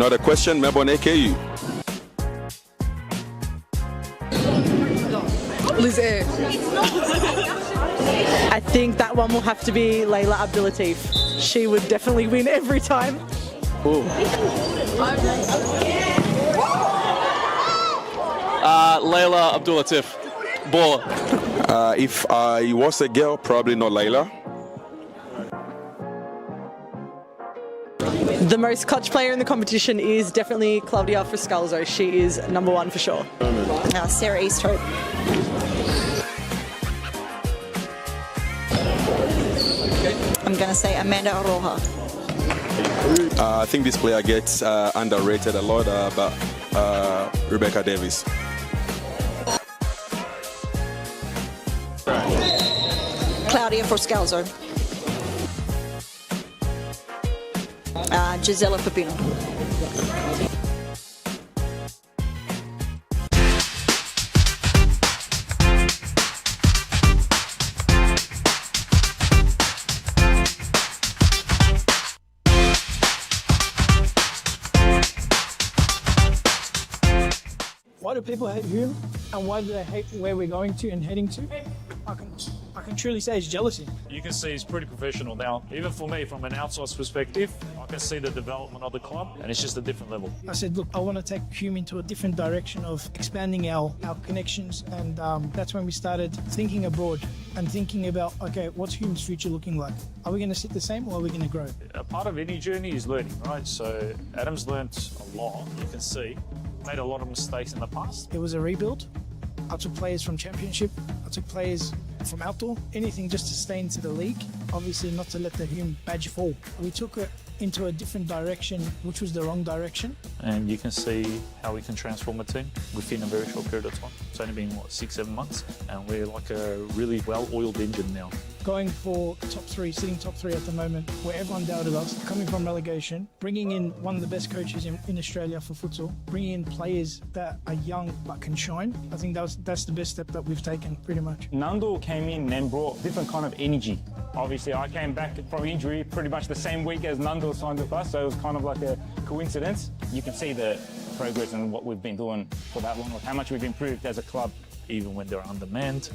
Another question, Melbourne AKU. Liz Air. I think that one will have to be Layla Abdulatif. She would definitely win every time. Ooh. Layla Abdulatif. Baller. If I was a girl, probably not Layla. The most clutch player in the competition is definitely Claudia Friscalzo. She is number one for sure. Sarah Easthope. I'm going to say Amanda Aroha. I think this player gets underrated a lot, but Rebecca Davis. Claudia Friscalzo. Gisela Pepino. Why do people hate Hume, and why do they hate where we're going to and heading to? I can truly say it's jealousy. You can see he's pretty professional now. Even for me, from an outside perspective, I can see the development of the club, and it's just a different level. I said, look, I want to take Hume into a different direction of expanding our connections, and that's when we started thinking abroad and thinking about, okay, what's Hume's future looking like? Are we going to sit the same, or are we going to grow? A part of any journey is learning, right? So Adam's learnt a lot, you can see. Made a lot of mistakes in the past. It was a rebuild. I took players from Championship, I took players from outdoor, anything just to stay into the league, obviously not to let the Hume badge fall. We took it into a different direction, which was the wrong direction. And you can see how we can transform a team within a very short period of time. It's only been, 6-7 months, and we're like a really well-oiled engine now. Going for top three, sitting top three at the moment, where everyone doubted us, coming from relegation, bringing in one of the best coaches in Australia for futsal, bringing in players that are young but can shine. I think that's the best step that we've taken, pretty much. Nando came in and brought different kind of energy. Obviously, I came back from injury pretty much the same week as Nando signed with us, so it was kind of like a coincidence. You can see the progress and what we've been doing for that long, how much we've improved as a club. Even when they're undermanned,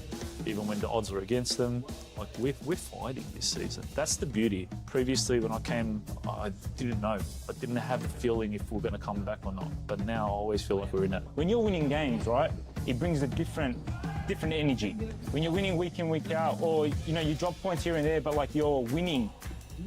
even when the odds are against them, like we're fighting this season. That's the beauty. Previously, when I came, I didn't know. I didn't have a feeling if we're going to come back or not. But now I always feel like we're in it. When you're winning games, right, it brings a different energy. When you're winning week in, week out, or you drop points here and there, but like you're winning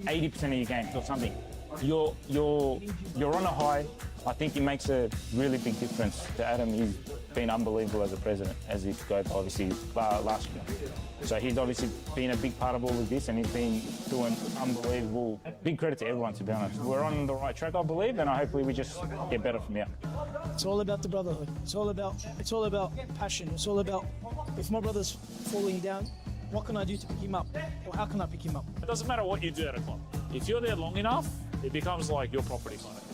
80% of your games or something, you're on a high. I think it makes a really big difference to Adam. He's been unbelievable as a president, as he got obviously last year. So he's obviously been a big part of all of this, and he's been doing unbelievable. Big credit to everyone, to be honest. We're on the right track, I believe, and hopefully we just get better from here. It's all about the brotherhood. It's all about passion. It's all about, if my brother's falling down, what can I do to pick him up? Or how can I pick him up? It doesn't matter what you do at a club. If you're there long enough, it becomes like your property kind of.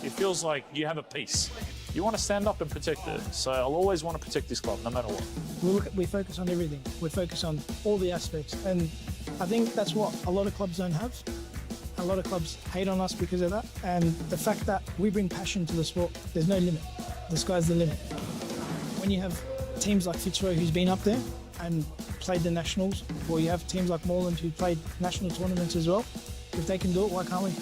It feels like you have a piece. You want to stand up and protect it. So I'll always want to protect this club, no matter what. We focus on everything. We focus on all the aspects. And I think that's what a lot of clubs don't have. A lot of clubs hate on us because of that. And the fact that we bring passion to the sport, there's no limit. The sky's the limit. When you have teams like Fitzroy, who's been up there and played the nationals, or you have teams like Moreland who played national tournaments as well, if they can do it, why can't we?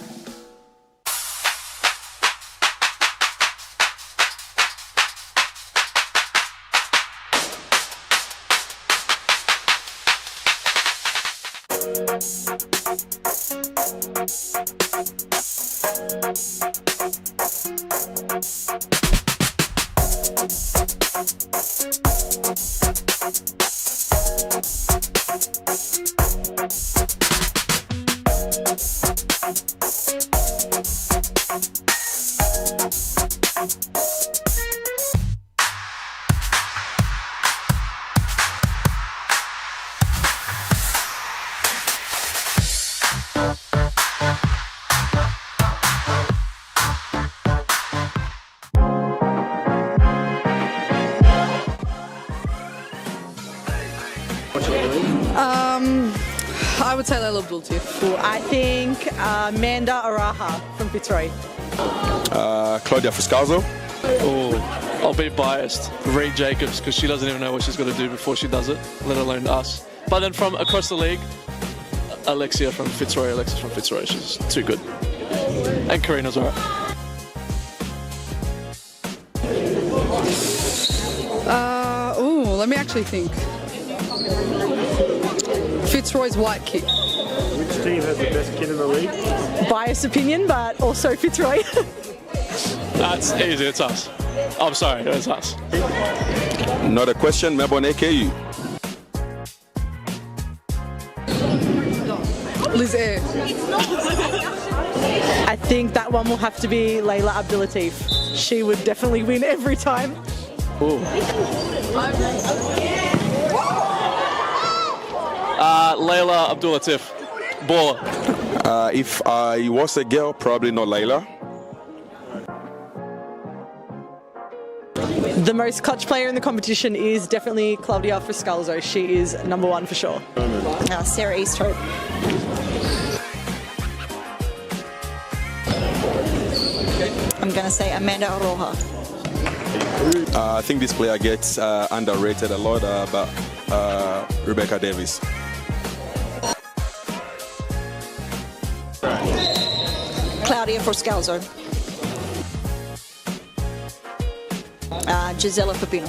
I would say Layla Abdul-Latif. I think Amanda Araha from Fitzroy. Claudia Fuscalzo. Oh, I'll be biased. Reed Jacobs, because she doesn't even know what she's got to do before she does it, let alone us. But then from across the league, Alexis from Fitzroy, she's too good. And Karina's alright. Let me actually think. Fitzroy's white kid. Which team has the best kid in the league? Biased opinion, but also Fitzroy. That's easy, it's us. I'm sorry, it's us. Not a question, Melbourne AKU. Liz Air. I think that one will have to be Layla Abdul-Latif. She would definitely win every time. Layla Abdul-Latif. Baller. If I was a girl, probably not Layla. The most clutch player in the competition is definitely Claudia Fuscalzo. She is number one for sure. Sarah Easthope. I'm going to say Amanda Aroha. I think this player gets underrated a lot, but Rebecca Davis. Claudia Fuscalzo. Gisela Pepino.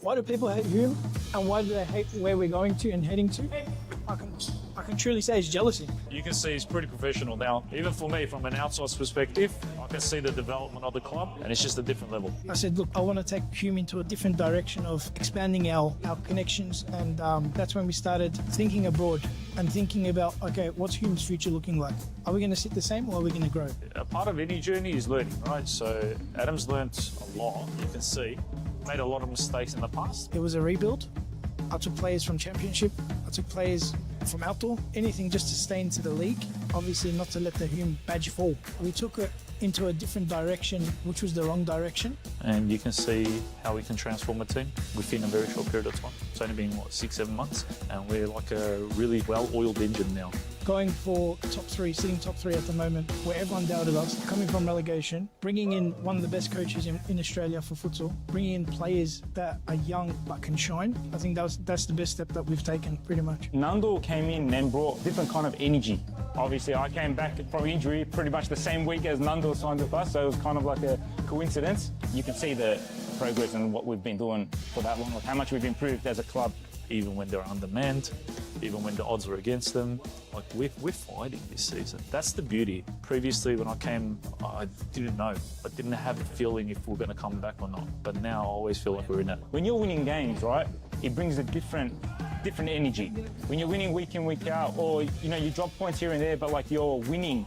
Why do people hate Hume, and why do they hate where we're going to and heading to? I can truly say it's jealousy. You can see he's pretty professional now. Even for me, from an outsider's perspective, I can see the development of the club, and it's just a different level. I said, look, I want to take Hume into a different direction of expanding our connections, and that's when we started thinking abroad and thinking about, okay, what's Hume's future looking like? Are we going to sit the same, or are we going to grow? A part of any journey is learning, right? So Adam's learnt a lot. You can see made a lot of mistakes in the past. It was a rebuild. I took players from Championship. I took players from outdoor. Anything just to stay into the league. Obviously not to let the Hume badge fall. We took it into a different direction, which was the wrong direction. And you can see how we can transform a team within a very short period of time. It's only been, 6-7 months? And we're like a really well-oiled engine now. Going for top three, sitting top three at the moment, where everyone doubted us, coming from relegation, bringing in one of the best coaches in Australia for futsal, bringing in players that are young but can shine. I think that's the best step that we've taken, pretty much. Nando came in and brought different kind of energy. Obviously, I came back from injury pretty much the same week as Nando signed with us, so it was kind of like a coincidence. You can see the progress and what we've been doing for that long, like how much we've improved as a club. Even when they're undermanned, even when the odds are against them, like we're fighting this season. That's the beauty. Previously, when I came, I didn't know. I didn't have a feeling if we're going to come back or not. But now I always feel like we're in it. When you're winning games, right, it brings a different energy. When you're winning week in, week out, or you drop points here and there, but like you're winning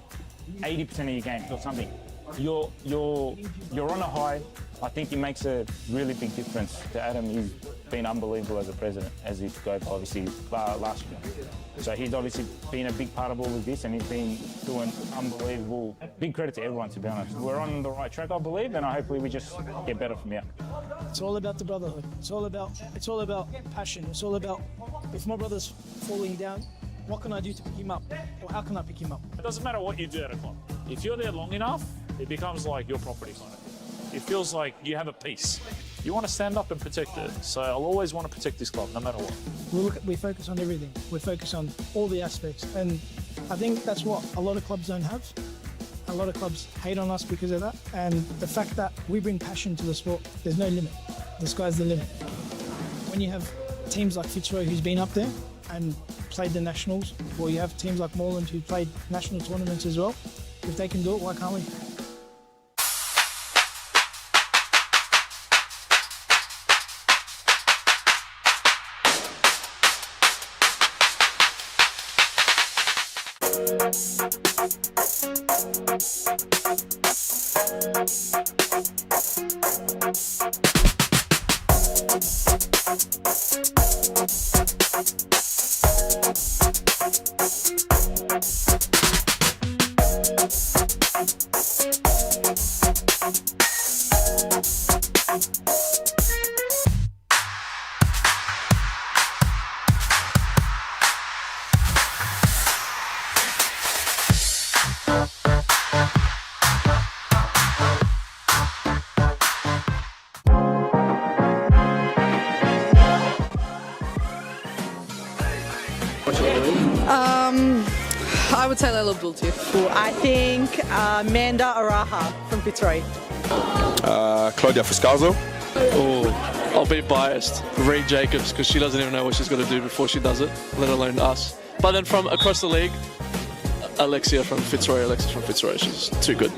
80% of your games or something, you're on a high. I think it makes a really big difference to Adam. He's been unbelievable as a president, as he spoke obviously last year. So he's obviously been a big part of all of this, and he's been doing unbelievable. Big credit to everyone, to be honest. We're on the right track, I believe, and hopefully we just get better from here. It's all about the brotherhood. It's all about passion. It's all about, if my brother's falling down, what can I do to pick him up? Or how can I pick him up? It doesn't matter what you do at a club. If you're there long enough, it becomes like your property kind of. It feels like you have a piece. You want to stand up and protect it. So I'll always want to protect this club, no matter what. We focus on everything. We focus on all the aspects. And I think that's what a lot of clubs don't have. A lot of clubs hate on us because of that. And the fact that we bring passion to the sport, there's no limit. The sky's the limit. When you have teams like Fitzroy, who's been up there and played the nationals, or you have teams like Moreland who played national tournaments as well, if they can do it, why can't we? I would say Layla Abdul-Latif. Ooh, I think Amanda Araha from Fitzroy. Claudia Fuscalzo. Oh, I'll be biased. Reed Jacobs, because she doesn't even know what she's got to do before she does it, let alone us. But then from across the league, Alexis from Fitzroy. She's too good.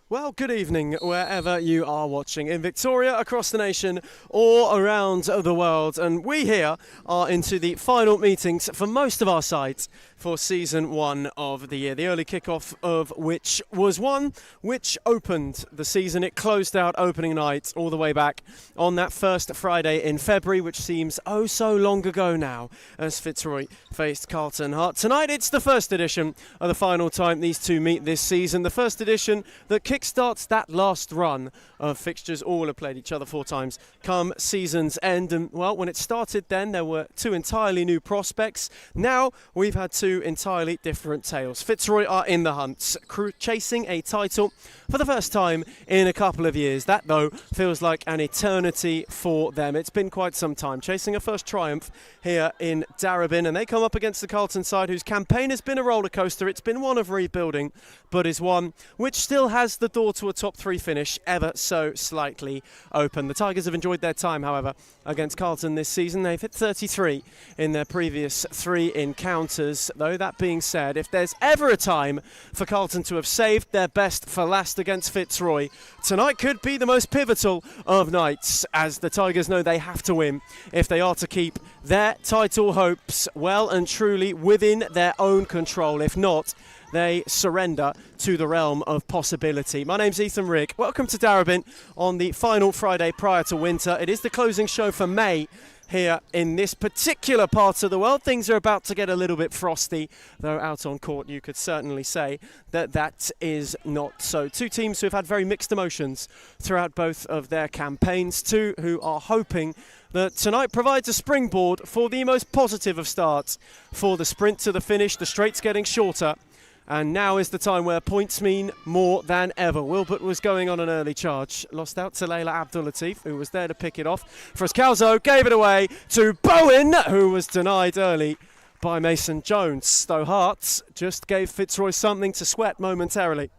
Well, good evening wherever you are watching in Victoria, across the nation or around the world. And we here are into the final meetings for most of our sides for season 1 of the year. The early kickoff of which was one which opened the season. It closed out opening night all the way back on that first Friday in February, which seems oh so long ago now, as Fitzroy faced Carlton Heart. Tonight it's the first edition of the final time these two meet this season. The first edition that kickstarts that last run of fixtures. All have played each other 4 times come season's end. And well, when it started then, there were 2 entirely new prospects. Now we've had 2 entirely different tales. Fitzroy are in the hunt, chasing a title for the first time in a couple of years. That, though, feels like an eternity for them. It's been quite some time, chasing a first triumph here in Darebin, and they come up against the Carlton side, whose campaign has been a roller coaster. It's been one of rebuilding, but is one which still has the door to a top 3 finish ever so slightly open. The Tigers have enjoyed their time, however, against Carlton this season. They've hit 33 in their previous 3 encounters. Though that being said, if there's ever a time for Carlton to have saved their best for last against Fitzroy, tonight could be the most pivotal of nights, as the Tigers know they have to win if they are to keep their title hopes well and truly within their own control. If not, they surrender to the realm of possibility. My name's Ethan Rigg. Welcome to Darebin on the final Friday prior to winter. It is the closing show for May here in this particular part of the world. Things are about to get a little bit frosty, though out on court you could certainly say that that is not so. 2 teams who have had very mixed emotions throughout both of their campaigns, 2 who are hoping that tonight provides a springboard for the most positive of starts for the sprint to the finish. The straights getting shorter, and now is the time where points mean more than ever. Wilbert was going on an early charge. Lost out to Layla Abdul-Latif, who was there to pick it off. Fuscalzo gave it away to Bowen, who was denied early by Mason Jones. Though Hearts just gave Fitzroy something to sweat momentarily.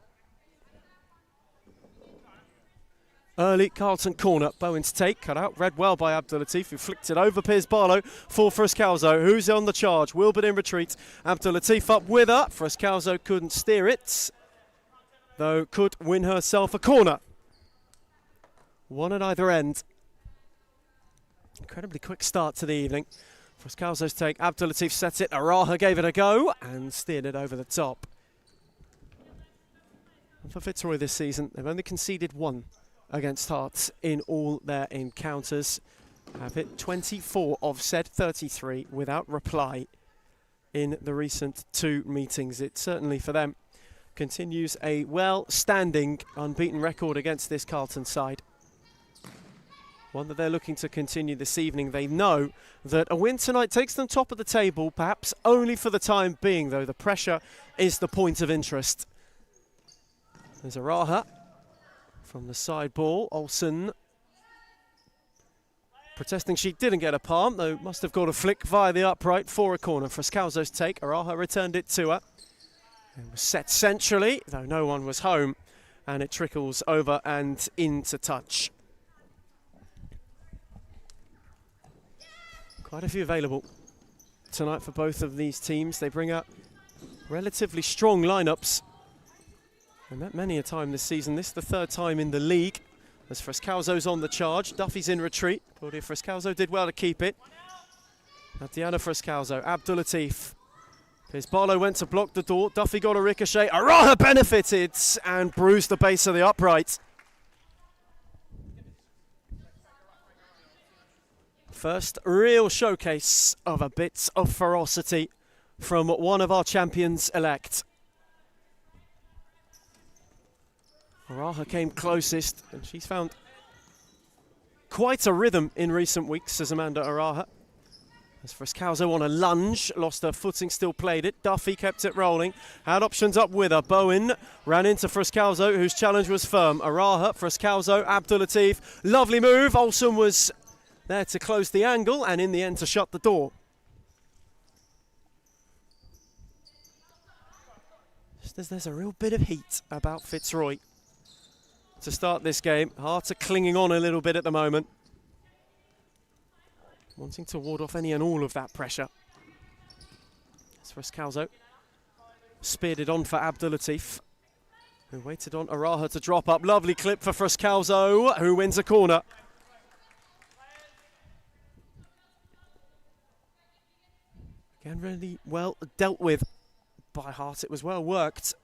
Early Carlton corner, Bowen's take, cut out, read well by Abdul-Latif, who flicked it over Piers Barlow for Fuscalzo, who's on the charge. Wilbert in retreat, Abdul-Latif up with her. Fuscalzo couldn't steer it, though could win herself a corner. One at either end. Incredibly quick start to the evening. Fuscalzo's take, Abdul-Latif set it, Araha gave it a go and steered it over the top. And for Fitzroy this season, they've only conceded 1 against Hearts in all their encounters. Have hit 24 of said 33 without reply in the recent 2 meetings. It certainly for them continues a well-standing unbeaten record against this Carlton side. One that they're looking to continue this evening. They know that a win tonight takes them top of the table, perhaps only for the time being, though the pressure is the point of interest. There's Araha from the side ball. Olsen protesting she didn't get a palm, though must have got a flick via the upright for a corner. Fuscalzo's take, Araha returned it to her. It was set centrally, though no one was home, and it trickles over and into touch. Quite a few available tonight for both of these teams. They bring up relatively strong lineups. And that many a time this season. This is the 3rd time in the league as Fuscalzo's on the charge. Duffy's in retreat. Claudia Fuscalzo did well to keep it. Now Diana Fuscalzo, Abdul-Latif. Piers Barlow went to block the door. Duffy got a ricochet. Araha benefited and bruised the base of the upright. First real showcase of a bit of ferocity from one of our champions-elect. Araha came closest, and she's found quite a rhythm in recent weeks as Amanda Araha. As Fuscalzo on a lunge, lost her footing, still played it. Duffy kept it rolling, had options up with her. Bowen ran into Fuscalzo, whose challenge was firm. Araha, Fuscalzo, Abdul-Latif, lovely move. Olsen was there to close the angle and in the end to shut the door. Just as there's a real bit of heat about Fitzroy to start this game. Hearts are clinging on a little bit at the moment, wanting to ward off any and all of that pressure. As for Scalzo, speared it on for Abdulatif, who waited on Araha to drop up. Lovely clip for Frascalzo, who wins a corner. Again, really well dealt with by Hart. It was well worked.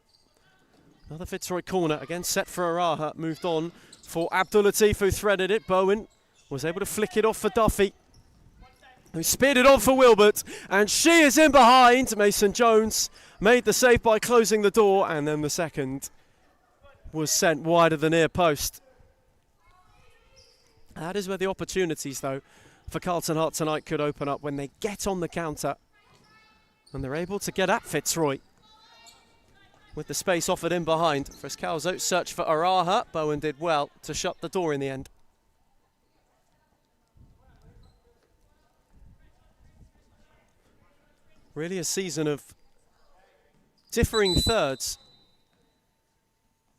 Another Fitzroy corner, again set for Araha. Moved on for Abdulatif, who threaded it. Bowen was able to flick it off for Duffy, who speared it on for Wilbert, and she is in behind. Mason Jones made the save by closing the door, and then the second was sent wide of the near post. That is where the opportunities, though, for Carlton Heart tonight could open up, when they get on the counter and they're able to get at Fitzroy with the space offered in behind. Frascalzo searched for Araha. Bowen did well to shut the door in the end. Really a season of differing thirds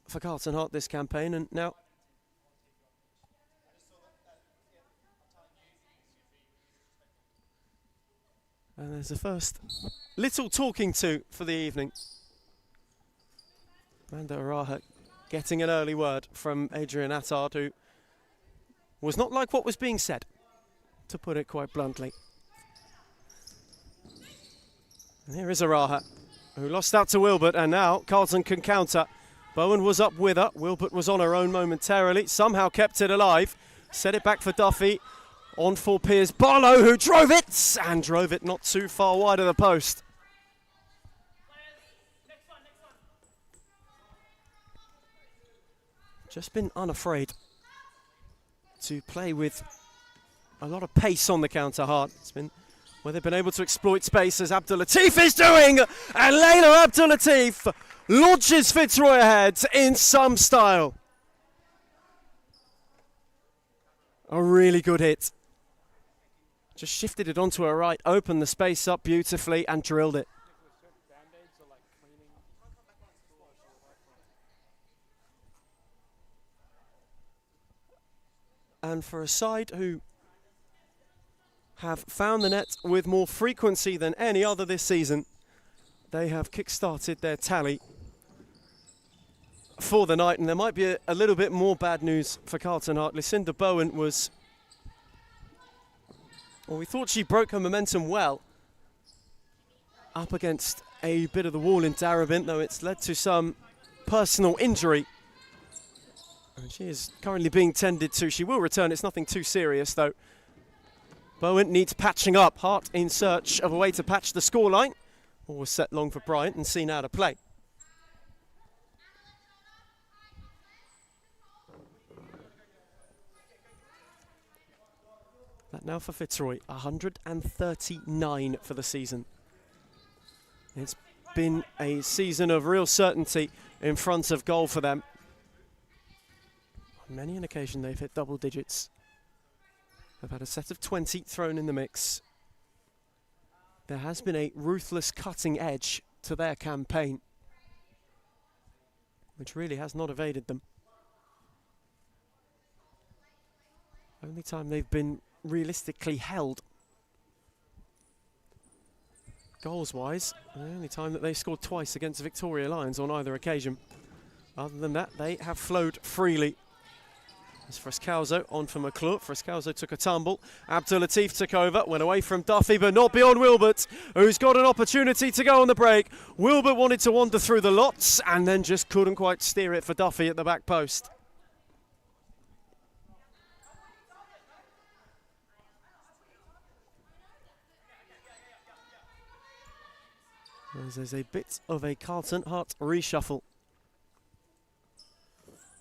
for Carlton Heart this campaign, and now and there's the first little talking to for the evening. Amanda Araha getting an early word from Adrian Attard, who was not like what was being said, to put it quite bluntly. And here is Araha, who lost out to Wilbert, and now Carlton can counter. Bowen was up with her. Wilbert was on her own momentarily, somehow kept it alive. Set it back for Duffy. On for Piers Barlow, who drove it not too far wide of the post. Just been unafraid to play with a lot of pace on the counter. Hard. It's been where they've been able to exploit space, as Abdulatif is doing, and Layla Abdulatif launches Fitzroy ahead in some style. A really good hit. Just shifted it onto her right, opened the space up beautifully and drilled it. And for a side who have found the net with more frequency than any other this season, they have kick-started their tally for the night. And there might be a little bit more bad news for Carlton Heart. Lucinda Bowen was... well, we thought she broke her momentum well up against a bit of the wall in Darabin, though it's led to some personal injury. And she is currently being tended to. She will return. It's nothing too serious, though. Bowen needs patching up. Hart in search of a way to patch the scoreline. Ball was set long for Bryant and seen out of play. That now for Fitzroy, 139 for the season. It's been a season of real certainty in front of goal for them. On many an occasion they've hit double digits. They've had a set of 20 thrown in the mix. There has been a ruthless cutting edge to their campaign, which really has not evaded them. Only time they've been realistically held goals-wise, the only time that they scored twice against Victoria Lions on either occasion. Other than that, they have flowed freely. As Frascalzo on for McClure. Frascalzo took a tumble. Abdulatif took over, went away from Duffy, but not beyond Wilbert, who's got an opportunity to go on the break. Wilbert wanted to wander through the lots and then just couldn't quite steer it for Duffy at the back post. There's a bit of a Carlton Heart reshuffle.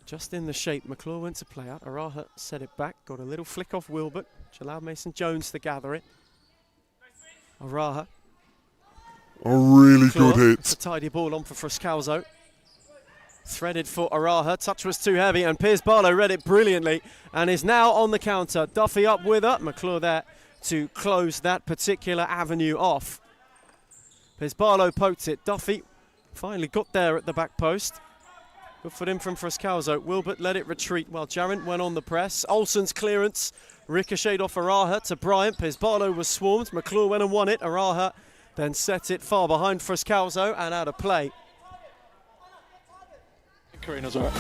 Just in the shape, McClure went to play out. Araha set it back, got a little flick off Wilbert, which allowed Mason Jones to gather it. Araha. A really McClure, good hit. it's a tidy ball on for Frascalzo. Threaded for Araha, touch was too heavy, and Piers Barlow read it brilliantly and is now on the counter. Duffy up with her, McClure there to close that particular avenue off. Piers Barlow poked it, Duffy finally got there at the back post. Good for him from Frascalzo. Wilbert let it retreat while Jarrett went on the press. Olsen's clearance ricocheted off Araha to Bryant. Piers Barlow was swarmed, McClure went and won it. Araha then set it far behind Frascalzo and out of play. Karina's all right.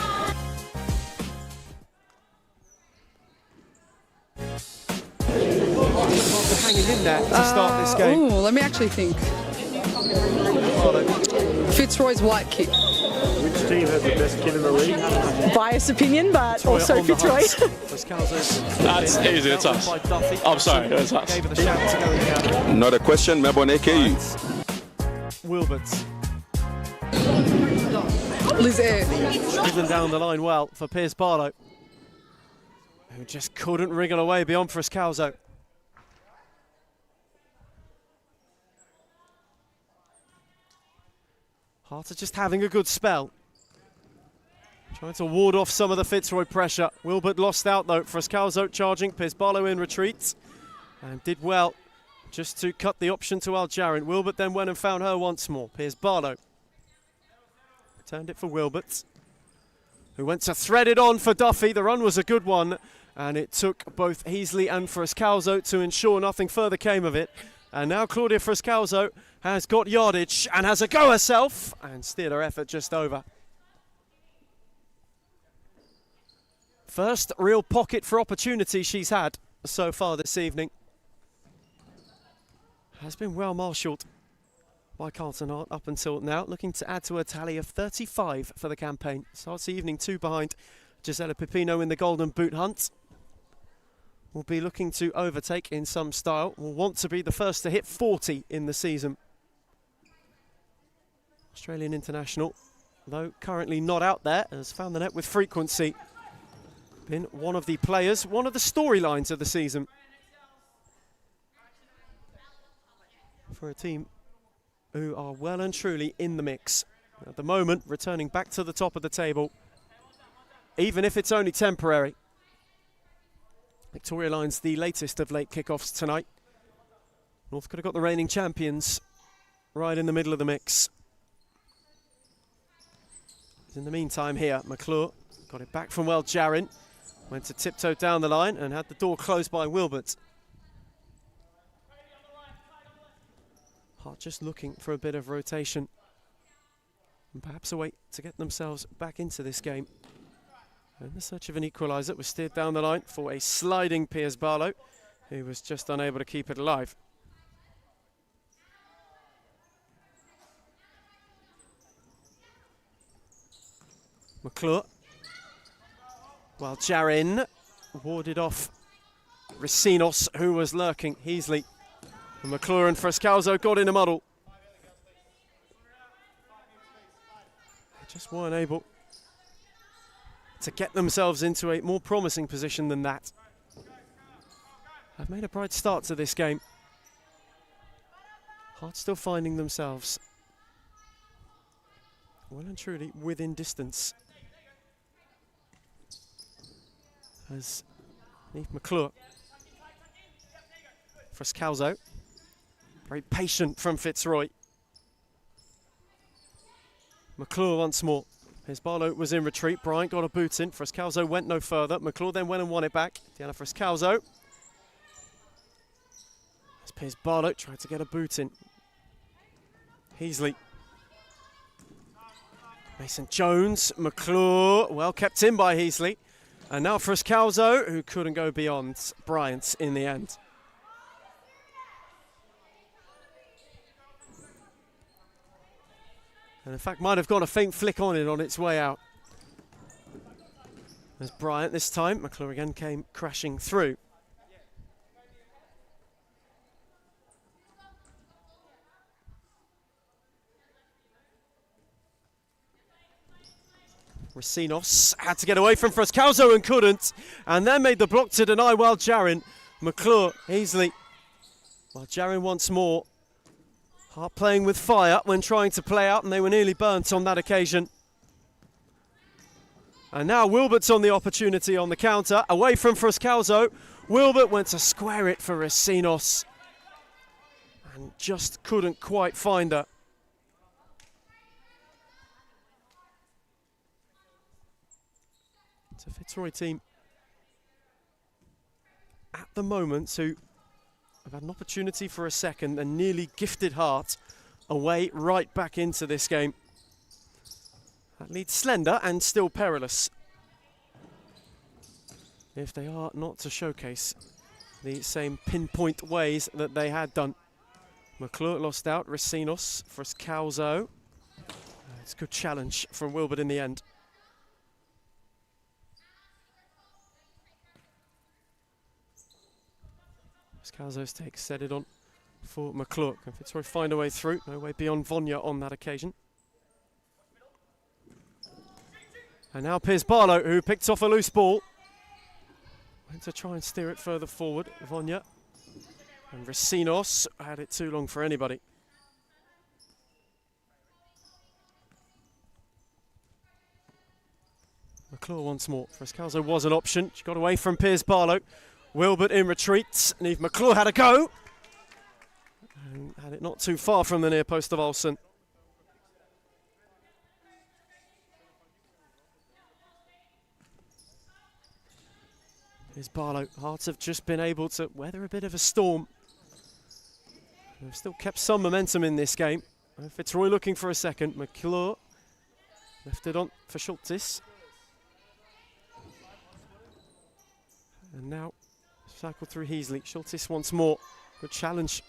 Hanging in there to start this game. Ooh, let me actually think. Fitzroy's white kit. Which team has the best kid in the league? Biased opinion, but also Fitzroy. That's easy, it's us. I'm sorry, it's us. Not a question, Melbourne AKU. Wilbert. Liz Air. Driven down the line well for Piers Barlow, who just couldn't wriggle away beyond Frascalzo. Harter just having a good spell. Trying to ward off some of the Fitzroy pressure. Wilbert lost out though. Frascalzo charging, Piers Barlow in retreat. And did well just to cut the option to Aljarin. Wilbert then went and found her once more. Piers Barlow turned it for Wilbert, who went to thread it on for Duffy. The run was a good one, and it took both Heasley and Frascalzo to ensure nothing further came of it. And now Claudia Frascalzo has got yardage and has a go herself and steered her effort just over. First real pocket for opportunity she's had so far this evening. Has been well marshalled by Carlton Hart up until now, looking to add to a tally of 35 for the campaign. Starts the evening 2 behind Gisela Pipino in the Golden Boot hunt. Will be looking to overtake in some style. Will want to be the first to hit 40 in the season. Australian international, though currently not out there, has found the net with frequency. Been one of the players, one of the storylines of the season for a team who are well and truly in the mix. At the moment, returning back to the top of the table, even if it's only temporary. Victoria Lions, the latest of late kickoffs tonight. North could have got the reigning champions right in the middle of the mix. In the meantime here, McClure got it back from Jarin. Went to tiptoe down the line and had the door closed by Wilbert. Hart just looking for a bit of rotation and perhaps a way to get themselves back into this game. In the search of an equaliser, it was steered down the line for a sliding Piers Barlow, who was just unable to keep it alive. McClure, while Jarin warded off Racinos, who was lurking. Heasley and McClure and Frascalzo got in a muddle. They just weren't able to get themselves into a more promising position than that. Have made a bright start to this game. Hart still finding themselves well and truly within distance. As Neve McClure. Frascalzo. Very patient from Fitzroy. McClure once more. His Barlow was in retreat. Bryant got a boot in. Frascalzo went no further. McClure then went and won it back. Diana Frascalzo. As Piers Barlow tried to get a boot in. Heasley. Mason Jones. McClure. Well kept in by Heasley. And now Frascalzo, who couldn't go beyond Bryant in the end. And in fact, might have got a faint flick on it on its way out. As Bryant this time, McClure again came crashing through. Racinos had to get away from Frascalzo and couldn't, and then made the block to deny Jarin. McClure, Heasley. Jarin once more. Hart playing with fire when trying to play out, and they were nearly burnt on that occasion. And now Wilbert's on the opportunity on the counter. Away from Fruscalzo. Wilbert went to square it for Racines. And just couldn't quite find her. It's a Fitzroy team at the moment who have had an opportunity for a second and nearly gifted Hart away right back into this game. That leads slender and still perilous if they are not to showcase the same pinpoint ways that they had done. McClure lost out, Racines, Fruscalzo. It's a good challenge from Wilbert in the end. Fruscalzo's take set it on for McClure. Can Fitzroy find a way through? No way beyond Vonya on that occasion. And now Piers Barlow, who picked off a loose ball. Went to try and steer it further forward. Vonya and Racines had it too long for anybody. McClure once more. Fruscalzo was an option. She got away from Piers Barlow. Wilbert in retreat. Neve McClure had a go. And had it not too far from the near post of Olsen. Here's Barlow. Hearts have just been able to weather a bit of a storm. They've still kept some momentum in this game. Fitzroy looking for a second. McClure left it on for Schultes. And now cycle through Heasley. Schultes once more. Good challenge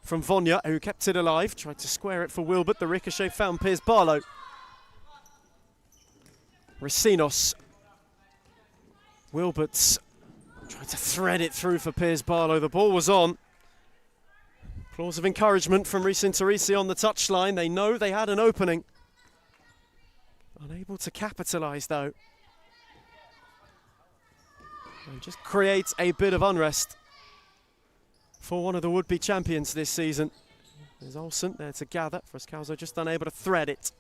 from Vonya, who kept it alive. Tried to square it for Wilbert. The ricochet found Piers Barlow. Racines. Wilbert's tried to thread it through for Piers Barlow. The ball was on. Applause of encouragement from Reece Interisi on the touchline. They know they had an opening. Unable to capitalise though. And just creates a bit of unrest for one of the would-be champions this season. There's Olsen there to gather. Fruscalzo just unable to thread it.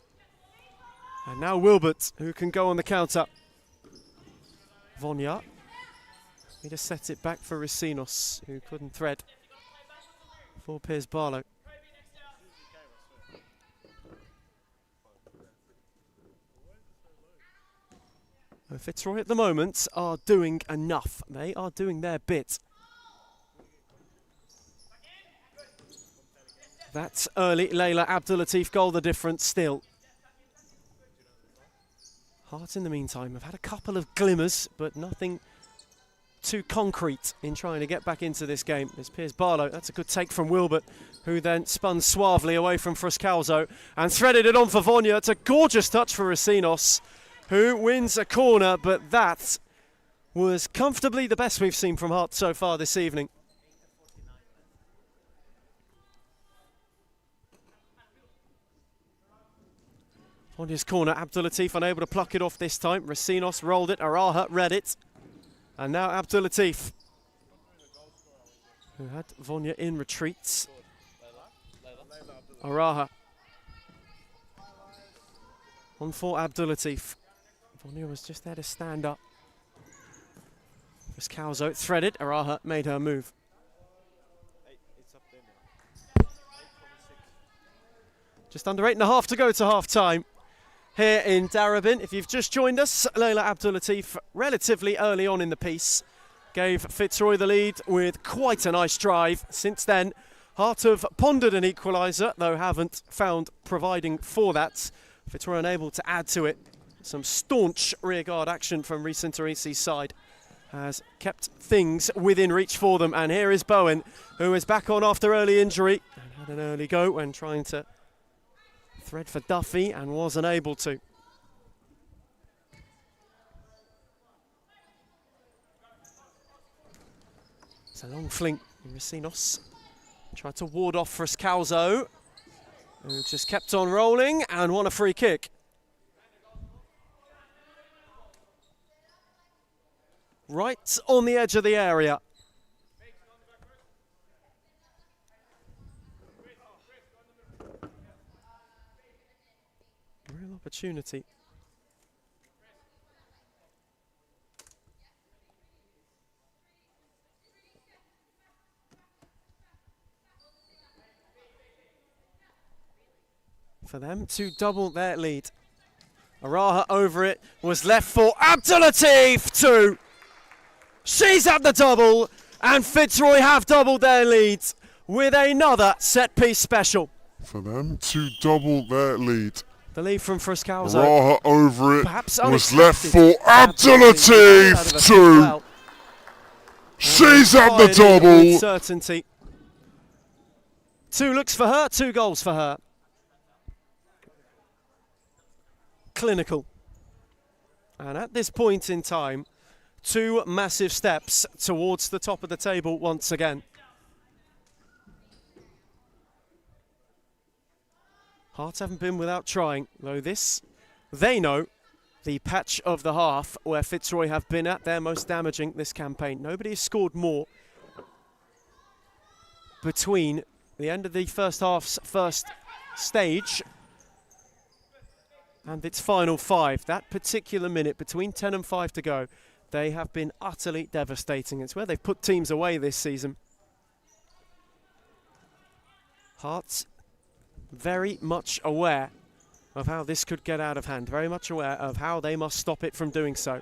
And now Wilbert, who can go on the counter. Vonya. He just set it back for Racines, who couldn't thread for Piers Barlow. Fitzroy at the moment are doing enough. They are doing their bit. That's early Layla Abdulatif goal, the difference still. Hart in the meantime have had a couple of glimmers, but nothing too concrete in trying to get back into this game. There's Piers Barlow. That's a good take from Wilbert, who then spun suavely away from Fruscalzo and threaded it on for Vonya. It's a gorgeous touch for Racines, who wins a corner, but that was comfortably the best we've seen from Hart so far this evening. Vonya's corner, Abdulatif unable to pluck it off this time. Racines rolled it, Araha read it. And now Abdulatif, who had Vonya in retreats. Araha. On for Abdulatif. Vonya was just there to stand up. Fruscalzo threaded, Araha made her move. Just under 8.5 to go to half time here in Darebin. If you've just joined us, Layla Abdulatif, relatively early on in the piece, gave Fitzroy the lead with quite a nice drive. Since then, Hart have pondered an equaliser, though haven't found providing for that. Fitzroy unable to add to it. Some staunch rearguard action from Reece Interisi's side has kept things within reach for them. And here is Bowen, who is back on after early injury and had an early go when trying to thread for Duffy and was unable to. It's a long fling. Racines tried to ward off Fruscalzo, who just kept on rolling and won a free kick. Right on the edge of the area. Real opportunity for them to double their lead. Araha over it, was left for Abdulatif 2. She's at the double, and Fitzroy have doubled their lead with another set-piece special. For them to double their lead. The lead from Friscalzo. Araha over it, Perhaps was left for Abdulatif 2. Well. She's at the With double. certainty. 2 looks for her, 2 goals for her. Clinical. And at this point in time, 2 massive steps towards the top of the table once again. Hearts haven't been without trying, though this, they know, the patch of the half where Fitzroy have been at their most damaging this campaign. Nobody has scored more between the end of the first half's first stage and its final 5. That particular minute, between 10 and 5 to go, they have been utterly devastating. It's where they've put teams away this season. Hearts very much aware of how this could get out of hand, very much aware of how they must stop it from doing so.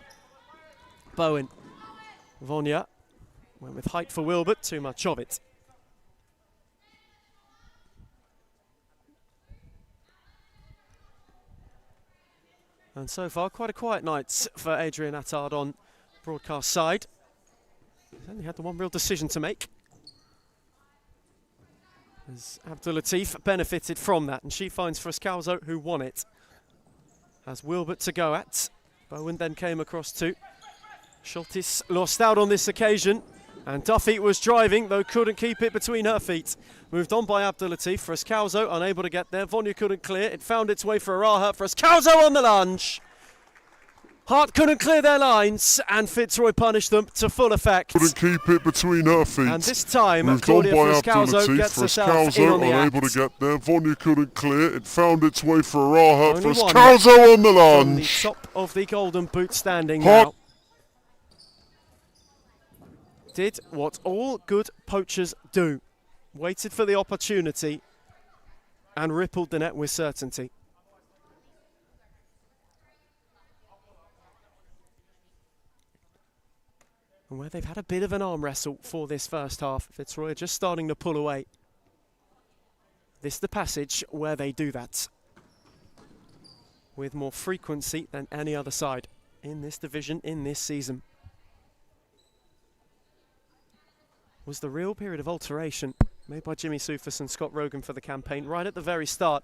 Bowen, Vonya went with height for Wilbert, too much of it. And so far, quite a quiet night for Adrian Attard on broadcast side. He's only had the one real decision to make. As Abdulatif benefited from that, and she finds Friscalzo, who won it. Has Wilbert to go at. Bowen then came across to. Schultis lost out on this occasion, and Duffy was driving, though couldn't keep it between her feet. Moved on by Abdulatif. Friscalzo unable to get there. Vonya couldn't clear. It found its way for Araha. Friscalzo on the lunge. Hart couldn't clear their lines, and Fitzroy punished them to full effect. Couldn't keep it between her feet. And this time, moved Claudia on by Friscalzo gets herself in on the unable act. to get there. Vonya couldn't clear. It found its way for Araha. Only one Friscalzo on the From the lunge. top of the golden boot standing Hart. now. Did what all good poachers do. Waited for the opportunity and rippled the net with certainty. And where they've had a bit of an arm wrestle for this first half, Fitzroy are just starting to pull away. This the passage where they do that with more frequency than any other side in this division in this season. Was the real period of alteration made by Jimmy Soufis and Scott Rogan for the campaign right at the very start.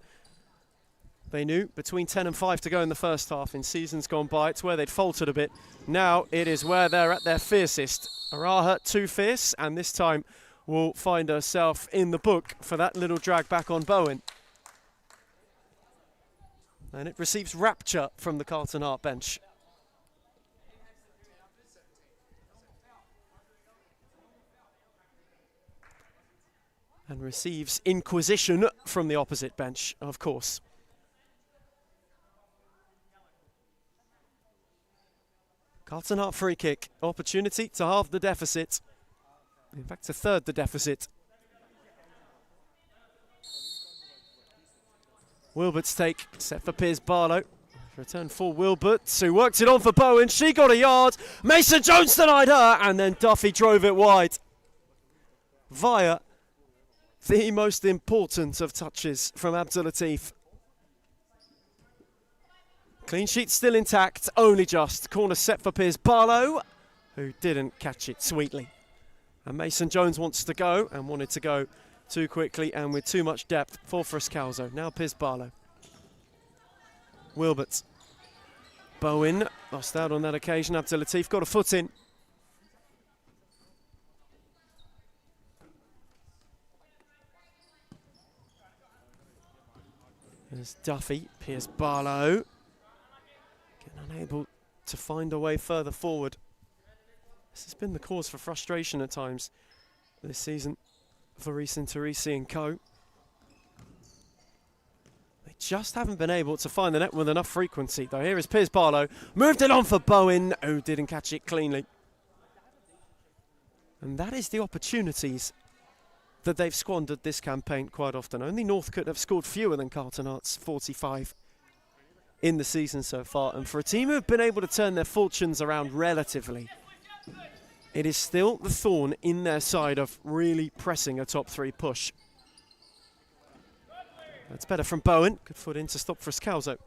They knew between 10 and 5 to go in the first half. In seasons gone by, it's where they'd faltered a bit. Now it is where they're at their fiercest. Araha too fierce, and this time will find herself in the book for that little drag back on Bowen. And it receives rapture from the Carlton Hart bench. And receives inquisition from the opposite bench, of course. Carlton Hart free kick. Opportunity to halve the deficit. In fact, to third the deficit. Wilbert's take, set for Piers Barlow. Return for Wilbert, who worked it on for Bowen. She got a yard. Mason Jones denied her, and then Duffy drove it wide. Via the most important of touches from Abdulatif. Clean sheet still intact, only just. Corner set for Piers Barlow, who didn't catch it sweetly. And Mason Jones wants to go, and wanted to go too quickly and with too much depth for Friscalzo. Now Piers Barlow. Wilbert. Bowen lost out on that occasion. Abdulatif got a foot in. There's Duffy, Piers Barlow. Getting unable to find a way further forward. This has been the cause for frustration at times this season for Reece Teresi and co. They just haven't been able to find the net with enough frequency, though. Here is Piers Barlow. Moved it on for Bowen, who didn't catch it cleanly. And that is the opportunities that they've squandered this campaign quite often. Only Northcote have scored fewer than Carlton Arts, 45 in the season so far. And for a team who have been able to turn their fortunes around relatively, it is still the thorn in their side of really pressing a top 3 push. That's better from Bowen. Good foot in to stop Friscalzo.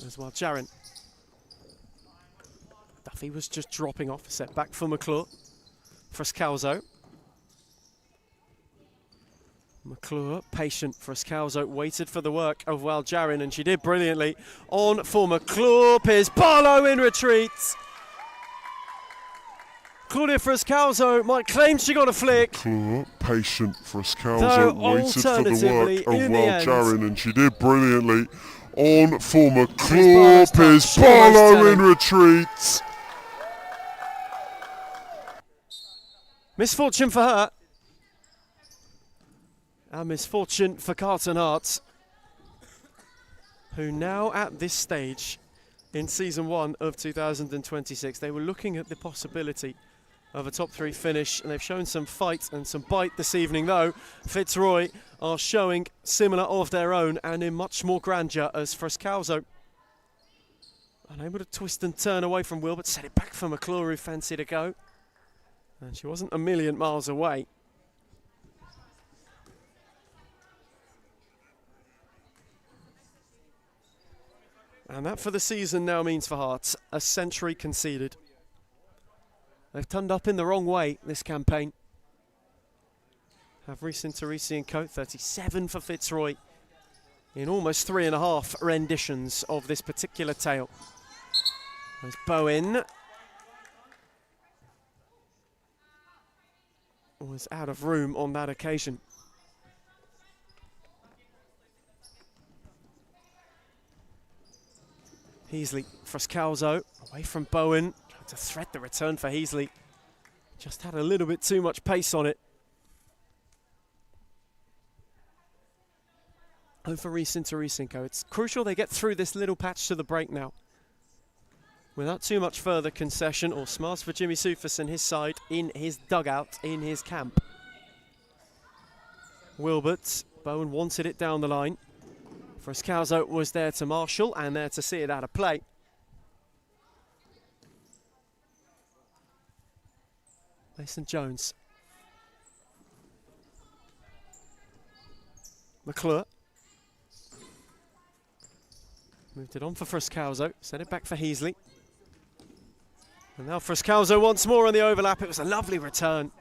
As well, Jaron. Duffy was just dropping off. A set back for McClure. Friscalzo. McClure, patient. Friscalzo waited for the work of Waljarin, and she did brilliantly. On for McClure. Piers Barlow in retreat. Claudia Friscalzo might claim she got a flick. McClure, patient. Friscalzo waited for the work of Waljarin, and she did brilliantly. On for McClure. Piers Barlow in retreat. Misfortune for her. And misfortune for Carlton Arts, who now at this stage in season 1 of 2026, they were looking at the possibility of a top 3 finish, and they've shown some fight and some bite this evening, though. Fitzroy are showing similar of their own and in much more grandeur, as Friscalzo, unable to twist and turn away from Will, but set it back for McClure, who fancied a go. And she wasn't a million miles away. And that for the season now means for Hearts a century conceded. They've turned up in the wrong way this campaign. Have Reese Teresi and Co. 37 for Fitzroy in almost 3.5 renditions of this particular tale. There's Bowen. Was out of room on that occasion. Heasley, Friscalzo, away from Bowen, trying to thread the return for Heasley. Just had a little bit too much pace on it. Over Reese into Reesinko. It's crucial they get through this little patch to the break now, without too much further concession or smarts for Jimmy Soufis and his side in his dugout, in his camp. Wilbert, Bowen wanted it down the line. Friscalzo was there to marshal and there to see it out of play. Mason Jones. McClure. Moved it on for Friscalzo, sent it back for Heasley. And now Friscalzo once more on the overlap. It was a lovely return.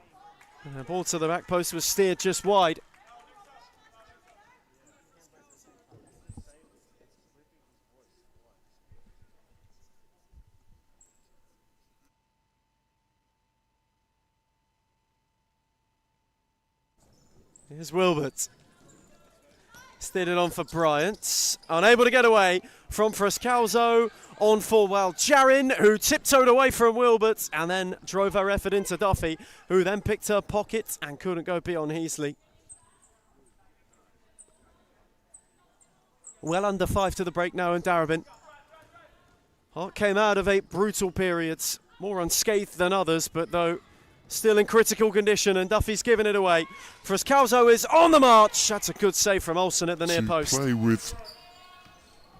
And the ball to the back post was steered just wide. Here's Wilbert. Steered it on for Bryant. Unable to get away from Friscalzo. On for Waljarin, who tiptoed away from Wilbert and then drove her effort into Duffy, who then picked her pocket and couldn't go beyond Heasley. Well under 5 to the break now in Darabin. Hart came out of 8 brutal periods, more unscathed than others, but though still in critical condition, and Duffy's given it away. Friscalzo is on the march. That's a good save from Olsen at the near post. Play with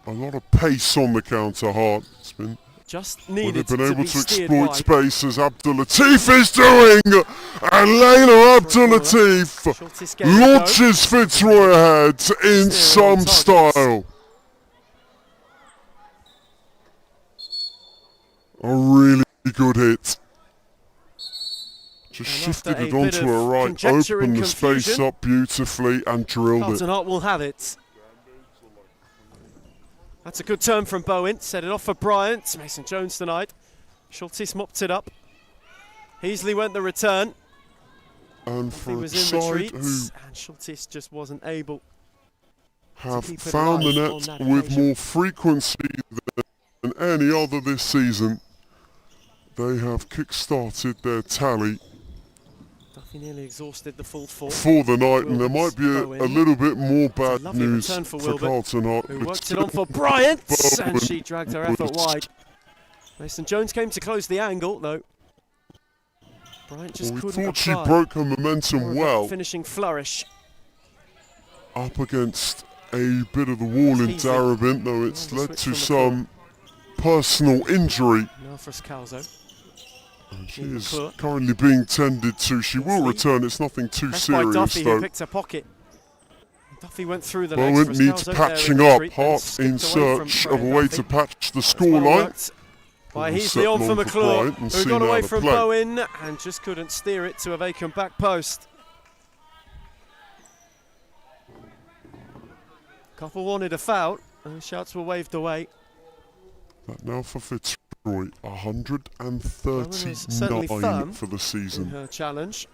a lot of pace on the counter, Hart. It's been just needed they've been able to exploit wide. space, as Abdul Latif is doing, and Layla Abdul Latif launches Fitzroy ahead in some style. A really good hit. Just shifted it onto her right, opened the space up beautifully and drilled it. Carlton Hart will have it. That's a good turn from Bowen. Set it off for Bryant. Mason Jones tonight. Schultes mopped it up. Heasley went the return. And he for was a in side retreat, who and Schultes just wasn't able have to keep it found the alive net on with occasion. more frequency than any other this season, they have kick-started their tally Duffy nearly exhausted the full four. For the night, and there might be a little bit more bad news for Carlton Hart. Who worked it on for Bryant, and she dragged her effort wide. Mason Jones came to close the angle, though. Bryant just couldn't thought she apply. broke her momentum well. Finishing flourish. Up against a bit of the wall in Darabin, though it's led to some personal injury. Now for Scalzo. And she is currently being tended to. She will return. It's nothing too serious, Duffy, though. who picked her pocket. Duffy went through the Bowen legs. needs patching up. Hart in search of a way to patch the scoreline. By Heasley on for McClure, who got away from Bowen and just couldn't steer it to a vacant back post. Couple wanted a foul, and shouts were waved away. That now for Fitzroy, 139 for the season. In her challenge.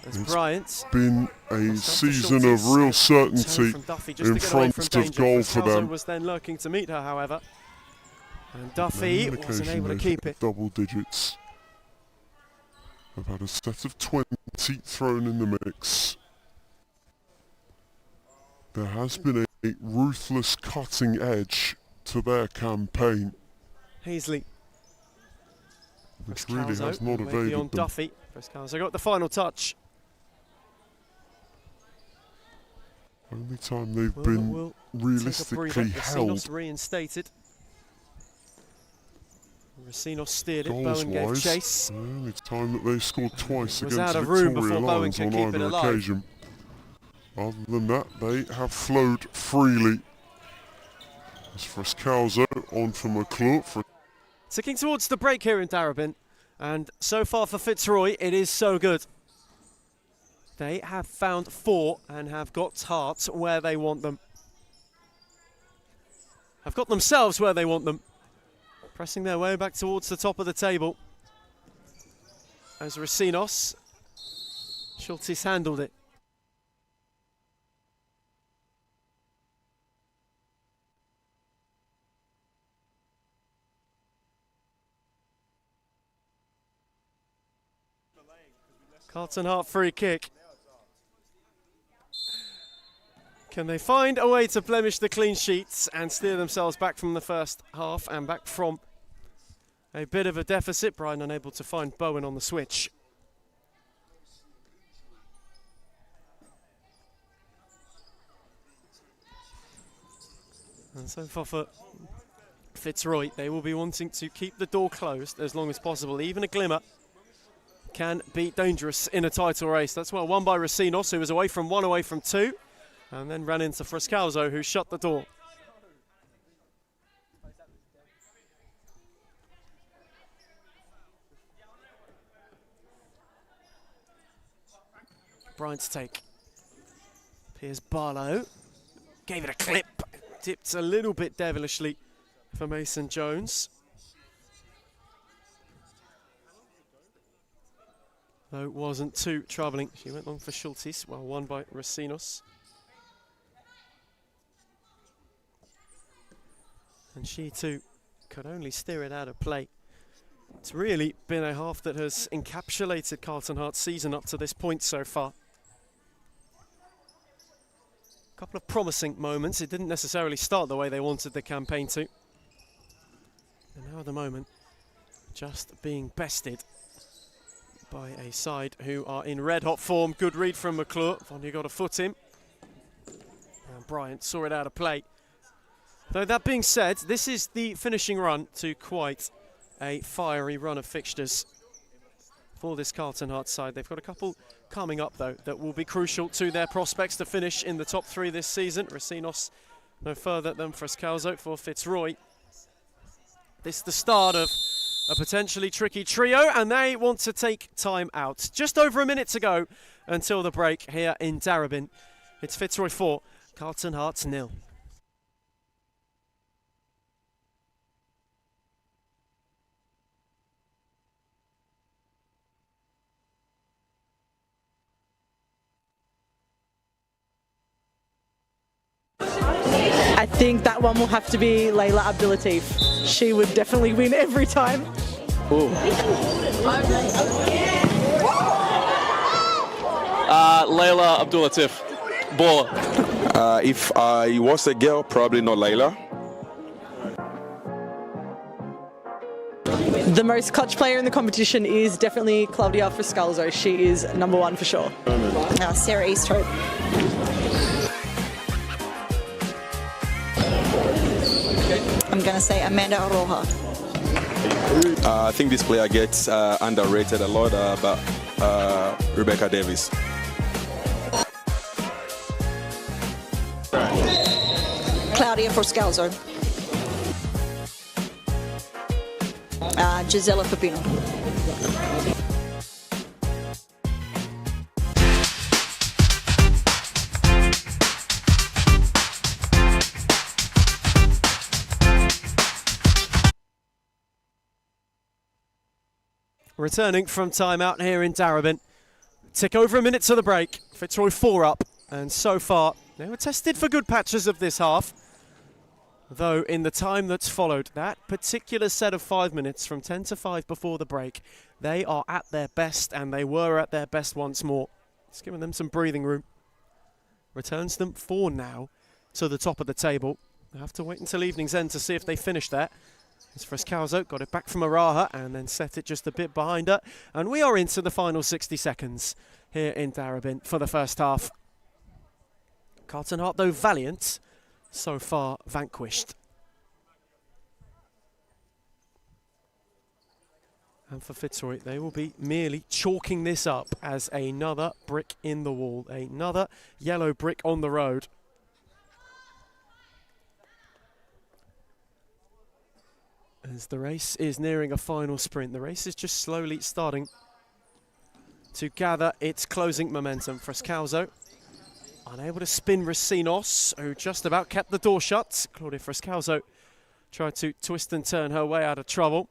As Bryant been a season of real certainty in front of goal for them. Was then lurking to meet her, however. And Duffy wasn't able to keep it. Double digits. They've had a set of 20 thrown in the mix. There has been a ruthless cutting edge to their campaign. Heasley. Which really has not evaded on them. Duffy. Frescalzo got the final touch. Only time they've been realistically held. Reinstated. Racino steered it, Bowen gave chase. Only time that they scored twice against out of room Victoria before Bowen Lions can on keep it either alive. occasion. Other than that, they have flowed freely. As Frescalzo on for McClure. Ticking towards the break here in Darabin. And so far for Fitzroy, it is so good. They have found 4 and have got Hart where they want them. Have got themselves where they want them. Pressing their way back towards the top of the table. As Racinos, Schultes handled it. Carlton Hart free kick. Can they find a way to blemish the clean sheets and steer themselves back from the first half and back from a bit of a deficit? Brian unable to find Bowen on the switch. And so far for Fitzroy, they will be wanting to keep the door closed as long as possible. Even a glimmer can be dangerous in a title race. That's well won by Racinos, who was away from 2, and then ran into Frescalzo, who shut the door. Bryant's take. Piers Barlow gave it a clip. Tipped a little bit devilishly for Mason Jones. Though it wasn't too troubling. She went long for Schultes, well won by Racinos. And she too could only steer it out of play. It's really been a half that has encapsulated Carlton Hart's season up to this point so far. A couple of promising moments. It didn't necessarily start the way they wanted the campaign to. And now at the moment, just being bested by a side who are in red-hot form. Good read from McClure. Vonnie got a foot in. And Bryant saw it out of play. Though that being said, this is the finishing run to quite a fiery run of fixtures for this Carlton Hart side. They've got a couple coming up, though, that will be crucial to their prospects to finish in the top 3 this season. Racinos no further than Frescalzo for Fitzroy. This is the start of a potentially tricky trio, and they want to take time out. Just over a minute to go until the break here in Darabin. It's Fitzroy 4, Carlton Hart 0. I think that one will have to be Layla Abdulatif. She would definitely win every time. Ooh. Layla Abdulatif. Baller. If I was a girl, probably not Layla. The most clutch player in the competition is definitely Claudia Friscalzo. She is number one for sure. Sarah Easthope. I'm going to say Amanda Roja. I think this player gets underrated a lot, but Rebecca Davis. Claudia Friscalzo. Gisela Pepino. Returning from timeout here in Darabin. Tick over a minute to the break. Fitzroy 4 up, and so far they were tested for good patches of this half. Though in the time that's followed, that particular set of 5 minutes from 10 to 5 before the break, they are at their best, and they were at their best once more. It's given them some breathing room. Returns them 4 now to the top of the table. They have to wait until evening's end to see if they finish there. As Friscalzo got it back from Araha and then set it just a bit behind her. And we are into the final 60 seconds here in Darabin for the first half. Carlton Heart, though valiant, so far vanquished. And for Fitzroy, they will be merely chalking this up as another brick in the wall, another yellow brick on the road. As the race is nearing a final sprint, the race is just slowly starting to gather its closing momentum. Friscalzo unable to spin Racinos, who just about kept the door shut. Claudia Friscalzo tried to twist and turn her way out of trouble.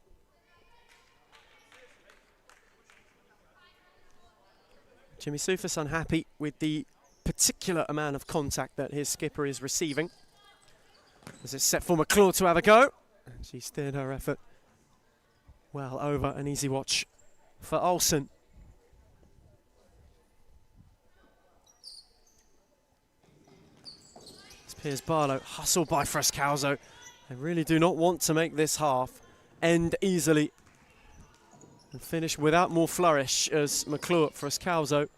Jimmy Soufis unhappy with the particular amount of contact that his skipper is receiving. As it's set for McClure to have a go. And she steered her effort well over an easy watch for Olsen. It's Piers Barlow, hustled by Friscalzo. They really do not want to make this half end easily and finish without more flourish as McClure, Friscalzo,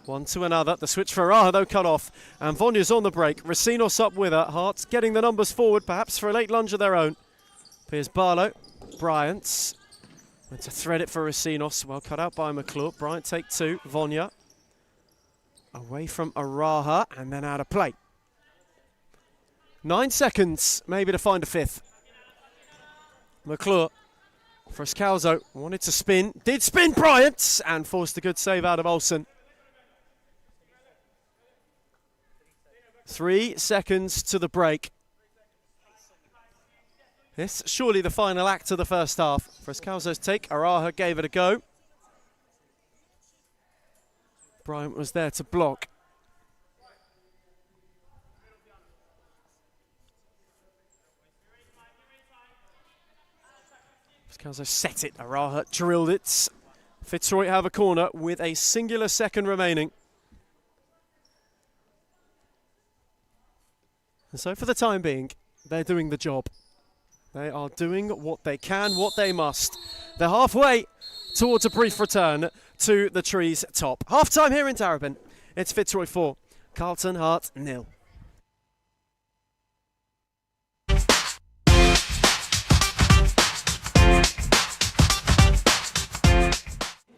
one to another. The switch for Araha though cut off, and Vonya's on the break. Racinos up with her. Hearts getting the numbers forward, perhaps for a late lunge of their own. Piers Barlow, Bryant went to thread it for Racinos, well cut out by McClure. Bryant take 2, Vonya away from Araha and then out of play. 9 seconds maybe to find a fifth. McClure, Friscalzo wanted to spin, did spin Bryant and forced a good save out of Olsen. 3 seconds to the break. This surely the final act of the first half. Friscalzo's take, Araha gave it a go. Bryant was there to block. Friscalzo set it, Araha drilled it. Fitzroy have a corner with a singular second remaining. And so for the time being, they're doing the job. They are doing what they can, what they must. They're halfway towards a brief return to the tree's top. Half-time here in Darabin. It's Fitzroy 4, Carlton Heart 0.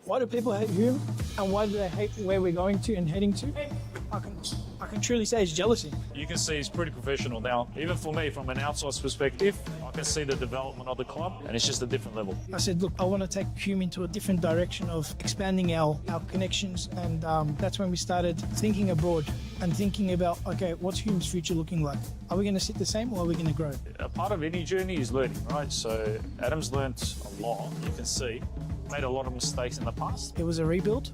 Why do people hate Hume, and why do they hate where we're going to and heading to? I can truly say it's jealousy. You can see he's pretty professional now. Even for me, from an outside's perspective, I can see the development of the club, and it's just a different level. I said, look, I want to take Hume into a different direction of expanding our connections, and that's when we started thinking abroad and thinking about, okay, what's Hume's future looking like? Are we going to sit the same, or are we going to grow? A part of any journey is learning, right? So Adam's learnt a lot, you can see. Made a lot of mistakes in the past. It was a rebuild.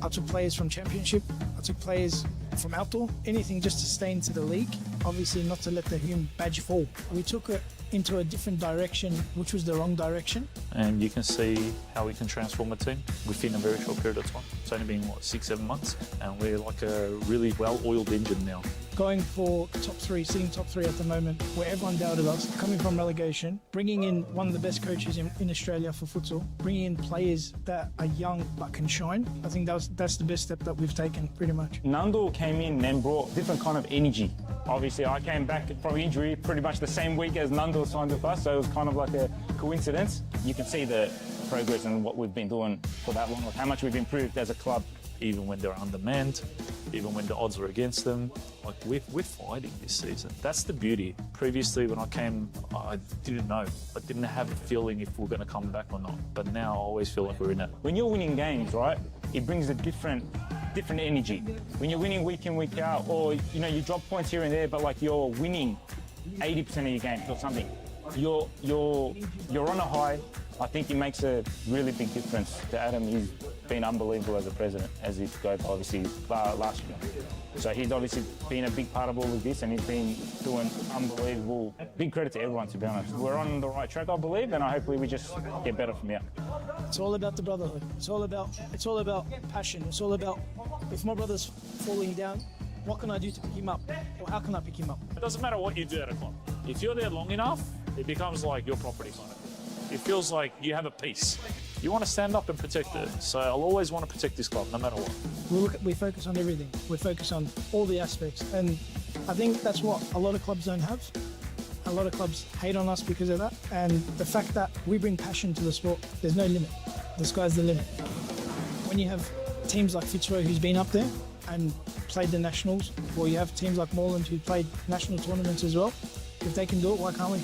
I took players from Championship. I took players from outdoor, anything just to stay into the league, obviously not to let the Hume badge fall. We took it into a different direction, which was the wrong direction. And you can see how we can transform a team within a very short period of time. It's only been, 6-7 months, and we're like a really well-oiled engine now. Going for top three, sitting top three at the moment, where everyone doubted us, coming from relegation, bringing in one of the best coaches in Australia for futsal, bringing in players that are young but can shine. I think that's the best step that we've taken, pretty much. Nando came in and brought different kind of energy. Obviously, I came back from injury pretty much the same week as Nando signed with us, so it was kind of like a coincidence. You can see the progress and what we've been doing for that long, like how much we've improved as a club. Even when they're undermanned, even when the odds are against them, like we're fighting this season. That's the beauty. Previously, when I came, I didn't know. I didn't have a feeling if we're going to come back or not. But now I always feel like we're in it. When you're winning games, right, it brings a different energy. When you're winning week in, week out, or you drop points here and there, but like you're winning 80% of your games or something, you're on a high. I think it makes a really big difference to Adam. He's been unbelievable as a president, as he goes obviously last year. So he's obviously been a big part of all of this, and he's been doing unbelievable. Big credit to everyone, to be honest. We're on the right track, I believe, and hopefully we just get better from here. It's all about the brotherhood. It's all about passion. It's all about, if my brother's falling down, what can I do to pick him up? Or how can I pick him up? It doesn't matter what you do at a club. If you're there long enough, it becomes like your property kind of. It feels like you have a piece. You want to stand up and protect it. So I'll always want to protect this club, no matter what. We focus on everything. We focus on all the aspects. And I think that's what a lot of clubs don't have. A lot of clubs hate on us because of that. And the fact that we bring passion to the sport, there's no limit. The sky's the limit. When you have teams like Fitzroy, who's been up there and played the nationals, or you have teams like Moreland who played national tournaments as well, if they can do it, why can't we?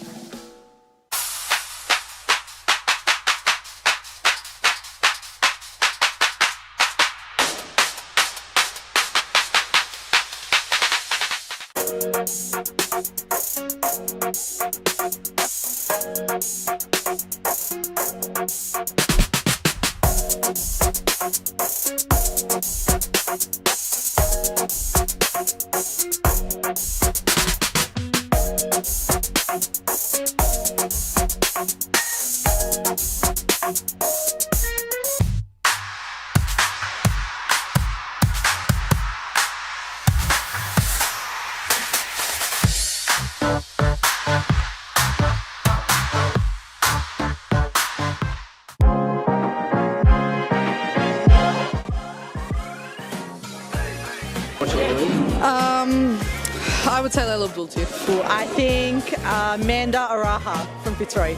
I would say Layla Abdul-Tif. I think Amanda Araha from Fitzroy.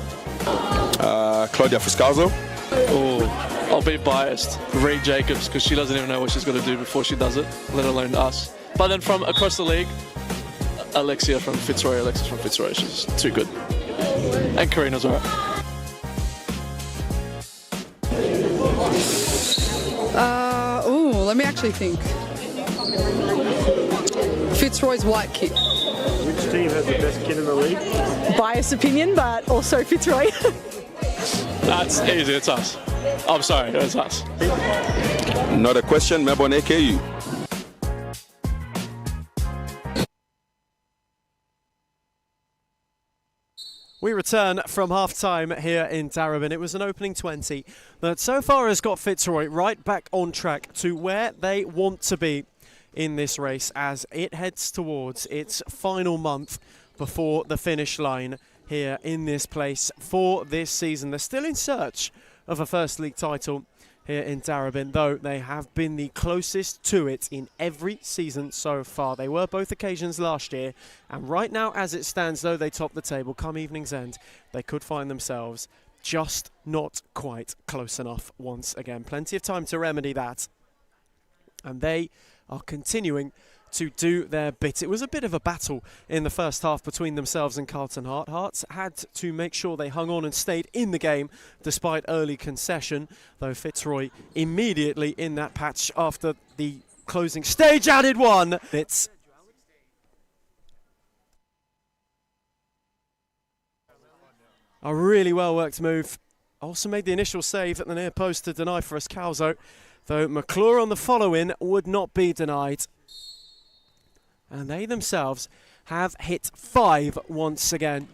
Claudia Fuscalzo. Oh, I'll be biased. Reed Jacobs, because she doesn't even know what she's got to do before she does it, let alone us. But then from across the league, Alexis from Fitzroy. She's too good. And Karina's alright. Let me actually think. Fitzroy's white kit. Which team has the best kid in the league? Biased opinion, but also Fitzroy. That's easy, it's us. I'm sorry, it's us. Not a question, Melbourne AKU. We return from half-time here in Darebin. It was an opening 20 that so far has got Fitzroy right back on track to where they want to be in this race as it heads towards its final month before the finish line here in this place for this season. They're still in search of a First League title here in Darebin, though they have been the closest to it in every season so far. They were both occasions last year, and right now as it stands, though they top the table come evening's end, they could find themselves just not quite close enough once again. Plenty of time to remedy that, and they are continuing to do their bit. It was a bit of a battle in the first half between themselves and Carlton Heart. Hearts had to make sure they hung on and stayed in the game despite early concession, though Fitzroy immediately in that patch after the closing stage added one. It's a really well worked move. Also made the initial save at the near post to deny for Calzo, though McClure on the follow-in would not be denied. and they themselves have hit 5 once again.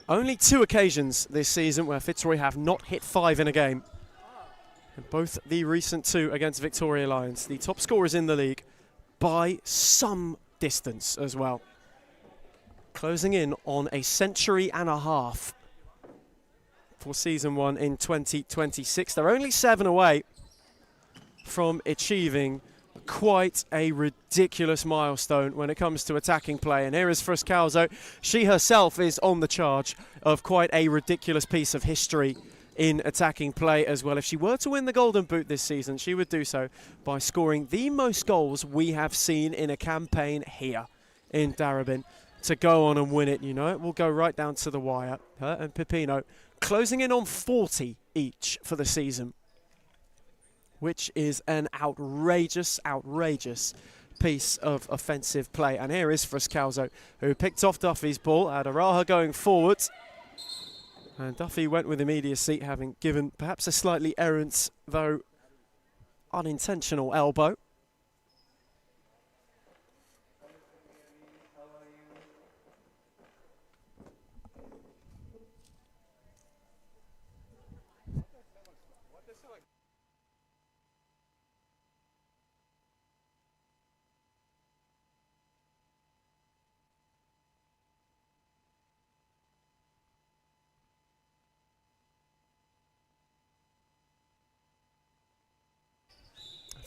Only 2 occasions this season where Fitzroy have not hit 5 in a game. And both the recent 2 against Victoria Lions. The top scorers in the league by some distance as well. Closing in on a century and a half for season 1 in 2026. They're only 7 away from achieving quite a ridiculous milestone when it comes to attacking play. And here is Frascalzo. She herself is on the charge of quite a ridiculous piece of history in attacking play as well. If she were to win the Golden Boot this season, she would do so by scoring the most goals we have seen in a campaign here in Darebin. To go on and win it, you know, it will go right down to the wire. Her and Pipino closing in on 40 each for the season, which is an outrageous piece of offensive play. And here is Frascalzo, who picked off Duffy's ball, had Araha going forward. And Duffy went with immediacy, having given perhaps a slightly errant, though unintentional elbow.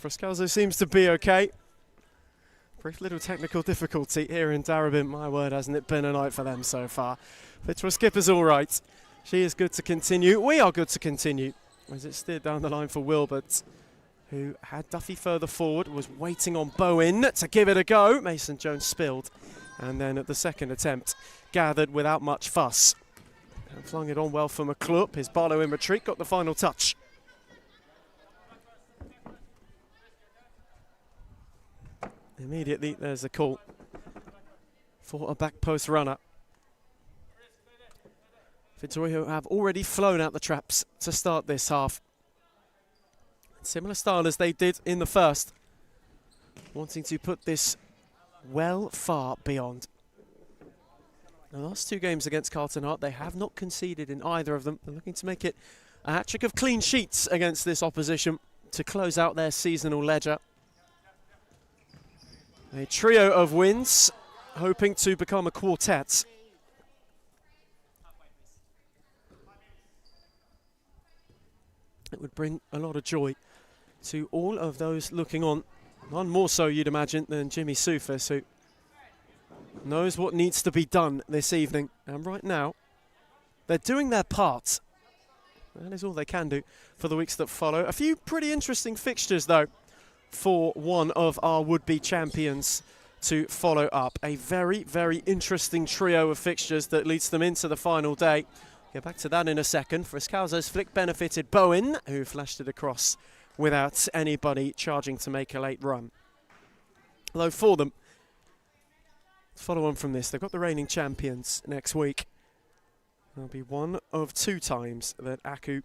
Frascalzo seems to be okay. Brief little technical difficulty here in Darebin. My word, hasn't it been a night for them so far. Fitzroy Skipper's all right. She is good to continue. We are good to continue. As it steered down the line for Wilbert, who had Duffy further forward, was waiting on Bowen to give it a go. Mason Jones spilled. And then at the second attempt, gathered without much fuss. And flung it on well for McClure. His Barlow in retreat got the final touch. Immediately, there's a call for a back post runner. Fitzroy have already flown out the traps to start this half. Similar style as they did in the first, wanting to put this well far beyond. The last 2 games against Carlton Hart, they have not conceded in either of them. They're looking to make it a hat-trick of clean sheets against this opposition to close out their seasonal ledger. A trio of wins, hoping to become a quartet. It would bring a lot of joy to all of those looking on. None more so, you'd imagine, than Jimmy Soufis, who knows what needs to be done this evening. And right now, they're doing their part. That is all they can do for the weeks that follow. A few pretty interesting fixtures, though, for one of our would-be champions to follow up. A very, very interesting trio of fixtures that leads them into the final day. Get back to that in a second. Frascalzo's flick benefited Bowen, who flashed it across without anybody charging to make a late run. Although for them, follow on from this, they've got the reigning champions next week. There'll be one of 2 times that Aku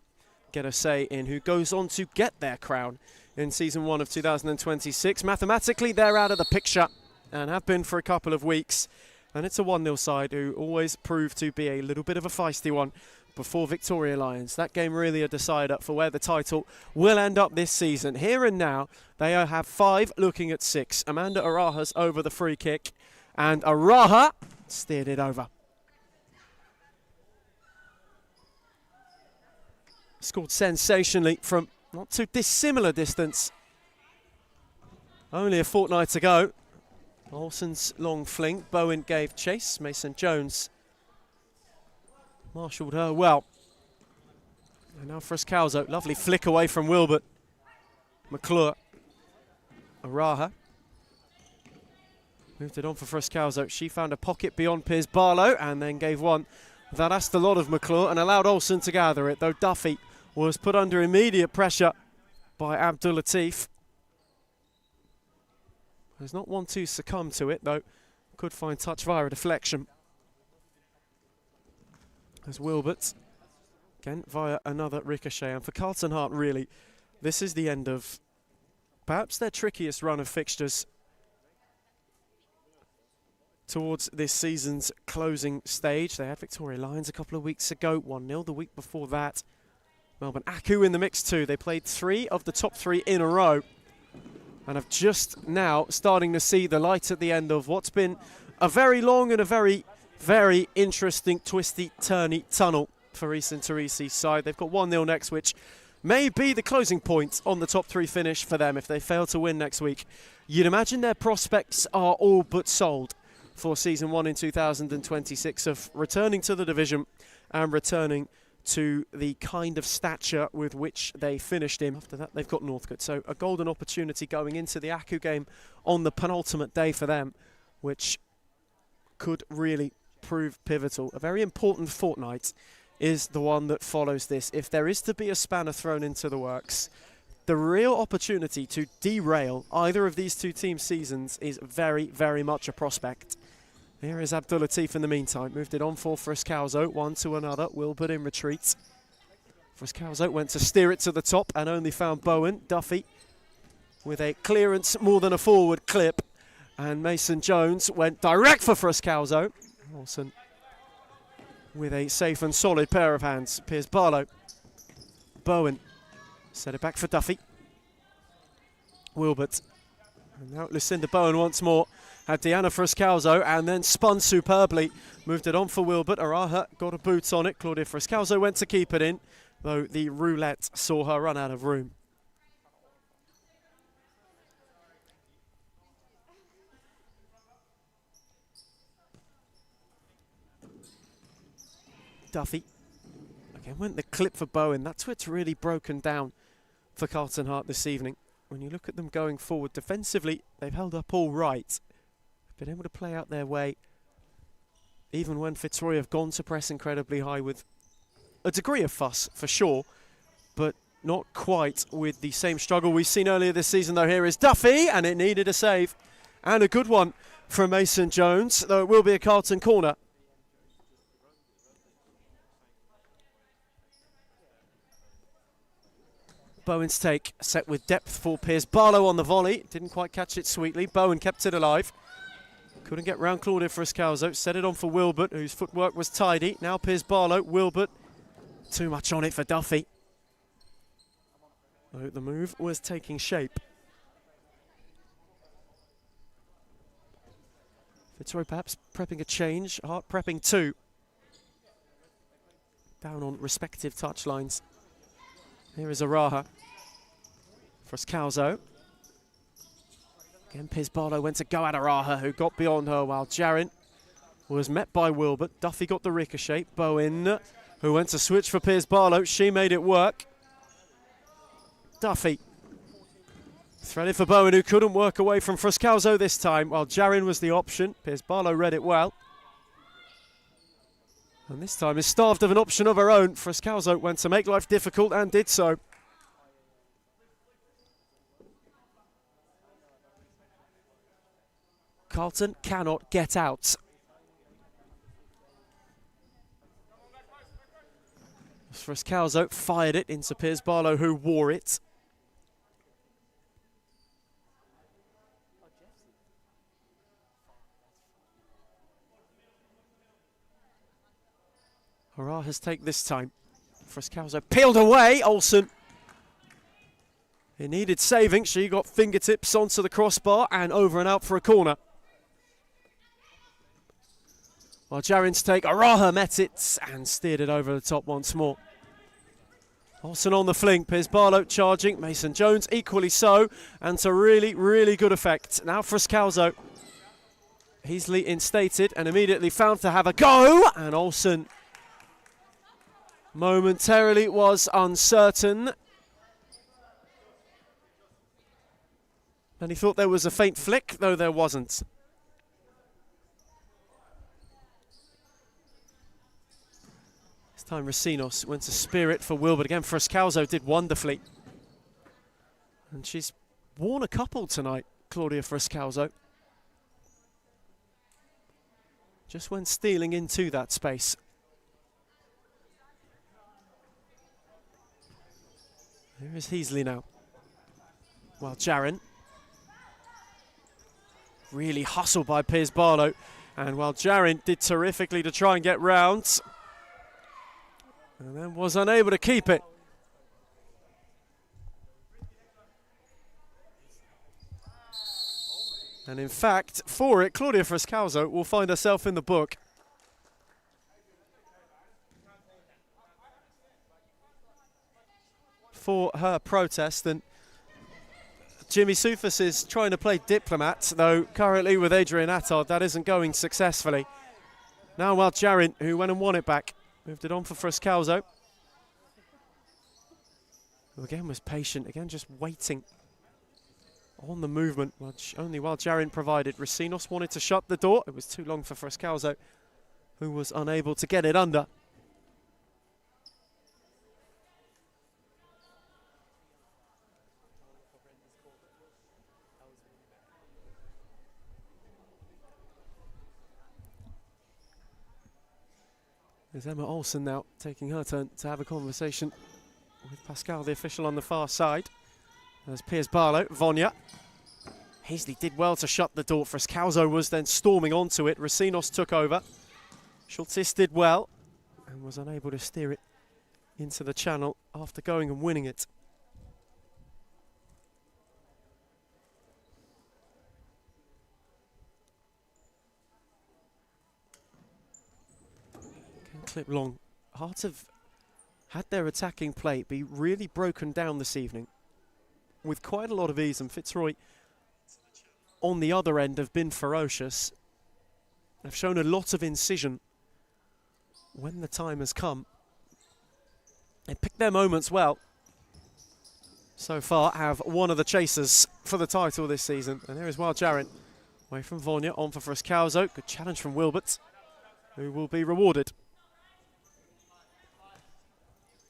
get a say in who goes on to get their crown in season 1 of 2026. Mathematically, they're out of the picture and have been for a couple of weeks. And it's a 1-0 side who always prove to be a little bit of a feisty one before Victoria Lions. That game really a decider for where the title will end up this season. Here and now, they have 5 looking at 6. Amanda Araha's over the free kick, and Araha steered it over. Scored sensationally from not too dissimilar distance. Only a fortnight ago. Olsen's long fling. Bowen gave chase. Mason Jones marshalled her well. And now Frascalzo. Lovely flick away from Wilbert. McClure. Araha. Moved it on for Frascalzo. She found a pocket beyond Piers Barlow and then gave one that asked a lot of McClure and allowed Olsen to gather it, though Duffy was put under immediate pressure by Abdul Latif. There's not one to succumb to it, though. Could find touch via a deflection. As Wilbert, again, via another ricochet. And for Carlton Hart, really, this is the end of perhaps their trickiest run of fixtures towards this season's closing stage. They had Victoria Lions a couple of weeks ago, 1-0 the week before that. Melbourne Aku in the mix too. They played 3 of the top 3 in a row and have just now starting to see the light at the end of what's been a very long and a very, very interesting twisty, turny tunnel for Eastern Teresi's side. They've got 1-0 next, which may be the closing point on the top 3 finish for them if they fail to win next week. You'd imagine their prospects are all but sold for season 1 in 2026 of returning to the division and returning to the kind of stature with which they finished in. After that, they've got Northcote. So a golden opportunity going into the Aku game on the penultimate day for them, which could really prove pivotal. A very important fortnight is the one that follows this. If there is to be a spanner thrown into the works, the real opportunity to derail either of these two teams' seasons is very, very much a prospect. Here is Abdul Latif in the meantime. Moved it on for Friscalzo, one to another. Wilbert in retreat. Friscalzo went to steer it to the top and only found Bowen. Duffy with a clearance more than a forward clip. And Mason Jones went direct for Friscalzo. Olsen with a safe and solid pair of hands. Piers Barlow. Bowen set it back for Duffy. Wilbert. And now Lucinda Bowen once more. Had Diana Friscalzo and then spun superbly. Moved it on for Wilbert. Araha got a boot on it. Claudia Friscalzo went to keep it in, though the roulette saw her run out of room. Duffy. Again, went the clip for Bowen. That's where it's really broken down for Carlton Heart this evening. When you look at them going forward defensively, they've held up all right. Been able to play out their way, even when Fitzroy have gone to press incredibly high with a degree of fuss, for sure, but not quite with the same struggle we've seen earlier this season, though. Here is Duffy, and it needed a save, and a good one from Mason Jones, though it will be a Carlton corner. Bowen's take, set with depth for Piers Barlow on the volley. Didn't quite catch it sweetly. Bowen kept it alive. Couldn't get round Claudia Friscalzo. Set it on for Wilbert, whose footwork was tidy. Now Piers Barlow, Wilbert. Too much on it for Duffy. Oh, the move was taking shape. Fitzroy perhaps prepping a change. Hart prepping 2. Down on respective touchlines. Here is Araha. Friscalzo. Again, Piers Barlow went to go at Araha, who got beyond her, while Jarin was met by Wilbert. Duffy got the ricochet. Bowen, who went to switch for Piers Barlow. She made it work. Duffy. Threaded for Bowen, who couldn't work away from Friscalzo this time, while Jarin was the option. Piers Barlow read it well. And this time is starved of an option of her own. Friscalzo went to make life difficult and did so. Carlton cannot get out. Friscalzo fired it into Piers Barlow, who wore it. Araha's take this time. Friscalzo peeled away. Olsen. It needed saving. She got fingertips onto the crossbar and over and out for a corner. While Jarin's take, Araha met it and steered it over the top once more. Olsen on the fling. Piers Barlow charging. Mason Jones equally so. And to really, really good effect. Now Friscalzo. Easily instated and immediately found to have a go. And Olsen momentarily was uncertain. And he thought there was a faint flick, though there wasn't. This time Racinos went to spear it for Wilbert. Again, Friscalzo did wonderfully. And she's worn a couple tonight, Claudia Friscalzo. Just went stealing into that space. Here is Heasley now. While Jarin, really hustled by Piers Barlow. And while Jarin did terrifically to try and get round, and then was unable to keep it. And in fact, for it, Claudia Frescalzo will find herself in the book. For her protest, and Jimmy Soufis is trying to play diplomat, though currently with Adrian Attard that isn't going successfully. Now while Jarin, who went and won it back, moved it on for Frescalzo, who again was patient, again just waiting on the movement, only while Jarin provided. Racines wanted to shut the door. It was too long for Frescalzo, who was unable to get it under. There's Emma Olsen now taking her turn to have a conversation with Pascal, the official on the far side. There's Piers Barlow, Vonya. Heasley did well to shut the door. Frescalzo was then storming onto it. Racines took over. Schultzis did well and was unable to steer it into the channel after going and winning it. Clip long. Hearts have had their attacking play be really broken down this evening with quite a lot of ease, and Fitzroy on the other end have been ferocious. They've shown a lot of incision when the time has come. They picked their moments well. So far have one of the chasers for the title this season. And there is Wild Jarin. Away from Vonya, on for Frescalzo. Good challenge from Wilbert, who will be rewarded.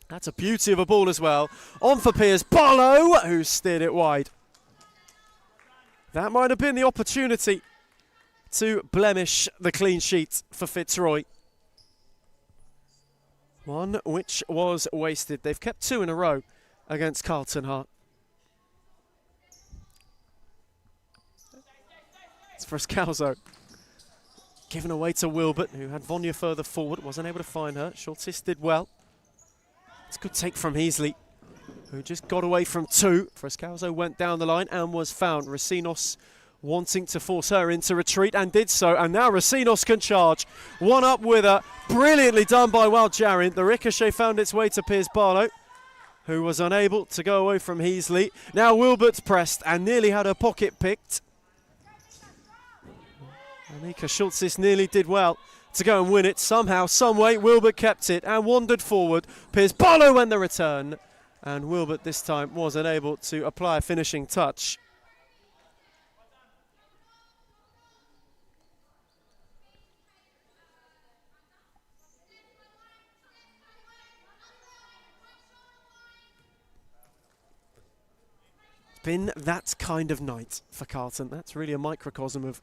That's a beauty of a ball as well. On for Piers Barlow, who steered it wide. That might have been the opportunity to blemish the clean sheet for Fitzroy. One which was wasted. They've kept two in a row against Carlton Heart. It's Frescalzo. Given away to Wilbert, who had Vonya further forward. Wasn't able to find her. Schultzis did well. It's a good take from Heasley, who just got away from two. Frescalzo went down the line and was found. Racines wanting to force her into retreat and did so. And now Racines can charge. One up with her. Brilliantly done by Wild Jarin. The ricochet found its way to Piers Barlow, who was unable to go away from Heasley. Now Wilbert's pressed and nearly had her pocket picked. Anika Schultzis nearly did well to go and win it. Somehow, someway, Wilbert kept it and wandered forward. Piers Barlow went the return, and Wilbert this time was unable to apply a finishing touch. It's been that kind of night for Carlton. That's really a microcosm of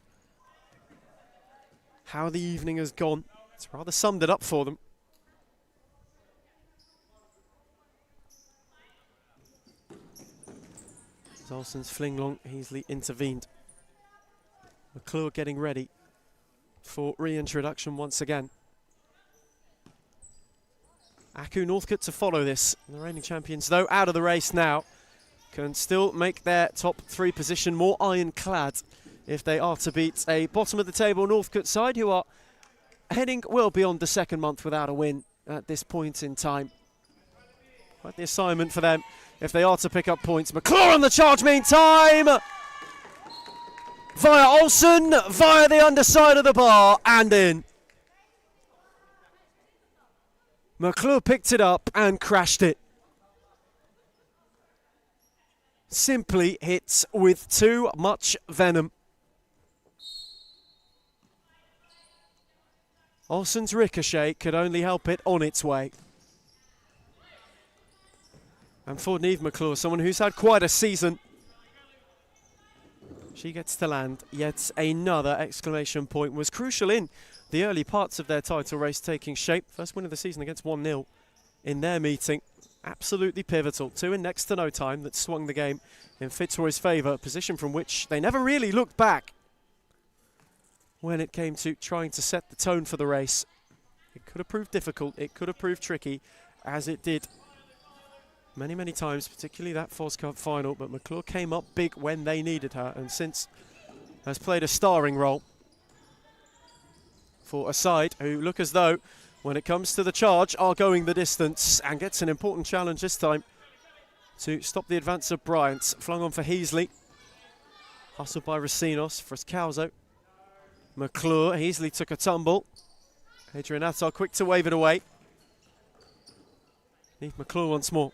how the evening has gone. It's rather summed it up for them. Olsen's fling long, Heasley intervened. McClure getting ready for reintroduction once again. Aku Northcote to follow this. The reigning champions, though, out of the race now, can still make their top three position more ironclad if they are to beat a bottom of the table Northcote side who are heading well beyond the second month without a win at this point in time. Quite the assignment for them if they are to pick up points. McClure on the charge meantime! Via Olsen, via the underside of the bar and in. McClure picked it up and crashed it. Simply hits with too much venom. Olsen's ricochet could only help it on its way. And for Niamh McClure, someone who's had quite a season, she gets to land yet another exclamation point. Was crucial in the early parts of their title race taking shape. First win of the season against 1-0 in their meeting. Absolutely pivotal. Two in next to no time that swung the game in Fitzroy's favour, a position from which they never really looked back. when it came to trying to set the tone for the race. It could have proved difficult, it could have proved tricky, as it did many, many times, particularly that Fos Cup final, but McClure came up big when they needed her, and since has played a starring role for a side who look as though, when it comes to the charge, are going the distance, and gets an important challenge this time to stop the advance of Bryant. Flung on for Heasley. Hustled by Racinos. Frascalzo. McClure. Heasley took a tumble. Adrian Attar quick to wave it away. Need McClure once more.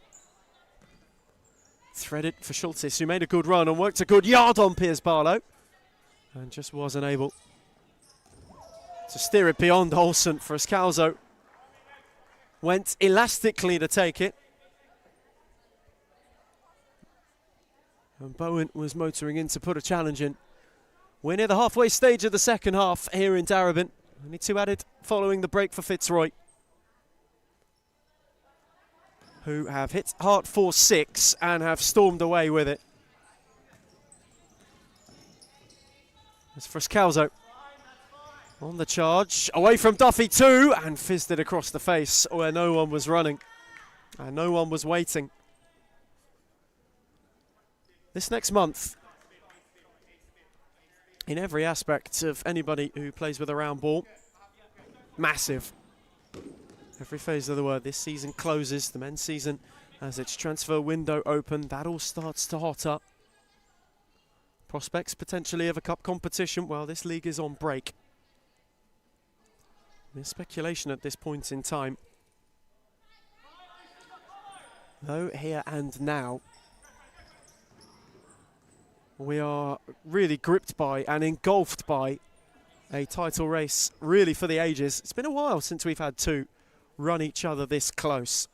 Threaded for Schultes, who made a good run and worked a good yard on Piers Barlow. And just wasn't able to steer it beyond Olsen. Frascalzo went elastically to take it. And Bowen was motoring in to put a challenge in. We're near the halfway stage of the second half here in Darebin. Only 2 added following the break for Fitzroy, who have hit hard 4-6 and have stormed away with it. As Frascalzo on the charge, away from Duffy too, and fizzed it across the face where no one was running and no one was waiting. This next month, in every aspect of anybody who plays with a round ball, massive. Every phase of the word. This season closes, the men's season has its transfer window open. That all starts to hot up. Prospects potentially of a cup competition while this league is on break. There's speculation at this point in time. Though here and now, we are really gripped by and engulfed by a title race really for the ages. It's been a while since we've had 2 run each other this close.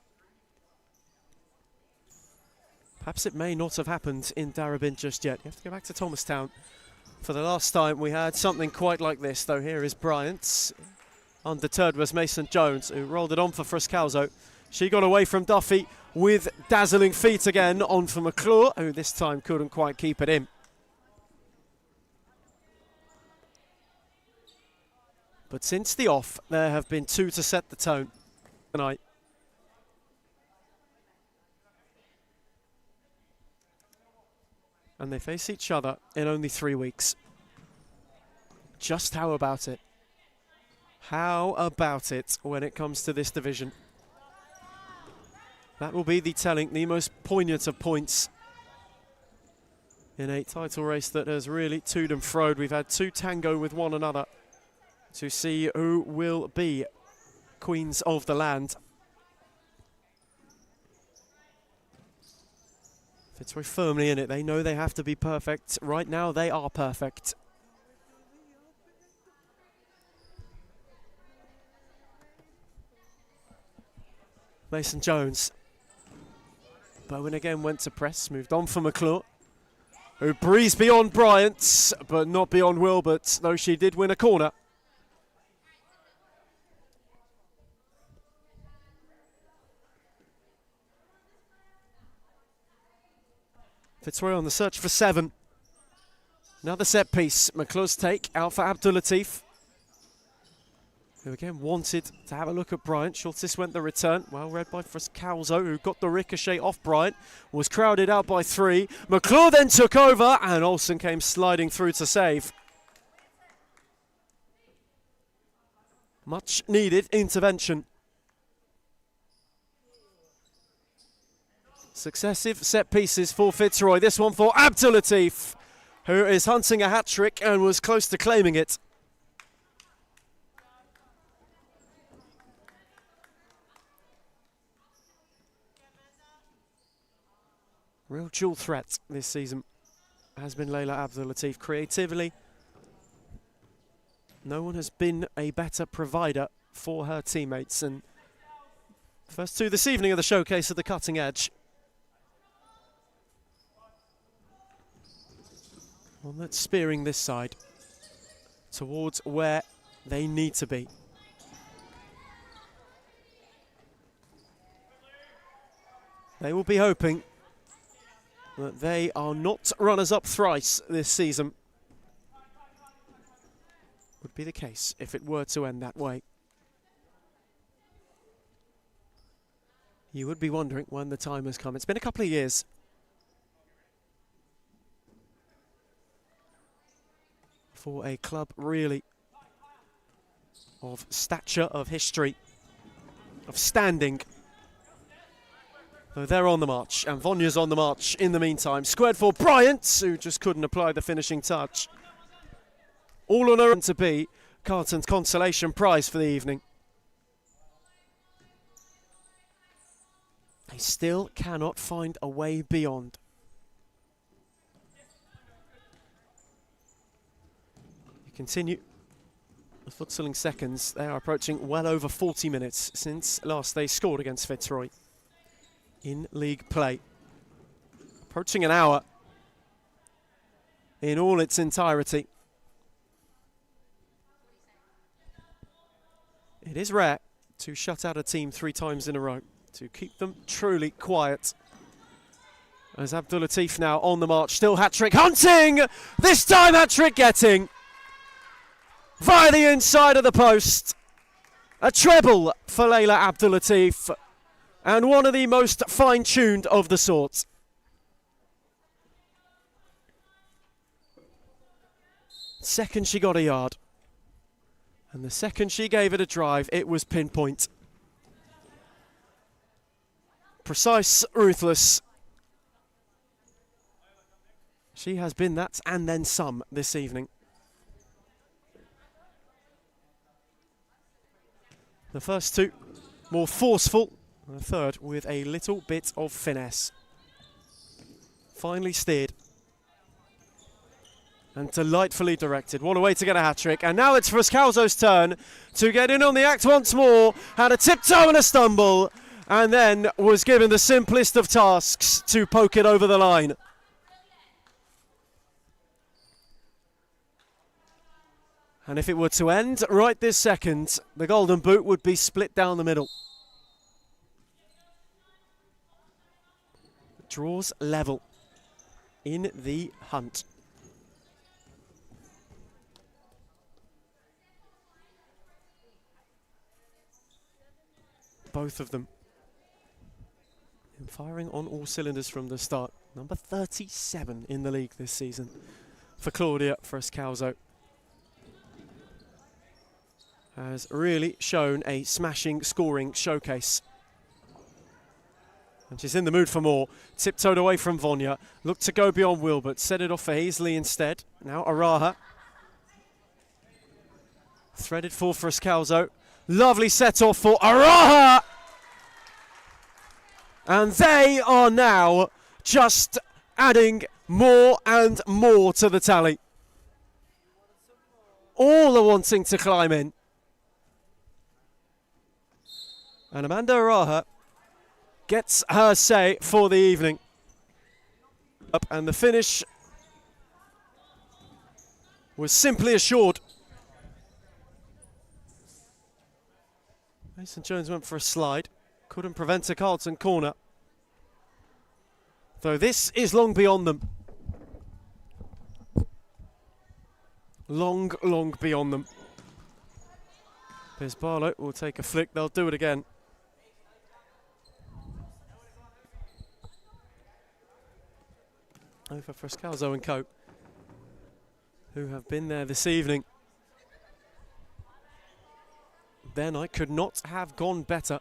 Perhaps it may not have happened in Darebin just yet. You have to go back to Thomastown. For the last time we had something quite like this, though. Here is Bryant. Undeterred was Mason Jones, who rolled it on for Frascalzo. She got away from Duffy with dazzling feet again, on for McClure, who this time couldn't quite keep it in. But since the off, there have been 2 to set the tone tonight. And they face each other in only 3 weeks. Just how about it? How about it when it comes to this division? That will be the telling, the most poignant of points in a title race that has really toed and froed. We've had 2 tango with one another to see who will be queens of the land. Fitzroy firmly in it. They know they have to be perfect. Right now they are perfect. Mason Jones. Bowen again went to press, moved on for McClure, who breezed beyond Bryant, but not beyond Wilbert, though she did win a corner. Fitzroy on the search for 7. Another set piece. McClure's take out for Abdulatif, who again wanted to have a look at Bryant. Schultes went the return. Well read by Frascalzo, who got the ricochet off Bryant. Was crowded out by 3. McClure then took over, and Olsen came sliding through to save. Much needed intervention. Successive set pieces for Fitzroy. This one for Abdulatif, who is hunting a hat-trick and was close to claiming it. Real dual threat this season has been Layla Abdulatif. Creatively, no one has been a better provider for her teammates. And first 2 this evening of the showcase at the cutting edge. One that's spearing this side towards where they need to be. They will be hoping that they are not runners-up thrice this season. would be the case if it were to end that way. You would be wondering when the time has come. It's been a couple of years. For a club really of stature, of history, of standing. Though they're on the march, and Vonya's on the march in the meantime. Squared for Bryant, who just couldn't apply the finishing touch. All on her own to be Carlton's consolation prize for the evening. They still cannot find a way beyond. You continue the futsaling seconds. They are approaching well over 40 minutes since last they scored against Fitzroy in league play. Approaching an hour in all its entirety. It is rare to shut out a team 3 times in a row, to keep them truly quiet. As Abdul Latif now on the march, still hat-trick hunting! This time hat-trick getting! Via the inside of the post. A treble for Layla Abdul Latif, and one of the most fine-tuned of the sort. Second she got a yard. And the second she gave it a drive, it was pinpoint. Precise, ruthless. She has been that and then some this evening. The first 2 more forceful, and the third with a little bit of finesse. Finely steered. And delightfully directed. What a way to get a hat-trick. And now it's Frascalzo's turn to get in on the act once more. Had a tiptoe and a stumble. And then was given the simplest of tasks to poke it over the line. And if it were to end right this second, the golden boot would be split down the middle. Draws level in the hunt. Both of them. And firing on all cylinders from the start. Number 37 in the league this season for Claudia Frascalzo. Has really shown a smashing scoring showcase. And she's in the mood for more. Tiptoed away from Vonya. Looked to go beyond Wilbert. Set it off for Hazley instead. Now Araha. Threaded for Frascalzo. Lovely set off for Araha! And they are now just adding more and more to the tally. All are wanting to climb in. And Amanda Araha gets her say for the evening. Up, and the finish was simply assured. Mason Jones went for a slide. Couldn't prevent a Carlton corner. Though this is long beyond them. Long, long beyond them. Piers Barlow will take a flick. They'll do it again. Over Frascalzo and co, who have been there this evening. Their night could not have gone better.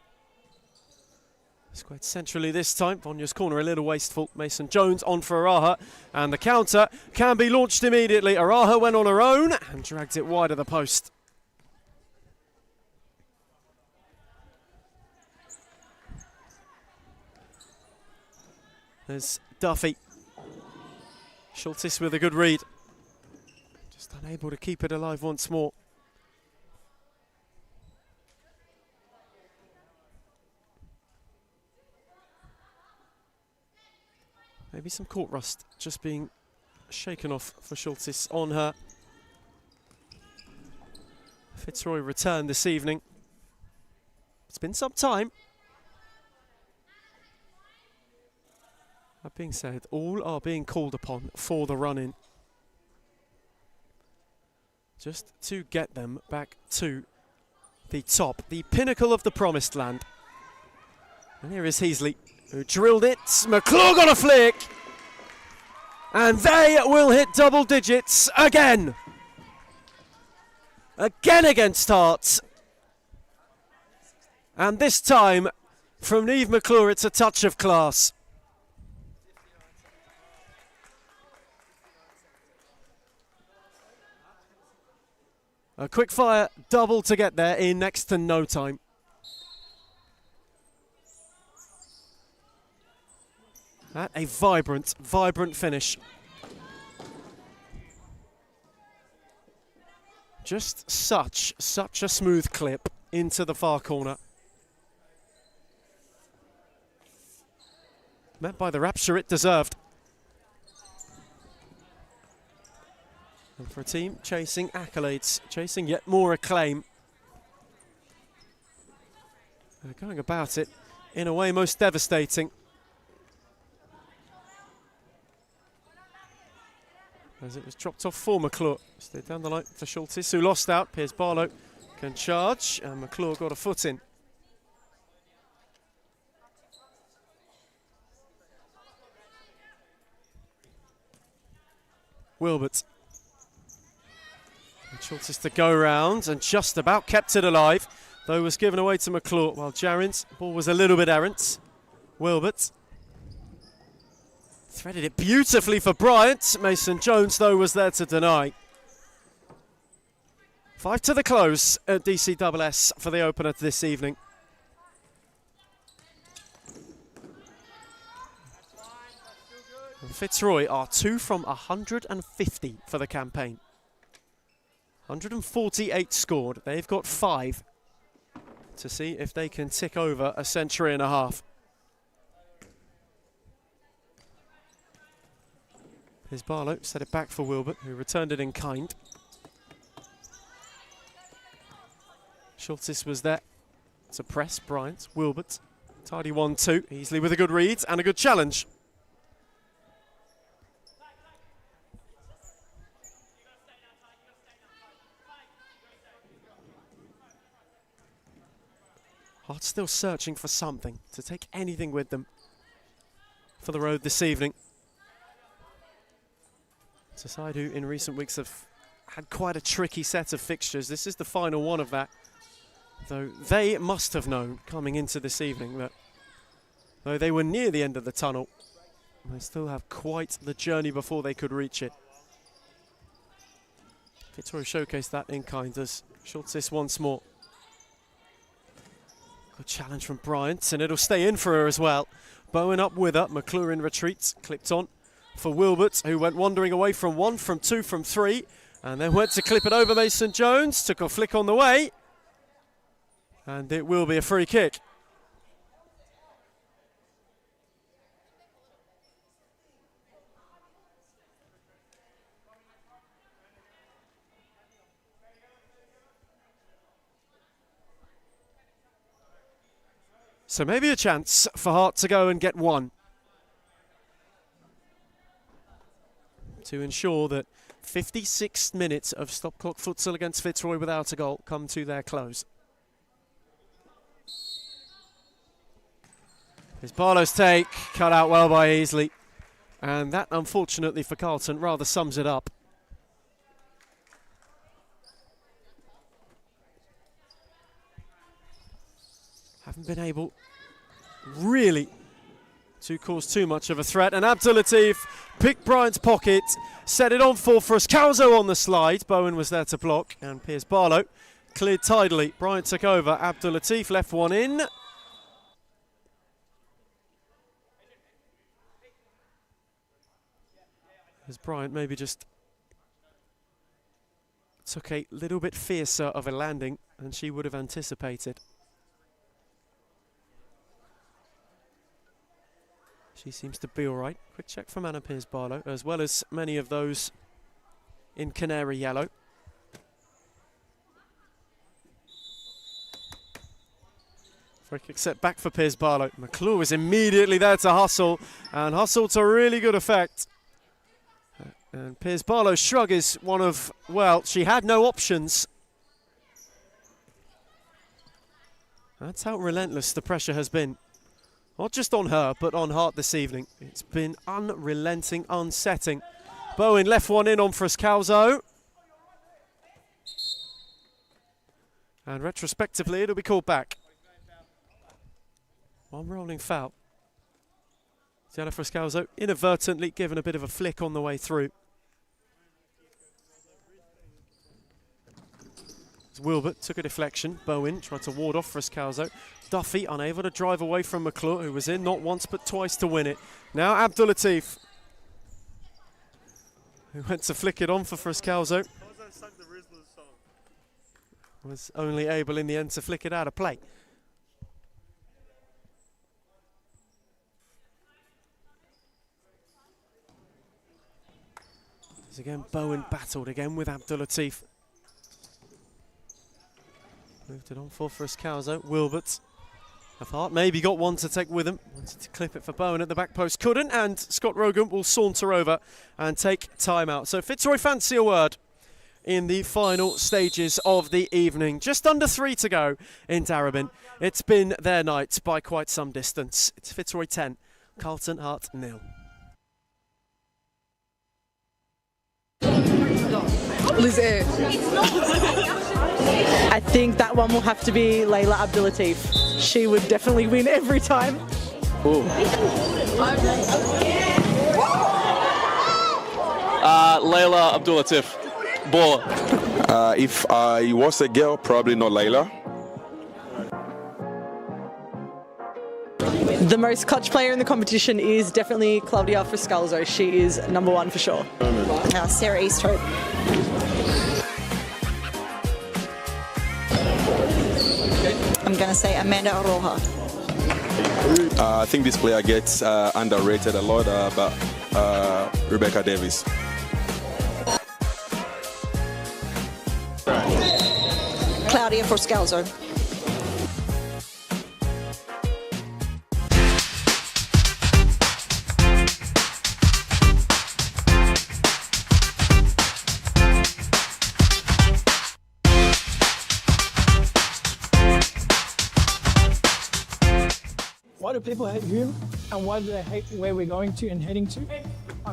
Squared centrally this time. Vonya's corner a little wasteful. Mason Jones on for Araha. And the counter can be launched immediately. Araha went on her own and dragged it wide of the post. There's Duffy. Schultes with a good read. Just unable to keep it alive once more. Maybe some court rust just being shaken off for Schultes on her. Fitzroy returned this evening. It's been some time. That being said, all are being called upon for the run-in. just to get them back to the top, the pinnacle of the promised land. And here is Heasley, who drilled it. McClure got a flick. And they will hit double digits again. Again against Hearts. And this time, from Niamh McClure, it's a touch of class. A quick fire double to get there in next to no time. That a vibrant, vibrant finish. Just such a smooth clip into the far corner. Met by the rapture it deserved. And for a team chasing accolades, chasing yet more acclaim. They're going about it in a way most devastating. As it was dropped off for McClure. Stayed down the line for Schultes, who lost out. Piers Barlow can charge, and McClure got a foot in. Wilbert. And Schultes to go round, and just about kept it alive, though was given away to McClure, while Jarin's ball was a little bit errant. Wilbert. Threaded it beautifully for Bryant. Mason Jones, though, was there to deny. 5 to the close at DCSS for the opener this evening. And Fitzroy are 2 from 150 for the campaign. 148 scored. They've got 5 to see if they can tick over a century and a half. Here's Barlow, set it back for Wilbert, who returned it in kind. Schultes was there to press Bryant. Wilbert, tidy 1-2, easily with a good read and a good challenge. Hearts still searching for something, to take anything with them for the road this evening. It's a side who in recent weeks have had quite a tricky set of fixtures. This is the final one of that. Though they must have known coming into this evening that though they were near the end of the tunnel, they still have quite the journey before they could reach it. Fitzroy showcased that in kind as Schultes once more. Good challenge from Bryant, and it'll stay in for her as well. Bowen up with her, McClure in retreat, clipped on for Wilbert, who went wandering away from 1, from 2, from 3, and then went to clip it over Mason Jones, took a flick on the way, and it will be a free kick. So maybe a chance for Hart to go and get one, to ensure that 56 minutes of stop clock futsal against Fitzroy without a goal come to their close. Here's Barlow's take, cut out well by Heasley, and that unfortunately for Carlton rather sums it up. Haven't been able really to cause too much of a threat, and Abdul Latif picked Bryant's pocket, set it on for Frascalzo on the slide. Bowen was there to block, and Piers Barlow cleared tidily. Bryant took over, Abdul Latif left one in. As Bryant maybe just took a little bit fiercer of a landing than she would have anticipated. She seems to be all right. Quick check from Anna Piers Barlow, as well as many of those in canary yellow. Free kick set back for Piers Barlow. McClure was immediately there to hustle, and hustle to really good effect. And Piers Barlow's shrug is one of, well, she had no options. That's how relentless the pressure has been. Not just on her, but on Hart this evening. It's been unrelenting, unsetting. Bowen left one in on Frascalzo. And retrospectively, it'll be called back. One rolling foul. Gianna Frascalzo inadvertently given a bit of a flick on the way through. Wilbert took a deflection. Bowen tried to ward off Frascalzo. Duffy unable to drive away from McClure, who was in not once but twice to win it. Now Abdulatif, who went to flick it on for Frascalzo. Was only able in the end to flick it out of play. As again, Bowen battled again with Abdulatif. Moved it on for Frascalzo. Wilbert of Hart maybe got one to take with him. Wanted to clip it for Bowen at the back post. Couldn't, and Scott Rogan will saunter over and take time out. So Fitzroy fancy a word in the final stages of the evening. Just under 3 to go in Darabin. It's been their night by quite some distance. It's Fitzroy 10, Carlton Hart 0. Liz Air. I think that one will have to be Layla Abdulatif. She would definitely win every time. Layla Abdulatif. Baller. If I was a girl, probably not Layla. The most clutch player in the competition is definitely Claudia Frascalzo. She is number 1 for sure. Sarah Easthope. I'm going to say Amanda Roja. I think this player gets underrated a lot, but Rebecca Davis. Claudia Frascalzo. Why do people hate Hume, and why do they hate where we're going to and heading to? I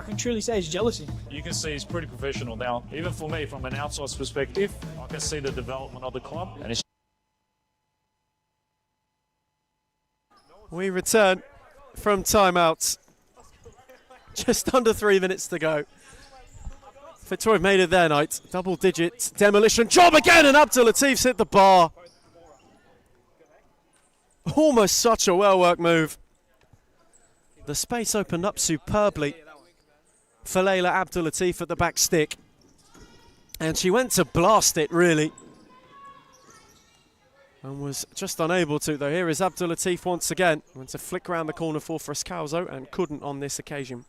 can truly say it's jealousy. You can see he's pretty professional now. Even for me, from an outside perspective, I can see the development of the club. And it's We return from timeouts. Just under 3 minutes to go. Fitzroy made it their night. Double digit demolition job again, and Abdulatif's hit the bar. Almost such a well-worked move. The space opened up superbly for Layla Abdulatif at the back stick. And she went to blast it, really. And was just unable to, though. Here is Abdulatif once again. Went to flick around the corner for Frascalzo and couldn't on this occasion.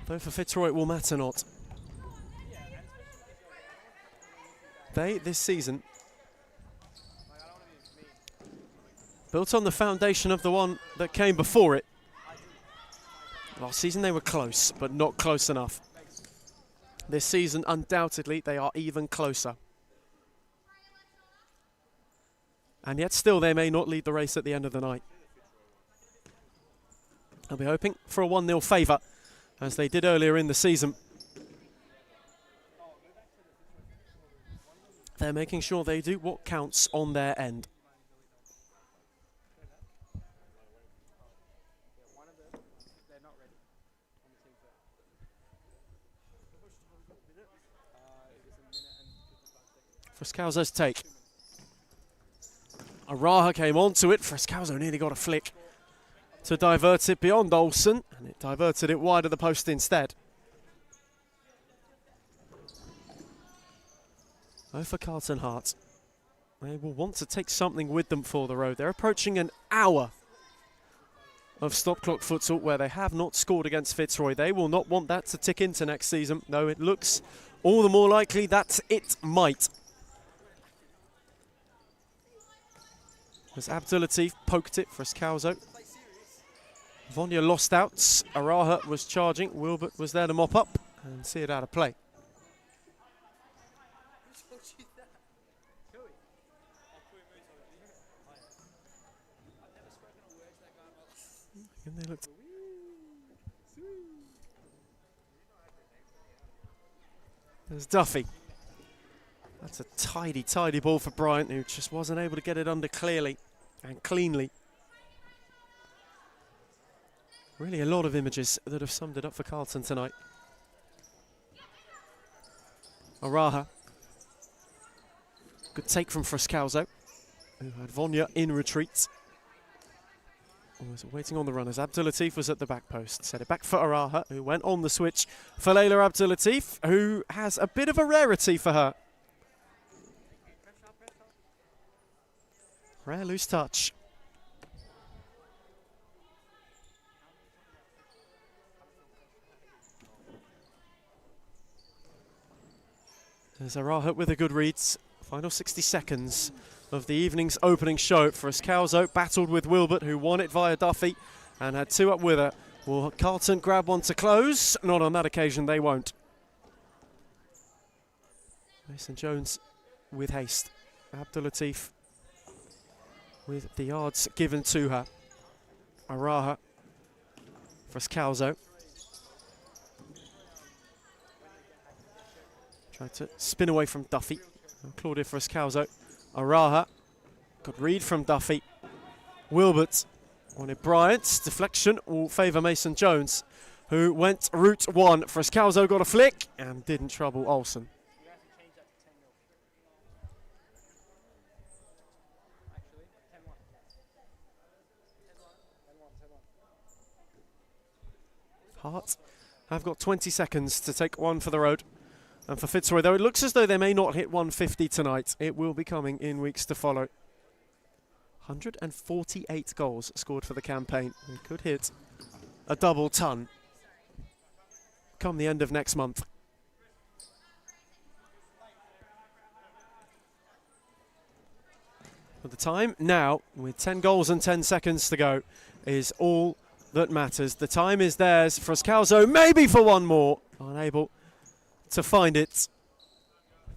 Though for Fitzroy it will matter not. They, this season, built on the foundation of the one that came before it. Last season they were close, but not close enough. This season, undoubtedly, they are even closer. And yet still they may not lead the race at the end of the night. I'll be hoping for a 1-0 favour, as they did earlier in the season. They're making sure they do what counts on their end. Frascalzo's take. Araha came onto it. Frascalzo nearly got a flick to divert it beyond Olsen, and it diverted it wide of the post instead. Oh, for Carlton Hart. They will want to take something with them for the road. They're approaching an hour of stop clock futsal where they have not scored against Fitzroy. They will not want that to tick into next season, though it looks all the more likely that it might. As Abdulatif poked it for Scalzo. Vonya lost out. Araha was charging. Wilbert was there to mop up and see it out of play. And they looked. There's Duffy. That's a tidy, tidy ball for Bryant, who just wasn't able to get it under clearly and cleanly. Really a lot of images that have summed it up for Carlton tonight. Araha. Good take from Frascalzo, who had Vonya in retreat. Was waiting on the runners. Abdulatif was at the back post. Set it back for Araha, who went on the switch for Layla Abdulatif, who has a bit of a rarity for her. Rare loose touch. There's Araha with a good reads. Final 60 seconds of the evening's opening show for Scalzo. Battled with Wilbert, who won it via Duffy and had two up with her. Will Carlton grab one to close? Not on that occasion, they won't. Mason Jones with haste. Abdulatif with the yards given to her. Araha for Scalzo. Tried to spin away from Duffy. Claudia for Scalzo. Araha. Good read from Duffy. Wilbert wanted Bryant's deflection will favour Mason Jones, who went route one. For Scalzo got a flick and didn't trouble Olsen. Hart have got 20 seconds to take one for the road. And for Fitzroy, though, it looks as though they may not hit 150 tonight. It will be coming in weeks to follow. 148 goals scored for the campaign. They could hit a double ton come the end of next month. But the time now, with 10 goals and 10 seconds to go, is all that matters. The time is theirs. Frascalzo maybe for one more. Unable to find it,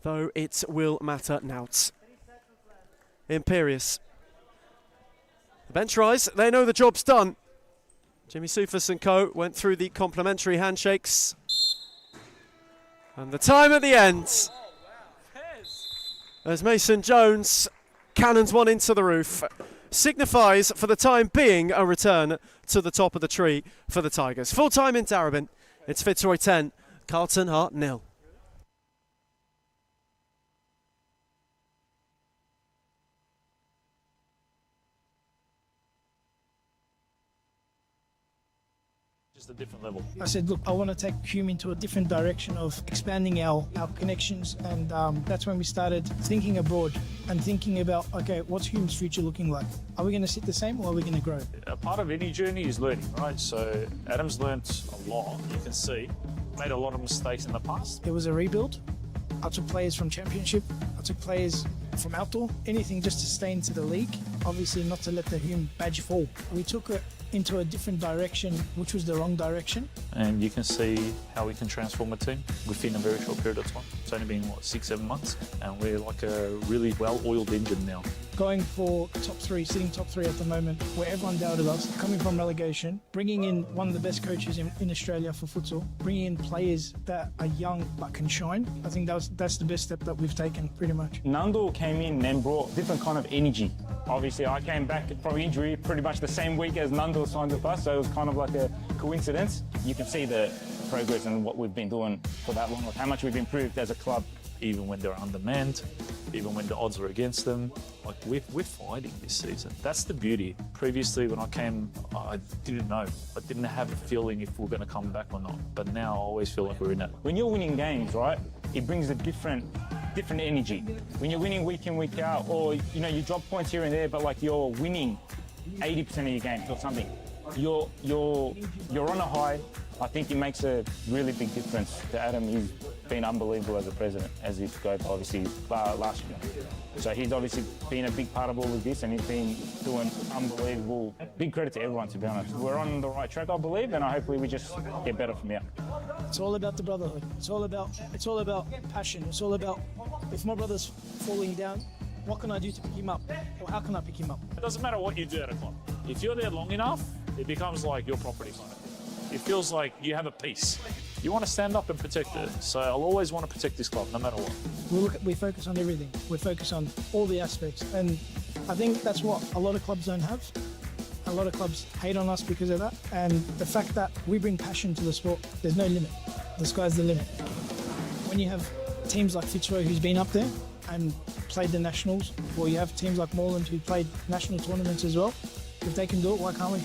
though it will matter now. Imperious. The bench rise, they know the job's done. Jimmy Soufas and co went through the complimentary handshakes. And the time at the end, as Mason Jones cannons one into the roof, signifies for the time being a return to the top of the tree for the Tigers. Full time in Darabin, it's Fitzroy 10, Carlton Heart 0. Just a different level. I said, look, I want to take Hume into a different direction of expanding our connections, and that's when we started thinking abroad and thinking about, okay, what's Hume's future looking like? Are we going to sit the same or are we going to grow? A part of any journey is learning, right? So Adam's learnt a lot, you can see. Made a lot of mistakes in the past. It was a rebuild. I took players from Championship. I took players from outdoor. Anything just to stay into the league. Obviously not to let the Hume badge fall. We took it into a different direction, which was the wrong direction. And you can see how we can transform a team within a very short period of time. It's only been, what, 6-7 months? And we're like a really well-oiled engine now. Going for top three, sitting top three at the moment, where everyone doubted us, coming from relegation, bringing in one of the best coaches in Australia for futsal, bringing in players that are young but can shine. I think that's the best step that we've taken, pretty much. Nando came in and brought different kind of energy. Obviously, I came back from injury pretty much the same week as Nando signed with us, so it was kind of like a coincidence. You can see the progress and what we've been doing for that long, like how much we've improved as a club. Even when they're undermanned, even when the odds are against them, like we're fighting this season. That's the beauty. Previously, when I came, I didn't know. I didn't have a feeling if we're going to come back or not. But now I always feel like we're in it. When you're winning games, right, it brings a different energy. When you're winning week in, week out, or you drop points here and there, but like you're winning 80% of your games or something, you're on a high. I think it makes a really big difference to Adam. He's been unbelievable as a president, as he took over obviously last year. So he's obviously been a big part of all of this, and he's been doing unbelievable. Big credit to everyone, to be honest. We're on the right track, I believe, and hopefully we just get better from here. It's all about the brotherhood. It's all about passion. It's all about, if my brother's falling down, what can I do to pick him up? Or how can I pick him up? It doesn't matter what you do at a club. If you're there long enough, it becomes like your property kind of thing. It feels like you have a piece. You want to stand up and protect it. So I'll always want to protect this club, no matter what. We focus on everything. We focus on all the aspects. And I think that's what a lot of clubs don't have. A lot of clubs hate on us because of that. And the fact that we bring passion to the sport, there's no limit. The sky's the limit. When you have teams like Fitzroy, who's been up there and played the nationals, or you have teams like Moreland who played national tournaments as well, if they can do it, why can't we?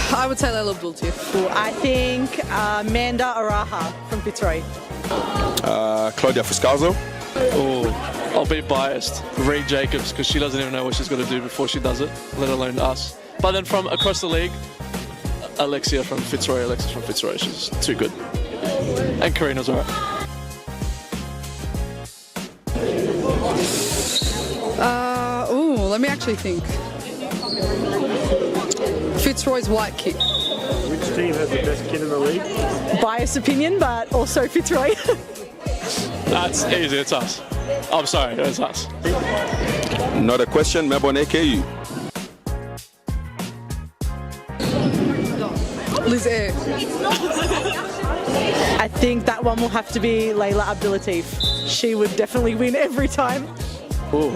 I would say Layla Abdul-Latif. I think Amanda Araha from Fitzroy. Claudia Fuscalzo. Oh, I'll be biased. Reed Jacobs, because she doesn't even know what she's got to do before she does it, let alone us. But then from across the league, Alexis from Fitzroy, she's too good. And Karina's alright. Let me actually think. Fitzroy's white kid. Which team has the best kid in the league? Biased opinion, but also Fitzroy. That's easy, it's us. I'm sorry, it's us. Not a question, Melbourne AKU. Liz Air. I think that one will have to be Layla Abdul-Latif. She would definitely win every time. Ooh.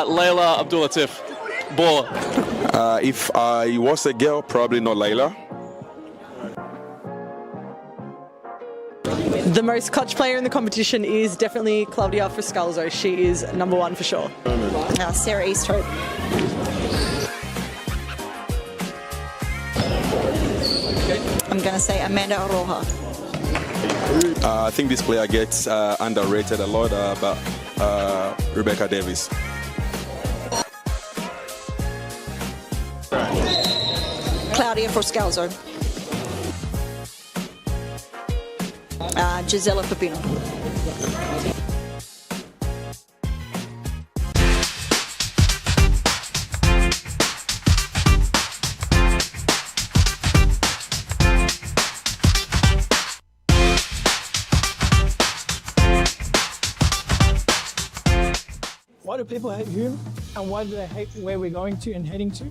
Layla Abdul-Latif. Baller. If I was a girl, probably not Layla. The most clutch player in the competition is definitely Claudia Fuscalzo. She is number one for sure. Sarah Easthope. I'm going to say Amanda Roja. I think this player gets underrated a lot, but Rebecca Davis. Claudia Fuscalzo. Gisela Pepino. Why do people hate Hume, and why do they hate where we're going to and heading to?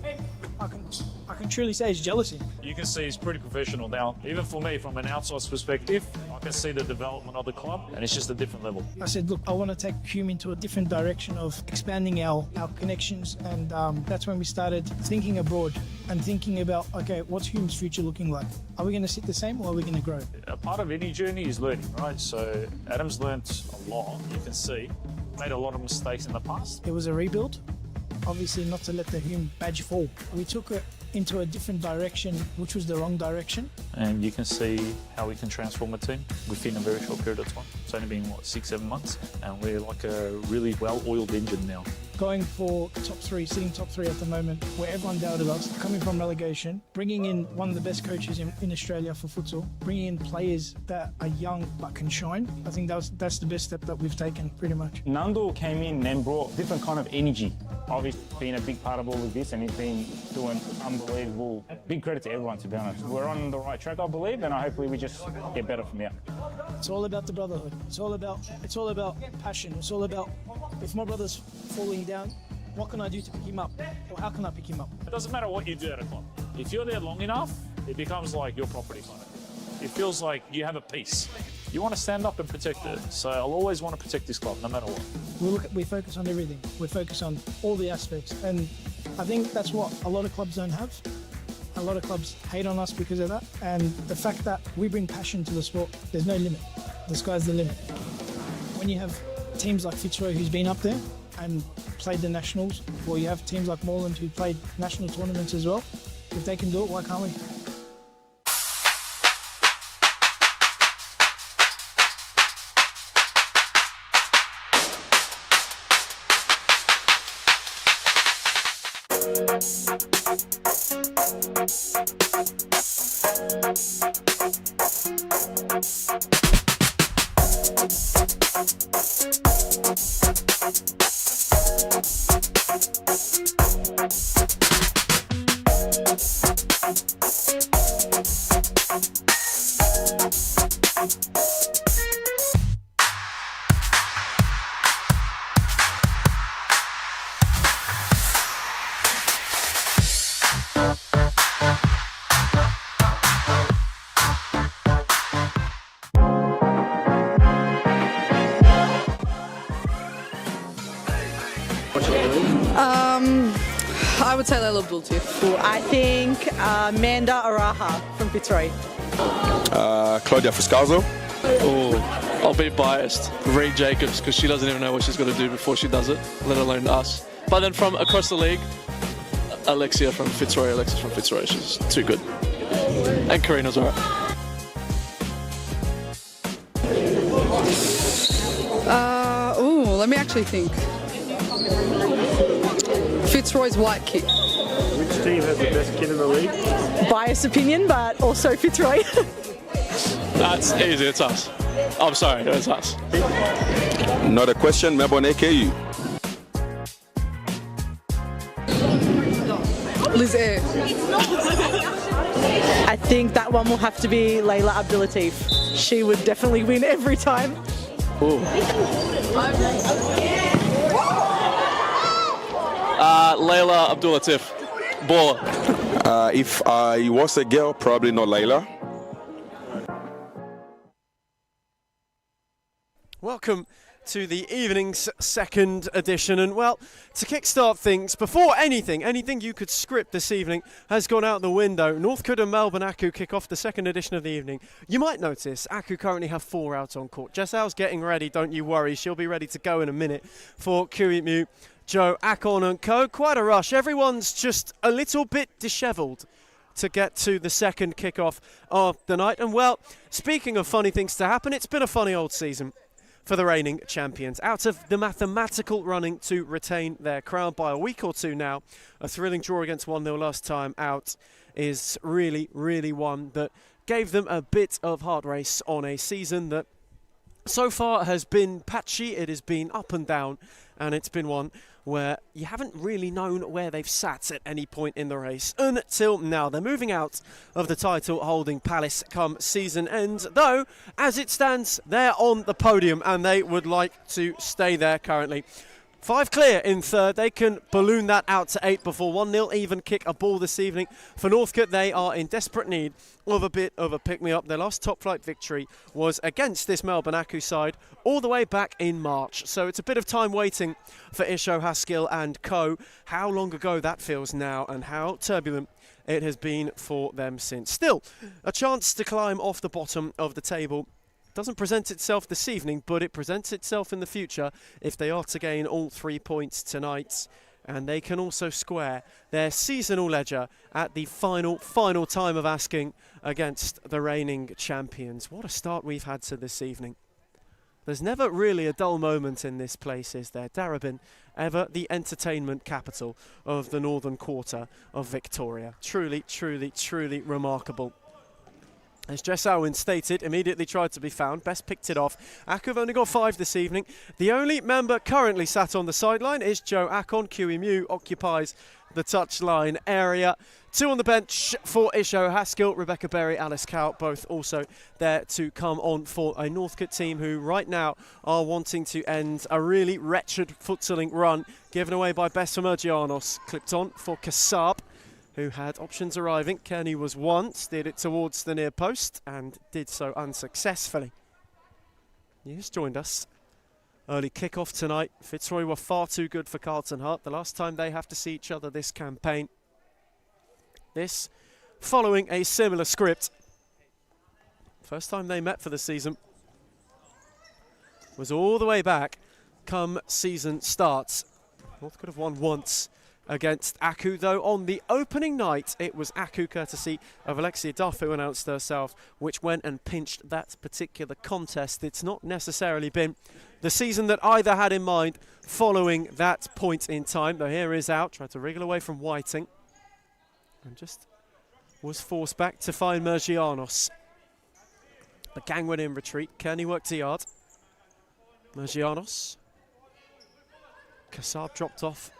I can truly say it's jealousy. You can see he's pretty professional now. Even for me, from an outside perspective, I can see the development of the club, and it's just a different level. I said, look, I want to take Hume into a different direction of expanding our connections, and that's when we started thinking abroad and thinking about, okay, what's Hume's future looking like? Are we going to sit the same, or are we going to grow? A part of any journey is learning, right? So Adam's learnt a lot, you can see. Made a lot of mistakes in the past. It was a rebuild, obviously not to let the Hume badge fall. We took it into a different direction, which was the wrong direction. And you can see how we can transform a team within a very short period of time. It's only been, 6-7 months? And we're like a really well-oiled engine now. Going for top three, sitting top three at the moment, where everyone doubted us, coming from relegation, bringing in one of the best coaches in Australia for futsal, bringing in players that are young but can shine. I think that's the best step that we've taken, pretty much. Nando came in and brought different kind of energy. Obviously, been a big part of all of this, and he's been doing unbelievable. Big credit to everyone, to be honest. We're on the right track, I believe, and hopefully we just get better from here. It's all about the brotherhood. It's all about passion. It's all about, if my brother's falling down, what can I do to pick him up? Or how can I pick him up? It doesn't matter what you do at a club. If you're there long enough, it becomes like your property kind of thing. It feels like you have a piece. You want to stand up and protect it. So I'll always want to protect this club, no matter what. We focus on everything. We focus on all the aspects. And I think that's what a lot of clubs don't have. A lot of clubs hate on us because of that. And the fact that we bring passion to the sport, there's no limit. The sky's the limit. When you have teams like Fitzroy who's been up there and played the nationals, or you have teams like Moreland who played national tournaments as well, if they can do it, why can't we? I would say Layla Abdul-Latif. I think Amanda Araha from Fitzroy. Claudia Fuscalzo. Oh, I'll be biased. Reed Jacobs, because she doesn't even know what she's got to do before she does it, let alone us. But then from across the league, Alexis from Fitzroy, she's too good. And Karina's alright. Let me actually think. Fitzroy's white kit. Which team has the best kit in the league? Biased opinion, but also Fitzroy. That's easy, it's us. I'm sorry, it's us. Not a question, Melbourne AKU. Liz Air. I think that one will have to be Layla Abdul-Latif. She would definitely win every time. Ooh. Layla Abdul-Latif. Baller. If I was a girl, probably not Layla. Welcome to the evening's second edition, and well, to kickstart things, before anything you could script this evening has gone out the window. Northcote and Melbourne Aku kick off the second edition of the evening. You might notice Aku currently have 4 out on court. Jessal's getting ready, don't you worry, she'll be ready to go in a minute for Kiwimu, Joe Akon and co. Quite a rush, everyone's just a little bit dishevelled to get to the second kickoff of the night. And well, speaking of funny things to happen, it's been a funny old season for the reigning champions. Out of the mathematical running to retain their crown by a week or two now, a thrilling draw against 1-0 last time out is really, really one that gave them a bit of heart race on a season that so far has been patchy, it has been up and down, and it's been one where you haven't really known where they've sat at any point in the race until now. They're moving out of the title-holding Palace come season end, though, as it stands, they're on the podium and they would like to stay there currently. 5 clear in third. They can balloon that out to 8 before 1-0 even kick a ball this evening. For Northcote, they are in desperate need of a bit of a pick-me-up. Their last top-flight victory was against this Melbourne Aku side all the way back in March. So it's a bit of time waiting for Isho Haskell and co. How long ago that feels now and how turbulent it has been for them since. Still, a chance to climb off the bottom of the table doesn't present itself this evening, but it presents itself in the future if they are to gain all 3 points tonight. And they can also square their seasonal ledger at the final time of asking against the reigning champions. What a start we've had to this evening. There's never really a dull moment in this place, is there? Darebin, ever the entertainment capital of the northern quarter of Victoria. Truly, truly, truly remarkable. As Jess Owen stated, immediately tried to be found. Best picked it off. Aku have only got 5 this evening. The only member currently sat on the sideline is Joe Akon. Kiwimu occupies the touchline area. 2 on the bench for Isho Haskell, Rebecca Berry, Alice Cow, both also there to come on for a Northcote team who right now are wanting to end a really wretched futsaling run given away by Bess Mergianos. Clipped on for Kassab, who had options arriving. Kearney was one, steered it towards the near post and did so unsuccessfully. You just joined us. Early kick-off tonight. Fitzroy were far too good for Carlton Hart the last time they have to see each other this campaign. This following a similar script. First time they met for the season was all the way back come season starts. North could have won once against Aku, though on the opening night it was Aku, courtesy of Alexia Duff, who announced herself, which went and pinched that particular contest. It's not necessarily been the season that either had in mind following that point in time, though here is out, tried to wriggle away from Whiting and just was forced back to find Mergianos. The gang went in retreat. Kearney worked to yard. Mergianos. Kassab dropped off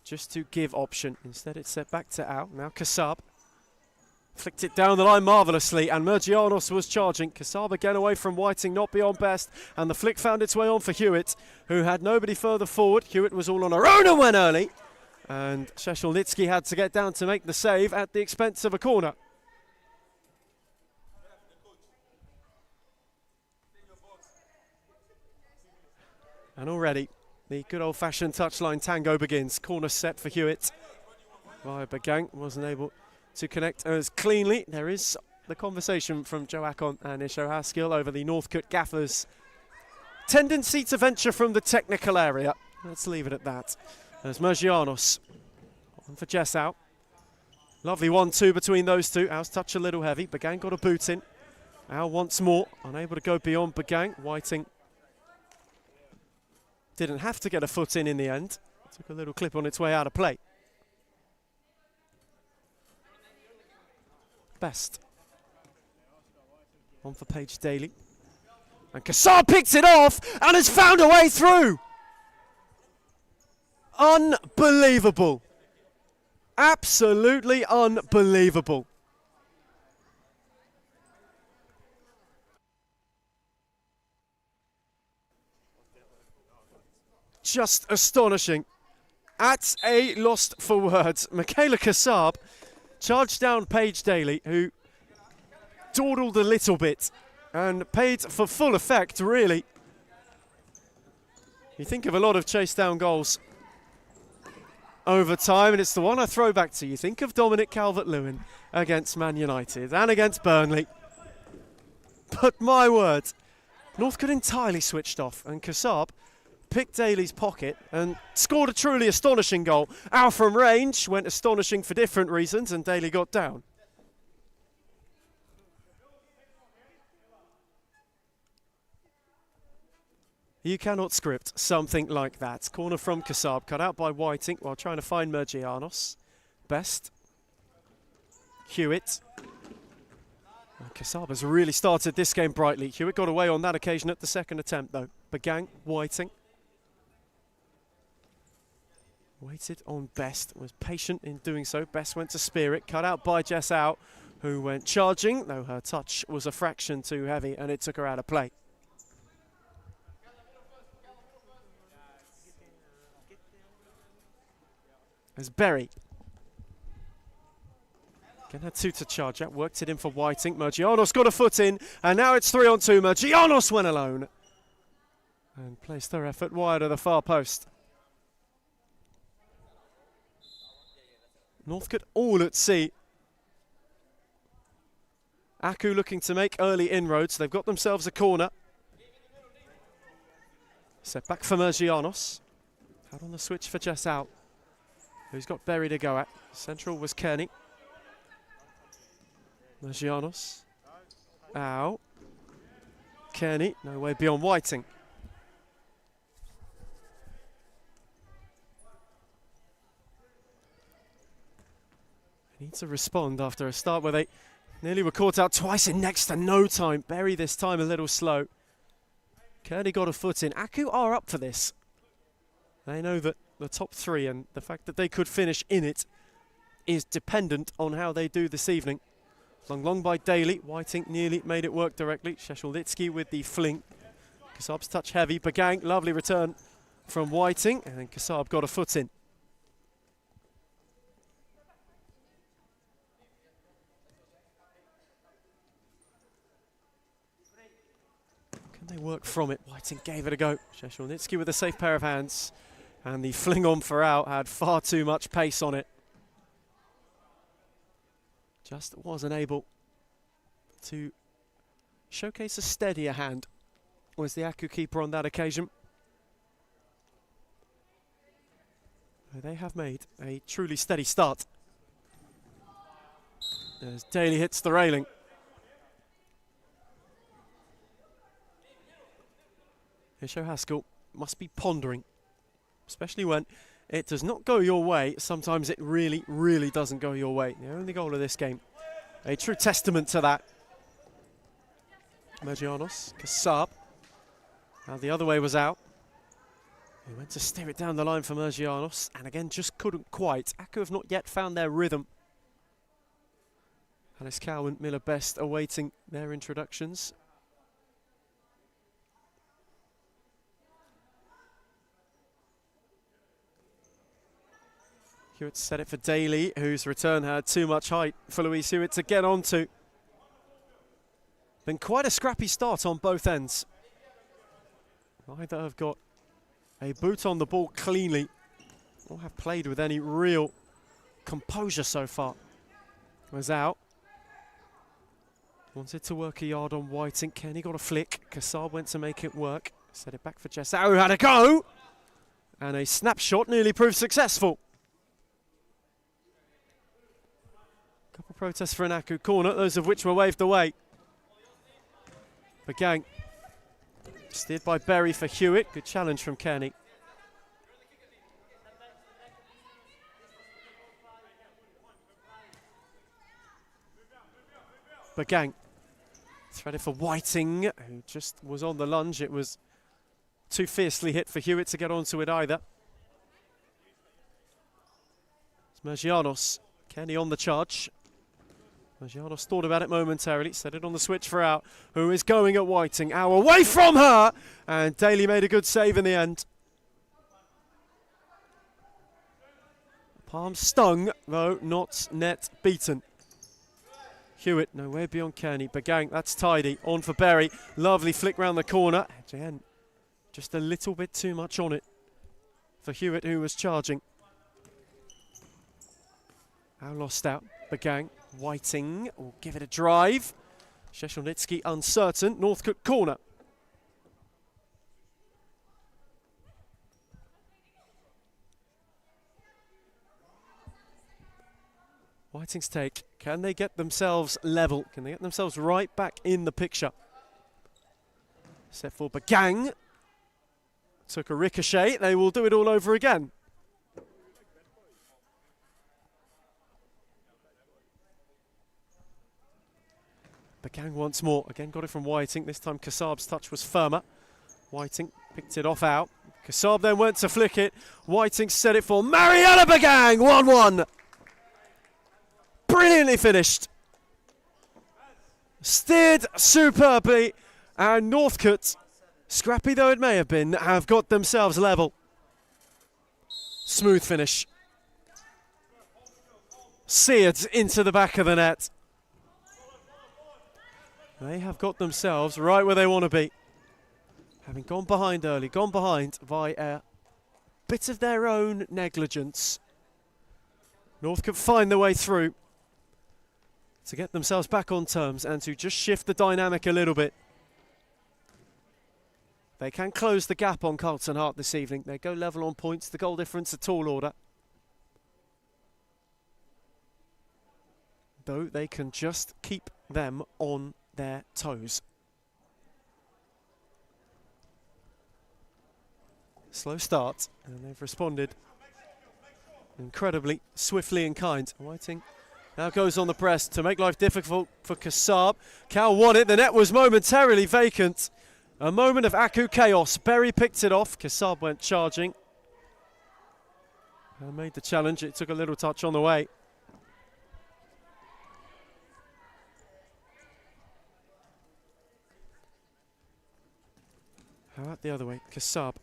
just to give option. Instead it's set back to Al. Now Kassab flicked it down the line marvellously, and Mergianos was charging. Kassab again away from Whiting, not beyond best, and the flick found its way on for Hewitt, who had nobody further forward. Hewitt was all on her own and went early, and Sheshelnitsky had to get down to make the save at the expense of a corner. And already the good old-fashioned touchline tango begins. Corner set for Hewitt. Via Bagang wasn't able to connect as cleanly. There is the conversation from Joe Akon and Isho Haskell over the Northcote Gaffers' tendency to venture from the technical area. Let's leave it at that. There's Mergianos on for Jess out. Lovely 1-2 between those two. Al's touch a little heavy. Bagang got a boot in. Al once more, unable to go beyond Bagang. Whiting didn't have to get a foot in the end. Took a little clip on its way out of play. Best. On for Paige Daly. And Kassab picks it off and has found a way through. Unbelievable. Absolutely unbelievable. Just astonishing. At a loss for words, Michaela Kassab charged down Paige Daly, who dawdled a little bit and paid for full effect, really. You think of a lot of chase down goals over time, and it's the one I throw back to. You think of Dominic Calvert-Lewin against Man United and against Burnley. But my word, Northcote entirely switched off, and Kassab picked Daly's pocket and scored a truly astonishing goal. Out from range went astonishing for different reasons, and Daly got down. You cannot script something like that. Corner from Kassab, cut out by Whiting while trying to find Mergianos. Best. Hewitt. Kassab has really started this game brightly. Hewitt got away on that occasion at the second attempt, though. Bagang, Whiting. Waited on Best, was patient in doing so. Best went to spear it, cut out by Jess Out, who went charging, though her touch was a fraction too heavy and it took her out of play. As Berry. Again had two to charge at, worked it in for Whiting. Mergianos got a foot in, and now it's 3-on-2. Mergianos went alone and placed her effort wide of the far post. Northcote all at sea. Aku looking to make early inroads. They've got themselves a corner. Set back for Mergianos. Out on the switch for Jess Out, who's got Berry to go at. Central was Kearney. Mergianos. Out. Kearney, no way beyond Whiting. Need to respond after a start where they nearly were caught out twice in next to no time. Berry this time a little slow. Kearney got a foot in. Aku are up for this. They know that the top three and the fact that they could finish in it is dependent on how they do this evening. Flung long by Daly. Whiting nearly made it work directly. Sheshelnitsky with the fling. Kasab's touch heavy. Bagang, lovely return from Whiting. And then Kasab got a foot in. Can they work from it? Whiting gave it a go. Sheshelnitsky with a safe pair of hands. And the fling on for out had far too much pace on it. Just wasn't able to showcase a steadier hand, was the Aku keeper on that occasion. They have made a truly steady start. As Daly hits the railing. Hisho Haskell must be pondering, especially when it does not go your way. Sometimes it really, really doesn't go your way. The only goal of this game, a true testament to that. Mergianos, Kasab. Now the other way was out. He went to steer it down the line for Mergianos, and again just couldn't quite. Aku have not yet found their rhythm. Alice Cowan, Miller Best awaiting their introductions. Hewitt set it for Daly, whose return had too much height for Louise Hewitt to get onto. Been quite a scrappy start on both ends. Neither have got a boot on the ball cleanly or have played with any real composure so far. Was out. Wanted to work a yard on Whiting. Kenny got a flick. Kassar went to make it work. Set it back for Jessau, who had a go. And a snapshot nearly proved successful. Couple protests for an Aku corner, those of which were waved away. Bagang. Steered by Berry for Hewitt. Good challenge from Kenny. Bagang. Threaded for Whiting, who just was on the lunge. It was too fiercely hit for Hewitt to get onto it either. It's Mergianos. Kenny on the charge. Mergianos thought about it momentarily, set it on the switch for Au, who is going at Whiting. Au away from her! And Daly made a good save in the end. Palm stung, though not net beaten. Hewitt, nowhere beyond Kearney. Bagang, that's tidy. On for Berry. Lovely flick round the corner. Again, just a little bit too much on it for Hewitt, who was charging. Au lost out. Bagang. Whiting will give it a drive. Sheshelnitsky uncertain. Northcote corner. Whiting's take. Can they get themselves level? Can they get themselves right back in the picture? Set for Bagang. Took a ricochet. They will do it all over again. Bagang once more. Again got it from Whiting. This time Kassab's touch was firmer. Whiting picked it off out. Kassab then went to flick it. Whiting set it for Mariella Bagang. 1-1. Brilliantly finished. Steered superbly. And Northcote, scrappy though it may have been, have got themselves level. Smooth finish. Seared into the back of the net. They have got themselves right where they want to be. Having gone behind early, gone behind by a bit of their own negligence. Northcote find their way through to get themselves back on terms and to just shift the dynamic a little bit. They can close the gap on Carlton Hart this evening. They go level on points, the goal difference a tall order. Though they can just keep them on their toes. Slow start, and they've responded incredibly swiftly and kind. Whiting now goes on the press to make life difficult for Kassab. Cal won it, the net was momentarily vacant. A moment of Aku chaos. Berry picked it off, Kassab went charging. And made the challenge. It took a little touch on the way. How about the other way? Kasab.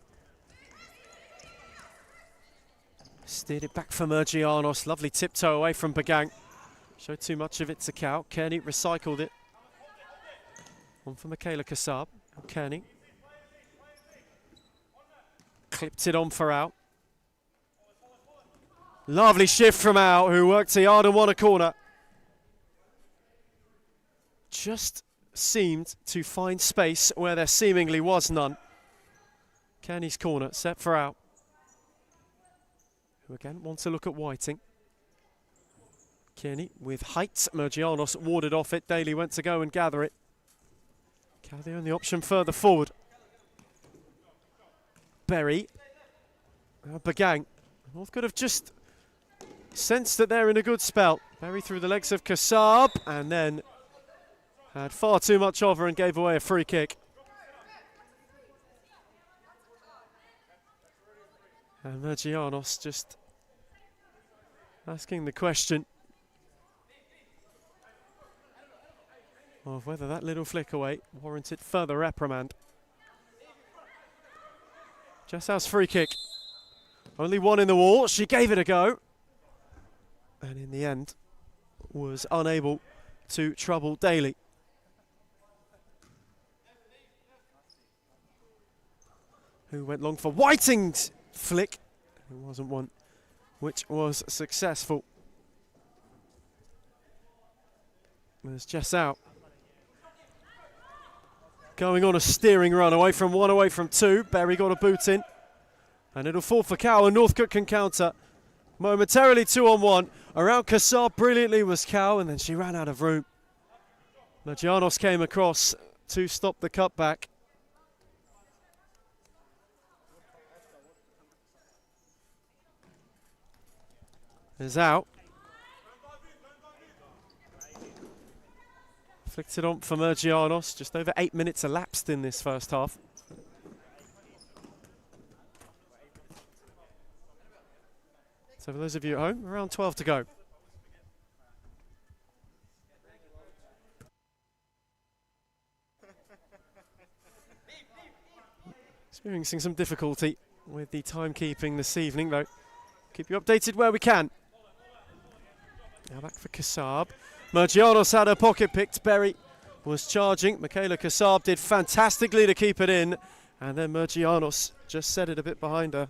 Steered it back for Mergianos. Lovely tiptoe away from Bagang. Showed too much of it to Cal. Kearney recycled it. On for Michaela Kasab. Kearney. Clipped it on for Al. Lovely shift from Al, who worked hard and won a corner. Just seemed to find space where there seemingly was none. Kearney's corner set for Al, who again wants to look at Whiting. Kearney with height. Mergianos warded off it. Daly went to go and gather it. Cal the only option further forward. Berry. Bagang. North could have just sensed that they're in a good spell. Berry through the legs of Kasab and then had far too much of her and gave away a free kick. And Mergianos just asking the question of whether that little flick away warranted further reprimand. Jessa's free kick. Only one in the wall. She gave it a go. And in the end was unable to trouble Daly. Who went long for Whiting's flick. It wasn't one which was successful. There's Jess out. Going on a steering run away from one, away from two. Berry got a boot in. And it'll fall for Cow, and Northcote can counter. Momentarily 2-on-1. Around Kassab brilliantly was Cow, and then she ran out of room. Mergianos came across to stop the cutback. Is out. Flicked it on for Mergianos. Just over 8 minutes elapsed in this first half. So for those of you at home, around 12 to go. Experiencing some difficulty with the timekeeping this evening, though. Keep you updated where we can. Now back for Kassab. Mergianos had her pocket picked. Berry was charging. Michaela Kassab did fantastically to keep it in. And then Mergianos just set it a bit behind her.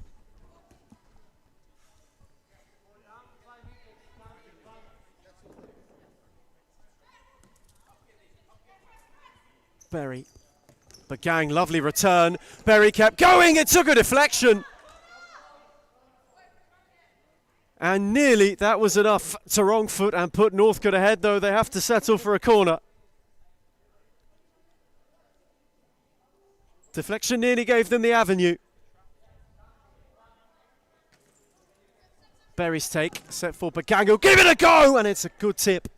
Berry. Bagang, lovely return. Berry kept going. It took a deflection. And nearly that was enough to wrong foot and put Northcote ahead, though they have to settle for a corner. Deflection nearly gave them the avenue. Berry's take, set for Bagang. Give it a go! And it's a good tip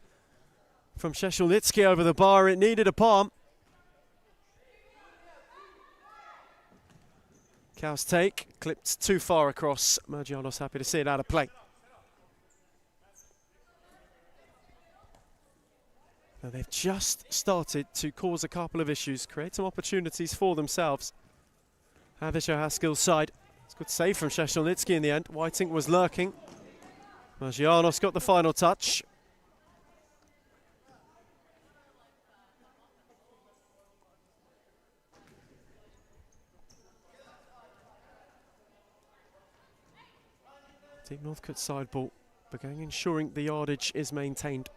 from Sheshelnitsky over the bar. It needed a palm. Cow's take, clipped too far across. Mergianos happy to see it out of play. Now they've just started to cause a couple of issues, create some opportunities for themselves. Havisha Haskell's side. It's a good save from Sheshelnitsky in the end. Whiting was lurking. Mergianos got the final touch. Deep Northcote side ball. Bagang ensuring the yardage is maintained.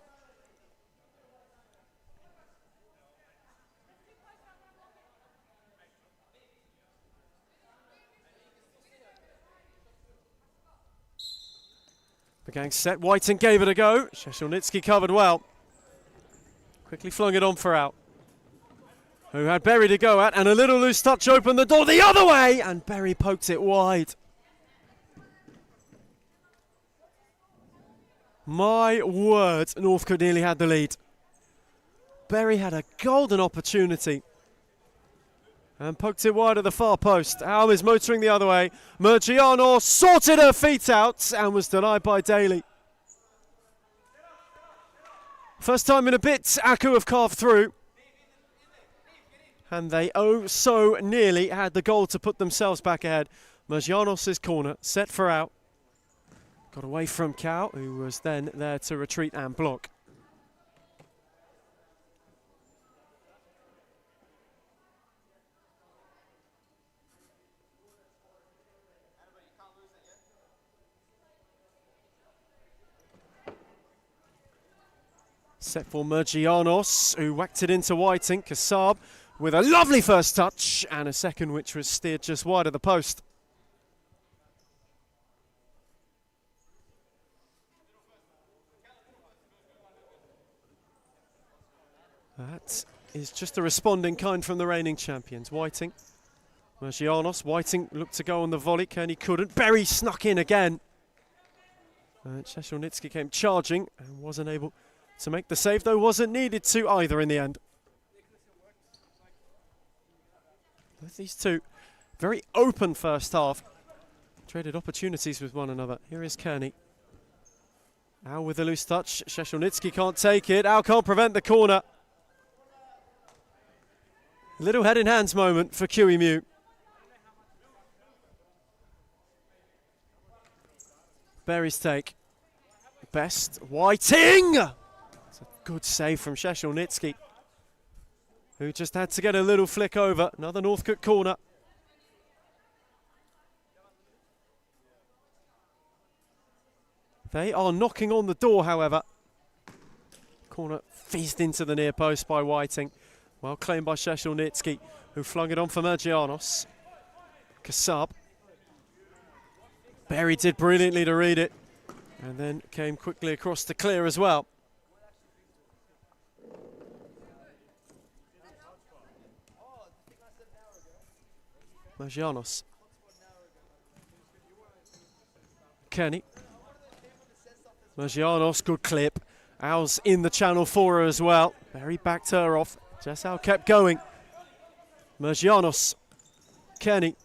Bagang set. Whiting gave it a go. Sheshelnitsky covered well. Quickly flung it on for out. Who had Berry to go at, and a little loose touch opened the door the other way, and Berry poked it wide. My word, Northcote nearly had the lead. Berry had a golden opportunity And poked it wide at the far post. Alm is motoring the other way. Murgiano sorted her feet out and was denied by Daly. First time in a bit, Aku have carved through. And they oh so nearly had the goal to put themselves back ahead. Murgianos' corner, set for out. Got away from Cow, who was then there to retreat and block. Set for Murgianos, who whacked it into Whiting. Kassab with a lovely first touch and a second which was steered just wide of the post. That is just a responding kind from the reigning champions. Whiting, Murgianos. Whiting looked to go on the volley, Kearney couldn't. Berry snuck in again. Szeszelnicki came charging and wasn't able to make the save, though wasn't needed to either in the end. Both these two, very open first half. Traded opportunities with one another. Here is Kearney. Al with a loose touch. Szeszelnicki can't take it. Al can't prevent the corner. Little head in hands moment for QEMU. Berry's take. Best. Whiting! It's a good save from Szeszelnicki, who just had to get a little flick over. Another Northcote corner. They are knocking on the door, however. Corner fizzed into the near post by Whiting. Well claimed by Szeszelnicki, who flung it on for Murgianos. Kassab. Berry did brilliantly to read it, and then came quickly across to clear as well. Murgianos. Kearney. Murgianos, good clip. Al's in the channel for her as well. Berry backed her off. Jessal kept going. Murgianos. Kearney.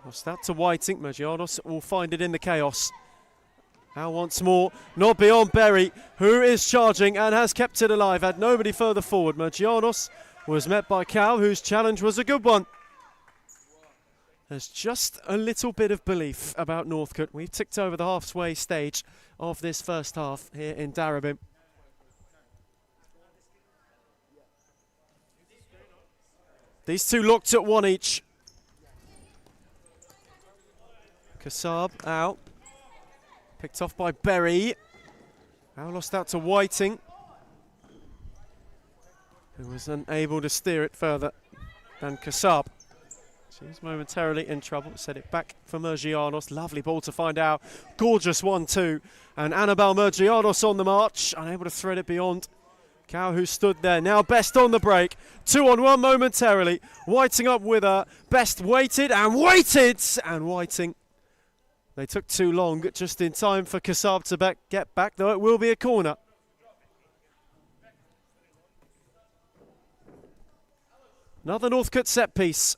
Lost that to Whiting. Murgianos will find it in the chaos. Al once more. Not beyond Berry, who is charging and has kept it alive. Had nobody further forward. Murgianos was met by Cal, whose challenge was a good one. There's just a little bit of belief about Northcote. We've ticked over the halfway stage of this first half here in Darebin. These two locked at one each. Kassab out. Picked off by Berry. Now lost out to Whiting, who was unable to steer it further than Kassab. She's momentarily in trouble. Set it back for Murgianos. Lovely ball to find out. Gorgeous 1-2. And Annabelle Murgianos on the march. Unable to thread it beyond. Cow, who stood there. Now Best on the break. 2-on-1 momentarily. Whiting up with her. Best waited and waited. And Whiting. They took too long. Just in time for Kassab to get back. Though it will be a corner. Another Northcote set piece.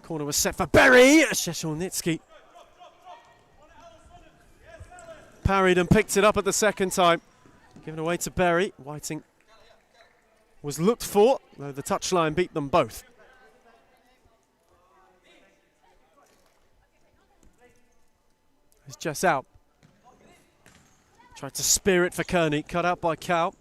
Corner was set for Berry. Szeszelnicki parried and picked it up at the second time. Given away to Berry. Whiting was looked for, though the touchline beat them both. It's just out. Tried to spear it for Kearney. Cut out by Cow.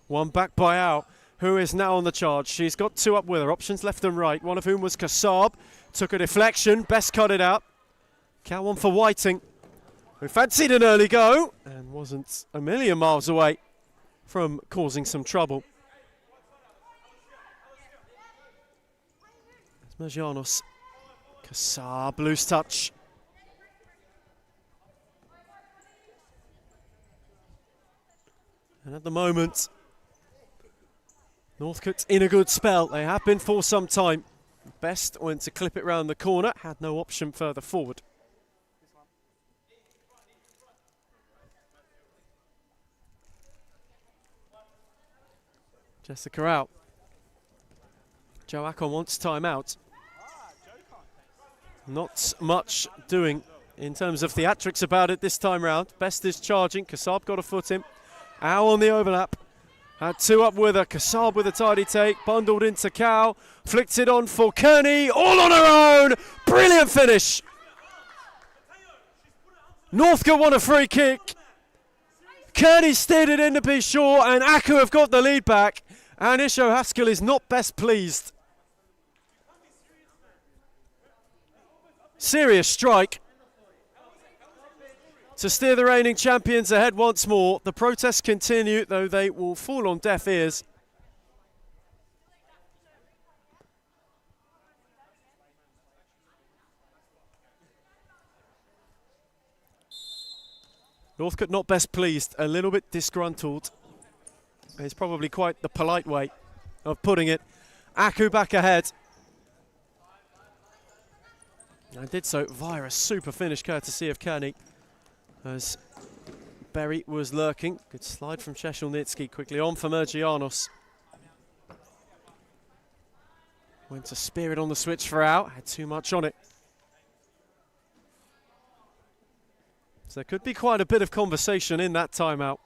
One back by Al, who is now on the charge. She's got two up with her. Options left and right, one of whom was Kassab. Took a deflection. Best cut it out. Cow one for Whiting, who fancied an early go and wasn't a million miles away from causing some trouble. There's Murgianos. Kassab, loose touch. And at the moment, Northcote's in a good spell. They have been for some time. Best went to clip it round the corner, had no option further forward. Jessica out. Joe Akon wants timeout. Not much doing in terms of theatrics about it this time round. Best is charging. Kassab got a foot in. Ow on the overlap. Had two up with her. Kassab with a tidy take. Bundled into Cow. Flicked it on for Kearney. All on her own. Brilliant finish. Northcote won a free kick. Kearney steered it in to be sure, and Aku have got the lead back. And Isho Haskell is not best pleased. Serious strike to steer the reigning champions ahead once more. The protests continue, though they will fall on deaf ears. Northcote not best pleased, a little bit disgruntled. It's probably quite the polite way of putting it. Aku back ahead. And did so via a super finish courtesy of Kearney, as Berry was lurking. Good slide from Sheshelnitsky, quickly on for Mergianos. Went to spear it on the switch for out, had too much on it. So there could be quite a bit of conversation in that timeout.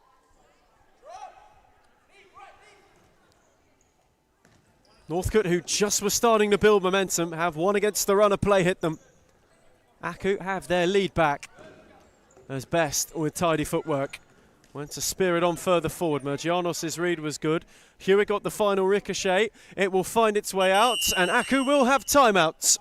Northcote, who just was starting to build momentum, have one against the run of play hit them. Aku have their lead back as Best with tidy footwork. Went to spear it on further forward. Mergianos' read was good. Hewitt got the final ricochet. It will find its way out, and Aku will have timeouts.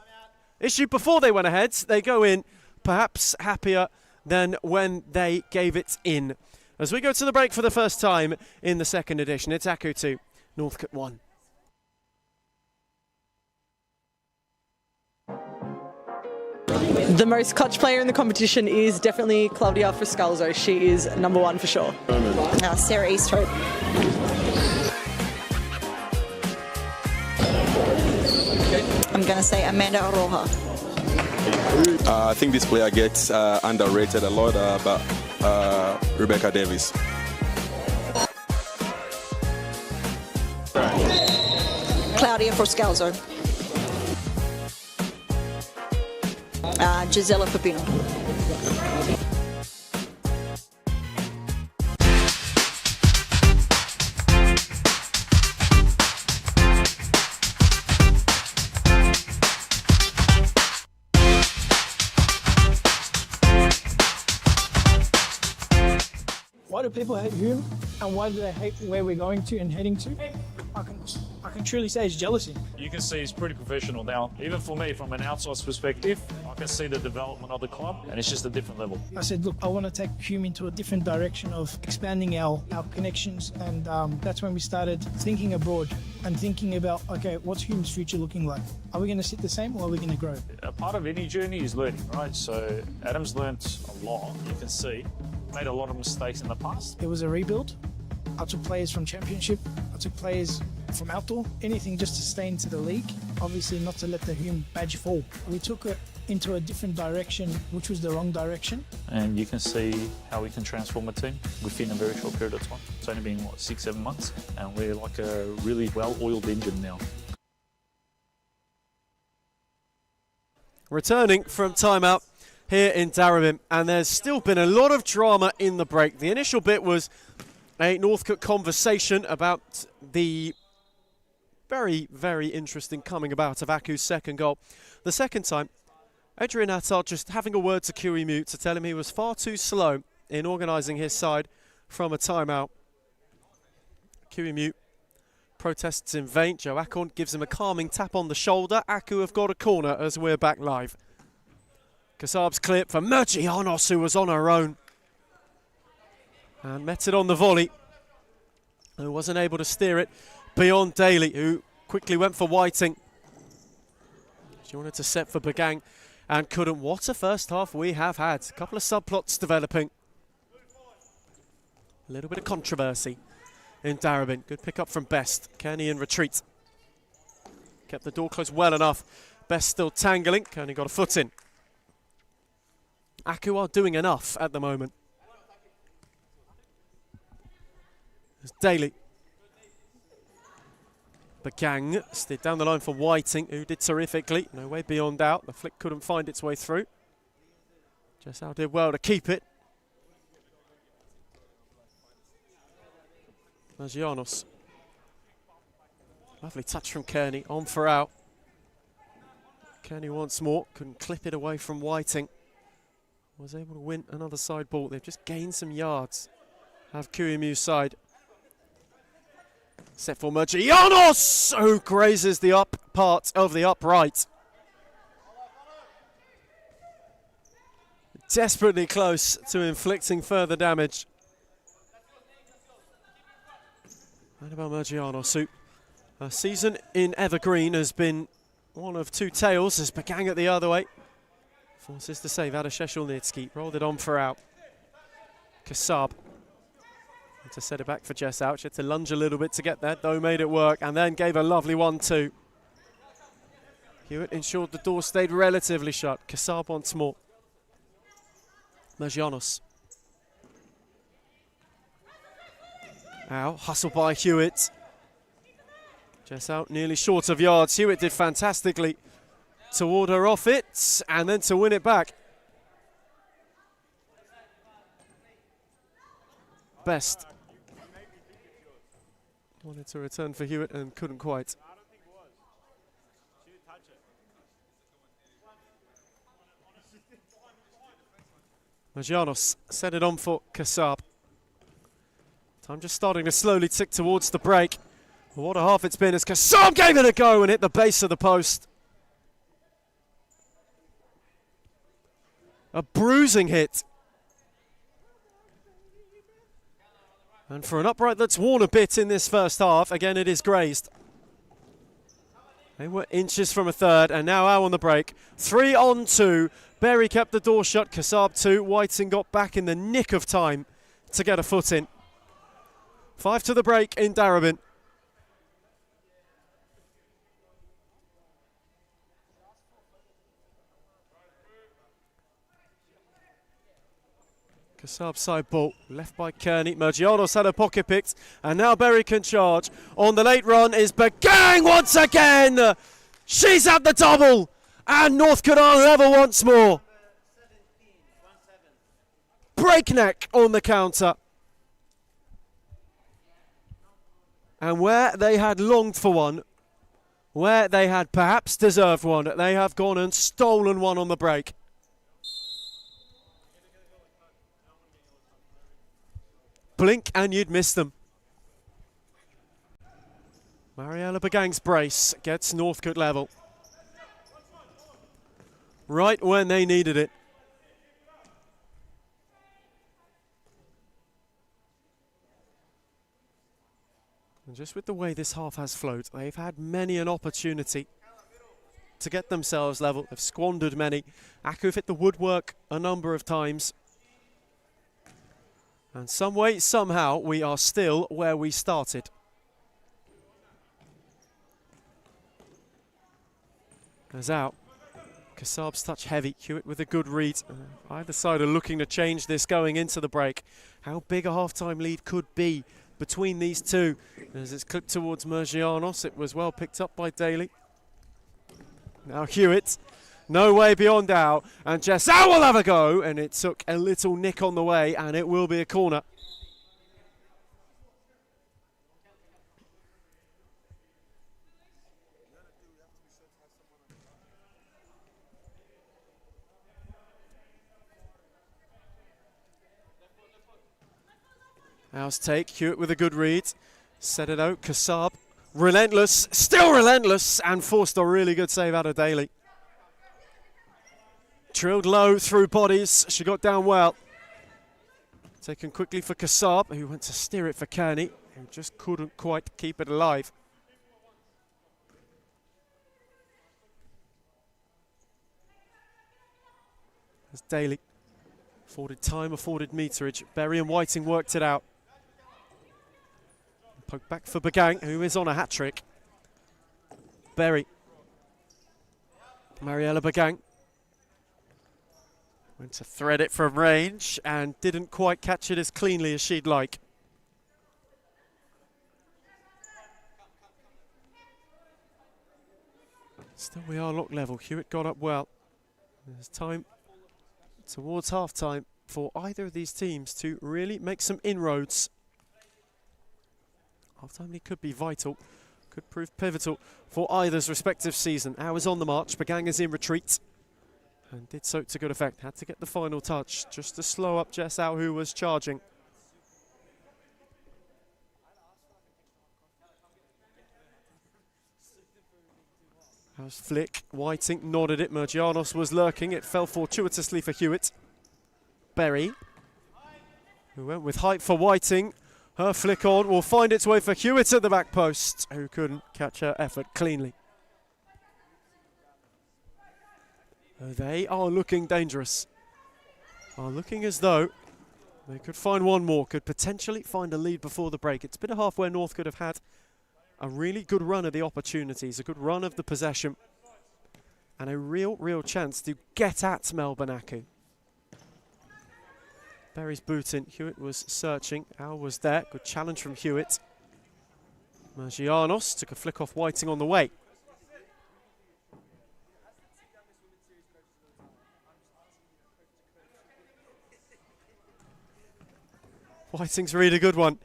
Issued before they went ahead. They go in, perhaps happier than when they gave it in. As we go to the break for the first time in the second edition, it's Aku 2, Northcote 1. The most clutch player in the competition is definitely Claudia Friscalzo. She is number one for sure. Sarah Easthope. I'm going to say Amanda Aroha. I think this player gets underrated a lot, but Rebecca Davis. Claudia Friscalzo. Gisela Pepino. Why do people hate Hume, and why do they hate where we're going to and heading to? I can truly say it's jealousy. You can see he's pretty professional now. Even for me, from an outside perspective, I can see the development of the club, and it's just a different level. I said, look, I want to take Hume into a different direction of expanding our connections, and that's when we started thinking abroad and thinking about, okay, what's Hume's future looking like? Are we going to sit the same, or are we going to grow? A part of any journey is learning, right? So Adam's learnt a lot. You can see made a lot of mistakes in the past. It was a rebuild. I took players from Championship. I took players from outdoor. Anything just to stay into the league. Obviously not to let the Hume badge fall. We took it into a different direction, which was the wrong direction. And you can see how we can transform a team within a very short period of time. It's only been, what, 6-7 months? And we're like a really well-oiled engine now. Returning from timeout here in Darabin, and there's still been a lot of drama in the break. The initial bit was a Northcote conversation about the very, very interesting coming about of Aku's second goal. The second time, Adrian Attard just having a word to Kiwi Mute to tell him he was far too slow in organising his side from a timeout. Kiwi Mute protests in vain. Joe Akon gives him a calming tap on the shoulder. Aku have got a corner as we're back live. Kassab's clip for Mergianos, who was on her own and met it on the volley, who wasn't able to steer it beyond Daly, who quickly went for Whiting. She wanted to set for Bagang and couldn't. What a first half we have had. A couple of subplots developing. A little bit of controversy in Darabin. Good pick up from Best. Kearney in retreat. Kept the door closed well enough. Best still tangling. Kearney got a foot in. Aku are doing enough at the moment. There's Daly. Bagang slid down the line for Whiting, who did terrifically. No way beyond doubt. The flick couldn't find its way through. Jessau did well to keep it. Magianos. Lovely touch from Kearney, on for out. Kearney once more, couldn't clip it away from Whiting. Was able to win another side ball. They've just gained some yards. Have QEMU's side. Set for Magianos, who grazes the up part of the upright. Desperately close to inflicting further damage. And about Magianos, who a season in Evergreen has been one of two tails as Bagang at the other way. Forces to save out of Sheshelnitsky. Rolled it on for out. Kasab. Had to set it back for Jessau. She had to lunge a little bit to get there, though made it work, and then gave a lovely 1-2. Hewitt ensured the door stayed relatively shut. Kasab once more. Magianos. Now, hustle by Hewitt. Jessau nearly short of yards. Hewitt did fantastically to ward her off it and then to win it back. Best. Wanted to return for Hewitt and couldn't quite. Magianos set it on for Kasab. Time just starting to slowly tick towards the break. Well, what a half it's been as Kasab gave it a go and hit the base of the post. A bruising hit. And for an upright that's worn a bit in this first half, again it is grazed. They were inches from a third, and now out on the break. 3-on-2. Berry kept the door shut, Kasab 2. Whiting got back in the nick of time to get a foot in. 5 to the break in Darabin. Kasab side ball, left by Kearney. Magianos had a pocket picked, and now Berry can charge. On the late run is Bagang once again. She's at the double, and North Carolina level once more. Breakneck on the counter. And where they had longed for one, where they had perhaps deserved one, they have gone and stolen one on the break. Blink and you'd miss them. Mariella Bagang's brace gets Northcote level. Right when they needed it. And just with the way this half has flowed, they've had many an opportunity to get themselves level. They've squandered many. Akuf hit the woodwork a number of times. And some way, somehow, we are still where we started. As out. Kasab's touch heavy. Hewitt with a good read. Either side are looking to change this going into the break. How big a half-time lead could be between these two. As it's clipped towards Mergianos, it was well picked up by Daly. Now Hewitt. No way beyond doubt, and Jessau will have a go, and it took a little nick on the way, and it will be a corner. House take, Hewitt with a good read, set it out, Kasab, relentless, still relentless, and forced a really good save out of Daly. Drilled low through bodies. She got down well. Taken quickly for Kasab, who went to steer it for Kearney, who just couldn't quite keep it alive. As Daly afforded time, afforded meterage. Berry and Whiting worked it out. Poke back for Bagang, who is on a hat-trick. Berry. Mariella Bagang. Went to thread it from range and didn't quite catch it as cleanly as she'd like. Still we are lock level. Hewitt got up well. There's time towards half-time for either of these teams to really make some inroads. Half-time lead could be vital, could prove pivotal for either's respective season. Hours on the march, Bagang is in retreat and did so to good effect. Had to get the final touch just to slow up Jessau, who was charging. How's flick? Whiting nodded it. Mergianos was lurking. It fell fortuitously for Hewitt. Berry, who went with height for Whiting. Her flick on will find its way for Hewitt at the back post, who couldn't catch her effort cleanly. They are looking dangerous. Are looking as though they could find one more, could potentially find a lead before the break. It's been a half where North could have had a really good run of the opportunities, a good run of the possession, and a real chance to get at Melbourne Aku. Berry's boot in. Hewitt was searching. Al was there. Good challenge from Hewitt. Mergianos took a flick off Whiting on the way. Whiting's really a good one.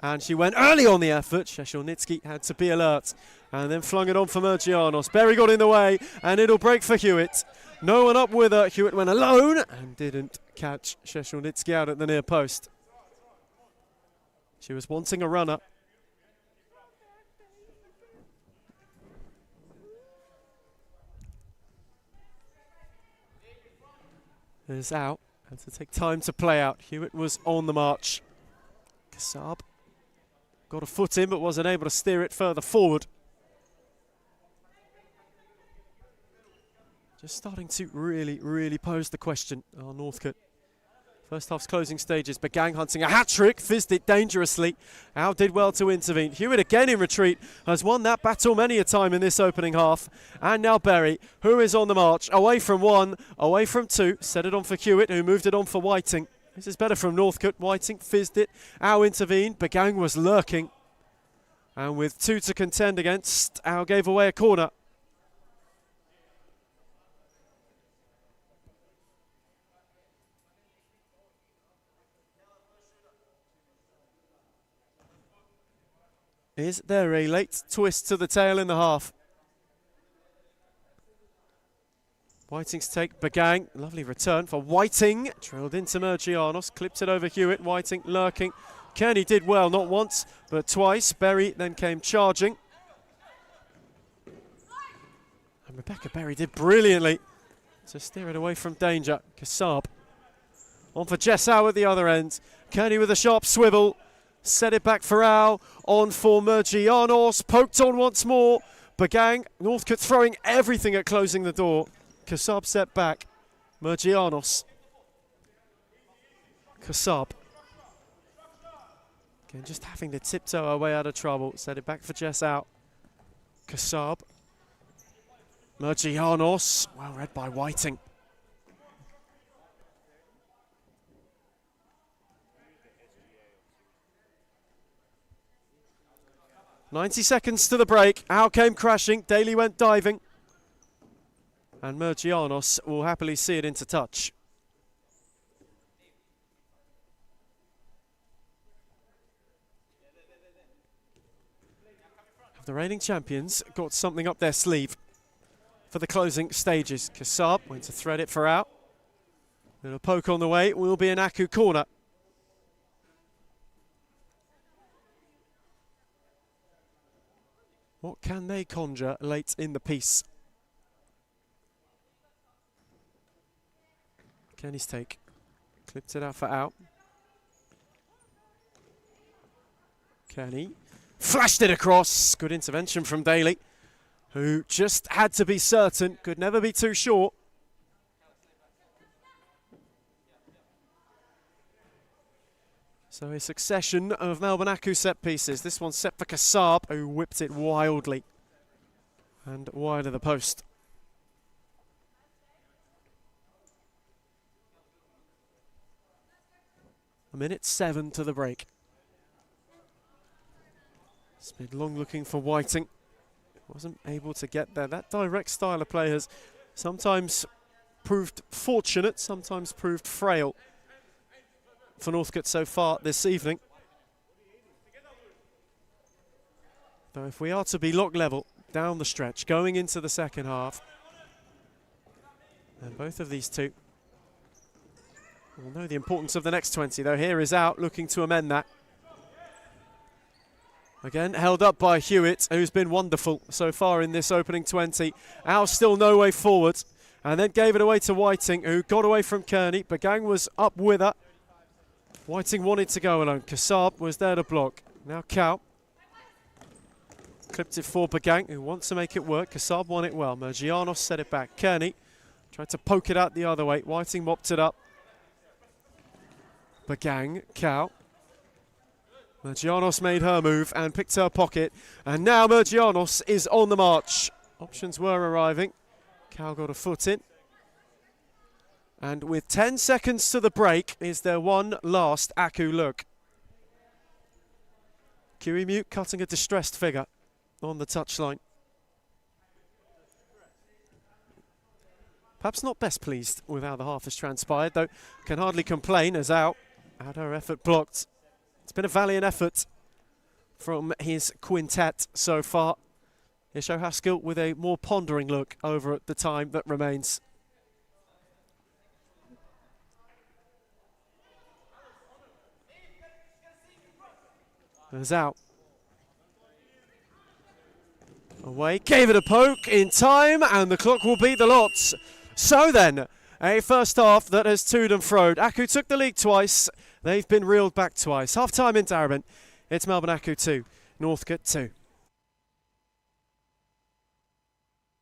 And she went early on the effort. Szeszelnicki had to be alert and then flung it on for Mergianos. Berry got in the way and it'll break for Hewitt. No one up with her. Hewitt went alone and didn't catch Szeszelnicki out at the near post. She was wanting a runner. Is out. Had to take time to play out. Hewitt was on the march. Kassab got a foot in but wasn't able to steer it further forward. Just starting to really pose the question. Oh, Northcote. First half's closing stages. Bagang hunting a hat-trick, fizzed it dangerously. Al did well to intervene. Hewitt again in retreat, has won that battle many a time in this opening half. And now Berry, who is on the march, away from one, away from two. Set it on for Hewitt, who moved it on for Whiting. This is better from Northcote. Whiting fizzed it. Al intervened. Bagang was lurking. And with two to contend against, Al gave away a corner. Is there a late twist to the tail in the half? Whiting's take, Bagang, lovely return for Whiting. Trailed into Mergianos, clipped it over Hewitt. Whiting lurking. Kearney did well, not once, but twice. Berry then came charging. And Rebecca Berry did brilliantly to steer it away from danger. Kassab on for Jessau at the other end. Kearney with a sharp swivel. Set it back for Al, on for Mergianos, poked on once more. Bagang, Northcote throwing everything at closing the door. Kassab set back. Mergianos. Kassab. Again, just having to tiptoe our way out of trouble. Set it back for Jess out. Kassab. Mergianos, well read by Whiting. "90 seconds to the break. Al came crashing. Daly went diving. And Mergianos will happily see it into touch. Have the reigning champions got something up their sleeve for the closing stages? Kassab went to thread it for Al. Little poke on the way. It will be an Aku corner. What can they conjure late in the piece? Kenny's take. Clipped it out for Al. Kenny flashed it across. Good intervention from Daly, who just had to be certain. Could never be too sure. So a succession of Melbourne Aku set pieces. This one set for Kassab, who whipped it wildly and wide of the post. A minute 7 to the break. Smid long looking for Whiting. wasn't able to get there. That direct style of play has sometimes proved fortunate, sometimes proved frail for Northcote so far this evening. Though if we are to be lock level down the stretch, going into the second half, and both of these two will know the importance of the next 20, though here is Out looking to amend that. Again, held up by Hewitt, who's been wonderful so far in this opening 20. Out still no way forward, and then gave it away to Whiting, who got away from Kearney. Bagang was up with her. Whiting wanted to go alone. Kassab was there to block. Now Cow. Clipped it for Bagang, who wants to make it work. Kassab won it well. Mergianos set it back. Kearney tried to poke it out the other way. Whiting mopped it up. Bagang, Cow. Mergianos made her move and picked her pocket. And now Mergianos is on the march. Options were arriving. Cow got a foot in. And with 10 seconds to the break, is there one last Aku look. Kiwimu cutting a distressed figure on the touchline. Perhaps not best pleased with how the half has transpired, though can hardly complain as Out had her effort blocked. It's been a valiant effort from his quintet so far. Isho Haskell with a more pondering look over at the time that remains. There's Out. Away, gave it a poke in time, and the clock will beat the lots. So then, a first half that has toed and froed. Aku took the lead twice. They've been reeled back twice. Half time in Darabin. It's Melbourne Aku 2, Northcote 2.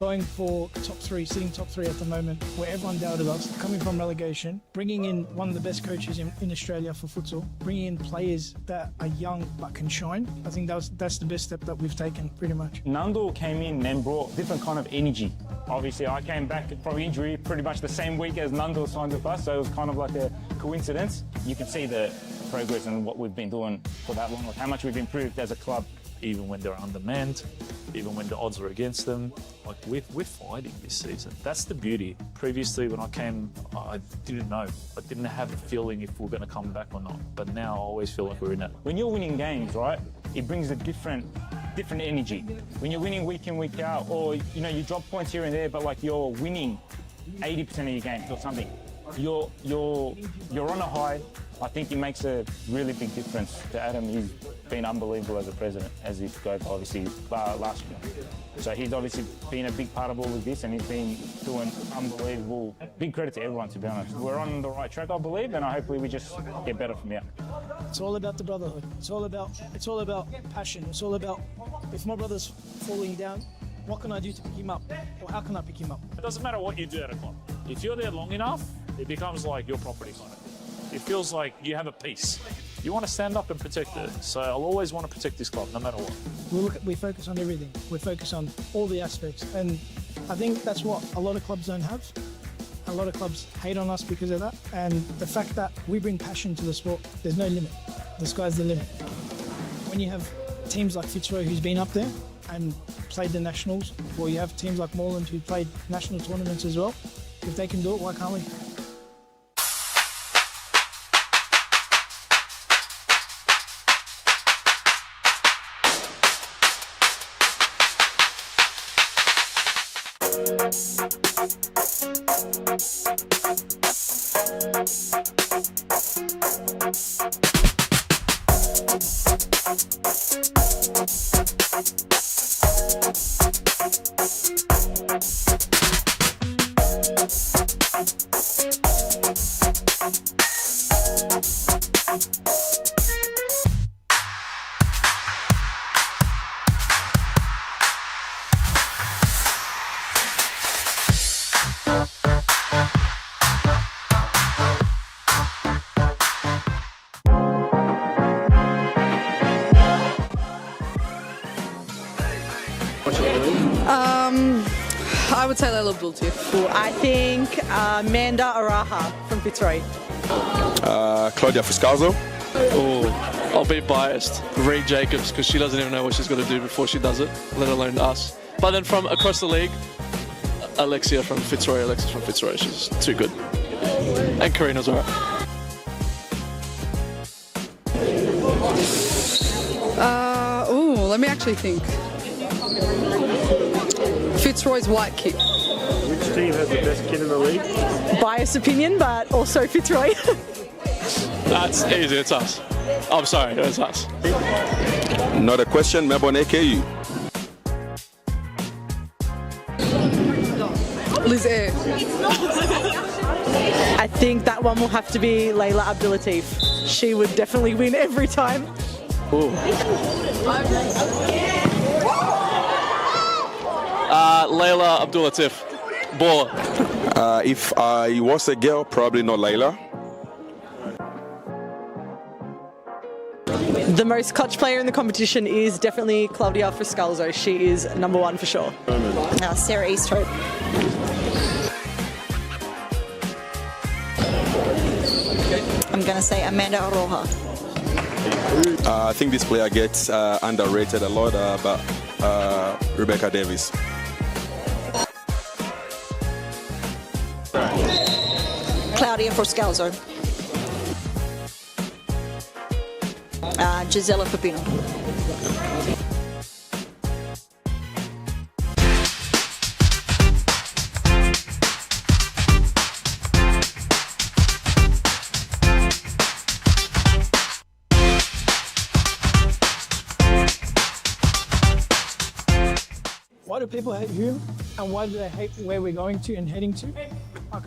Going for top three, sitting top three at the moment, where everyone doubted us, coming from relegation, bringing in one of the best coaches in Australia for futsal, bringing in players that are young but can shine. I think that's the best step that we've taken, pretty much. Nandor came in and brought different kind of energy. Obviously, I came back from injury pretty much the same week as Nandor signed with us, so it was kind of like a coincidence. You can see the progress and what we've been doing for that long, like how much we've improved as a club. Even when they're undermanned, even when the odds are against them, like we're fighting this season. That's the beauty. Previously, when I came, I didn't know. I didn't have a feeling if we're going to come back or not. But now I always feel like we're in it. When you're winning games, right, it brings a different energy. When you're winning week in, week out, or you drop points here and there, but like you're winning 80% of your games or something, you're on a high. I think it makes a really big difference to Adam. He's been unbelievable as a president, as he goes obviously last year. So he's obviously been a big part of all of this, and he's been doing unbelievable. Big credit to everyone, to be honest. We're on the right track, I believe, and hopefully we just get better from here. It's all about the brotherhood. It's all about passion. It's all about, if my brother's falling down, what can I do to pick him up, or how can I pick him up? It doesn't matter what you do at a club. If you're there long enough, it becomes like your property kind of. It feels like you have a piece. You want to stand up and protect it. So I'll always want to protect this club, no matter what. We focus on everything. We focus on all the aspects. And I think that's what a lot of clubs don't have. A lot of clubs hate on us because of that. And the fact that we bring passion to the sport, there's no limit. The sky's the limit. When you have teams like Fitzroy, who's been up there and played the nationals, or you have teams like Moreland who played national tournaments as well, if they can do it, why can't we? I would say Layla Abdul too. I think Amanda Araha from Fitzroy. Claudia Fuscazo. Oh, I'll be biased. Reed Jacobs, because she doesn't even know what she's got to do before she does it, let alone us. But then from across the league, Alexis from Fitzroy, she's too good. And Karina's alright. Let me actually think. Fitzroy's white kit. Which team has the best kit in the league? Biased opinion, but also Fitzroy. That's easy, it's us. I'm sorry, it's us. Not a question, Melbourne AKU. Liz Air. I think that one will have to be Layla Abdulatif. She would definitely win every time. Ooh. Layla Abdulatif, baller. If I was a girl, probably not Layla. The most clutch player in the competition is definitely Claudia Friscalzo. She is number one for sure. Sarah Easthope. I'm going to say Amanda Aroha. I think this player gets underrated a lot, but Rebecca Davis. Claudia Friscalzo. Gisela Pepino. Why do people hate Hume, and why do they hate where we're going to and heading to? I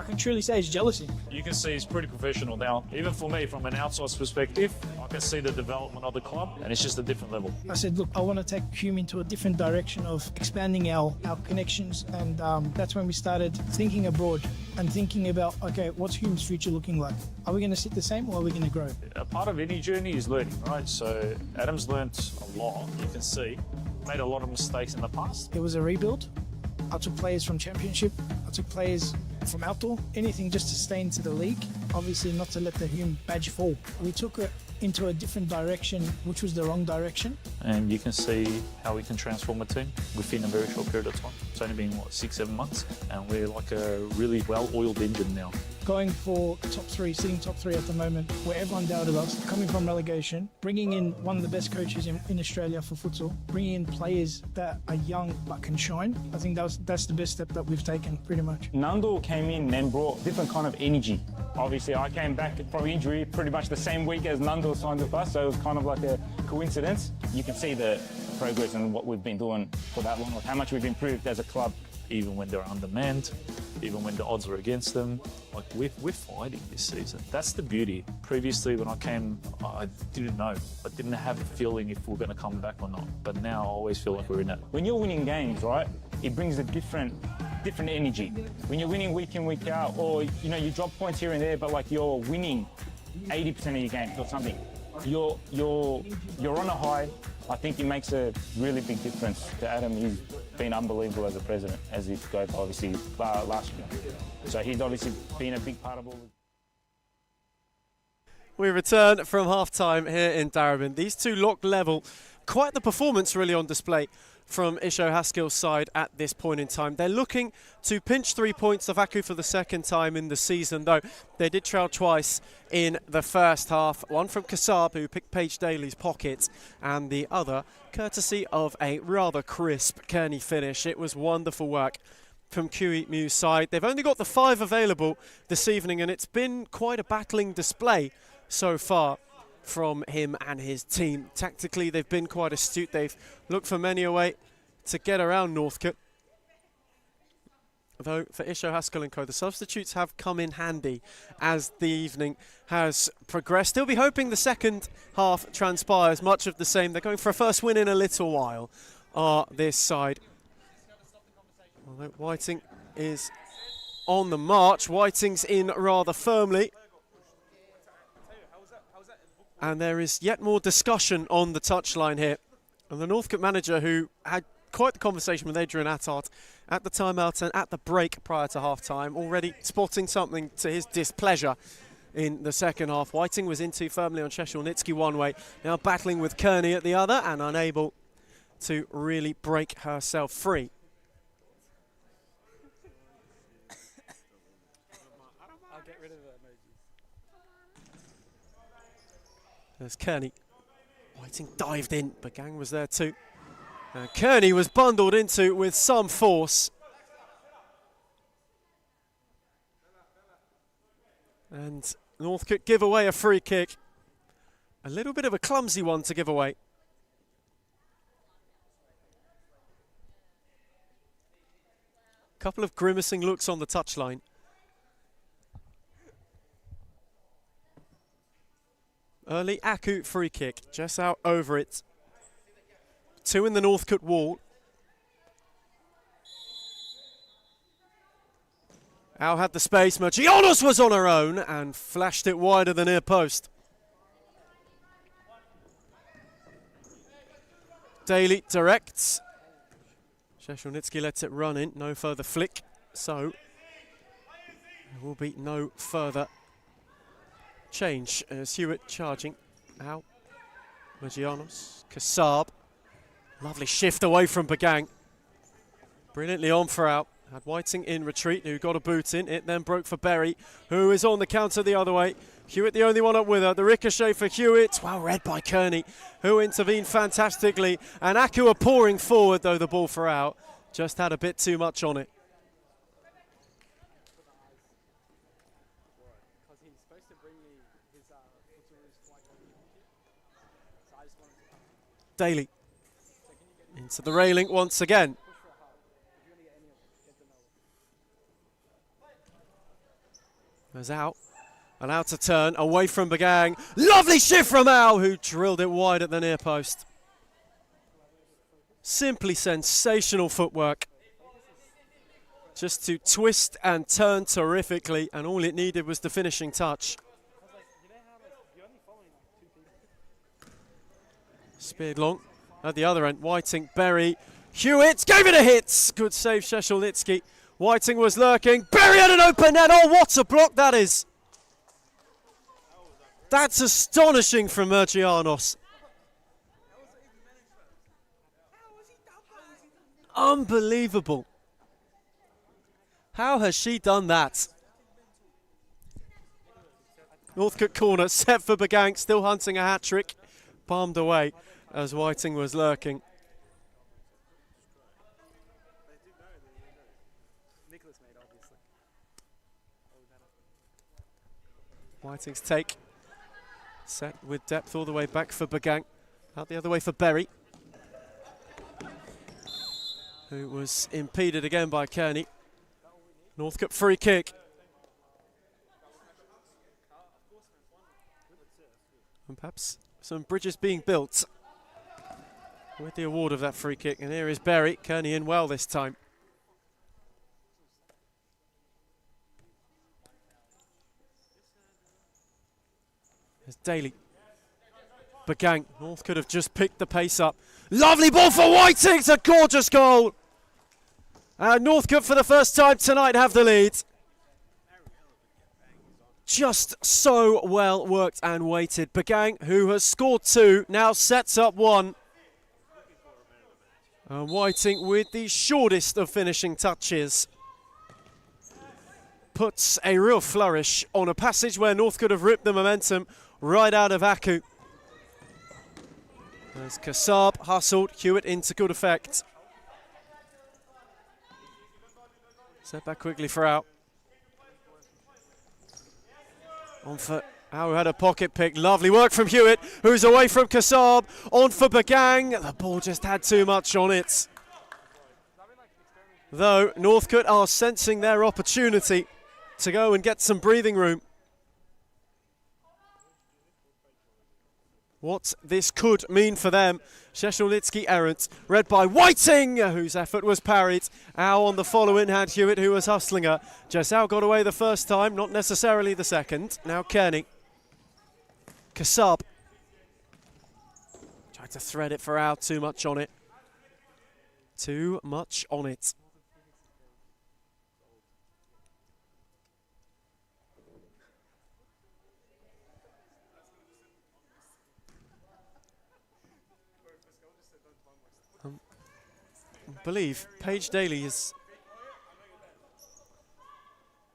can truly say it's jealousy. You can see he's pretty professional now. Even for me, from an outside perspective, I can see the development of the club, and it's just a different level. I said, look, I want to take Hume into a different direction of expanding our connections, and that's when we started thinking abroad and thinking about, okay, what's Hume's future looking like? Are we going to sit the same, or are we going to grow? A part of any journey is learning, right? So Adam's learnt a lot, you can see. Made a lot of mistakes in the past. It was a rebuild. I took players from Championship. I took players from outdoor. Anything just to stay into the league. Obviously not to let the Hume badge fall. We took it into a different direction, which was the wrong direction. And you can see how we can transform a team within a very short period of time. It's only been, 6-7 months? And we're like a really well-oiled engine now. Going for top three, sitting top three at the moment, where everyone doubted us, coming from relegation, bringing in one of the best coaches in Australia for futsal, bringing in players that are young but can shine. I think that's the best step that we've taken, pretty much. Nando came in and brought different kind of energy. Obviously, I came back from injury pretty much the same week as Nando signed with us, so it was kind of like a coincidence. You can see the progress and what we've been doing for that long, like how much we've improved as a club. Even when they're undermanned, even when the odds are against them, like we're fighting this season. That's the beauty. Previously, when I came, I didn't know. I didn't have a feeling if we're going to come back or not. But now I always feel like we're in it. When you're winning games, right, it brings a different energy. When you're winning week in, week out, or you drop points here and there, but like you're winning 80% of your games or something, you're on a high. I think it makes a really big difference to Adam. He's been unbelievable as a president, as he goes obviously last year. So he's obviously been a big part of all. We return from half-time here in Darebin. These two locked level. Quite the performance really on display from Isho Haskell's side at this point in time. They're looking to pinch 3 points of Aku for the second time in the season, though they did trail twice in the first half. One from Kassab, who picked Paige Daly's pocket, and the other courtesy of a rather crisp Kearney finish. It was wonderful work from Kiwi Mew's side. They've only got the 5 available this evening, and it's been quite a battling display so far from him and his team. Tactically, they've been quite astute. They've looked for many a way to get around Northcote. Though for Isho Haskell & Co, the substitutes have come in handy as the evening has progressed. Still be hoping the second half transpires much of the same. They're going for a first win in a little while, this side. Although Whiting is on the march. Whiting's in rather firmly. And there is yet more discussion on the touchline here. And the Northcote manager, who had quite the conversation with Adrian Attard at the timeout and at the break prior to half-time, already spotting something to his displeasure in the second half. Whiting was in too firmly on Sheshelnitsky one way, now battling with Kearney at the other and unable to really break herself free. There's Kearney. Whiting dived in, but Gang was there too. And Kearney was bundled into with some force. And Northcote give away a free kick. A little bit of a clumsy one to give away. Couple of grimacing looks on the touchline. Early Aku free kick, just out over it. 2 in the Northcote wall. Al had the space, Mergianos was on her own and flashed it wide of the near post. Daly directs. Szeszelnicki lets it run in, no further flick, so there will be no further change as Hewitt charging. Al, Mergianos, Kassab. Lovely shift away from Bagang. Brilliantly on for Al. Had Whiting in retreat, who got a boot in. It then broke for Berry, who is on the counter the other way. Hewitt the only one up with her. The ricochet for Hewitt. Well read by Kearney, who intervened fantastically. And Aku are pouring forward, though the ball for Al just had a bit too much on it. Daly into the railing once again. There's Al, allowed to turn away from Bagang. Lovely shift from Al, who drilled it wide at the near post. Simply sensational footwork. Just to twist and turn terrifically, and all it needed was the finishing touch. Speared long at the other end. Whiting, Berry, Hewitt gave it a hit. Good save, Szeszelnicki. Whiting was lurking. Berry had an open net. Oh, what a block that is. That's astonishing from Mergianos. Unbelievable. How has she done that? Northcote corner set for Bagang, still hunting a hat-trick. Palmed away as Whiting was lurking. Whiting's take. Set with depth all the way back for Bagang. Out the other way for Berry, who was impeded again by Kearney. Northcote free kick. And perhaps some bridges being built with the award of that free kick. And here is Berry. Kearney in well this time. There's Daly. Bagang. North could have just picked the pace up. Lovely ball for Whiting. It's a gorgeous goal. Northcote for the first time tonight have the lead. Just so well worked and weighted. Bagang, who has scored 2, now sets up 1. And Whiting with the shortest of finishing touches. Puts a real flourish on a passage where North could have ripped the momentum right out of Aku. There's Kassab, hustled, Hewitt into good effect. Set back quickly for Al. On for Al, who had a pocket pick. Lovely work from Hewitt, who's away from Kassab. On for Bagang. The ball just had too much on it. Though Northcote are sensing their opportunity to go and get some breathing room. What this could mean for them. Szeszelnicki errant, read by Whiting, whose effort was parried. Al on the follow-in had Hewitt, who was hustling her. Jessal got away the first time, not necessarily the second. Now Kearney. Kassab. Tried to thread it for Al, too much on it. Too much on it. believe Paige Daly is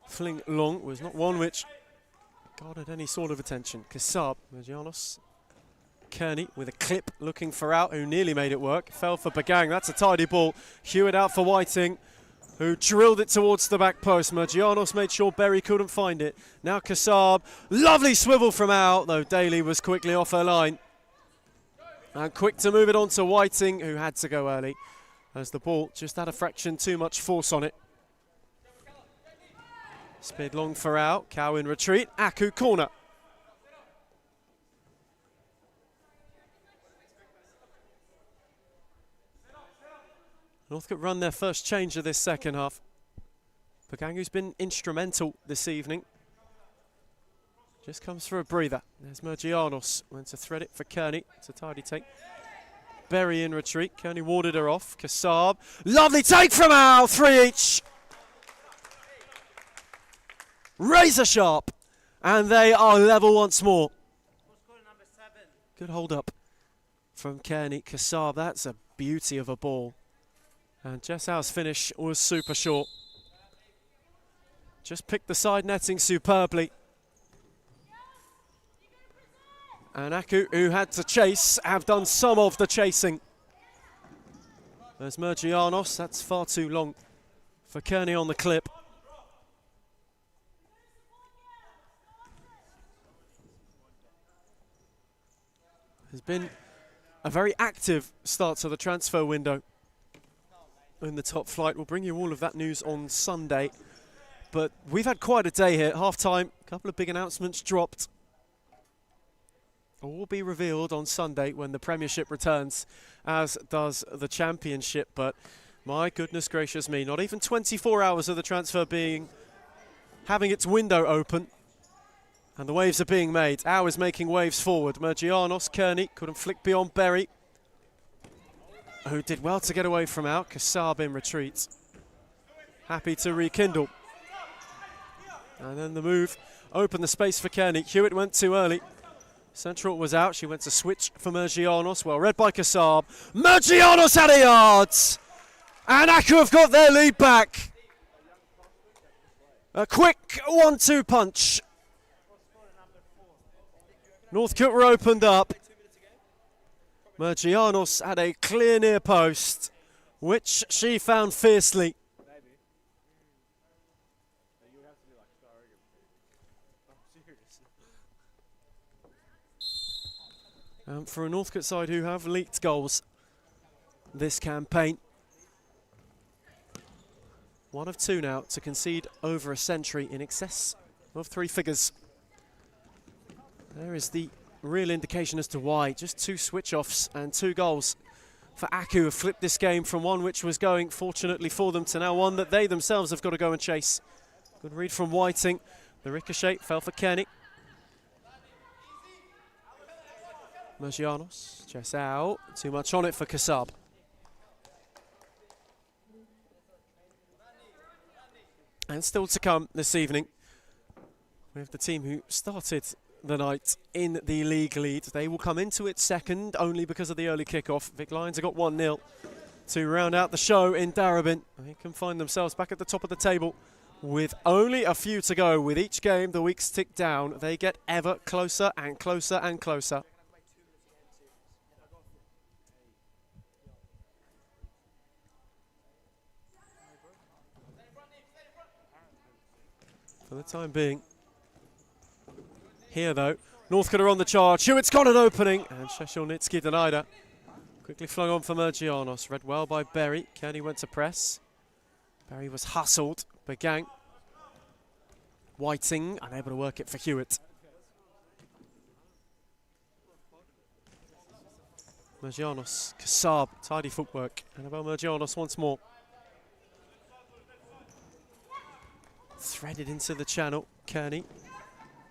fling long was not one which garnered any sort of attention. Kassab, Mergianos, Kearney with a clip looking for out, who nearly made it work. Fell for Bagang, that's a tidy ball. Hewitt out for Whiting, who drilled it towards the back post. Mergianos made sure Berry couldn't find it. Now Kassab, lovely swivel from out, though Daly was quickly off her line. And quick to move it on to Whiting, who had to go early, as the ball just had a fraction too much force on it. Speared long for out, Cow in retreat, Aku corner. Northcote run their first change of this second half. Pagangu's been instrumental this evening. Just comes for a breather. There's Mergianos, went to thread it for Kearney. It's a tidy take. Berry in retreat, Kearney warded her off. Kassab, lovely take from Al, 3 each. Razor sharp, and they are level once more. Good hold up from Kearney. Kassab, that's a beauty of a ball. And Jessau's finish was super short. Just picked the side netting superbly. And Aku, who had to chase, have done some of the chasing. There's Mergianos, that's far too long for Kearney on the clip. Has been a very active start to the transfer window in the top flight. We'll bring you all of that news on Sunday. But we've had quite a day here. Half-time, a couple of big announcements dropped. All will be revealed on Sunday when the Premiership returns, as does the Championship. But my goodness gracious me, not even 24 hours of the transfer having its window open. And the waves are being made. Au is making waves forward. Mergianos, Kearney couldn't flick beyond Berry, who did well to get away from out. Kassab in retreat. Happy to rekindle. And then the move opened the space for Kearney. Hewitt went too early. Central was out. She went to switch for Mergianos. Well read by Kassab. Mergianos had a yard! And Aku have got their lead back. A quick 1-2 punch. Northcote were opened up. Mergianos had a clear near post, which she found fiercely. For a Northcote side who have leaked goals this campaign. 1 of 2 now to concede over a century in excess of 3 figures. There is the real indication as to why. Just 2 switch-offs and 2 goals for Aku have flipped this game from one which was going, fortunately for them, to now one that they themselves have got to go and chase. Good read from Whiting. The ricochet fell for Kearney. Mergianos, chest out. Too much on it for Kassab. And still to come this evening, we have the team who started the night in the league lead. They will come into it second only because of the early kickoff. Vic Lions have got 1-0 to round out the show in Darabin. They can find themselves back at the top of the table with only a few to go. With each game, the weeks tick down. They get ever closer and closer and closer. For the time being. Here though, Northcote are on the charge. Hewitt's got an opening, and Sheshilnitsky denied her. Quickly flung on for Mergianos. Read well by Berry. Kearney went to press. Berry was hustled. Bagang. Whiting unable to work it for Hewitt. Mergianos. Kassab. Tidy footwork. Annabelle Mergianos once more. Threaded into the channel. Kearney.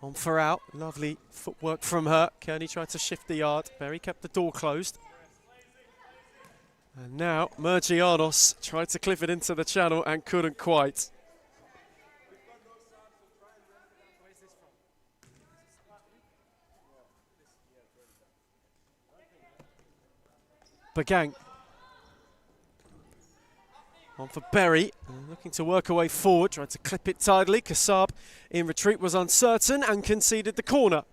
On for out, lovely footwork from her. Kearney tried to shift the yard. Berry kept the door closed. And now Mergianos tried to clip it into the channel and couldn't quite. Bagang. On for Berry, looking to work away forward, tried to clip it tidily. Kassab in retreat was uncertain and conceded the corner.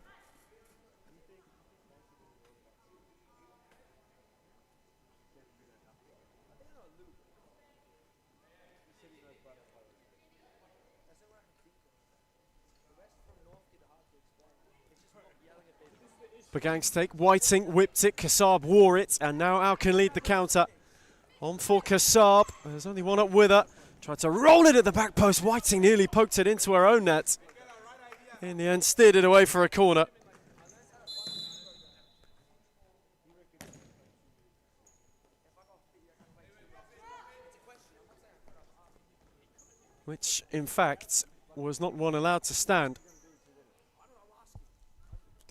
Bagang's take, Whiting whipped it, Kassab wore it, and now Al can lead the counter. On for Kassab, there's only one up with her. Tried to roll it at the back post, Whiting nearly poked it into her own net. In the end, steered it away for a corner. Which, in fact, was not one allowed to stand.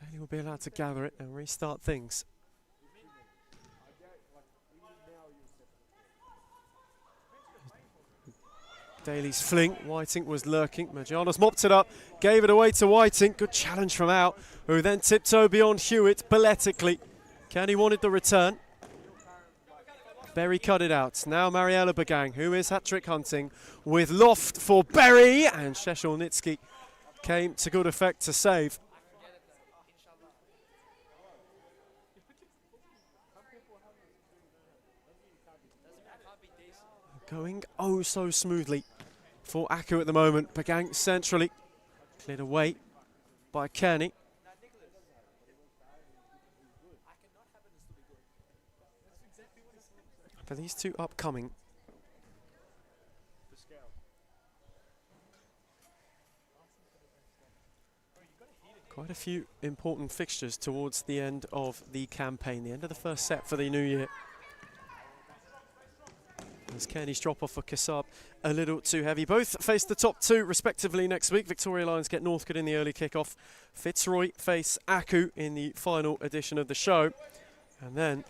Daly will be allowed to gather it and restart things. Daly's fling, Whiting was lurking. Margianos mopped it up, gave it away to Whiting. Good challenge from Al, who then tiptoed beyond Hewitt balletically. Kenny wanted the return. Berry cut it out. Now Mariella Bagang, who is hat-trick hunting, with loft for Berry, and Sheshelnitsky came to good effect to save. Going oh so smoothly for Aku at the moment. Bagang centrally, cleared away by Kearney. For these two upcoming, quite a few important fixtures towards the end of the campaign, the end of the first set for the new year. As Kearney's drop-off for Kassab a little too heavy. Both face the top two respectively next week. Victoria Lions get Northcote in the early kick-off. Fitzroy face Aku in the final edition of the show. And then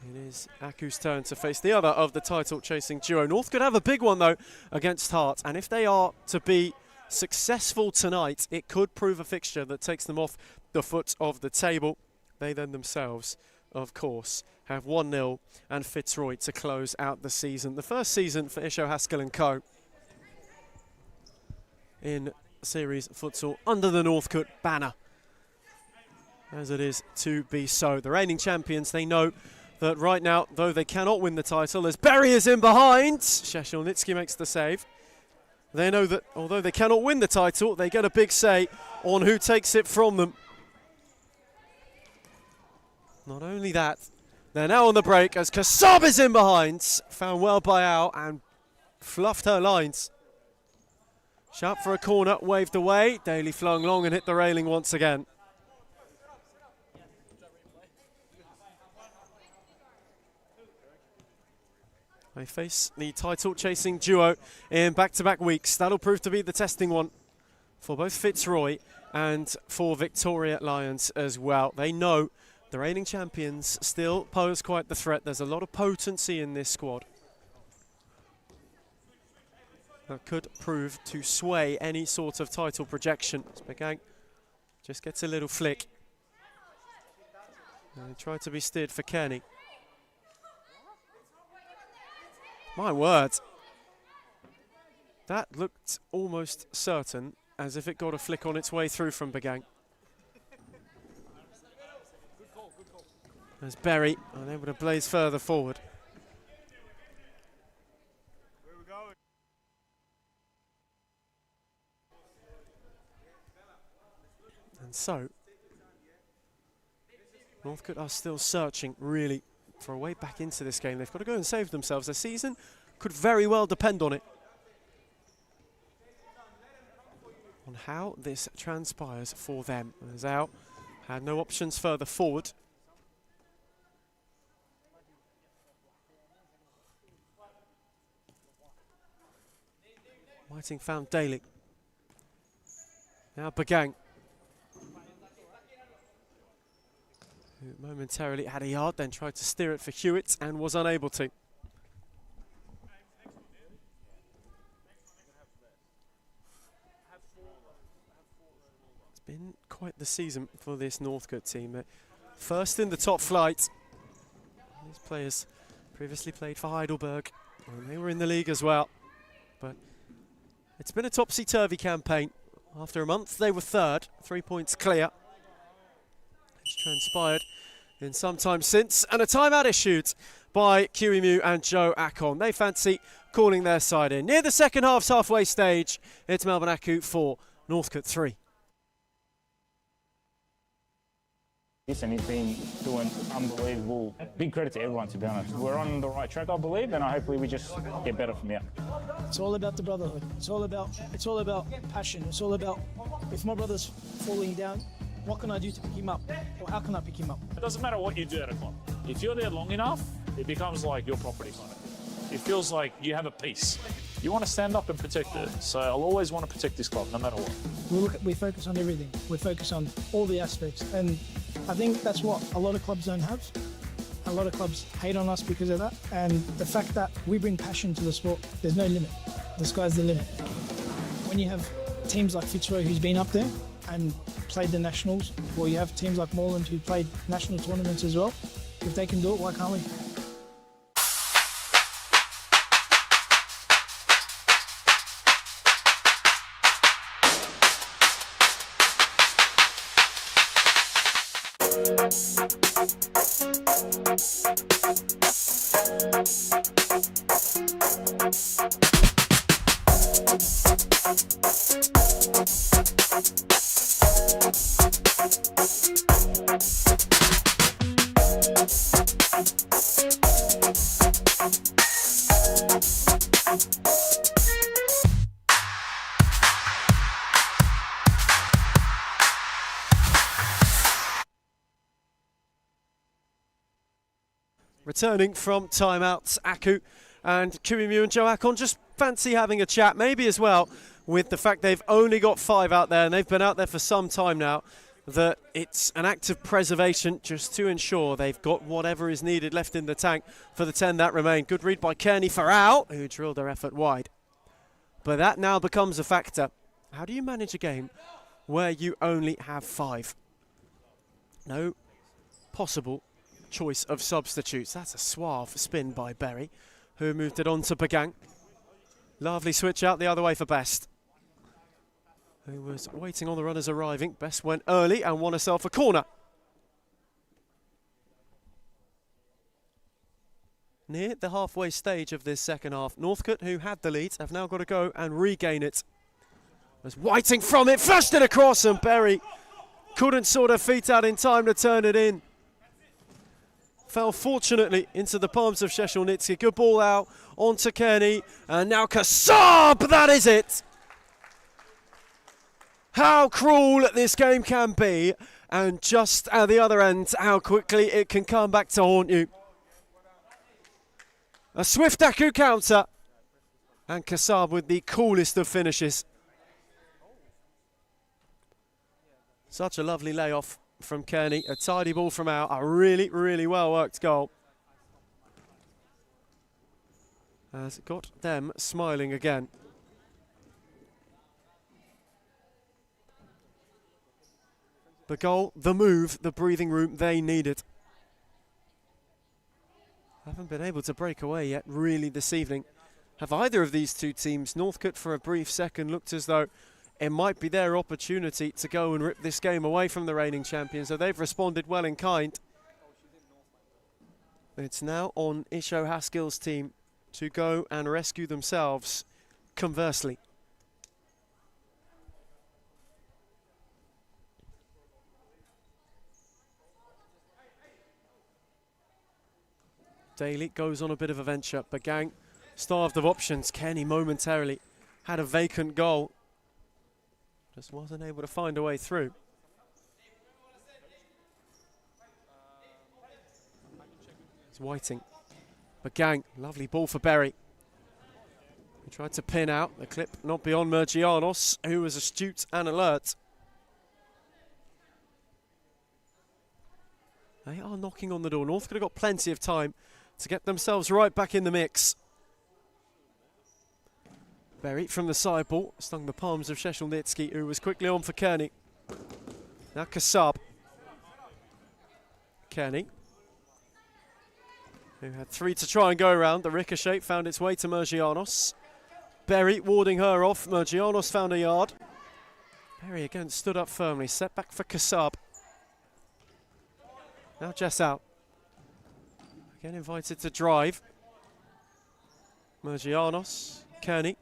it is Aku's turn to face the other of the title-chasing duo. Northcote have a big one, though, against Hart. And if they are to be successful tonight, it could prove a fixture that takes them off the foot of the table. They then themselves, of course, have 1-0 and Fitzroy to close out the season. The first season for Isho Haskell & Co. in Series Futsal under the Northcote banner, as it is to be so. The reigning champions, they know that right now, though they cannot win the title, as Berry is in behind, Sheshelnitsky makes the save. They know that although they cannot win the title, they get a big say on who takes it from them. Not only that, they're now on the break as Kassab is in behind. Found well by Al and fluffed her lines. Sharp for a corner, waved away. Daly flung long and hit the railing once again. They face the title-chasing duo in back-to-back weeks. That'll prove to be the testing one for both Fitzroy and for Victoria Lions as well. They know the reigning champions still pose quite the threat. There's a lot of potency in this squad that could prove to sway any sort of title projection. Bagang just gets a little flick. And they try to be steered for Kearney. My word. That looked almost certain, as if it got a flick on its way through from Bagang. As Berry unable to blaze further forward. And so, Northcote are still searching, really, for a way back into this game. They've got to go and save themselves. Their season could very well depend on it. On how this transpires for them. As Al had no options further forward. Whiting found Daly. Now Bagang, who momentarily had a yard, then tried to steer it for Hewitt and was unable to. It's been quite the season for this Northcote team. First in the top flight. These players previously played for Heidelberg And they were in the league as well. But it's been a topsy-turvy campaign. After a month, they were third, 3 points clear. It's transpired in some time since, and a timeout issued by QEMU and Joe Akon. They fancy calling their side in. Near the second half's halfway stage, it's Melbourne Aku 4, Northcote 3. And he's been doing unbelievable. Big credit to everyone, to be honest. We're on the right track, I believe, and hopefully we just get better from here. It's all about the brotherhood. It's all about passion. It's all about, if my brother's falling down, what can I do to pick him up? Or how can I pick him up? It doesn't matter what you do at a club. If you're there long enough, it becomes like your property kind of thing. It feels like you have a piece. You want to stand up and protect it. So I'll always want to protect this club, no matter what. We focus on everything. We focus on all the aspects. And I think that's what a lot of clubs don't have. A lot of clubs hate on us because of that. And the fact that we bring passion to the sport, there's no limit. The sky's the limit. When you have teams like Fitzroy, who's been up there and played the nationals, or you have teams like Moreland who played national tournaments as well, if they can do it, why can't we? Returning from timeouts, Aku and QEMU and Joe Akon just fancy having a chat, maybe as well with the fact they've only got 5 out there and they've been out there for some time now, that it's an act of preservation just to ensure they've got whatever is needed left in the tank for the 10 that remain. Good read by Kearney for out, who drilled their effort wide. But that now becomes a factor. How do you manage a game where you only have 5? No possible choice of substitutes. That's a suave spin by Berry, who moved it on to Bagang. Lovely switch out the other way for Best, who was waiting on the runners arriving. Best went early and won herself a corner. Near the halfway stage of this second half, Northcote, who had the lead, have now got to go and regain it. As Whiting from it, flushed it across, and Berry couldn't sort her feet out in time to turn it in. Fell fortunately into the palms of Sheshelnitsky. Good ball out onto Kearney, and now Kassab, that is it! How cruel this game can be, and just at the other end, how quickly it can come back to haunt you. A swift Aku counter, and Kassab with the coolest of finishes. Such a lovely layoff from Kearney, a tidy ball from out, a really, really well worked goal. Has got them smiling again. The goal, the move, the breathing room they needed. Haven't been able to break away yet really this evening. Have either of these two teams? Northcote for a brief second looked as though it might be their opportunity to go and rip this game away from the reigning champions, so they've responded well in kind. It's now on Isho Haskell's team to go and rescue themselves, conversely. Daly goes on a bit of a venture. Bagang starved of options. Kenny momentarily had a vacant goal. Just wasn't able to find a way through. It's Whiting. Bagang, lovely ball for Berry. He tried to pin out. The clip not beyond Mergianos, who was astute and alert. They are knocking on the door. North could have got plenty of time to get themselves right back in the mix. Berry from the side ball, stung the palms of Sheshelnitsky, who was quickly on for Kearney. Now Kassab. Kearney. who had 3 to try and go around. The ricochet found its way to Mergianos. Berry warding her off. Mergianos found a yard. Berry again stood up firmly. Set back for Kassab. Now Jess out. Again invited to drive. Mergianos. Kearney.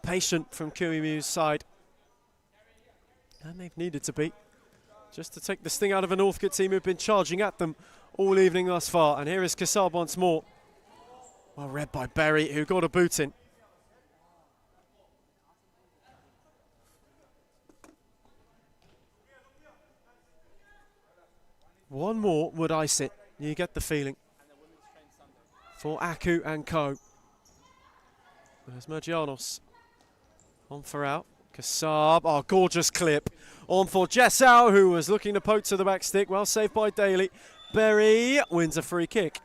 Patient from Kuimiu's side. And they've needed to be, just to take the sting out of a Northcote team who've been charging at them all evening thus far. And here is Kassab once more. Well read by Berry, who got a boot in. One more would ice it, you get the feeling, for Aku and co. There's Mergianos. On for out. Kassab, oh, gorgeous clip. On for Jessau, who was looking to poke to the back stick. Well saved by Daly. Berry wins a free kick.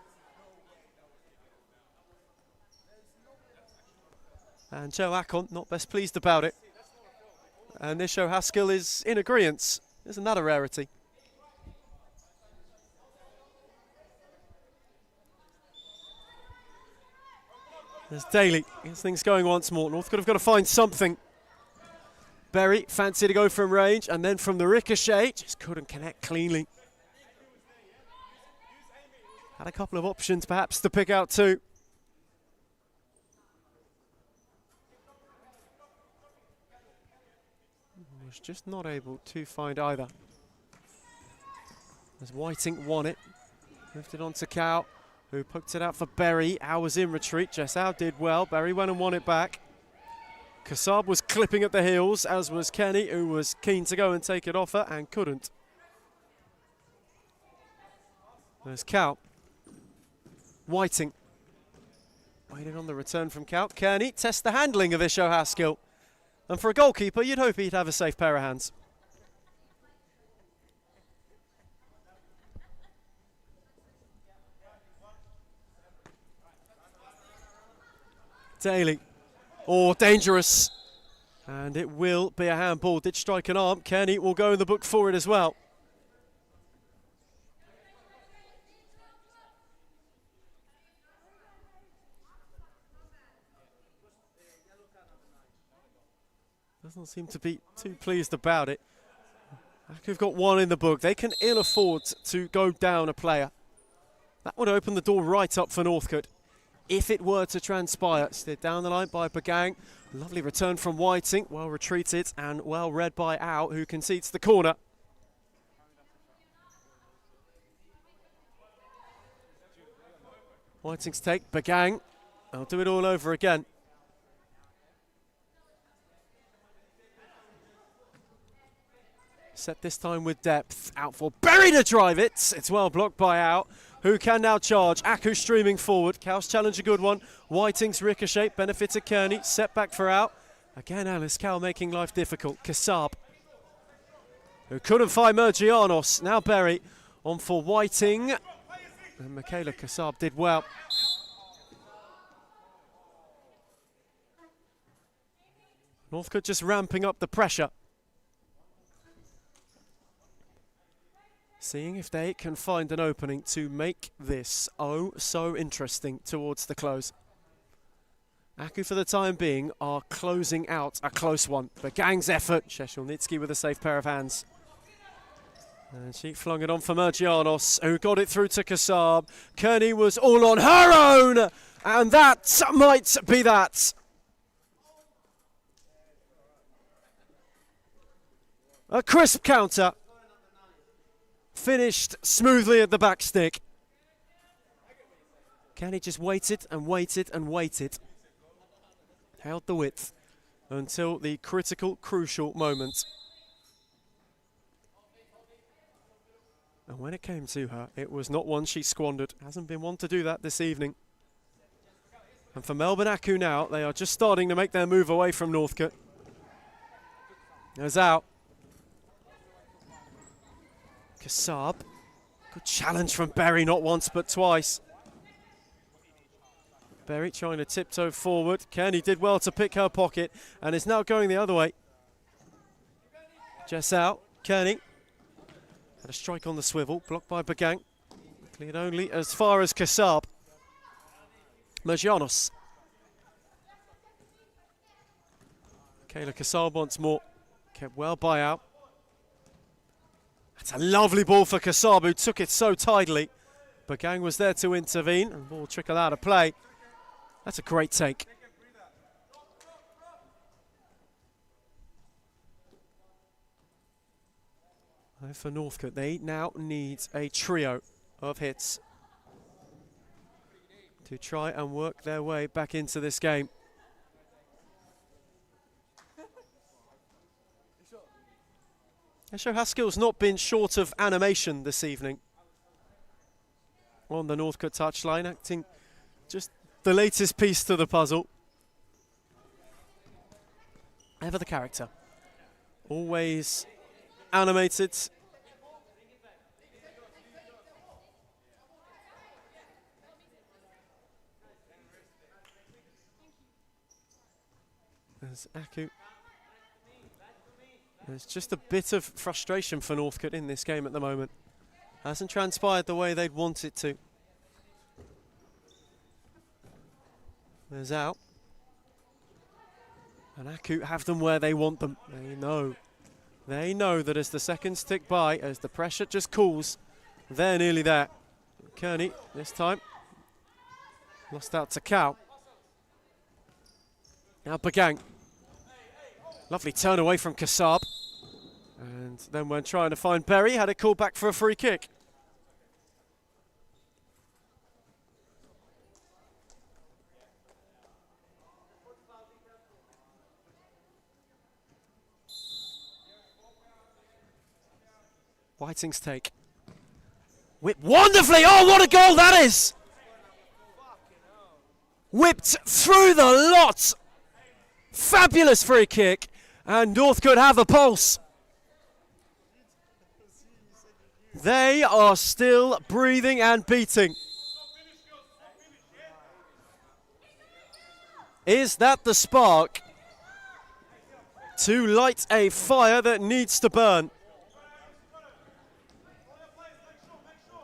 And Joe Akon not best pleased about it. And Nisho Haskell is in agreement. Isn't that a rarity? There's Daly. Gets things going once more. Northcote have got to find something. Berry fancy to go from range, and then from the ricochet, just couldn't connect cleanly. Had a couple of options perhaps to pick out too. Was just not able to find either. As Whiting won it. Moved it on to Cow, who poked it out for Berry. Howe was in retreat. Jessau did well. Berry went and won it back. Kassab was clipping at the heels, as was Kenny, who was keen to go and take it off her and couldn't. There's Cow. Whiting. Waiting on the return from Cow. Kearney tests the handling of Isho Haskell. And for a goalkeeper, you'd hope he'd have a safe pair of hands. Daly. Oh, dangerous. And it will be a handball. Did strike an arm. Kearney will go in the book for it as well. Doesn't seem to be too pleased about it. Aku've got one in the book. They can ill afford to go down a player. That would open the door right up for Northcote if it were to transpire. Steered down the line by Bagang. Lovely return from Whiting. Well retreated and well read by Au, who concedes the corner. Whiting's take. Bagang. I'll do it all over again. Set this time with depth. Out for Berry to drive it. It's well blocked by Au, who can now charge. Aku streaming forward. Cow's challenge a good one. Whiting's ricochet benefited Kearney. Set back for Au. Again, Alice Cow making life difficult. Kassab, who couldn't find Mergianos. Now Berry on for Whiting. And Michaela Kassab did well. Northcote just ramping up the pressure. Seeing if they can find an opening to make this oh so interesting towards the close. Aku for the time being are closing out a close one. Bagang's effort. Sheshelnitsky with a safe pair of hands. And she flung it on for Mergianos, who got it through to Kassab. Kearney was all on her own, and that might be that. A crisp counter. Finished smoothly at the back stick. Kenny just waited and waited and waited. Held the width until the critical, crucial moment. And when it came to her, it was not one she squandered. Hasn't been one to do that this evening. And for Melbourne Aku now, they are just starting to make their move away from Northcote. There's out. Kassab. Good challenge from Berry, not once but twice. Berry trying to tiptoe forward. Kearney did well to pick her pocket and is now going the other way. Jess out. Kearney had a strike on the swivel, blocked by Bagang. Cleared only as far as Kasab. Mergianos. Kayla Kasab once more. Kept well by out. That's a lovely ball for Kasab, who took it so tidily. Bagang was there to intervene, and ball trickled out of play. That's a great take. And for Northcote, they now need a trio of hits to try and work their way back into this game. Esho Haskell's not been short of animation this evening on the Northcote touchline, acting just the latest piece to the puzzle. Ever the character. Always animated. As Aku. There's just a bit of frustration for Northcote in this game at the moment. Hasn't transpired the way they'd want it to. There's out. And Aku have them where they want them. They know. They know that as the seconds tick by, as the pressure just cools, they're nearly there. Kearney, this time, lost out to Cow. Now Bagang. Lovely turn away from Kasab. And then when trying to find Berry, had it called back for a free kick. Whiting's take. Whipped wonderfully! Oh, what a goal that is! Whipped through the lot! Fabulous free kick, and Northcote have a pulse. They are still breathing and beating. Is that the spark to light a fire that needs to burn?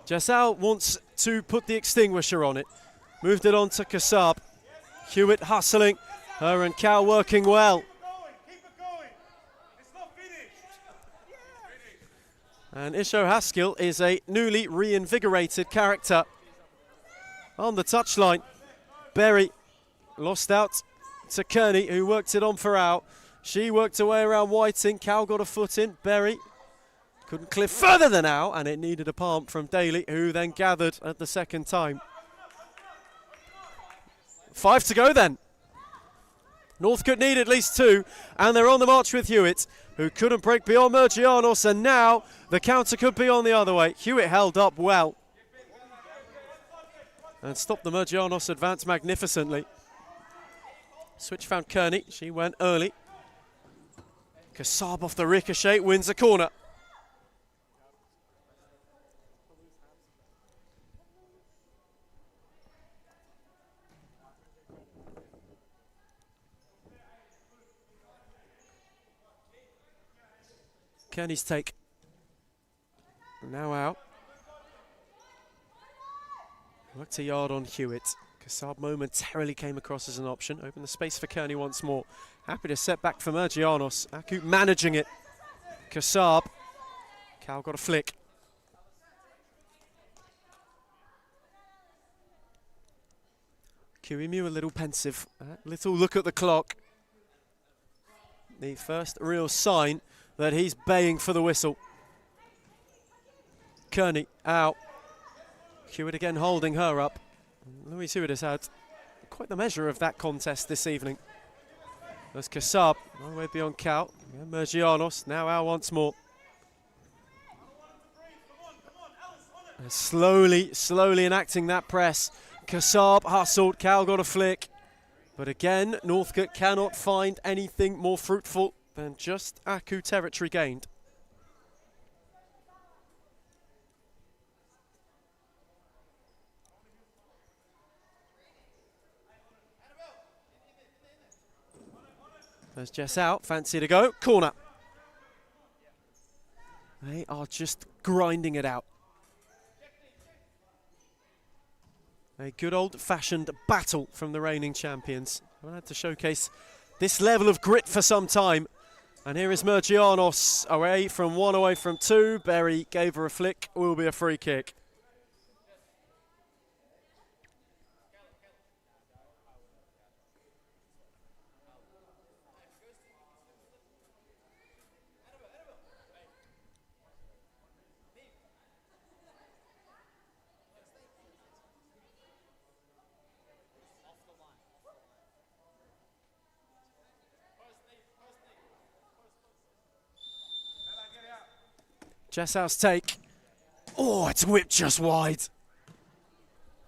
Jessal wants to put the extinguisher on it. Moved it on to Kasab. Hewitt hustling. Her and Cow working well. And Esho Haskell is a newly reinvigorated character on the touchline. Berry lost out to Kearney, who worked it on for out. She worked her way around Whiting. Cow got a foot in. Berry couldn't clear further than out, and it needed a palm from Daly, who then gathered at the second time. 5 to go then. Northcote need at least 2, and they're on the march with Hewitt, who couldn't break beyond Mergianos, and now the counter could be on the other way. Hewitt held up well and stopped the Mergianos advance magnificently. Switch found Kearney. She went early. Kasab off the ricochet wins a corner. Kearney's take. Now out. Worked a yard on Hewitt. Kasab momentarily came across as an option. Opened the space for Kearney once more. Happy to set back for Mergianos. Aku managing it. Kasab. Cal got a flick. Kiwimu a little pensive. Little look at the clock. The first real sign that he's baying for the whistle. Kearney out. Hewitt again holding her up. Louise Hewitt has had quite the measure of that contest this evening. There's Kasab, all the way beyond Cal. Yeah, Mergianos, now out once more. And slowly enacting that press. Kasab hustled, Cal got a flick. But again, Northcote cannot find anything more fruitful than just Aku territory gained. There's Jess out, fancy to go, corner. They are just grinding it out. A good old-fashioned battle from the reigning champions. I've had to showcase this level of grit for some time. And here is Mergianos away from 1, away from 2. Berry gave her a flick, will be a free kick. Jessau's take. Oh, it's whipped just wide.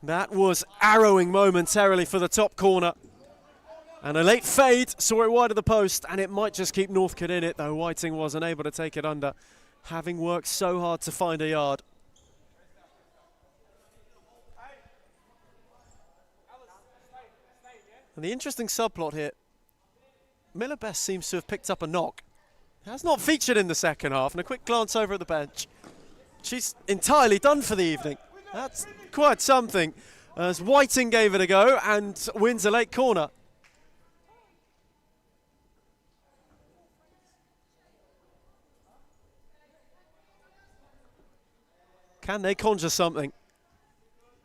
That was arrowing momentarily for the top corner. And a late fade, saw it wide of the post, and it might just keep Northcote in it, though Whiting wasn't able to take it under, having worked so hard to find a yard. And the interesting subplot here, Miller Best seems to have picked up a knock. Has not featured in the second half, and a quick glance over at the bench. She's entirely done for the evening. That's quite something, as Whiting gave it a go and wins a late corner. Can they conjure something?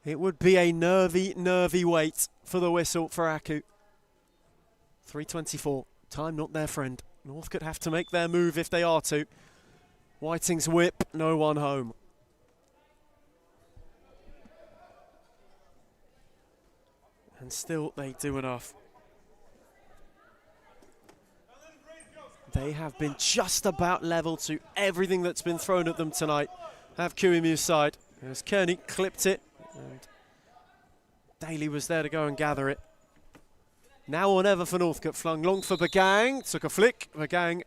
It would be a nervy wait for the whistle for Aku. 3:24, time not their friend. Northcote have to make their move if they are to. Whiting's whip, no one home. And still they do enough. They have been just about level to everything that's been thrown at them tonight. Have QEMU's side. As Kearney clipped it. And Daly was there to go and gather it. Now or never for Northcote, flung long for Bagang, took a flick, Bagang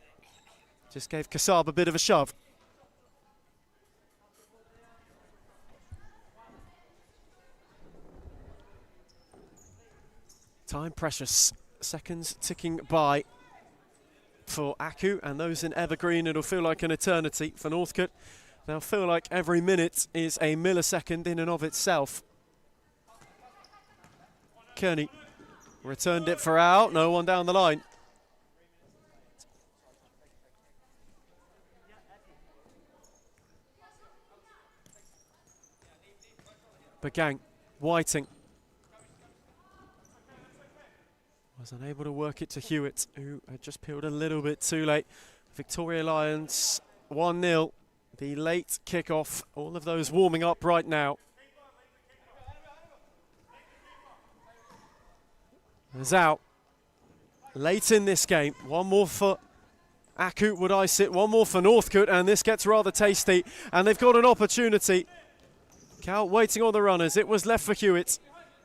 just gave Kassab a bit of a shove. Time precious, seconds ticking by for Aku, and those in Evergreen, it'll feel like an eternity for Northcote. They'll feel like every minute is a millisecond in and of itself. Kearney returned it for out, no one down the line. Bagang, Whiting. Was unable to work it to Hewitt, who had just peeled a little bit too late. Victoria Lions 1-0. The late kickoff, all of those warming up right now. Zhao, late in this game, one more for Aku would ice it, one more for Northcote, and this gets rather tasty, and they've got an opportunity. Cal waiting on the runners, it was left for Hewitt,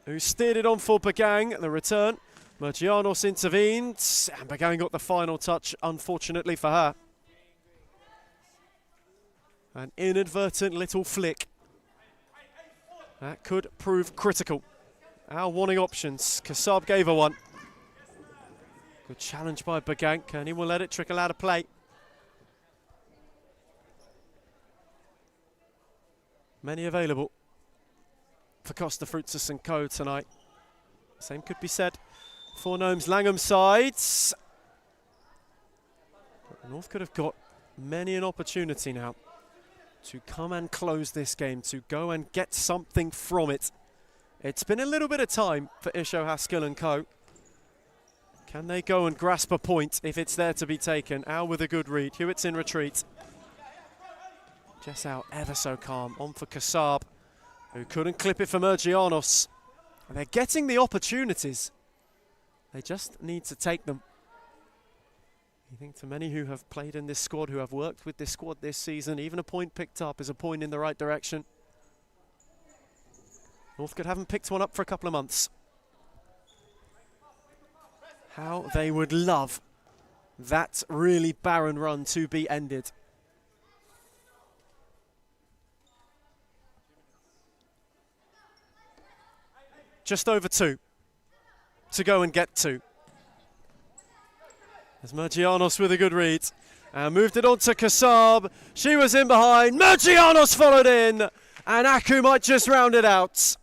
who steered it on for Bagang, the return. Mergianos intervened, and Bagang got the final touch, unfortunately for her. An inadvertent little flick. That could prove critical. Our warning options. Kassab gave her one. Good challenge by Bagang. Kearney will let it trickle out of play. Many available for Costa Fruitsus and Co tonight. Same could be said for Gnomes Langham sides. Northcote have got many an opportunity now to come and close this game, to go and get something from it. It's been a little bit of time for Isho Haskell and Co. Can they go and grasp a point if it's there to be taken? Al with a good read. Hewitt's in retreat. Jessau ever so calm. On for Kassab, who couldn't clip it for Mergianos. And they're getting the opportunities. They just need to take them. I think to many who have played in this squad, who have worked with this squad this season, even a point picked up is a point in the right direction. Northcote haven't picked one up for a couple of months. How they would love that really barren run to be ended. Just over 2 to go and get to. As Mergianos with a good read. And moved it on to Kassab. She was in behind. Mergianos followed in. And Aku might just round it out.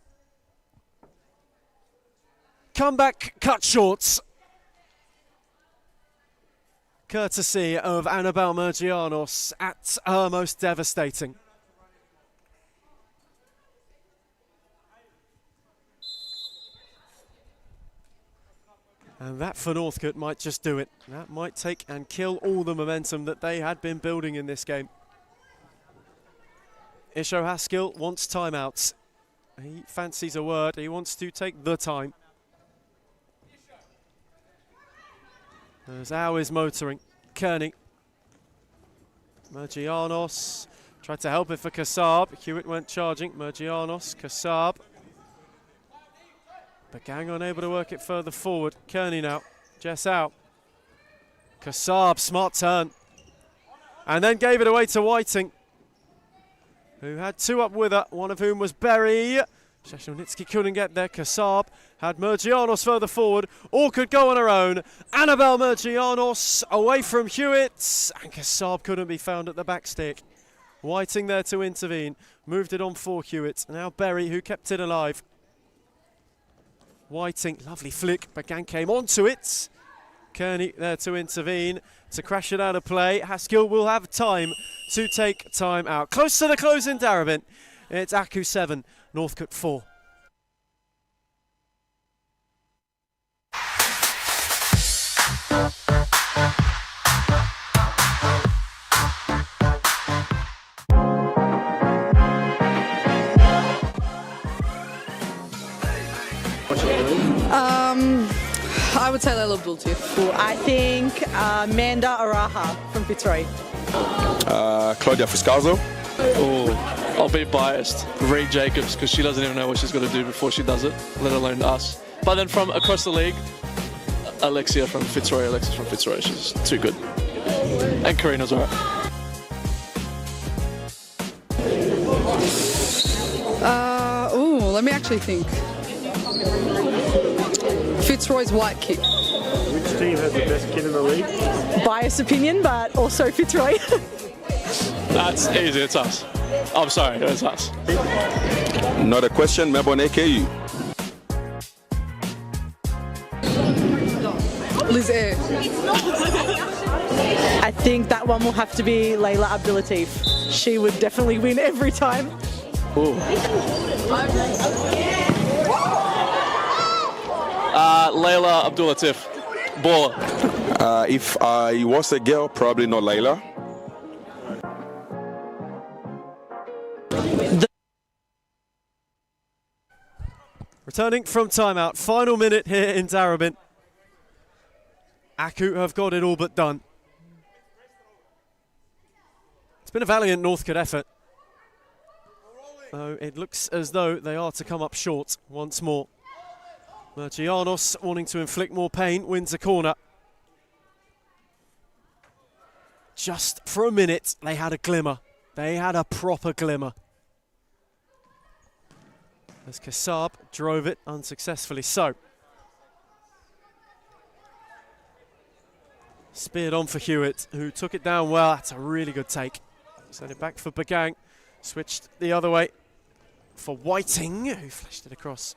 comeback cut short. Courtesy of Annabelle Mergianos at her most devastating. And that for Northcote might just do it. That might take and kill all the momentum that they had been building in this game. Isho Haskell wants timeouts. He fancies a word. He wants to take the time. As Au is motoring. Kearney. Mergianos tried to help it for Kassab. Hewitt went charging. Mergianos, Kassab. Bagang unable to work it further forward. Kearney now. Jess out. Kassab, smart turn. And then gave it away to Whiting, who had two up with her, one of whom was Berry. Sheshelnitsky couldn't get there. Kassab had Mergianos further forward. All could go on her own. Annabelle Mergianos away from Hewitt. And Kassab couldn't be found at the back stick. Whiting there to intervene. Moved it on for Hewitt. Now Berry, who kept it alive. Whiting, lovely flick. Bagan came onto it. Kearney there to intervene, to crash it out of play. Haskell will have time to take time out. Close to the close in Darabin. It's Aku 7, Northcote 4. I would say Layla Abdul-Latif. I think Manda Araha from Fitzroy. Claudia Fuscalzo. Oh, I'll be biased. Reed Jacobs, because she doesn't even know what she's got to do before she does it, let alone us. But then from across the league, Alexis from Fitzroy. She's too good. And Karina's alright. Let me actually think. Fitzroy's white kit. Which team has the best kit in the league? Biased opinion, but also Fitzroy. That's easy, it's us. I'm sorry, it's us. Not a question, Melbourne AKU. Liz Air. I think that one will have to be Layla Abdul-Latif. She would definitely win every time. Ooh. Layla Abdul-Latif. Baller. If I was a girl, probably not Layla. Returning from timeout, final minute here in Darabin. Aku have got it all but done. It's been a valiant Northcote effort, though it looks as though they are to come up short once more. Mergianos, wanting to inflict more pain, wins a corner. Just for a minute, they had a glimmer. They had a proper glimmer. As Kassab drove it unsuccessfully so. Speared on for Hewitt, who took it down well. That's a really good take. Sent it back for Bagang. Switched the other way for Whiting, who flashed it across.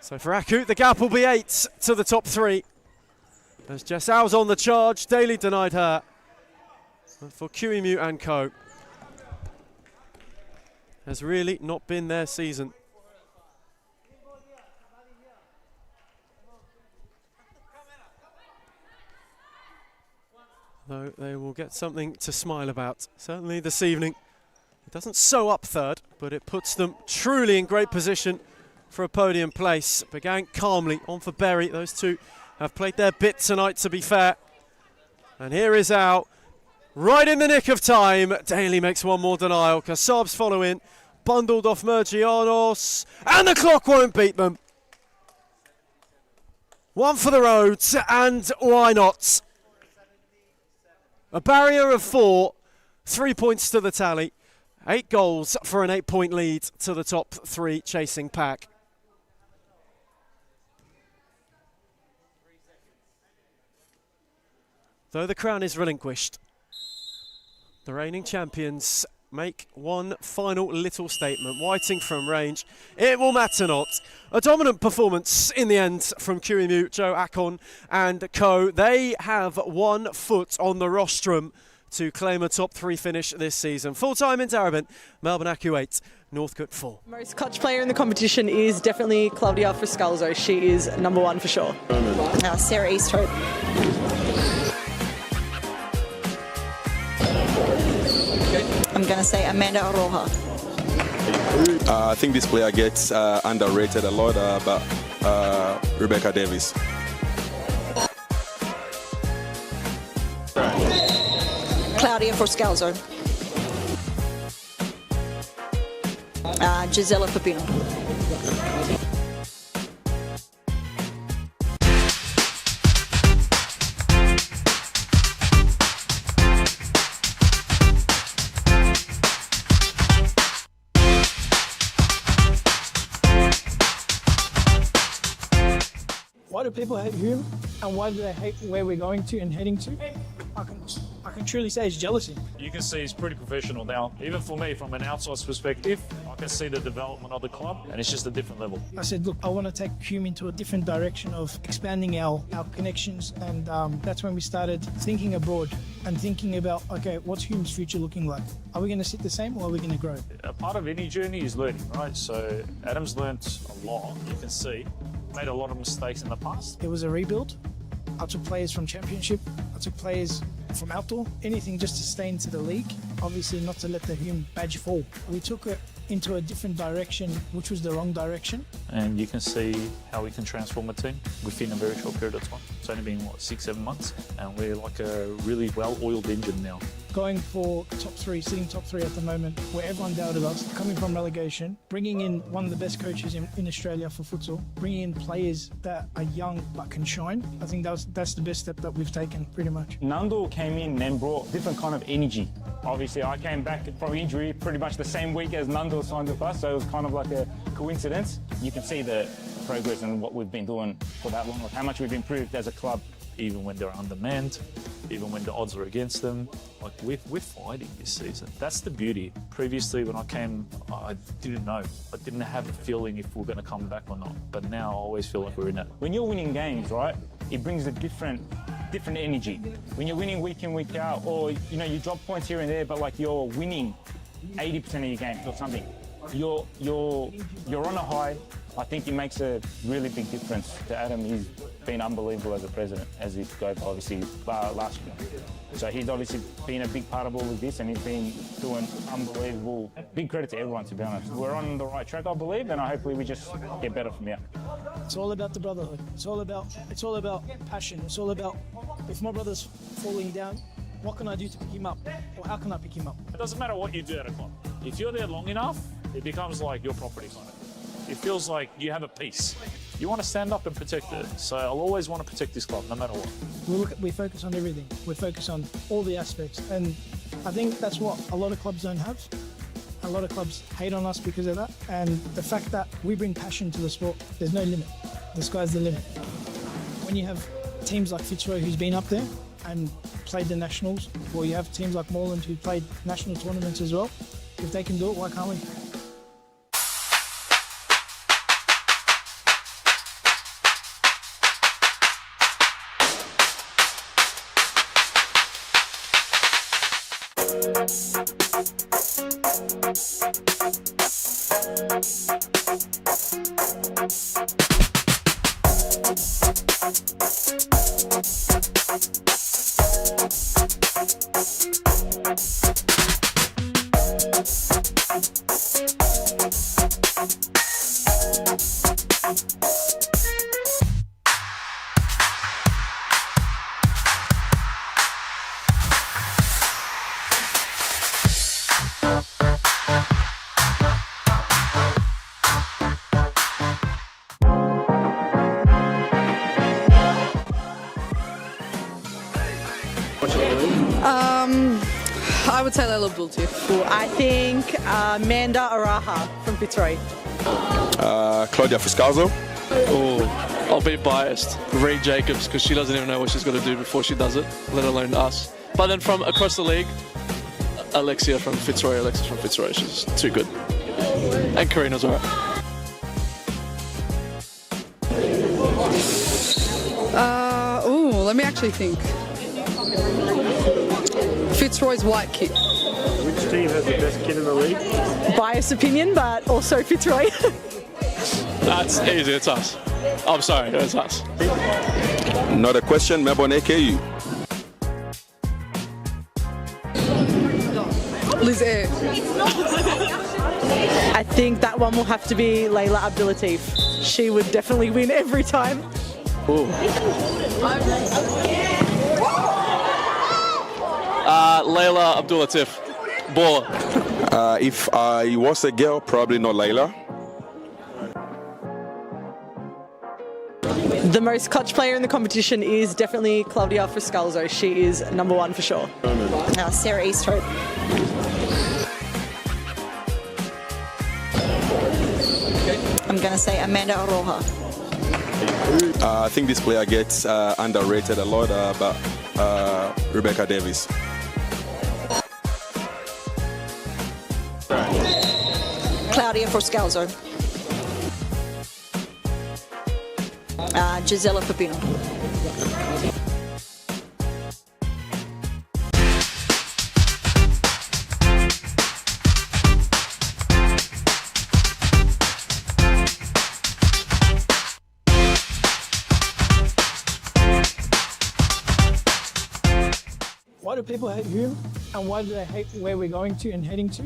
So for Aku, the gap will be 8 to the top 3. As Jess Au's on the charge, Daly denied her. But for QEMU and Co, has really not been their season. Though they will get something to smile about, certainly this evening. It doesn't sew up third, but it puts them truly in great position for a podium place. Bagang calmly on for Berry. Those two have played their bit tonight, to be fair. And here is Au, right in the nick of time. Daly makes one more denial. Kassab's following, bundled off Mergianos, and the clock won't beat them. One for the roads, and why not? A barrier of 4, 3 points to the tally. 8 goals for an 8-point lead to the top 3 chasing pack. though the crown is relinquished, the reigning champions make one final little statement. Whiting from range, it will matter not. A dominant performance in the end from Kirimu, Joe Akon and co. They have 1 foot on the rostrum to claim a top 3 finish this season. Full time in Darabin, Melbourne Acu 8, Northcote 4. Most clutch player in the competition is definitely Claudia Friscalzo. She is number 1 for sure. Sarah Easthope. I'm going to say Amanda Aroha. I think this player gets underrated a lot, but Rebecca Davis. Claudia Friscalzo. Gisela Pepino. Why do people hate Hume, and why do they hate where we're going to and heading to? I can truly say it's jealousy. You can see he's pretty professional now. Even for me, from an outsider's perspective, I can see the development of the club, and it's just a different level. I said, look, I want to take Hume into a different direction of expanding our connections, and that's when we started thinking abroad and thinking about, okay, what's Hume's future looking like? Are we going to sit the same, or are we going to grow? A part of any journey is learning, right? So Adam's learnt a lot, you can see. Made a lot of mistakes in the past. It was a rebuild. I took players from Championship. I took players from outdoor. Anything just to stay into the league. Obviously not to let the Hume badge fall. We took it into a different direction, which was the wrong direction. And you can see how we can transform a team within a very short period of time. It's only been, 6-7 months? And we're like a really well-oiled engine now. Going for top 3, sitting top 3 at the moment, where everyone doubted us, coming from relegation, bringing in one of the best coaches in Australia for futsal, bringing in players that are young but can shine. I think that's the best step that we've taken, pretty much. Nando came in and brought different kind of energy. Obviously, I came back from injury pretty much the same week as Nando signed with us, so it was kind of like a coincidence. You can see the progress and what we've been doing for that long, how much we've improved as a club. Even when they're undermanned, even when the odds are against them, like we're fighting this season. That's the beauty. Previously, when I came, I didn't know. I didn't have a feeling if we're going to come back or not. But now I always feel like we're in it. When you're winning games, right, it brings a different energy. When you're winning week in, week out, or you drop points here and there, but like you're winning 80% of your games or something, you're on a high. I think it makes a really big difference to Adam. He's been unbelievable as a president, as he got obviously last year. So he's obviously been a big part of all of this, and he's been doing unbelievable. Big credit to everyone, to be honest. We're on the right track, I believe, and hopefully we just get better from here. It's all about the brotherhood. It's all about passion. It's all about, if my brother's falling down, what can I do to pick him up? Or how can I pick him up? It doesn't matter what you do at a club. If you're there long enough, it becomes like your property kind of. It feels like you have a piece. You want to stand up and protect it. So I'll always want to protect this club, no matter what. We focus on everything. We focus on all the aspects. And I think that's what a lot of clubs don't have. A lot of clubs hate on us because of that. And the fact that we bring passion to the sport, there's no limit. The sky's the limit. When you have teams like Fitzroy, who's been up there and played the nationals, or you have teams like Moreland who played national tournaments as well, if they can do it, why can't we? I would say Layla Abdul too. I think Amanda Araha from Fitzroy. Claudia Friscalzo. Oh, I'll be biased. Reed Jacobs, because she doesn't even know what she's got to do before she does it, let alone us. But then from across the league, Alexis from Fitzroy, she's too good. And Karina's alright. Let me actually think. Fitzroy's white kit. Which team has the best kid in the league? Biased opinion, but also Fitzroy. That's easy, it's us. I'm sorry, it's us. Not a question, Melbourne AKU. Liz Air. I think that one will have to be Layla Abdulatif. She would definitely win every time. Ooh. Layla Abdulatif. Baller. If I was a girl, probably not Layla. The most clutch player in the competition is definitely Claudia Friscalzo. She is number one for sure. Sarah Easthrope. I'm going to say Amanda Aroha. I think this player gets underrated a lot, but Rebecca Davis. Claudia Friscalzo. Gisela Pepino. Why do people hate whom, and why do they hate where we're going to and heading to?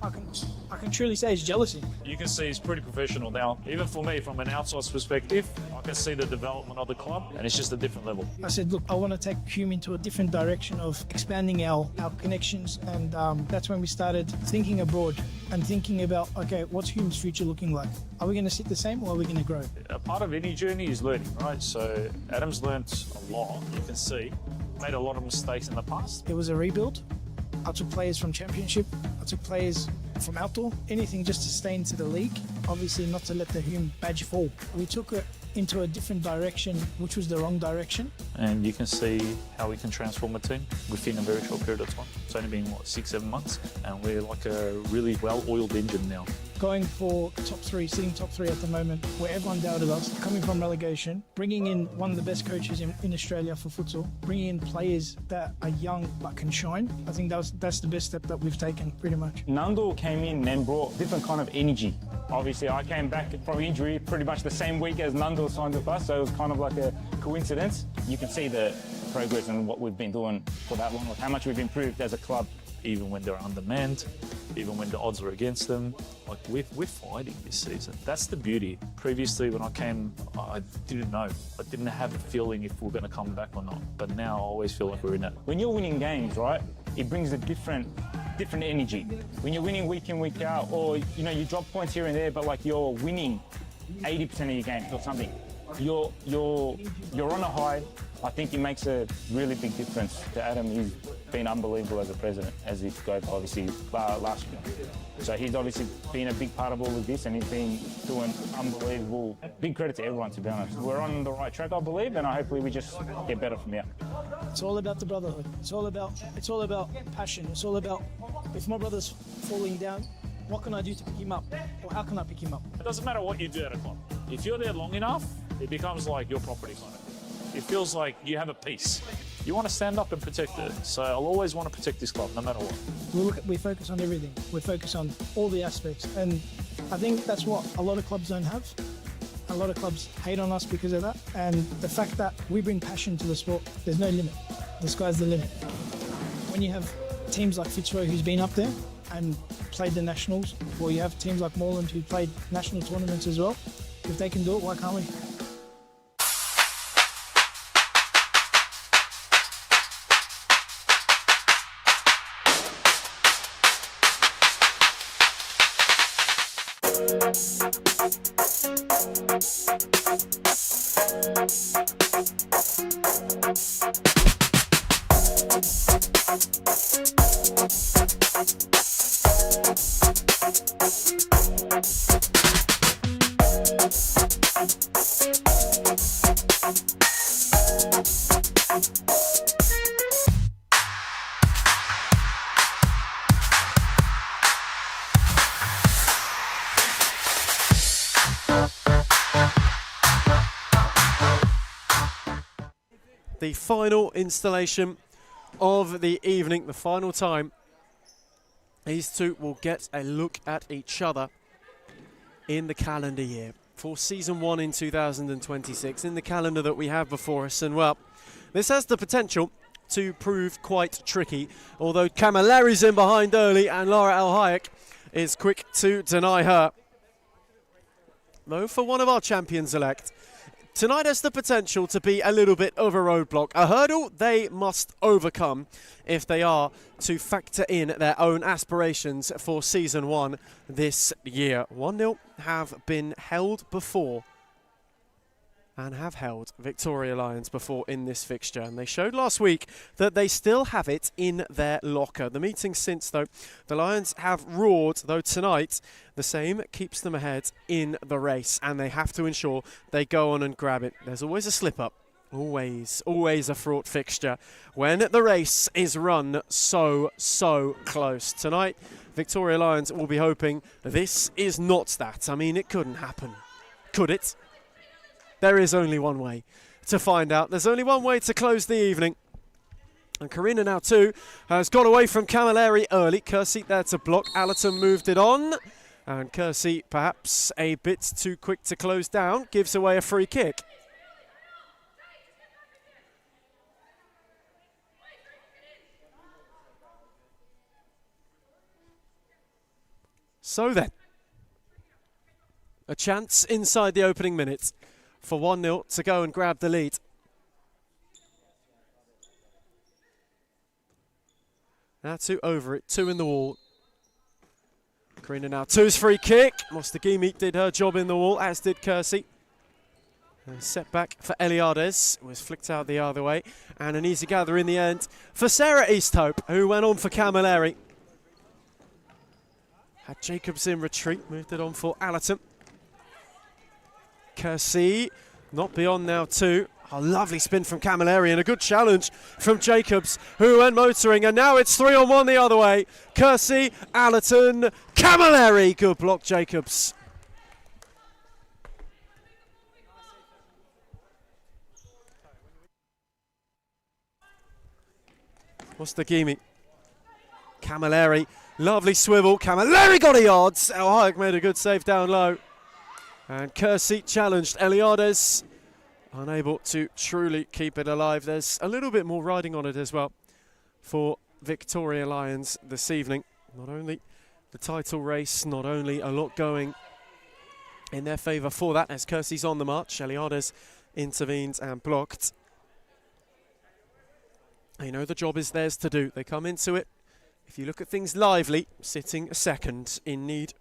I can truly say it's jealousy. You can see he's pretty professional now. Even for me, from an outsider's perspective, I can see the development of the club, and it's just a different level. I said, look, I want to take Hume into a different direction of expanding our connections, and that's when we started thinking abroad and thinking about, okay, what's Hume's future looking like? Are we going to sit the same, or are we going to grow? A part of any journey is learning, right? So Adam's learnt a lot. You can see made a lot of mistakes in the past. It was a rebuild. I took players from Championship. I took players from outdoor. Anything just to stay into the league. Obviously not to let the Hume badge fall. We took it into a different direction, which was the wrong direction. And you can see how we can transform a team within a very short period of time. It's only been, 6-7 months? And we're like a really well-oiled engine now. Going for top three, sitting top three at the moment, where everyone doubted us, coming from relegation, bringing in one of the best coaches in Australia for futsal, bringing in players that are young but can shine. I think that's the best step that we've taken, pretty much. Nando came in and brought different kind of energy. Obviously, I came back from injury pretty much the same week as Nando signed with us, so it was kind of like a coincidence. You can see the progress and what we've been doing for that long, how much we've improved as a club. Even when they're undermanned, even when the odds are against them, like we're fighting this season. That's the beauty. Previously, when I came, I didn't know. I didn't have a feeling if we're going to come back or not. But now I always feel like we're in it. When you're winning games, right, it brings a different energy. When you're winning week in, week out, or you drop points here and there, but like you're winning 80% of your games or something, you're on a high. I think it makes a really big difference to Adam. He's been unbelievable as a president, as he goes obviously last year. So he's obviously been a big part of all of this, and he's been doing unbelievable. Big credit to everyone, to be honest. We're on the right track, I believe, and hopefully we just get better from here. It's all about the brotherhood. It's all about passion. It's all about, if my brother's falling down, what can I do to pick him up? Or how can I pick him up? It doesn't matter what you do at a club. If you're there long enough, it becomes like your property kind of thing. It feels like you have a piece. You want to stand up and protect it. So I'll always want to protect this club, no matter what. We focus on everything. We focus on all the aspects. And I think that's what a lot of clubs don't have. A lot of clubs hate on us because of that. And the fact that we bring passion to the sport, there's no limit. The sky's the limit. When you have teams like Fitzroy, who's been up there and played the nationals, or you have teams like Moreland who played national tournaments as well, if they can do it, why can't we? The final installation of the evening, the final time. These two will get a look at each other in the calendar year for season 1 in 2026, in the calendar that we have before us. And well, this has the potential to prove quite tricky, although Camilleri's in behind early and Laura El Hayek is quick to deny her. Though for one of our champions-elect, tonight has the potential to be a little bit of a roadblock, a hurdle they must overcome if they are to factor in their own aspirations for season 1 this year. 1-0 have been held before and have held Victoria Lions before in this fixture, and they showed last week that they still have it in their locker. The meeting since, though, the Lions have roared, though tonight the same keeps them ahead in the race, and they have to ensure they go on and grab it. There's always a slip-up, always a fraught fixture when the race is run so close. Tonight, Victoria Lions will be hoping this is not that. I mean, it couldn't happen, could it? There is only one way to find out. There's only one way to close the evening. And Karina now too has got away from Camilleri early. Kersey there to block. Allerton moved it on. And Kersey, perhaps a bit too quick to close down, gives away a free kick. So then, a chance inside the opening minutes for 1-0 to go and grab the lead. Now 2 over it, 2 in the wall. Karina now 2's free kick. Mostagimi did her job in the wall, as did Kersey. A setback for Eliades, was flicked out the other way. And an easy gather in the end for Sarah Easthope, who went on for Camilleri. Had Jacobs in retreat, moved it on for Allerton. Kersey, not beyond now too. A lovely spin from Camilleri and a good challenge from Jacobs, who went motoring, and now it's 3-on-1 the other way. Kersey, Allerton, Camilleri. Good block, Jacobs. Mostagimi. Camilleri, lovely swivel. Camilleri got a yard. El Hayek made a good save down low. And Kersey challenged Eliades, unable to truly keep it alive. There's a little bit more riding on it as well for Victoria Lions this evening. Not only the title race, not only a lot going in their favour for that, as Kersey's on the march. Eliades intervenes and blocked. You know the job is theirs to do. They come into it, if you look at things lively, sitting a second, in need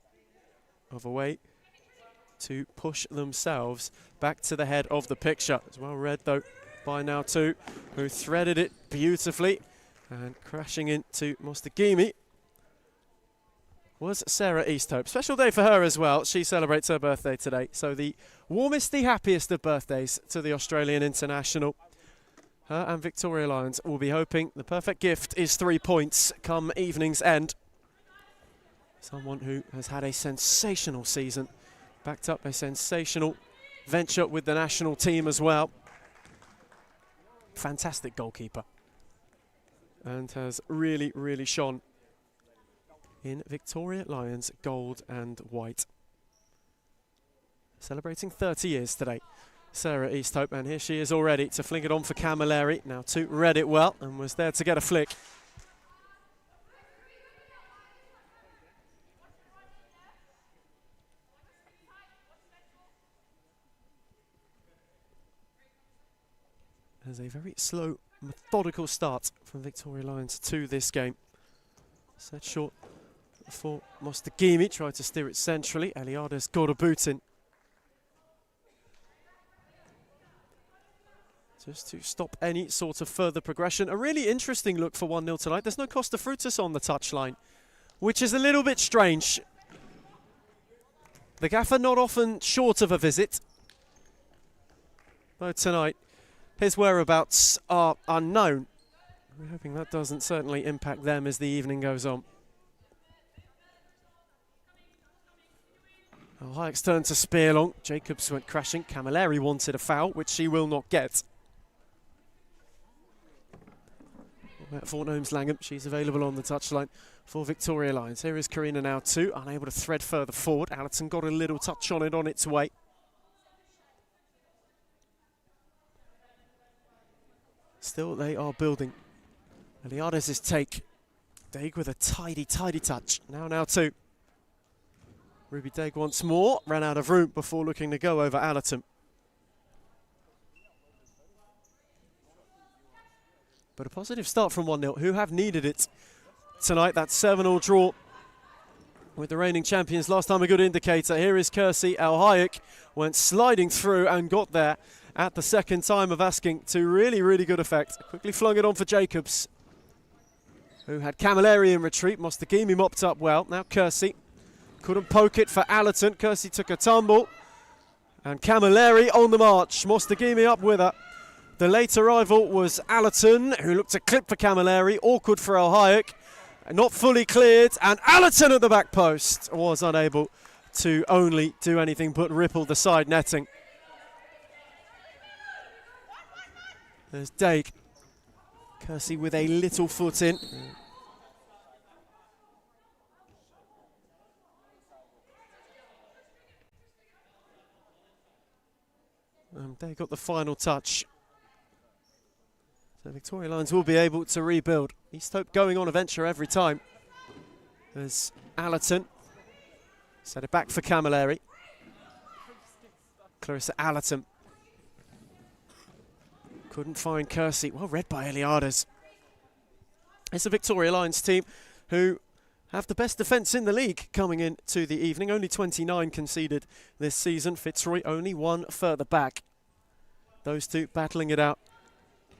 of a way to push themselves back to the head of the picture. It's well read though by now too, who threaded it beautifully, and crashing into Mostagimi was Sarah Easthope. Special day for her as well. She celebrates her birthday today, so the warmest, the happiest of birthdays to the Australian international. Her and Victoria Lions will be hoping the perfect gift is 3 points come evening's end. Someone who has had a sensational season, backed up a sensational venture with the national team as well. Fantastic goalkeeper, and has really, really shone in Victoria Lions gold and white. Celebrating 30 years today, Sarah Easthope, and here she is already to fling it on for Camilleri. Now too read it well and was there to get a flick. There's a very slow, methodical start from Victoria Lions to this game. Set short for Mostagimi, tried to steer it centrally. Eliades got a boot in, just to stop any sort of further progression. A really interesting look for 1-0 tonight. There's no Costa Frutas on the touchline, which is a little bit strange. The gaffer not often short of a visit, though tonight His whereabouts are unknown. We're hoping that doesn't certainly impact them as the evening goes on. Hayek's turn to spear long. Jacobs went crashing. Camilleri wanted a foul, which she will not get. Fort Gnomes Langham, she's available on the touchline for Victoria Lions. Here is Karina now too, unable to thread further forward. Allerton got a little touch on it on its way. Still, they are building. Eliades' take. Daig with a tidy touch. Now too. Ruby Daig once more, ran out of room before looking to go over Allerton. But a positive start from 1-0, who have needed it tonight. That 7-all draw with the reigning champions. Last time a good indicator. Here is Kersey. Al Hayek went sliding through and got there at the second time of asking to really good effect. Quickly flung it on for Jacobs, who had Camilleri in retreat. Mostagimi mopped up well. Now Kersey couldn't poke it for Allerton. Kersey took a tumble. And Camilleri on the march. Mostagimi up with her. The late arrival was Allerton, who looked to clip for Camilleri. Awkward for Al Hayek. Not fully cleared. And Allerton at the back post was unable to only do anything but ripple the side netting. There's Daig. Kersey with a little foot in. They got the final touch. So Victoria Lions will be able to rebuild. East Hope going on a venture every time. There's Allerton. Set it back for Camilleri. Clarissa Allerton. Couldn't find Kersey. Well read by Eliades. It's a Victoria Lions team who have the best defence in the league coming into the evening. Only 29 conceded this season. Fitzroy only one further back. Those two battling it out.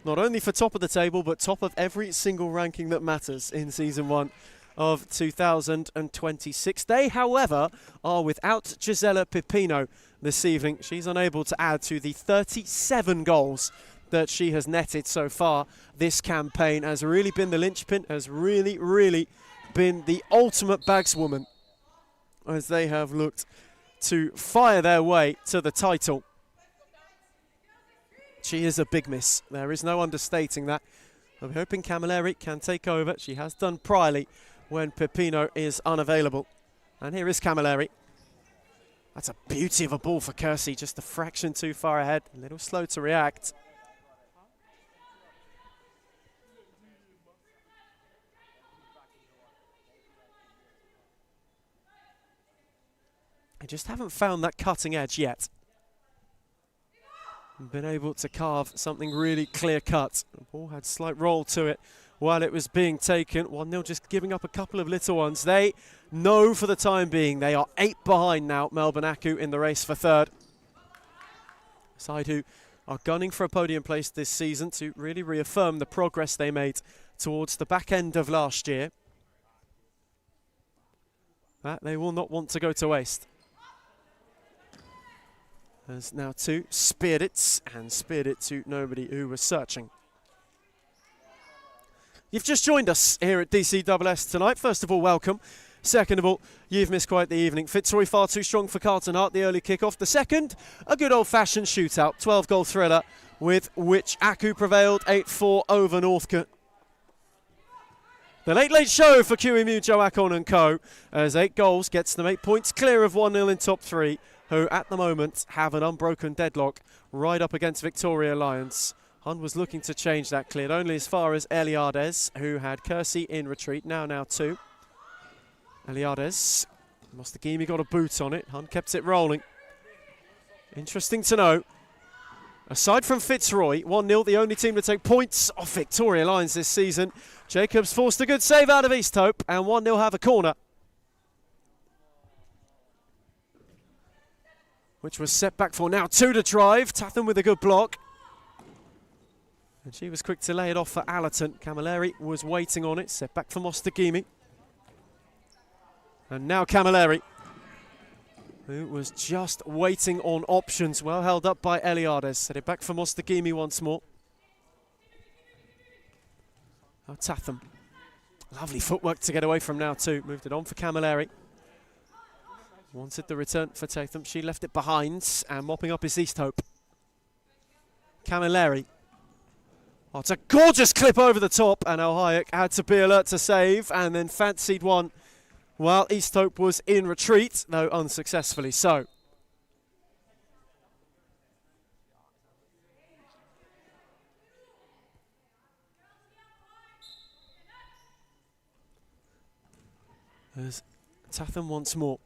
Not only for top of the table, but top of every single ranking that matters in Season 1 of 2026. They, however, are without Gisela Pipino this evening. She's unable to add to the 37 goals that she has netted so far. This campaign has really been the linchpin, has really been the ultimate bagswoman as they have looked to fire their way to the title. She is a big miss. There is no understating that. I'm hoping Camilleri can take over. She has done priorly when Pipino is unavailable. And here is Camilleri. That's a beauty of a ball for Kersey, just a fraction too far ahead. A little slow to react. I just haven't found that cutting edge yet. Been able to carve something really clear-cut. The ball had slight roll to it while it was being taken. 1-0 just giving up a couple of little ones. They know for the time being they are 8 behind now, Melbourne Aku in the race for third. Side who are gunning for a podium place this season to really reaffirm the progress they made towards the back end of last year. That they will not want to go to waste. There's now two, speared it, and speared it to nobody who was searching. You've just joined us here at DCSS tonight. First of all, welcome. Second of all, you've missed quite the evening. Fitzroy far too strong for Carlton Hart, the early kick-off. The second, a good old-fashioned shootout, 12-goal thriller, with which Aku prevailed 8-4 over Northcote. The late show for QEMU, Joe Akon and co, as 8 goals gets them 8 points clear of 1-0 in top 3, who at the moment have an unbroken deadlock right up against Victoria Lions. Hun was looking to change that, cleared only as far as Eliades, who had Kersey in retreat, now 2. Eliades, Mostagimi got a boot on it, Hun kept it rolling. Interesting to know, aside from Fitzroy, 1-0, the only team to take points off Victoria Lions this season. Jacobs forced a good save out of East Hope, and 1-0 have a corner, which was set back for now 2 to drive. Tatham with a good block. And she was quick to lay it off for Allerton. Camilleri was waiting on it. Set back for Mostagimi. And now Camilleri, who was just waiting on options. Well held up by Eliades. Set it back for Mostagimi once more. Oh, Tatham. Lovely footwork to get away from now too. Moved it on for Camilleri. Wanted the return for Tatham. She left it behind and mopping up is Easthope. Camilleri. Oh, it's a gorgeous clip over the top, and El Hayek had to be alert to save and then fancied one while Easthope was in retreat, though unsuccessfully so. There's Tatham once more.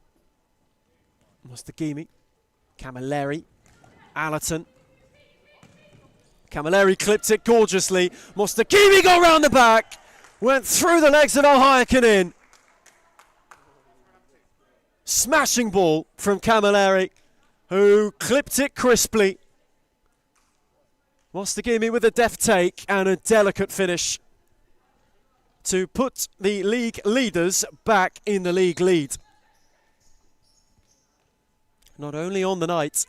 Mostagimi, Camilleri, Allerton. Camilleri clipped it gorgeously. Mostagimi got round the back, went through the legs of El Hayek and in. Smashing ball from Camilleri, who clipped it crisply. Mostagimi with a deft take and a delicate finish to put the league leaders back in the league lead. Not only on the night,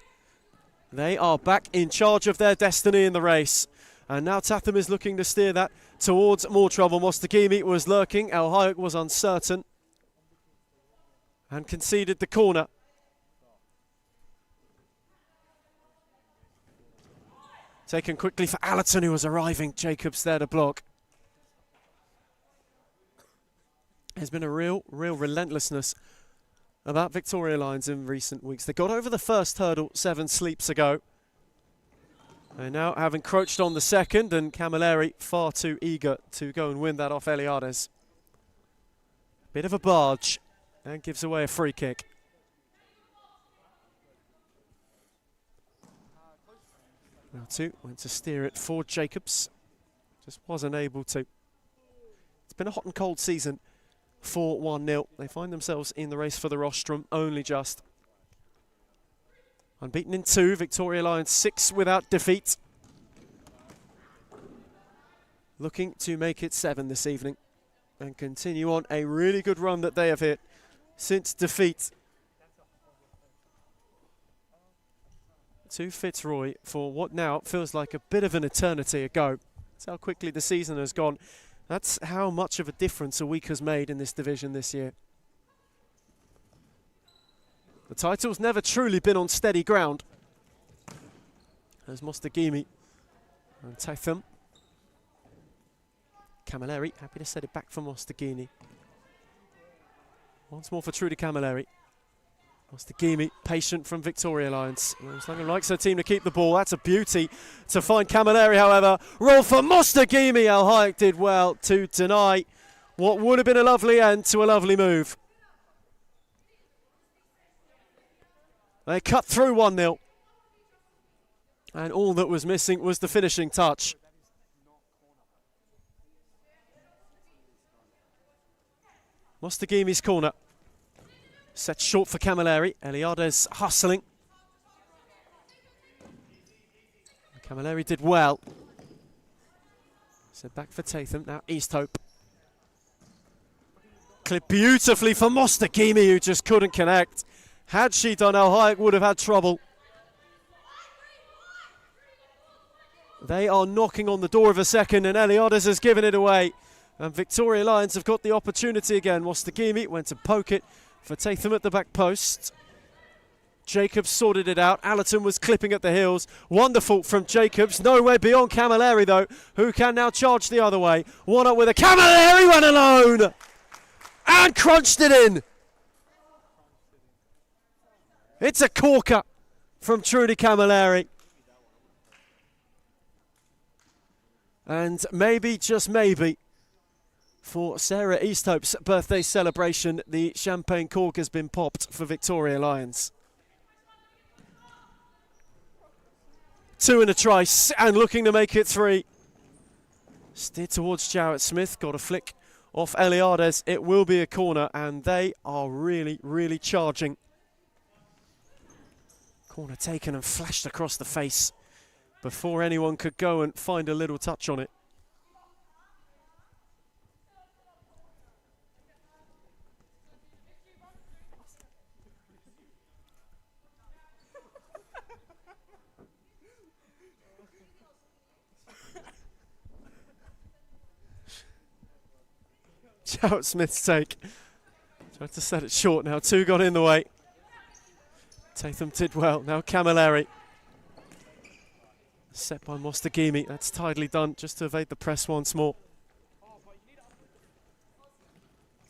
they are back in charge of their destiny in the race. And now Tatham is looking to steer that towards more trouble. Mostagimi was lurking, El Hayek was uncertain and conceded the corner. Taken quickly for Allerton, who was arriving. Jacobs there to block. There's been a real relentlessness about Victoria Lions in recent weeks. They got over the first hurdle 7 sleeps ago. They now have encroached on the second, and Camilleri far too eager to go and win that off Eliades. Bit of a barge, and gives away a free kick. Now two went to steer it for Jacobs. Just wasn't able to. It's been a hot and cold season. 4-1-0. They find themselves in the race for the rostrum, only just. Unbeaten in 2, Victoria Lions 6 without defeat. Looking to make it 7 this evening and continue on a really good run that they have hit since defeat to Fitzroy for what now feels like a bit of an eternity ago. That's how quickly the season has gone. That's how much of a difference a week has made in this division this year. The title's never truly been on steady ground. There's Mostagimi and Tatham. Camilleri, happy to set it back for Mostagimi. Once more for Trudy Camilleri. Mostagimi, patient from Victoria Lions. Looks likes her team to keep the ball. That's a beauty to find Camilleri, however. Roll for Mostagimi. El Hayek did well to deny what would have been a lovely end to a lovely move. They cut through 1-0. And all that was missing was the finishing touch. Mostagimi's corner. Set short for Camilleri. Eliades hustling. Camilleri did well. Set back for Tatham. Now Easthope. Clipped beautifully for Mostagimi, who just couldn't connect. Had she done, El Hayek would have had trouble. They are knocking on the door of a second, and Eliades has given it away. And Victoria Lions have got the opportunity again. Mostagimi went to poke it for Tatham at the back post. Jacobs sorted it out. Allerton was clipping at the heels. Wonderful from Jacobs. Nowhere beyond Camilleri, though, who can now charge the other way. One up with a Camilleri, went alone! And crunched it in! It's a corker from Trudy Camilleri. And maybe, just maybe, for Sarah Easthope's birthday celebration, the champagne cork has been popped for Victoria Lions. 2 and a trice, and looking to make it 3. Steered towards Jarrett Smith, got a flick off Eliades. It will be a corner, and they are really charging. Corner taken and flashed across the face before anyone could go and find a little touch on it. Jarrett Smith's take. Tried to set it short now. 2 got in the way. Tatham did well. Now Camilleri. Set by Mostagimi. That's tidily done just to evade the press once more.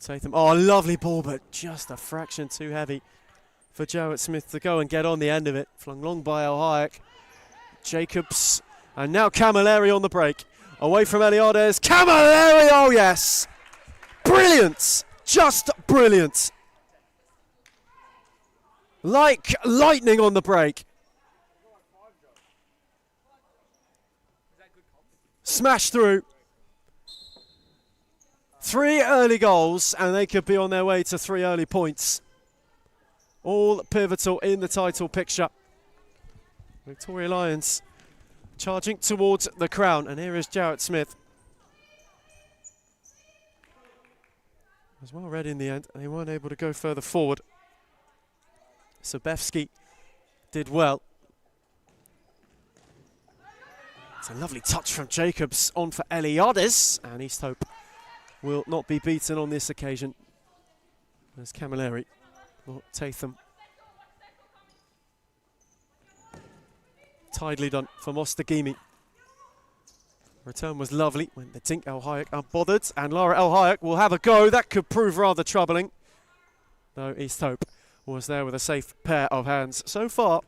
Tatham. Oh, lovely ball, but just a fraction too heavy for Jarrett Smith to go and get on the end of it. Flung long by El Hayek. Jacobs. And now Camilleri on the break. Away from Eliades. Camilleri! Oh, yes! Brilliant! Just brilliant. Like lightning on the break. Smash through. 3 early goals, and they could be on their way to 3 early points. All pivotal in the title picture. Victoria Lions charging towards the crown, and here is Jarrett Smith. Was well read in the end, and they weren't able to go further forward. Sobevsky did well. It's a lovely touch from Jacobs on for Eliades, and East Hope will not be beaten on this occasion. There's Camilleri for Tatham. Tidily done for Mostagimi. Return was lovely when the Tink El Hayek are bothered, and Lara El Hayek will have a go. That could prove rather troubling, though East Hope was there with a safe pair of hands. So far,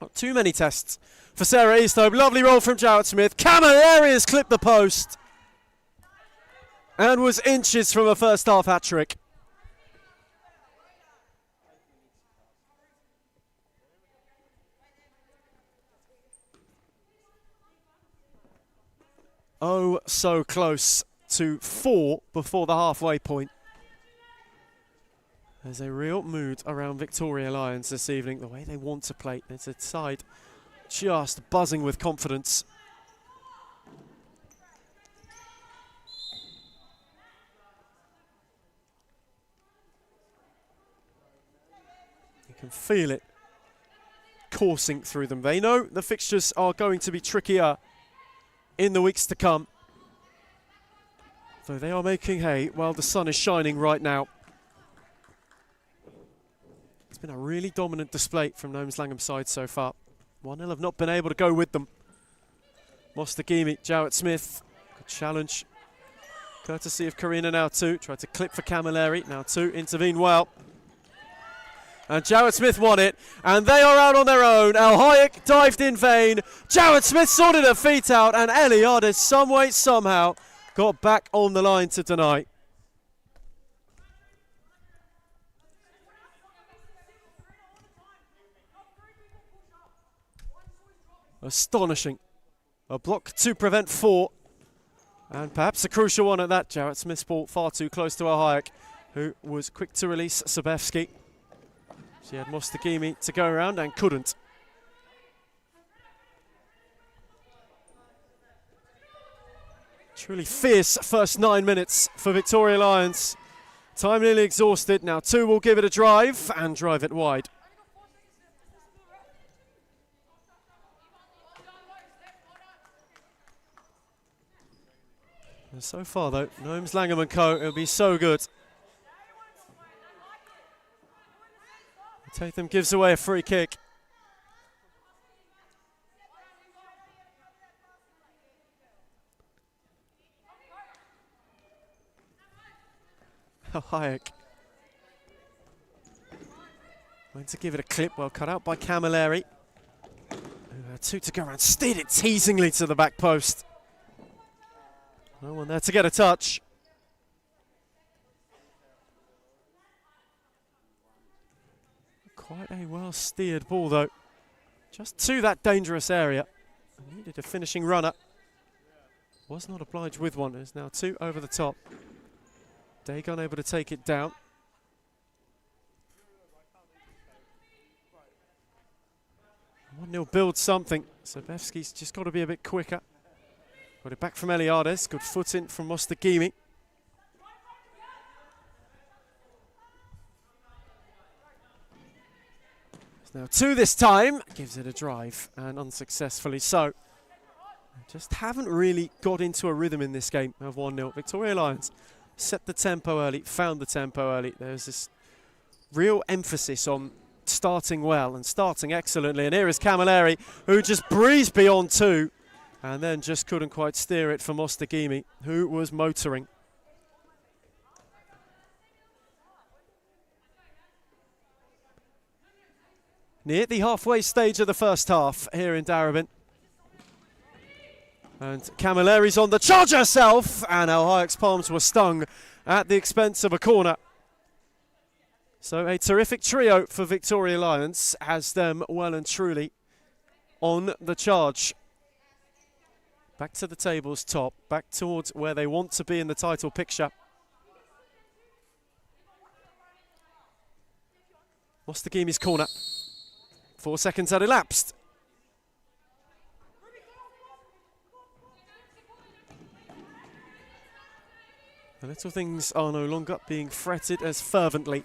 not too many tests for Sarah East Hope. Lovely roll from Jarrett Smith. Camilleri has clipped the post and was inches from a first half hat-trick. Oh, so close to 4 before the halfway point. There's a real mood around Victoria Lions this evening, the way they want to play. There's a side just buzzing with confidence. You can feel it coursing through them. They know the fixtures are going to be trickier in the weeks to come, though they are making hay while the sun is shining right now. It's been a really dominant display from Gnomes Langham's side so far. 1-0 have not been able to go with them. Mostagimi, Jarrett Smith, good challenge. Courtesy of Karina now 2, tried to clip for Camilleri, now 2, intervene well. And Jarrett Smith won it, and they are out on their own. El Hayek dived in vain. Jarrett Smith sorted her feet out, and Eliades, some way, somehow, got back on the line to deny. Astonishing. A block to prevent 4. And perhaps a crucial one at that. Jarrett Smith's ball far too close to El Hayek, who was quick to release Sobevsky. She had Mostagimi to go around and couldn't. Truly fierce first 9 minutes for Victoria Lions. Time nearly exhausted. Now 2 will give it a drive and drive it wide. And so far though, Gnomes Langham and Co. It'll be so good. Tatham gives away a free kick. Hayek went to give it a clip, well cut out by Camilleri. 2 to go around, steered it teasingly to the back post. No one there to get a touch. Quite a well-steered ball, though. Just to that dangerous area. Needed a finishing runner. Was not obliged with one. There's now 2 over the top. Dagon able to take it down. One 1-0 builds something. Sobevsky's just got to be a bit quicker. Got it back from Eliades. Good foot in from Mostagimi. Now 2 this time, gives it a drive, and unsuccessfully so. Just haven't really got into a rhythm in this game of 1-0. Victoria Lions set the tempo early, found the tempo early. There's this real emphasis on starting well and starting excellently. And here is Camilleri, who just breezed beyond two and then just couldn't quite steer it for Mostagimi, who was motoring. Near the halfway stage of the first half here in Darebin. And Camilleri's on the charge herself, and Al Hayek's palms were stung at the expense of a corner. So a terrific trio for Victoria Lions, has them well and truly on the charge. Back to the table's top, back towards where they want to be in the title picture. Mostagimi's corner. 4 seconds had elapsed. The little things are no longer being fretted as fervently.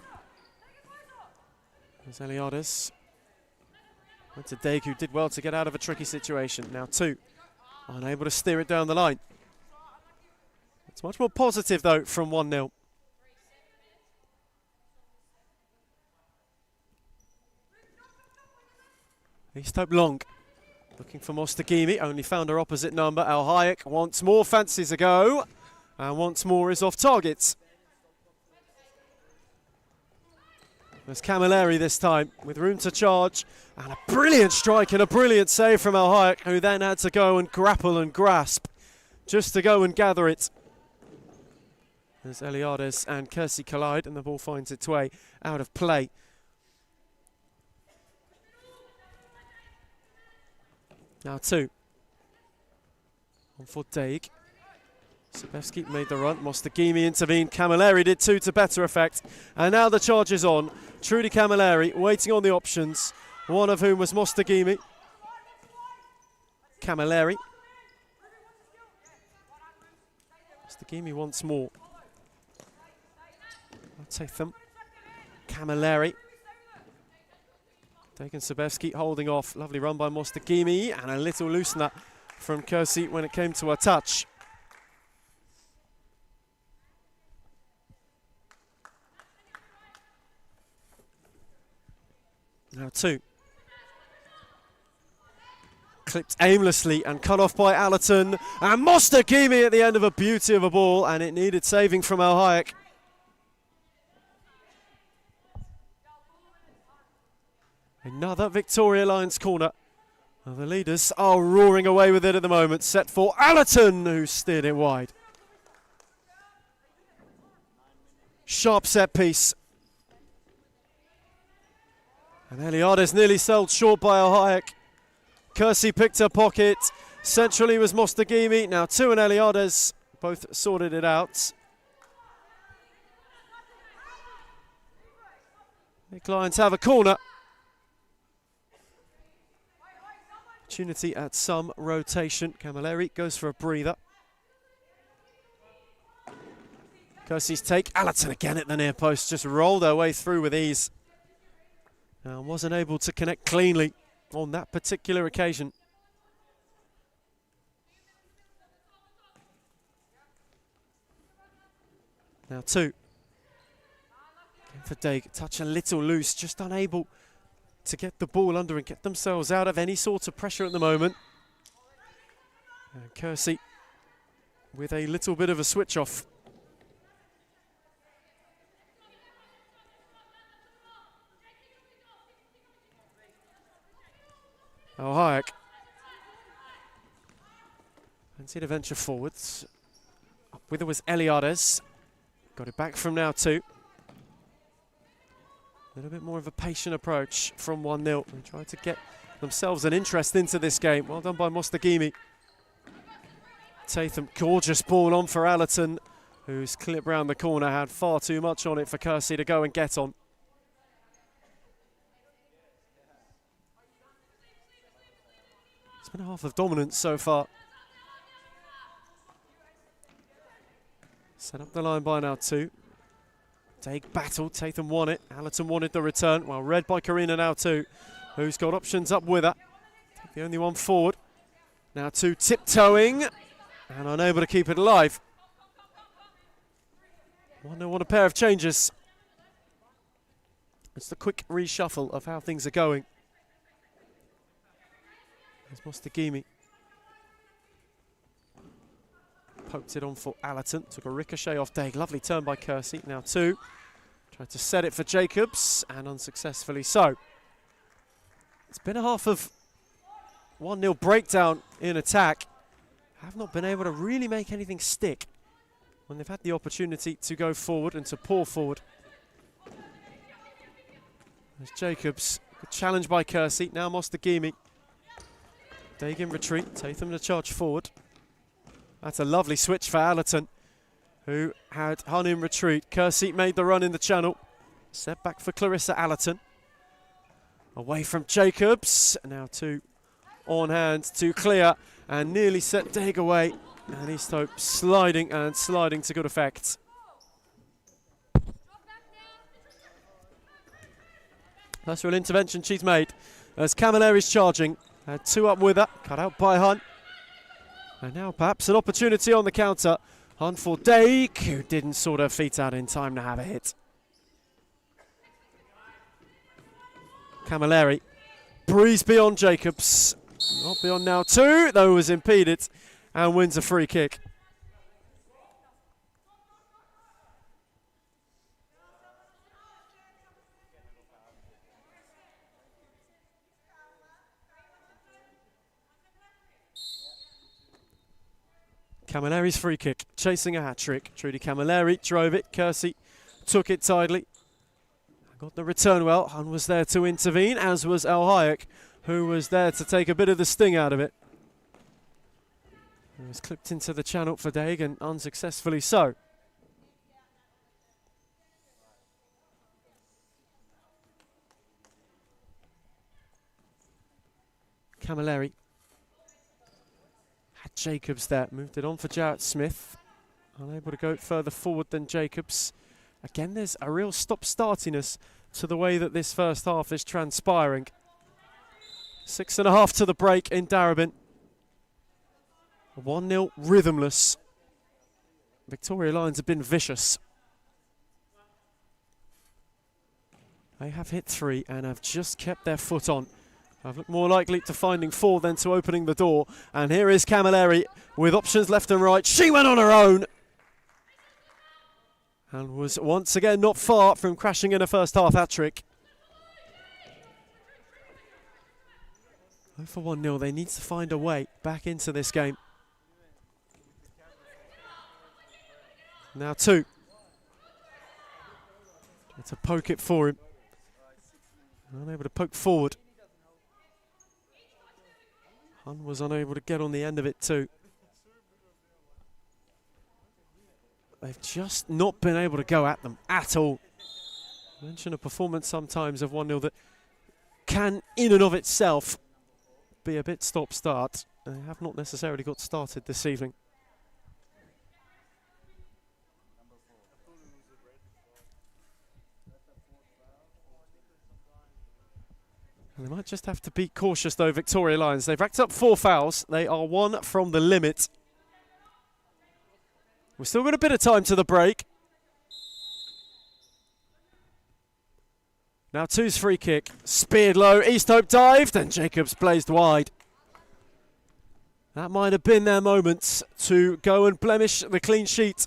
There's Eliades. Went to Daig, who did well to get out of a tricky situation. Now two, unable to steer it down the line. It's much more positive though from 1-0. East Hope Long, looking for Mostagimi, only found her opposite number. Al Hayek once more fancies a go, and once more is off target. There's Camilleri this time, with room to charge, and a brilliant strike and a brilliant save from Al Hayek, who then had to go and grapple and grasp, just to go and gather it. There's Eliades and Kersey collide, and the ball finds its way out of play. Now two. On for Daig. Sebevsky made the run. Mostagimi intervened. Camilleri did two to better effect. And now the charge is on. Trudy Camilleri waiting on the options, one of whom was Mostagimi. Camilleri. Mostagimi once more. Tatham. Camilleri. Taken Sebevsky, holding off. Lovely run by Mostagimi, and a little loosener from Kersey when it came to a touch. Now two. Clipped aimlessly and cut off by Allerton. And Mostagimi at the end of a beauty of a ball, and it needed saving from Al Hayek. Another Victoria Lions corner. Well, the leaders are roaring away with it at the moment. Set for Allerton, who steered it wide. Sharp set piece. And Eliades nearly sold short by Al Hayek. Kersey picked her pocket. Centrally was Mostagimi. Now two and Eliades both sorted it out. The Lions have a corner. Opportunity at some rotation. Camilleri goes for a breather. Kersey's take. Allerton again at the near post. Just rolled her way through with ease. And wasn't able to connect cleanly on that particular occasion. Now two. Going for Daig. Touch a little loose. Just unable to get the ball under and get themselves out of any sort of pressure at the moment. And Kersey with a little bit of a switch off. Al Hayek. Fancy to venture forwards. Up with it was Eliades. Got it back from now two. A little bit more of a patient approach from 1-0. They tried to get themselves an interest into this game. Well done by Mostagimi. Tatham, gorgeous ball on for Allerton, whose clip round the corner had far too much on it for Kersey to go and get on. It's been a half of dominance so far. Set up the line by now two. Daig battled, Tatham won it. Allerton wanted the return. Well read by Karina now two, who's got options up with her. The only one forward. Now two tiptoeing and unable to keep it alive. 1-0 on a pair of changes. It's the quick reshuffle of how things are going. There's Mostagimi. Poked it on for Allerton. Took a ricochet off Daig. Lovely turn by Kersey. Now 2. Tried to set it for Jacobs, and unsuccessfully so. It's been a half of 1-0 breakdown in attack. Have not been able to really make anything stick when they've had the opportunity to go forward and to pour forward. There's Jacobs. Good challenge by Kersey. Now Mostagimi. Daig in retreat. Tatham to charge forward. That's a lovely switch for Allerton, who had Hun in retreat. Kersey made the run in the channel. Set back for Clarissa Allerton. Away from Jacobs. Now 2 on hand to clear and nearly set Daig away. And Easthope sliding and sliding to good effect. That's an intervention she's made as Camilleri's charging. Had 2 up with her, cut out by Hun. And now perhaps an opportunity on the counter. Hun for Daig, who didn't sort her feet out in time to have a hit. Camilleri breeze beyond Jacobs. Not beyond now 2, though was impeded, and wins a free kick. Camilleri's free kick, chasing a hat-trick. Trudy Camilleri drove it, Kersey took it tidily. Got the return well. Hun was there to intervene, as was El Hayek, who was there to take a bit of the sting out of it. It was clipped into the channel for Daig, and unsuccessfully so. Camilleri had Jacobs there, moved it on for Jarrett Smith. Unable to go further forward than Jacobs. Again, there's a real stop-startiness to the way that this first half is transpiring. 6.5 to the break in Darebin. 1-0 rhythmless. Victoria Lions have been vicious. They have hit 3 and have just kept their foot on. I've looked more likely to finding 4 than to opening the door. And here is Camilleri with options left and right. She went on her own and was once again not far from crashing in a first half hat-trick. For 1-0, they need to find a way back into this game. Now 2. Try to poke it for him. Unable to poke forward. Hun was unable to get on the end of it too. They've just not been able to go at them at all. I mention a performance sometimes of 1-0 that can, in and of itself, be a bit stop-start. They have not necessarily got started this evening. And they might just have to be cautious though, Victoria Lions. They've racked up 4 fouls. They are 1 from the limit. We've still got a bit of time to the break. Now 2's free kick. Speared low. Easthope dived and Jacobs blazed wide. That might have been their moment to go and blemish the clean sheet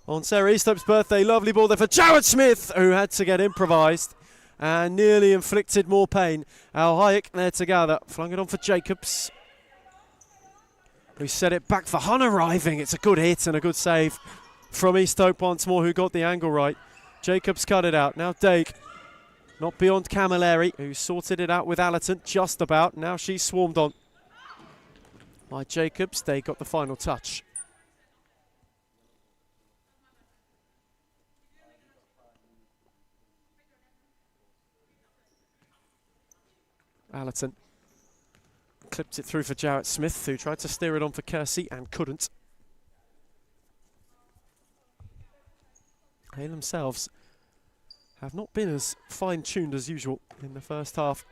on Sarah Easthope's birthday. Lovely ball there for Jarrett Smith, who had to get improvised and nearly inflicted more pain. Al Hayek there to gather. Flung it on for Jacobs, who set it back for Hun arriving. It's a good hit and a good save from Easthope once more, who got the angle right. Jacobs cut it out. Now Daig. Not beyond Camilleri, who sorted it out with Allerton just about. Now she's swarmed on by Jacobs. They got the final touch. Allerton clipped it through for Jarrett Smith, who tried to steer it on for Kersey and couldn't. They themselves have not been as fine-tuned as usual in the first half.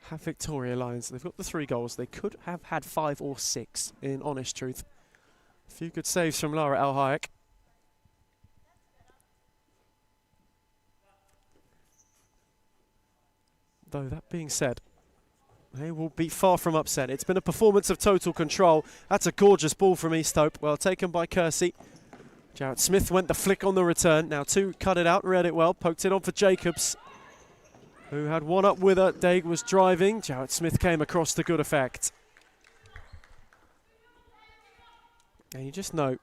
Have Victoria Lions. They've got the 3 goals. They could have had 5 or 6, in honest truth. few good saves from Lara El Hayek. Though that being said, they will be far from upset. It's been a performance of total control. That's a gorgeous ball from East Hope. Well taken by Kersey. Jarrett Smith went the flick on the return. Now two cut it out, read it well, poked it on for Jacobs, who had one up with her. Daig was driving. Jarrett Smith came across to good effect. And you just know,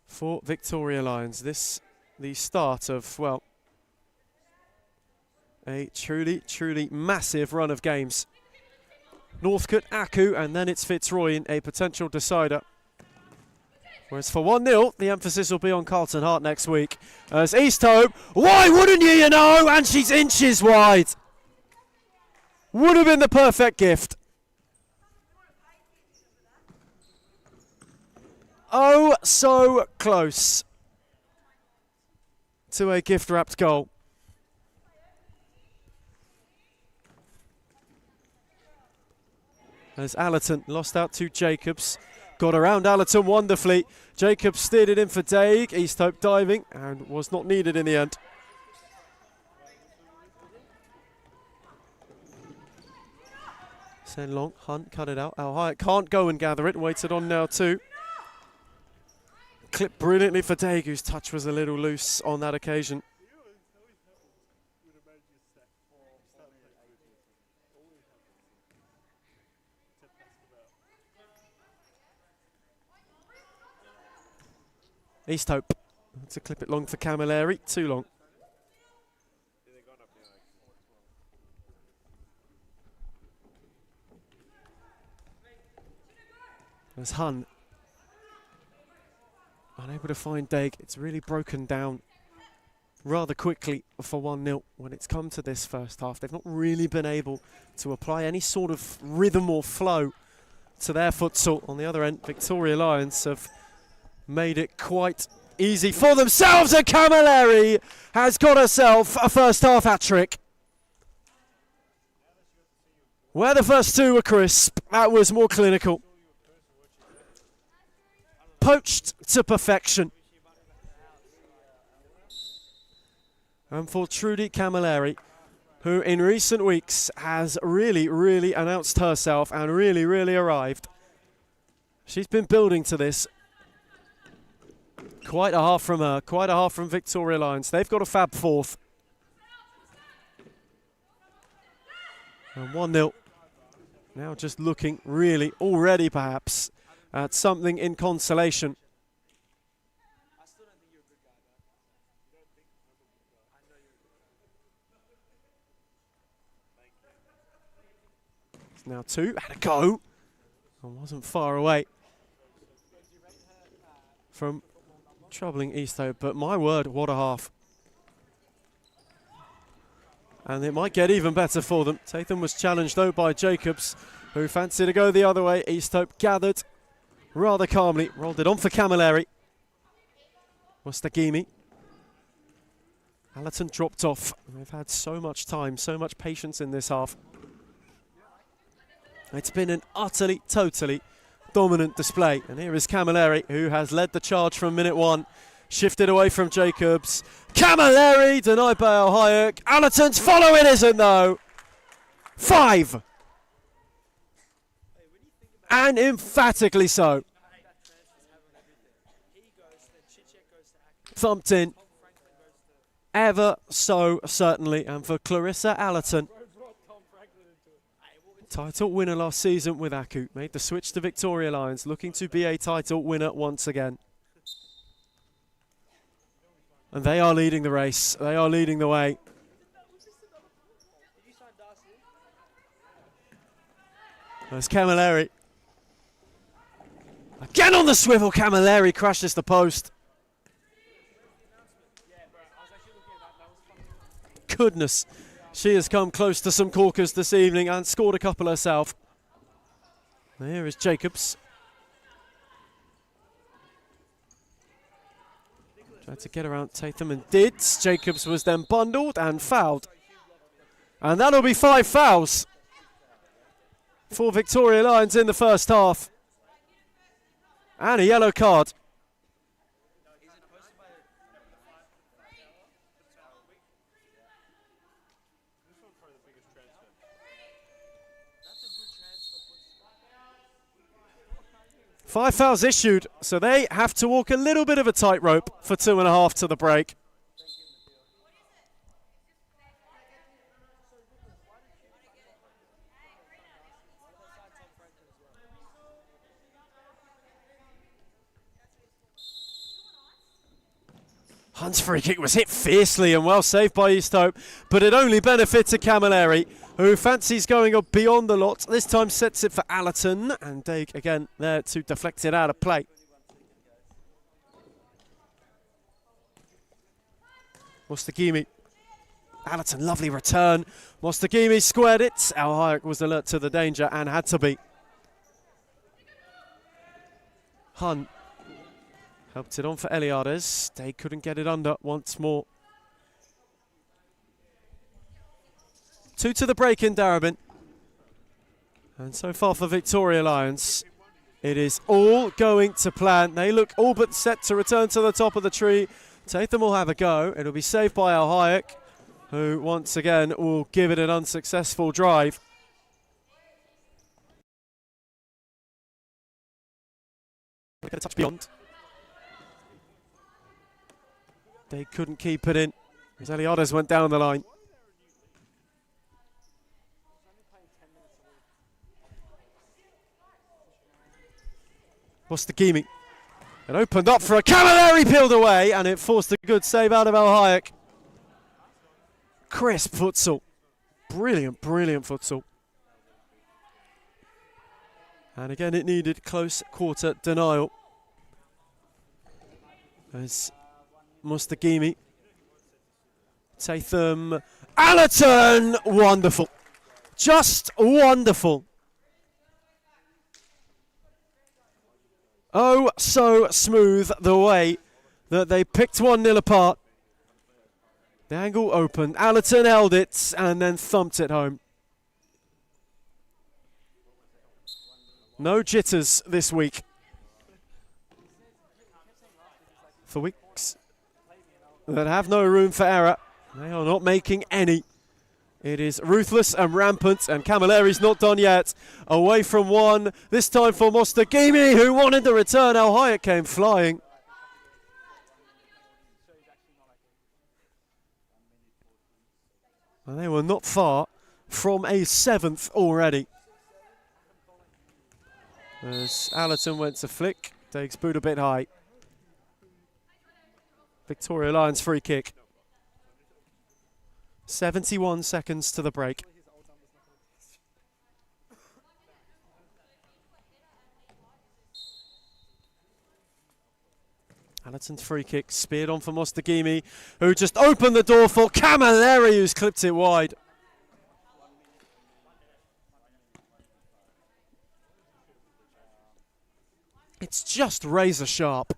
for Victoria Lions, this the start of, well, a truly, truly massive run of games. Northcote, Aku, and then it's Fitzroy in a potential decider. Whereas for 1-0, the emphasis will be on Carlton Hart next week. As East Hope, why wouldn't you know? And she's inches wide. Would have been the perfect gift. Oh, so close to a gift-wrapped goal. As Allerton lost out to Jacobs. Got around Allerton wonderfully. Jacobs steered it in for Daig. East Hope diving and was not needed in the end. Send long, Hunt cut it out. Al Hyatt can't go and gather it. Waited on now too. Clipped brilliantly for Daig, whose touch was a little loose on that occasion. East Hope to clip it long for Camilleri, too long. There's Hun. Unable to find Daig. It's really broken down rather quickly for 1-0 when it's come to this first half. They've not really been able to apply any sort of rhythm or flow to their futsal. On the other end, Victoria Lions have made it quite easy for themselves, and Camilleri has got herself a first half hat-trick. Where the first two were crisp, that was more clinical. Poached to perfection. And for Trudy Camilleri, who in recent weeks has really, really announced herself and really, really arrived. She's been building to this. Quite a half from her, quite a half from Victoria Lions. They've got a fab fourth. And 1-0. Now just looking really already perhaps at something in consolation. It's now two, had a go. And wasn't far away from troubling East Hope, but my word, what a half. And it might get even better for them. Tatham was challenged though by Jacobs, who fancied to go the other way. East Hope gathered rather calmly, rolled it on for Camilleri. Mustagimi. Allerton dropped off. They've had so much time, so much patience in this half. It's been an utterly, totally dominant display. And here is Camilleri, who has led the charge from minute one. Shifted away from Jacobs. Camilleri denied by Al Hayek. Allerton's following isn't though. 5. And emphatically so. Thumped in. Ever so certainly. And for Clarissa Allerton, title winner last season with Aku, made the switch to Victoria Lions, looking to be a title winner once again. And they are leading the race. They are leading the way. There's Camilleri. Again on the swivel, Camilleri crashes the post. Goodness. She has come close to some corkers this evening and scored a couple herself. Here is Jacobs. Tried to get around Tatham and did. Jacobs was then bundled and fouled. And that'll be 5 fouls for Victoria Lions in the first half. And a yellow card. Five fouls issued, so they have to walk a little bit of a tightrope for 2.5 to the break. Hunt's free kick was hit fiercely and well saved by East Hope, but it only benefited Camilleri, who fancies going up beyond the lot. This time sets it for Allerton, and Daig again there to deflect it out of play. Mostagimi. Allerton, lovely return. Mostagimi squared it. Al Hayek was alert to the danger and had to be. Hunt helped it on for Eliades. Daig couldn't get it under once more. 2 to the break in Darebin. And so far for Victoria Lions, it is all going to plan. They look all but set to return to the top of the tree. Tatham will have a go. It'll be saved by Al Hayek, who once again will give it an unsuccessful drive. Get a touch beyond. They couldn't keep it in as Eliades went down the line. Mostagimi. It opened up for a Camilleri, peeled away, and it forced a good save out of Al Hayek. Crisp futsal. Brilliant, brilliant futsal. And again, it needed close quarter denial. As Mostagimi, Tatham, Allerton, wonderful. Just wonderful. Oh, so smooth the way that they picked 1-0 apart. The angle opened, Allerton held it and then thumped it home. No jitters this week for weeks that have no room for error. They are not making any. It is ruthless and rampant, and Camilleri's not done yet. Away from one, this time for Mostagimi, who wanted the return. Al Hayek came flying. And they were not far from a 7th already. As Allerton went to flick, Daig's boot a bit high. Victoria Lions free kick. 71 seconds to the break. Allerton's free kick, speared on for Mostagimi, who just opened the door for Camilleri, who's clipped it wide. It's just razor sharp.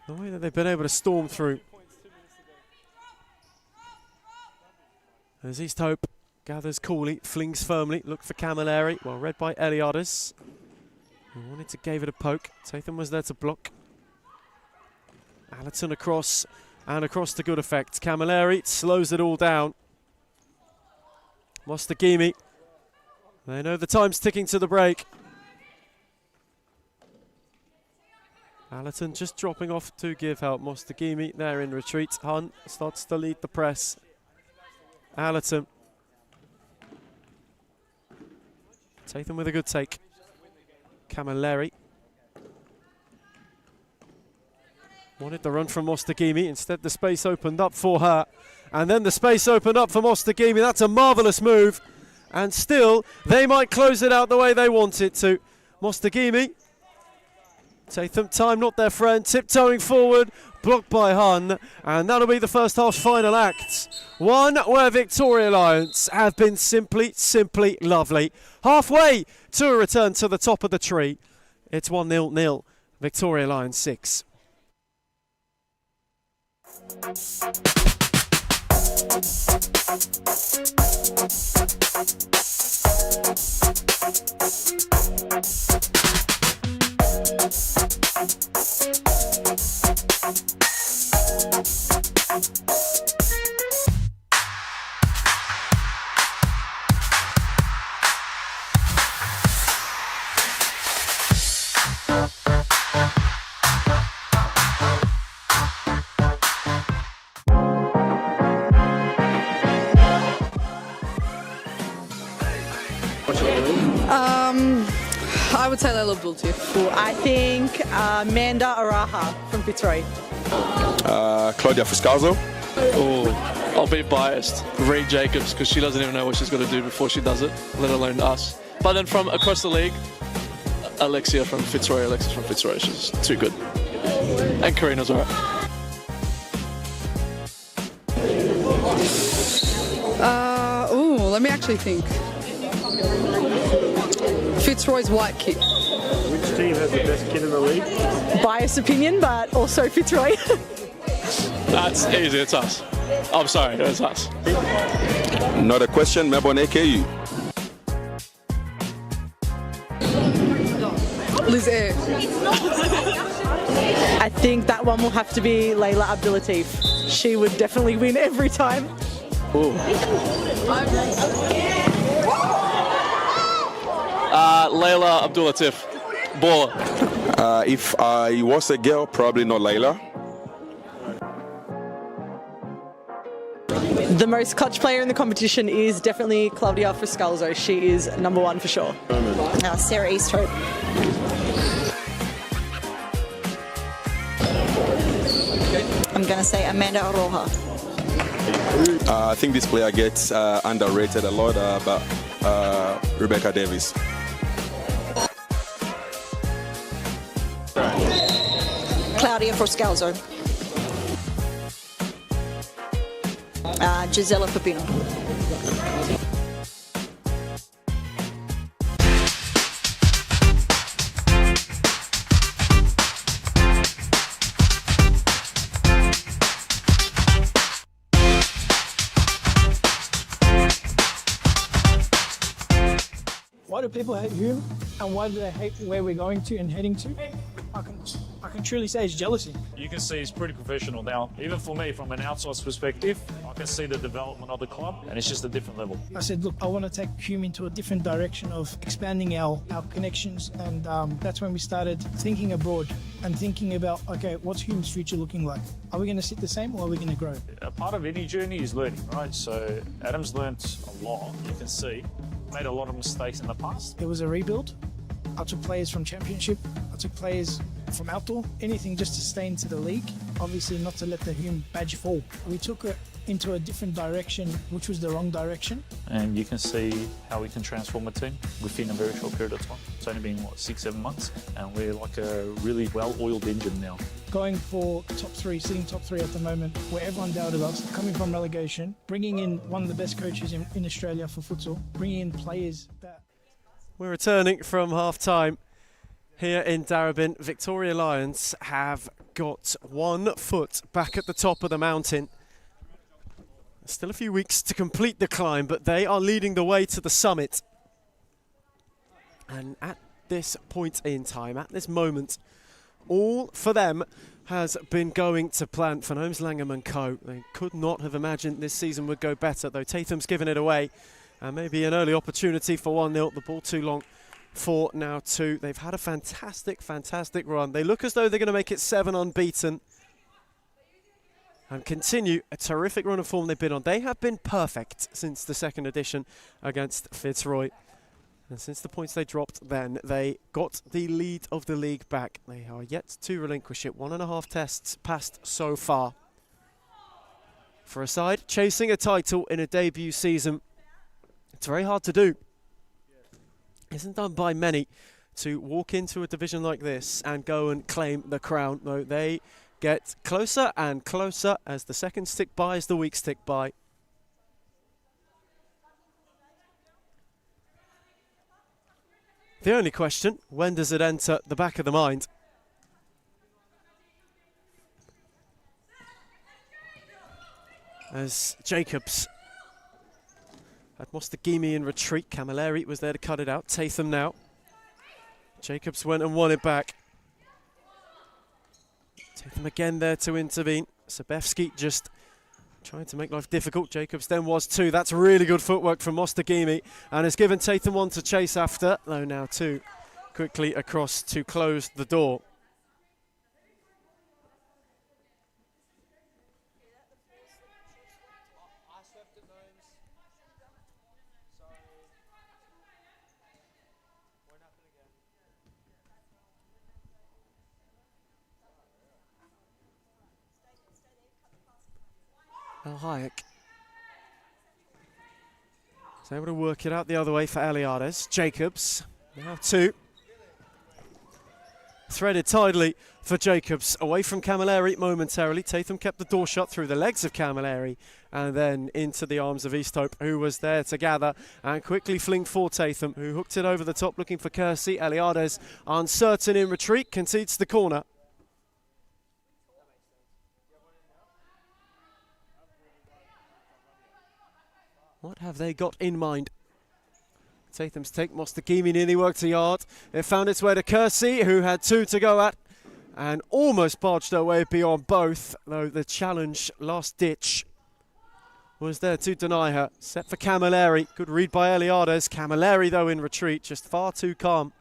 The way that they've been able to storm through. As East Hope gathers coolly, flings firmly, look for Camilleri, well read by Eliades, who wanted to give it a poke. Tatham was there to block. Allerton across, and across to good effect. Camilleri slows it all down. Mostagimi, they know the time's ticking to the break. Allerton just dropping off to give help. Mostagimi there in retreat. Hunt starts to lead the press. Allerton. Tatham with a good take. Camilleri. Wanted the run from Mostagimi. Instead, the space opened up for her. And then the space opened up for Mostagimi. That's a marvellous move. And still, they might close it out the way they want it to. Mostagimi. Tatham, time not their friend, tiptoeing forward, blocked by Hun, and that'll be the first half's final act. One where Victoria Lions have been simply lovely. Halfway to a return to the top of the tree. It's 1-0, Victoria Lions 6. I would say Layla Abdul too. I think Amanda Araha from Fitzroy. Claudia Fuscalzo. Oh, I'll be biased. Reed Jacobs, because she doesn't even know what she's got to do before she does it, let alone us. But then from across the league, Alexis from Fitzroy, she's too good. And Karina's alright. Let me actually think. Fitzroy's white kit. Which team has the best kit in the league? Biased opinion, but also Fitzroy. That's easy, it's us. I'm sorry, it's us. Not a question, Melbourne AKU. Liz Air. I think that one will have to be Layla Abdulatif. She would definitely win every time. Ooh. Layla Abdulatif. Baller. If I was a girl, probably not Layla. The most clutch player in the competition is definitely Claudia Friscalzo. She is number one for sure. Sarah Easthope. I'm going to say Amanda Roja. I think this player gets underrated a lot, but Rebecca Davis. Claudia Friscalzo. Gisela Pepino. Why do people hate Hume, and why do they hate where we're going to and heading to? I can truly say it's jealousy. You can see he's pretty professional now. Even for me, from an outside perspective, I can see the development of the club, and it's just a different level. I said, look, I want to take Hume into a different direction of expanding our connections, and that's when we started thinking abroad and thinking about, okay, what's Hume's future looking like? Are we going to sit the same, or are we going to grow? A part of any journey is learning, right? So Adam's learnt a lot, you can see. Made a lot of mistakes in the past. It was a rebuild. I took players from Championship. I took players from outdoor. Anything just to stay into the league. Obviously not to let the Hume badge fall. We took it into a different direction, which was the wrong direction. And you can see how we can transform a team within a very short period of time. It's only been, 6-7 months? And we're like a really well-oiled engine now. Going for top three, sitting top three at the moment, where everyone doubted us, coming from relegation, bringing in one of the best coaches in Australia for futsal, bringing in players that... We're returning from half-time here in Darebin. Victoria Lions have got 1 foot back at the top of the mountain. Still a few weeks to complete the climb, but they are leading the way to the summit. And at this point in time, at this moment, all for them has been going to plan. For Holmes, Langham and co. They could not have imagined this season would go better, though Tatham's given it away. And maybe an early opportunity for 1-0. The ball too long for now 2. They've had a fantastic, fantastic run. They look as though they're going to make it 7 unbeaten. And continue a terrific run of form they've been on. They have been perfect since the second edition against Fitzroy. And since the points they dropped then, they got the lead of the league back. They are yet to relinquish it. 1.5 tests passed so far. For a side chasing a title in a debut season, it's very hard to do. Isn't done by many to walk into a division like this and go and claim the crown. No, they get closer and closer as the seconds tick by, as the weeks tick by. The only question, when does it enter the back of the mind? As Jacobs had Mostagimi in retreat, Camilleri was there to cut it out. Tatham now. Jacobs went and won it back. Tatham again there to intervene. Sabevsky just trying to make life difficult. Jacobs then was 2. That's really good footwork from Mostagimi and has given Tatham 1 to chase after. Though now 2 quickly across to close the door. Al Hayek is able to work it out the other way for Eliades. Jacobs, now 2. Threaded tidily for Jacobs, away from Camilleri momentarily. Tatham kept the door shut through the legs of Camilleri and then into the arms of Easthope, who was there to gather and quickly fling for Tatham, who hooked it over the top looking for Kersey. Eliades, uncertain in retreat, concedes the corner. What have they got in mind? Tatham's take, Mostagimi nearly worked a yard. It found its way to Kersey, who had 2 to go at and almost barged her way beyond both, though the challenge, last ditch, was there to deny her. Set for Camilleri. Good read by Eliades. Camilleri, though, in retreat, just far too calm.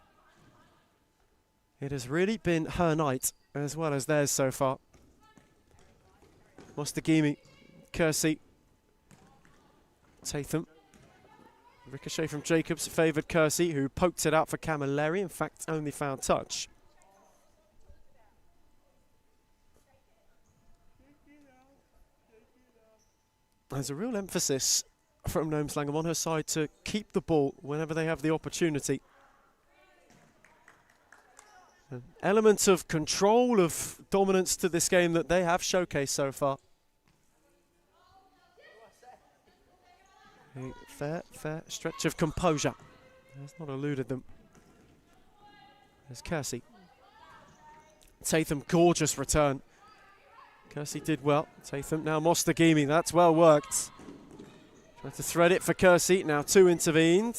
It has really been her night, as well as theirs so far. Mostagimi, Kersey, Tatham. Ricochet from Jacobs favoured Kersey, who poked it out for Camilleri. In fact, only found touch. There's a real emphasis from Gnomes Langham on her side to keep the ball whenever they have the opportunity. An element of control, of dominance to this game that they have showcased so far. A fair stretch of composure. Has not eluded them. There's Kersey. Tatham, gorgeous return. Kersey did well. Tatham, now Mostagimi, that's well worked. Tried to thread it for Kersey, now 2 intervened.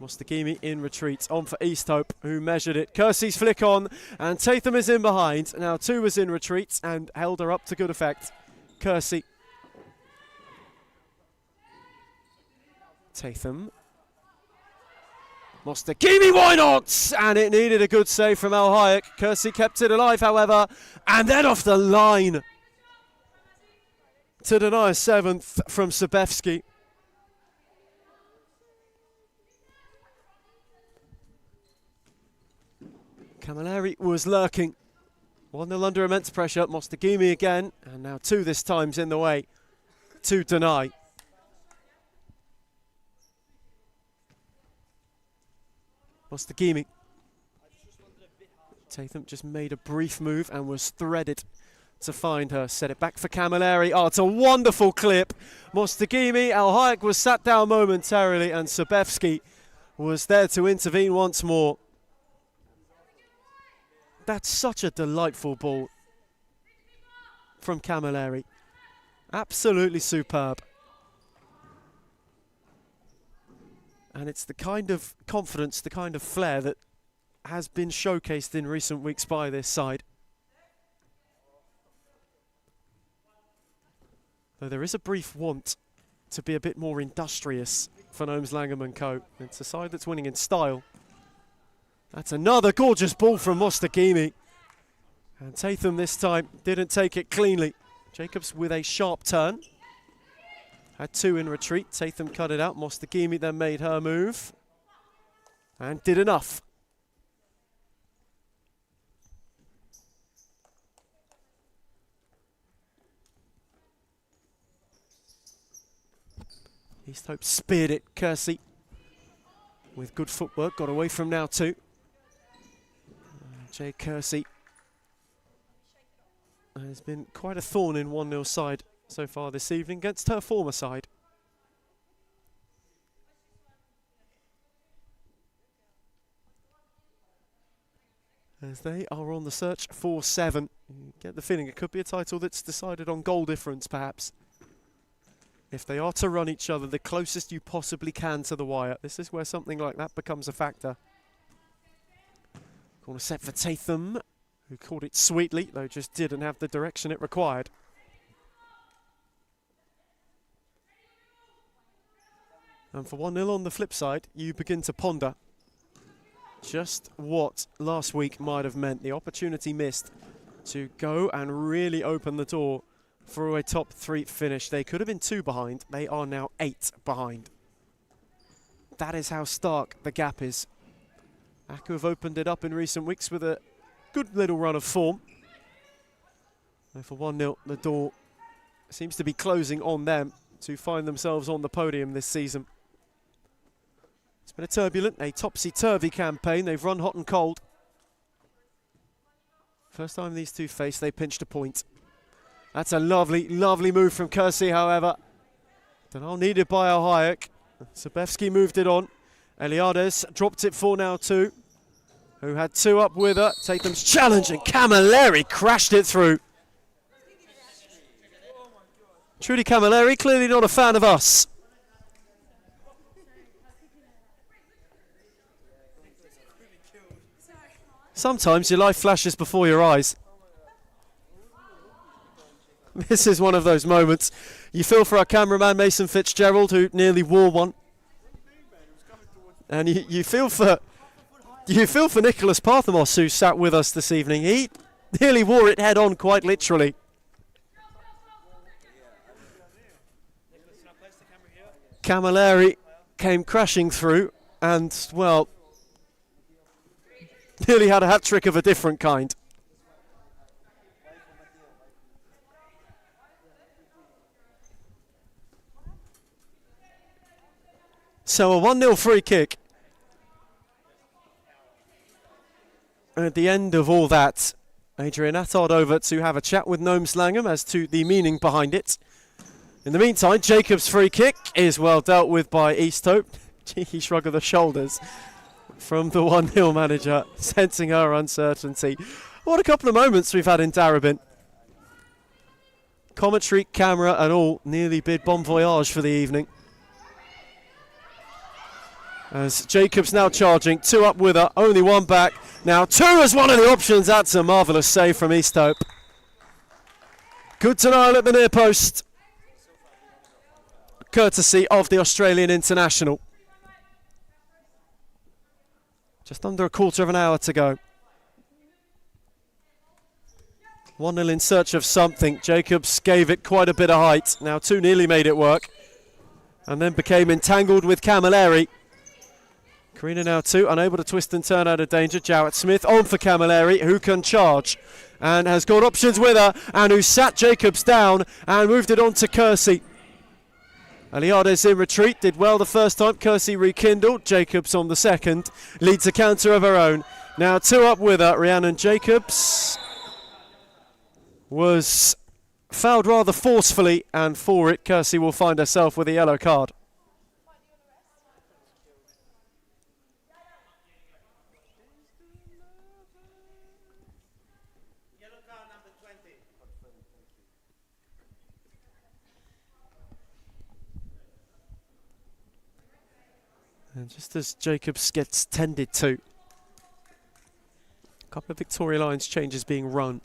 Mostagimi in retreat, on for Easthope, who measured it. Kersey's flick on, and Tatham is in behind. Now 2 was in retreat and held her up to good effect. Kersey. Tatham. Mostagimi, why not? And it needed a good save from Al Hayek. Kersey kept it alive, however, and then off the line to deny a 7th from Sabevsky. Camilleri was lurking. 1-0 under immense pressure. Mostagimi again, and now 2 this time's in the way to deny. Mostagimi. Tatham just made a brief move and was threaded to find her. Set it back for Camilleri. Oh, it's a wonderful clip. Mostagimi, Al Hayek was sat down momentarily and Sabevsky was there to intervene once more. That's such a delightful ball from Camilleri. Absolutely superb. And it's the kind of confidence, the kind of flair that has been showcased in recent weeks by this side. Though there is a brief want to be a bit more industrious for Gnomes Langham and Co. It's a side that's winning in style. That's another gorgeous ball from Mostagimi. And Tatham this time didn't take it cleanly. Jacobs with a sharp turn. Had 2 in retreat. Tatham cut it out. Mostagimi then made her move. And did enough. Easthope speared it. Kersey with good footwork. Got away from now 2. Jay Kersey has been quite a thorn in 1-0 side so far this evening against her former side. As they are on the search for 7. You get the feeling it could be a title that's decided on goal difference, perhaps. If they are to run each other the closest you possibly can to the wire, this is where something like that becomes a factor. Corner set for Tatham, who caught it sweetly, though just didn't have the direction it required. And for 1-0 on the flip side, you begin to ponder just what last week might have meant. The opportunity missed to go and really open the door for a top 3 finish. They could have been 2 behind. They are now 8 behind. That is how stark the gap is. Aku have opened it up in recent weeks with a good little run of form. And for 1-0, the door seems to be closing on them to find themselves on the podium this season. It's been a turbulent, a topsy-turvy campaign. They've run hot and cold. First time these two faced, they pinched a point. That's a lovely, lovely move from Kersey, however. Denal needed by Hayek. Sabevsky moved it on. Eliades dropped it for now two, who had two up with her. Tatham's challenge, and Camilleri crashed it through. Trudy Camilleri, clearly not a fan of us. Sometimes your life flashes before your eyes. This is one of those moments. You feel for our cameraman Mason Fitzgerald, who nearly wore one. And you feel for Nicholas Parthamos, who sat with us this evening. He nearly wore it head on, quite literally. Camilleri came crashing through and, well, nearly had a hat-trick of a different kind. So a 1-0 free kick. And at the end of all that, Adrian Attard over to have a chat with Noam Slangham as to the meaning behind it. In the meantime, Jacob's free kick is well dealt with by Easthope. Cheeky shrug of the shoulders from the 1-0 manager, sensing her uncertainty. What a couple of moments we've had in Darabin. Commentary, camera and all nearly bid bon voyage for the evening. As Jacobs now charging, two up with her, only one back. Now two as one of the options. That's a marvellous save from Easthope. Good denial at the near post, courtesy of the Australian international. Just under a quarter of an hour to go. 1-0 in search of something. Jacobs gave it quite a bit of height. Now two nearly made it work, and then became entangled with Camilleri. Karina now two, unable to twist and turn out of danger. Jowett Smith on for Camilleri, who can charge and has got options with her, and who sat Jacobs down and moved it on to Kersey. Eliades in retreat, did well the first time. Kersey rekindled. Jacobs on the second, leads a counter of her own. Now two up with her. Rhiannon Jacobs was fouled rather forcefully, and for it, Kersey will find herself with a yellow card. And just as Jacobs gets tended to, a couple of Victoria Lions changes being run.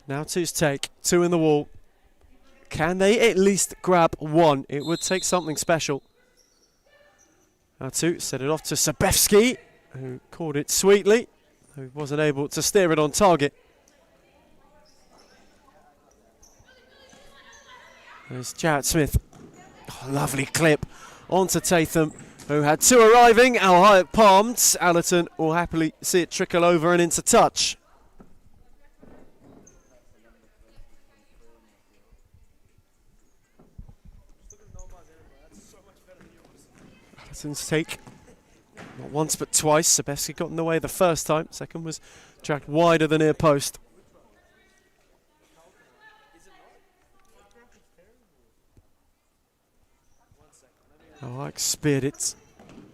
Now two's take, two in the wall. Can they at least grab one? It would take something special. Now two, set it off to Sabevsky, who caught it sweetly, who wasn't able to steer it on target. There's Jowett Smith. Oh, lovely clip onto Tatham, who had two arriving. Al Hayek palmed. Allerton will happily see it trickle over and into touch. Allerton's take. Not once but twice. Sabevsky got in the way the first time. Second was dragged wide of the near post. Hayek speared it.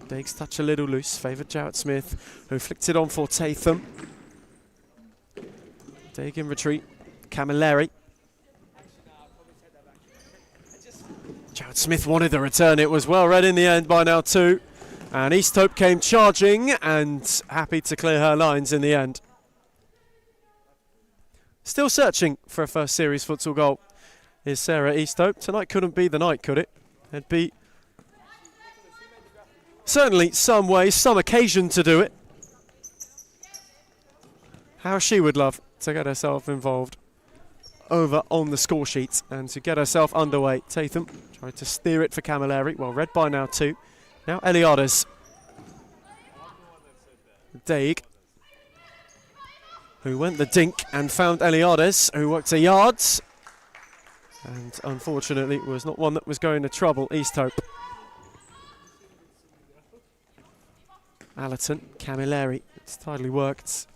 Daig's touch a little loose. Favoured Jowett Smith, who flicked it on for Tatham. Daig in retreat. Camilleri. Jowett Smith wanted the return. It was well read in the end by now two. And Easthope came charging and happy to clear her lines in the end. Still searching for a first series futsal goal is Sarah Easthope. Tonight couldn't be the night, could it? It'd be certainly some way, some occasion to do it. How she would love to get herself involved. over on the score sheet. And to get herself underway, Tatham tried to steer it for Camilleri. Well, red by now too. Now Eliades. Daig, who went the dink and found Eliades, who worked a yards. And unfortunately was not one that was going to trouble East Hope. Allerton, Camilleri, it's tidily worked.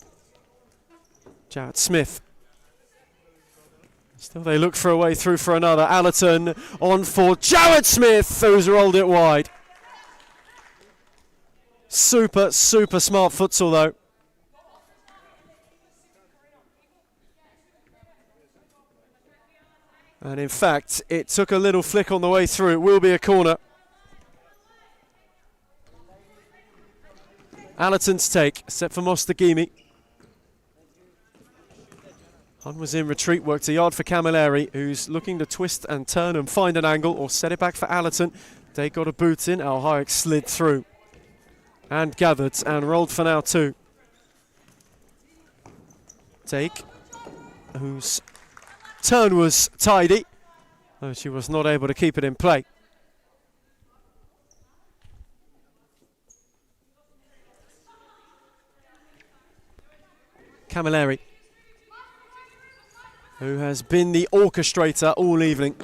Jarrett Smith. Still they look for a way through for another. Allerton on for Jarrett Smith, who's rolled it wide. Super smart futsal though. And in fact, it took a little flick on the way through. It will be a corner. Allerton's take, set for Mostagimi. Hun was in retreat, worked a yard for Camilleri, who's looking to twist and turn and find an angle or set it back for Allerton. They got a boot in, Al Hayek slid through. And gathered and rolled for now too. Take, whose turn was tidy, though she was not able to keep it in play. Camilleri, who has been the orchestrator all evening,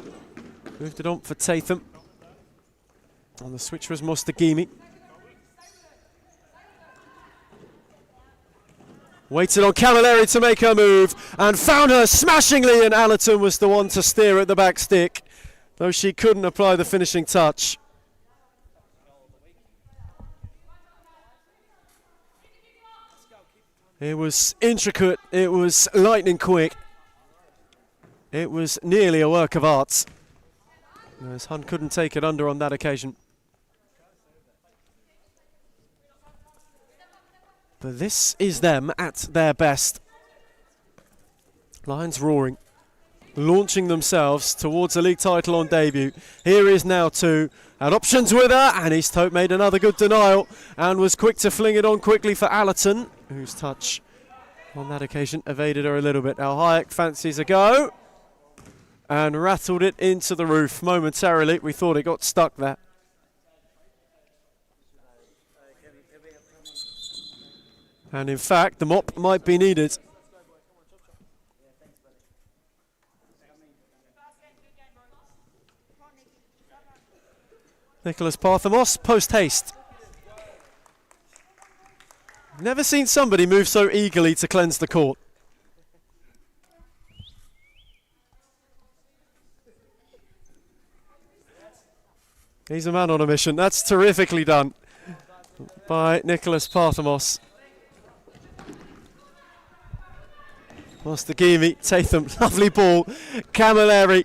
moved it on for Tatham. On the switch was Mostagimi. Waited on Camilleri to make her move and found her smashingly, and Allerton was the one to steer at the back stick, though she couldn't apply the finishing touch. It was intricate, it was lightning quick. It was nearly a work of art, as Hun couldn't take it under on that occasion. But this is them at their best. Lions roaring, launching themselves towards a league title on debut. Here is now two, had options with her, and East Hope made another good denial and was quick to fling it on quickly for Allerton, whose touch on that occasion evaded her a little bit. Al Hayek fancies a go and rattled it into the roof momentarily. We thought it got stuck there. And in fact, the mop might be needed. Nicholas Parthamos, post haste. Never seen somebody move so eagerly to cleanse the court. He's a man on a mission. That's terrifically done by Nicholas Parthamos. Mostagimi, Tatham, lovely ball. Camilleri.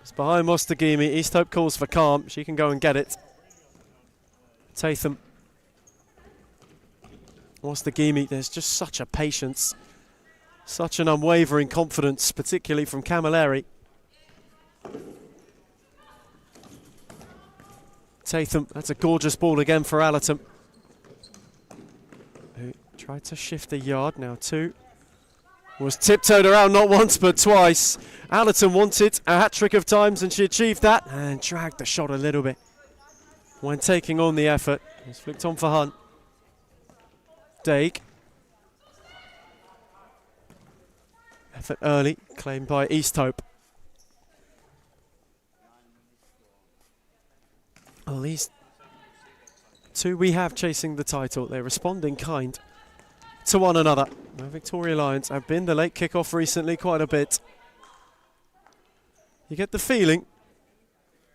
It's behind Mostagimi. East Hope calls for calm. She can go and get it. Tatham. Mostagimi, there's just such a patience. Such an unwavering confidence, particularly from Camilleri. Tatham, that's a gorgeous ball again for Allerton. Who tried to shift the yard, now two. Was tiptoed around not once but twice. Allerton wanted a hat-trick of times and she achieved that and dragged the shot a little bit when taking on the effort. It's flicked on for Hunt. Daig. Effort early, claimed by East Hope. Well, these two we have chasing the title. They respond in kind to one another. The Victoria Lions have been the late kick-off recently quite a bit. You get the feeling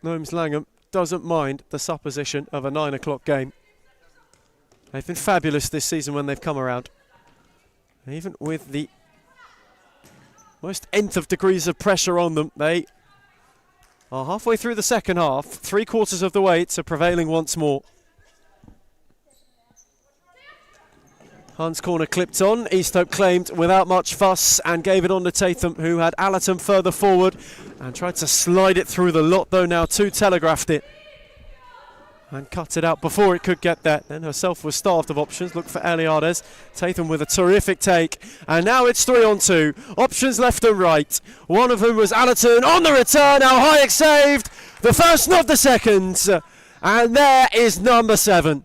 Gnomes Langham doesn't mind the supposition of a 9 o'clock game. They've been fabulous this season when they've come around. Even with the most nth of degrees of pressure on them, they are halfway through the second half, 3/4 of the way to prevailing once more. Hunt's corner clipped on. East Hope claimed without much fuss and gave it on to Tatham, who had Allerton further forward and tried to slide it through the lot, though now two telegraphed it. and cut it out before it could get there. Then herself was starved of options. Look for Eliades. Tatham with a terrific take. And now it's 3-on-2. Options left and right. One of whom was Allerton on the return. Now Hayek saved the first, not the second. And there is number 7.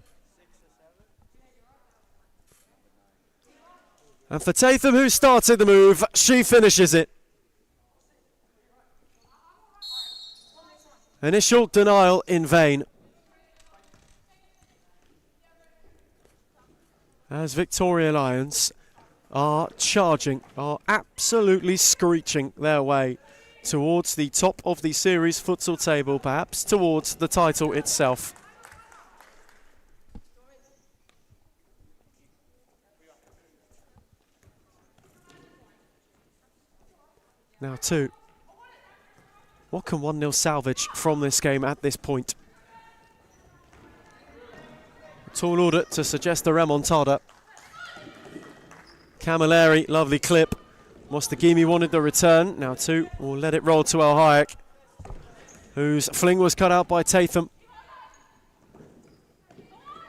And for Tatham, who started the move, she finishes it. Initial denial in vain. As Victoria Lions are charging, are absolutely screeching their way towards the top of the series futsal table, perhaps towards the title itself. Now 2. What can 1-0 salvage from this game at this point? Tall order to suggest a remontada. Camilleri, lovely clip. Mostagimi wanted the return. Now 2 will let it roll to El Hayek, whose fling was cut out by Tatham.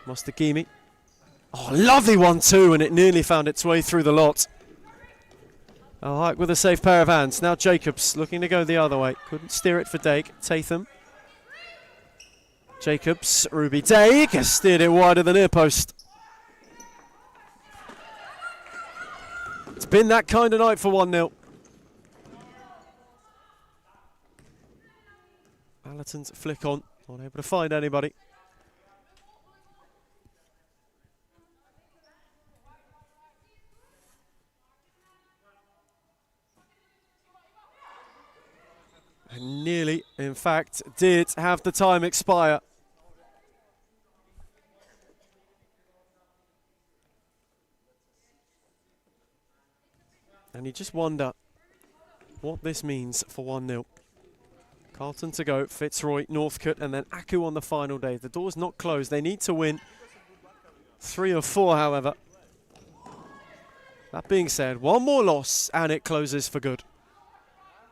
Mostagimi. Oh, lovely 1-2, and it nearly found its way through the lot. El Hayek with a safe pair of hands. Now Jacobs looking to go the other way. Couldn't steer it for Daig. Tatham. Jacobs, Ruby Daig steered it wider the near post. It's been that kind of night for 1-0. Allerton's flick on, not able to find anybody. And nearly, in fact, did have the time expire. And you just wonder what this means for 1-0. Carlton to go, Fitzroy, Northcote, and then Aku on the final day. The door's not closed. They need to win 3 or 4, however. That being said, one more loss, and it closes for good.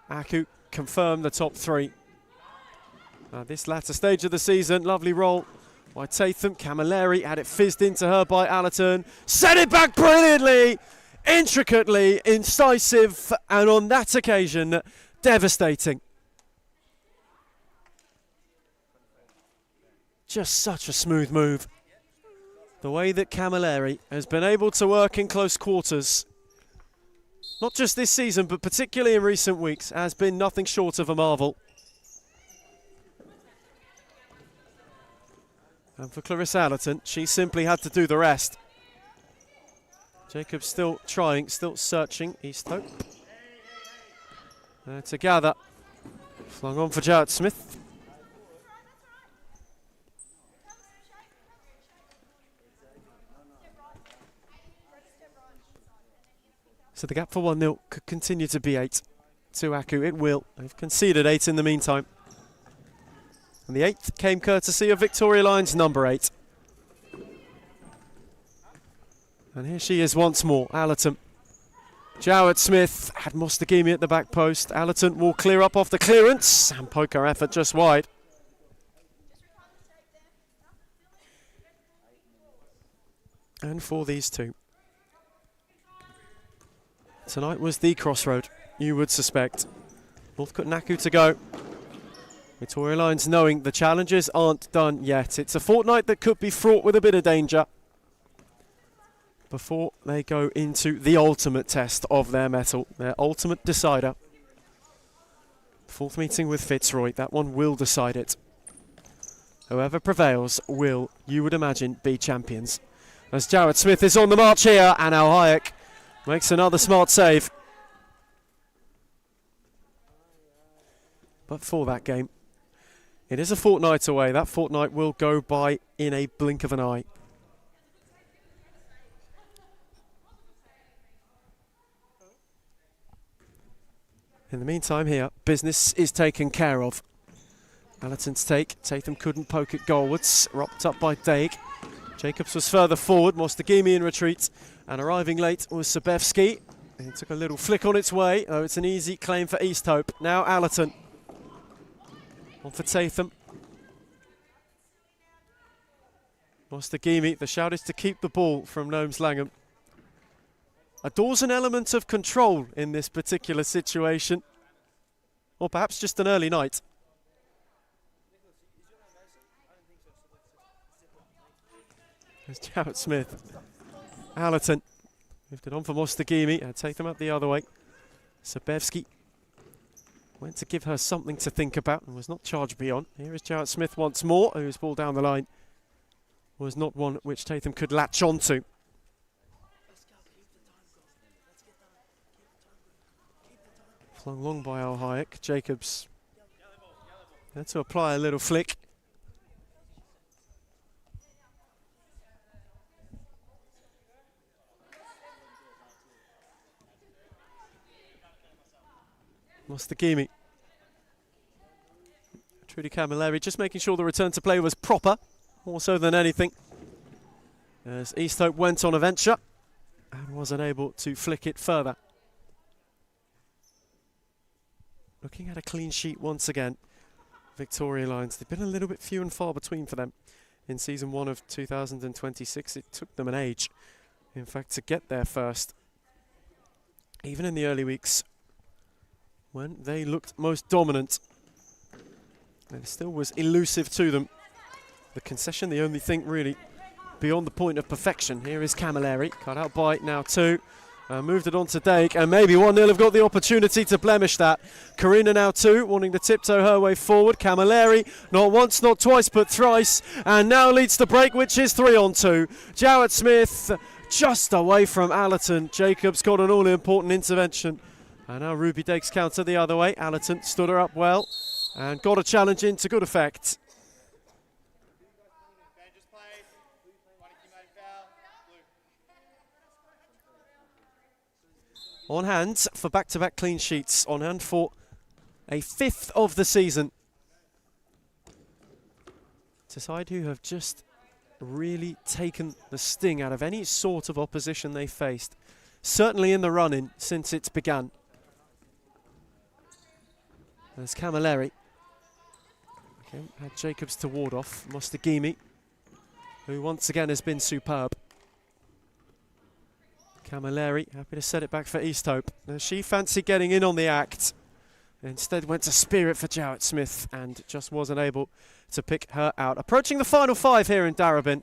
Aku confirmed the top 3. This latter stage of the season, lovely roll by Tatham. Camilleri had it fizzed into her by Allerton. Set it back brilliantly! Intricately, incisive, and on that occasion, devastating. Just such a smooth move. The way that Camilleri has been able to work in close quarters, not just this season, but particularly in recent weeks, has been nothing short of a marvel. And for Clarissa Allerton, she simply had to do the rest. Jacobs still trying, still searching. Easthope. To gather. Flung on for Jarrett Smith. So the gap for 1-0 could continue to be 8 to Aku. It will. They've conceded 8 in the meantime. And the 8th came courtesy of Victoria Lions number 8. And here she is once more, Allerton. Jarrett Smith had Mostagimi at the back post. Allerton will clear up off the clearance and poke her effort just wide. And for these two, tonight was the crossroad, you would suspect. Northcote and Aku to go. Victoria Lions knowing the challenges aren't done yet. It's a fortnight that could be fraught with a bit of danger before they go into the ultimate test of their mettle, their ultimate decider. 4th meeting with Fitzroy, that one will decide it. Whoever prevails will, you would imagine, be champions. As Jarrett Smith is on the march here, and Al Hayek makes another smart save. But for that game, it is a fortnight away. That fortnight will go by in a blink of an eye. In the meantime here, business is taken care of. Allerton's take, Tatham couldn't poke it goalwards, ropped up by Daig. Jacobs was further forward, Mostagimi in retreat, and arriving late was Sabevski. He took a little flick on its way, though it's an easy claim for Easthope. Now Allerton. On for Tatham. Mostagimi, the shout is to keep the ball from Gnomes Langham. Adores an element of control in this particular situation. Or perhaps just an early night. There's Jarrett Smith. Allerton moved it on for Mostagimi and take them up the other way. Sabevski went to give her something to think about and was not charged beyond. Here is Jarrett Smith once more, whose ball down the line was not one which Tatham could latch onto. Flung long by Al Hayek. Jacobs had to apply a little flick. Mostagimi. Trudy Camilleri just making sure the return to play was proper, more so than anything. As East Hope went on a venture and was unable to flick it further. Looking at a clean sheet once again. Victoria Lions, they've been a little bit few and far between for them in season 1 of 2026. It took them an age, in fact, to get there first. Even in the early weeks, when they looked most dominant, it still was elusive to them. The concession, the only thing really beyond the point of perfection. Here is Camilleri, cut out by now 2. Moved it on to Dake, and maybe 1-0 have got the opportunity to blemish that. Karina now 2, wanting to tiptoe her way forward. Camilleri, not once, not twice, but thrice, and now leads the break, which is 3-on-2. Jarrett Smith just away from Allerton. Jacobs got an all-important intervention. And now Ruby Dake's counter the other way. Allerton stood her up well and got a challenge in to good effect. On hand for back-to-back clean sheets. On hand for a 5th of the season. To side who have just really taken the sting out of any sort of opposition they faced. Certainly in the run-in since it's begun. There's Camilleri. Okay, had Jacobs to ward off. Mostagimi, who once again has been superb. Camilleri happy to set it back for East Hope. Now she fancied getting in on the act. Instead went to spear it for Jarrett Smith and just wasn't able to pick her out. Approaching the final 5 here in Darebin.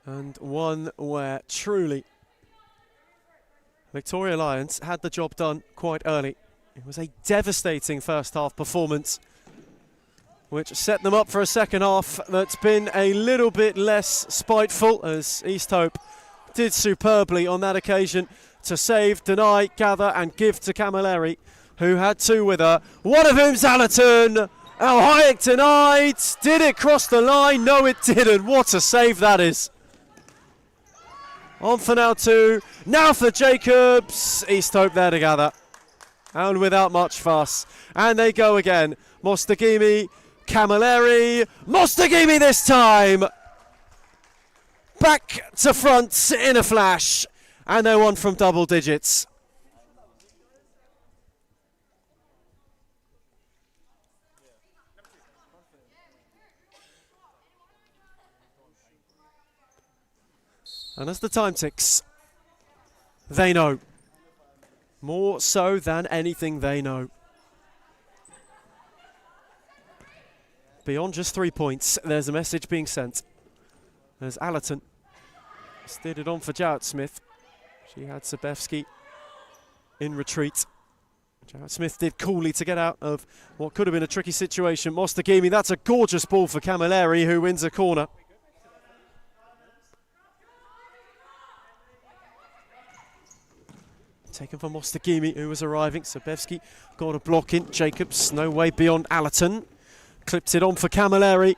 And one where truly Victoria Lions had the job done quite early. It was a devastating first half performance, which set them up for a second half that's been a little bit less spiteful, as East Hope did superbly on that occasion to save, deny, gather and give to Camilleri, who had 2 with her. One of whom's Allerton. Al Hayek tonight. Did it cross the line? No, it didn't. What a save that is. On for now 2. Now for Jacobs. East Hope there together. And without much fuss. And they go again. Mostagimi, Camilleri. Mostagimi this time. Back to front in a flash. And they won from double digits. And as the time ticks, they know. More so than anything they know. Beyond just 3 points, there's a message being sent. There's Allerton. Steered it on for Jarrett Smith. She had Sabevski in retreat. Jarrett Smith did coolly to get out of what could have been a tricky situation. Mostagimi, that's a gorgeous ball for Camilleri, who wins a corner. Taken from Mostagimi, who was arriving. Sabevski got a block in. Jacobs, no way beyond Allerton. Clipped it on for Camilleri,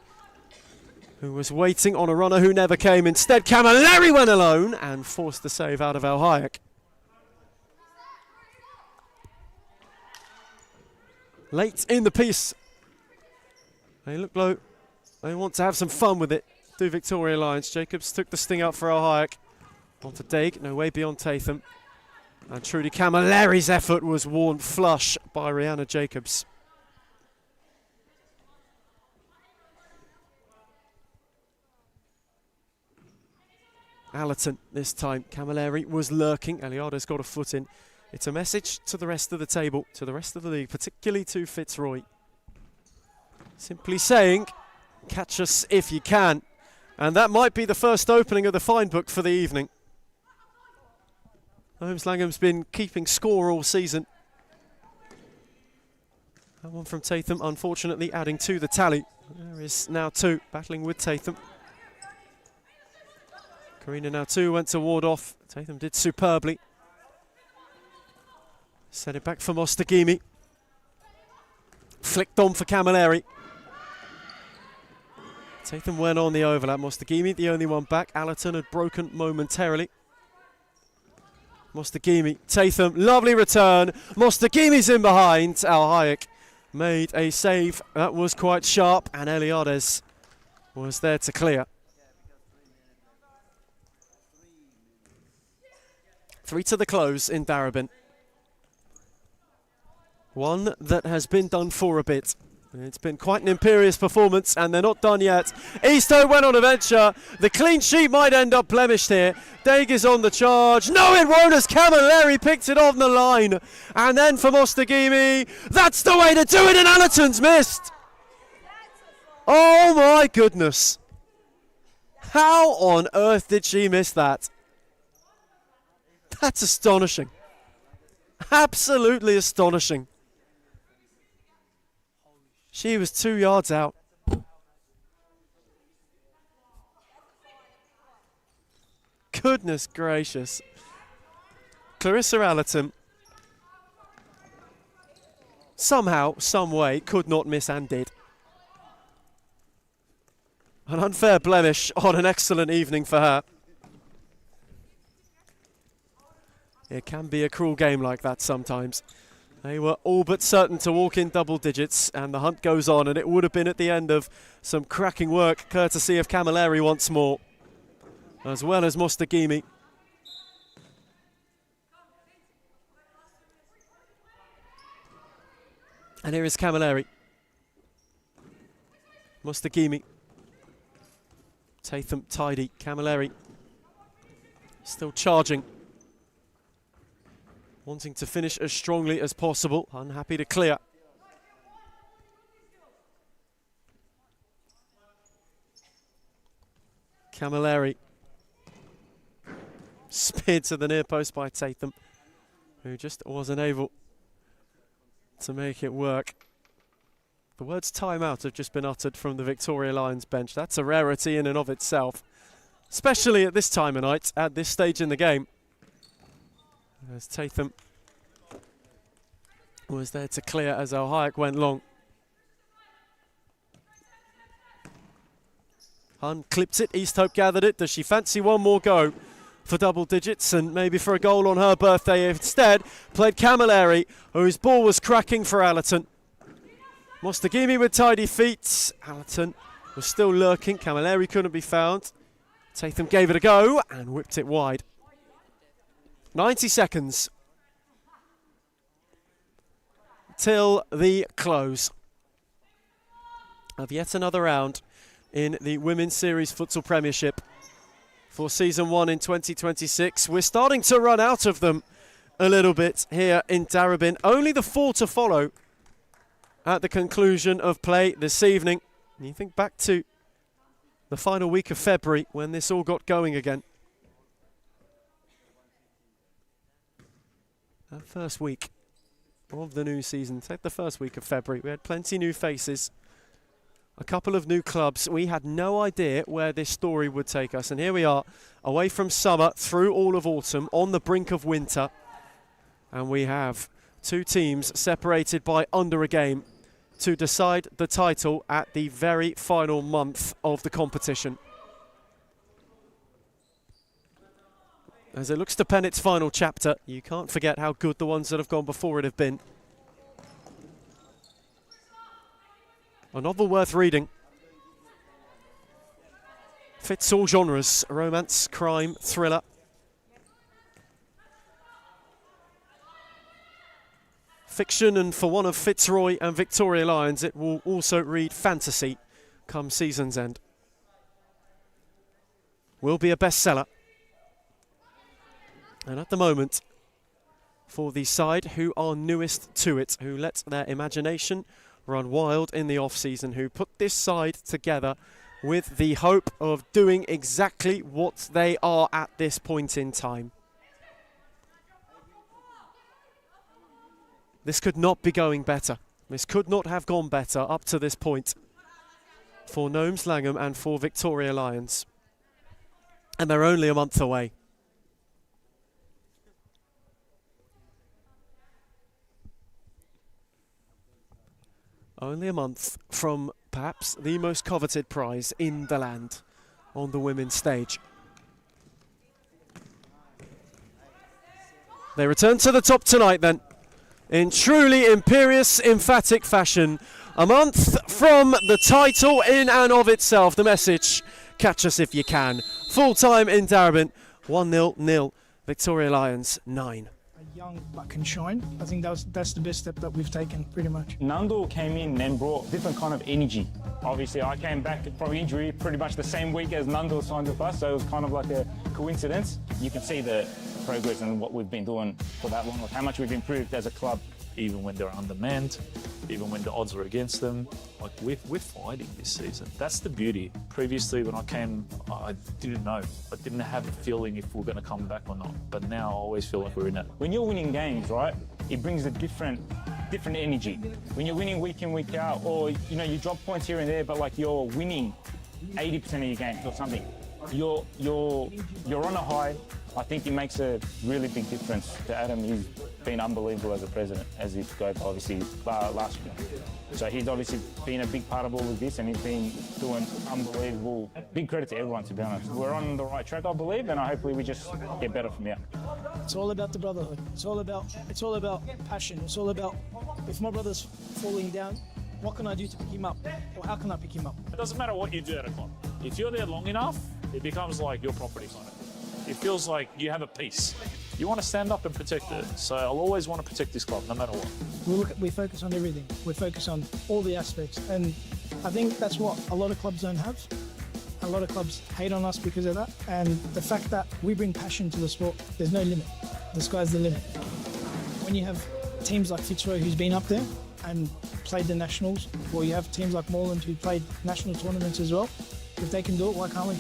who was waiting on a runner who never came. Instead, Camilleri went alone and forced the save out of Al Hayek. Late in the piece. They look low. They want to have some fun with it. Do Victoria Lions. Jacobs took the sting out for Al Hayek. On to Daig, no way beyond Tatham. And Trudy Camilleri's effort was worn flush by Rihanna Jacobs. Allerton this time. Camilleri was lurking. Eliada's got a foot in. It's a message to the rest of the table, to the rest of the league, particularly to Fitzroy. Simply saying, catch us if you can. And that might be the first opening of the fine book for the evening. Holmes Langham's been keeping score all season. That one from Tatham, unfortunately, adding to the tally. There is now 2, battling with Tatham. Karina now 2, went to ward off. Tatham did superbly. Sent it back for Mostagimi. Flicked on for Camilleri. Tatham went on the overlap. Mostagimi, the only one back. Allerton had broken momentarily. Mostagimi, Tatham, lovely return. Mostagimi's in behind. Al Hayek made a save. That was quite sharp, and Eliades was there to clear. 3 to the close in Darabin. One that has been done for a bit. It's been quite an imperious performance, and they're not done yet. Easto went on a venture. The clean sheet might end up blemished here. Daig is on the charge. No, it won't, as Camilleri picked it on the line. And then for Mostagimi, that's the way to do it, and Allerton's missed. Oh my goodness. How on earth did she miss that? That's astonishing. Absolutely astonishing. She was 2 yards out. Goodness gracious. Clarissa Allerton somehow, some way, could not miss and did. An unfair blemish on an excellent evening for her. It can be a cruel game like that sometimes. They were all but certain to walk in double digits, and the hunt goes on, and it would have been at the end of some cracking work, courtesy of Camilleri once more, as well as Mostagimi. And here is Camilleri. Mostagimi. Tatham tidy. Camilleri still charging. Wanting to finish as strongly as possible. Unhappy to clear. Camilleri. Speared to the near post by Tatham, who just wasn't able to make it work. The words timeout have just been uttered from the Victoria Lions bench. That's a rarity in and of itself, especially at this time of night, at this stage in the game. As Tatham was there to clear as Al Hayek went long. Hun clipped it, East Hope gathered it. Does she fancy one more go for double digits and maybe for a goal on her birthday? Instead, played Camilleri, whose ball was cracking for Allerton. Mostagimi with tidy feet. Allerton was still lurking. Camilleri couldn't be found. Tatham gave it a go and whipped it wide. 90 seconds till the close of yet another round in the Women's Series Futsal Premiership for Season 1 in 2026. We're starting to run out of them a little bit here in Darabin. Only the 4 to follow at the conclusion of play this evening. And you think back to the final week of February when this all got going again. That first week of the new season, take the first week of February, we had plenty new faces, a couple of new clubs. We had no idea where this story would take us, and here we are, away from summer, through all of autumn, on the brink of winter, and we have 2 teams separated by under a game to decide the title at the very final month of the competition. As it looks to pen its final chapter, you can't forget how good the ones that have gone before it have been. A novel worth reading. Fits all genres: romance, crime, thriller. Fiction, and for one of Fitzroy and Victoria Lions, it will also read fantasy come season's end. Will be a bestseller. And at the moment, for the side who are newest to it, who let their imagination run wild in the off-season, who put this side together with the hope of doing exactly what they are at this point in time. This could not be going better. This could not have gone better up to this point for Gnomes Langham and for Victoria Lions. And they're only a month away. Only a month from perhaps the most coveted prize in the land on the women's stage. They return to the top tonight then, in truly imperious, emphatic fashion. A month from the title in and of itself. The message, catch us if you can. Full time in Darabin, 1-0. Victoria Lions, 9. Young but can shine. I think that's the best step that we've taken, pretty much. Nando came in and brought different kind of energy. Obviously, I came back from injury pretty much the same week as Nando signed with us, so it was kind of like a coincidence. You can see the progress and what we've been doing for that long, like how much we've improved as a club. Even when they're undermanned, even when the odds are against them, like we're fighting this season. That's the beauty. Previously, when I came, I didn't know. I didn't have a feeling if we're going to come back or not. But now I always feel like we're in it. When you're winning games, right, it brings a different energy. When you're winning week in, week out, or you drop points here and there, but like you're winning 80% of your games or something, you're on a high. I think it makes a really big difference to Adam. He's been unbelievable as a president, as he goes obviously last year. So he's obviously been a big part of all of this, and he's been doing unbelievable. Big credit to everyone, to be honest. We're on the right track, I believe, and hopefully we just get better from here. It's all about the brotherhood. It's all about passion. It's all about, if my brother's falling down, what can I do to pick him up, or how can I pick him up? It doesn't matter what you do at a club. If you're there long enough, it becomes like your property kind of. It feels like you have a piece. You want to stand up and protect it. So I'll always want to protect this club, no matter what. We focus on everything. We focus on all the aspects. And I think that's what a lot of clubs don't have. A lot of clubs hate on us because of that. And the fact that we bring passion to the sport, there's no limit. The sky's the limit. When you have teams like Fitzroy, who's been up there and played the nationals, or you have teams like Moreland who played national tournaments as well, if they can do it, why can't we?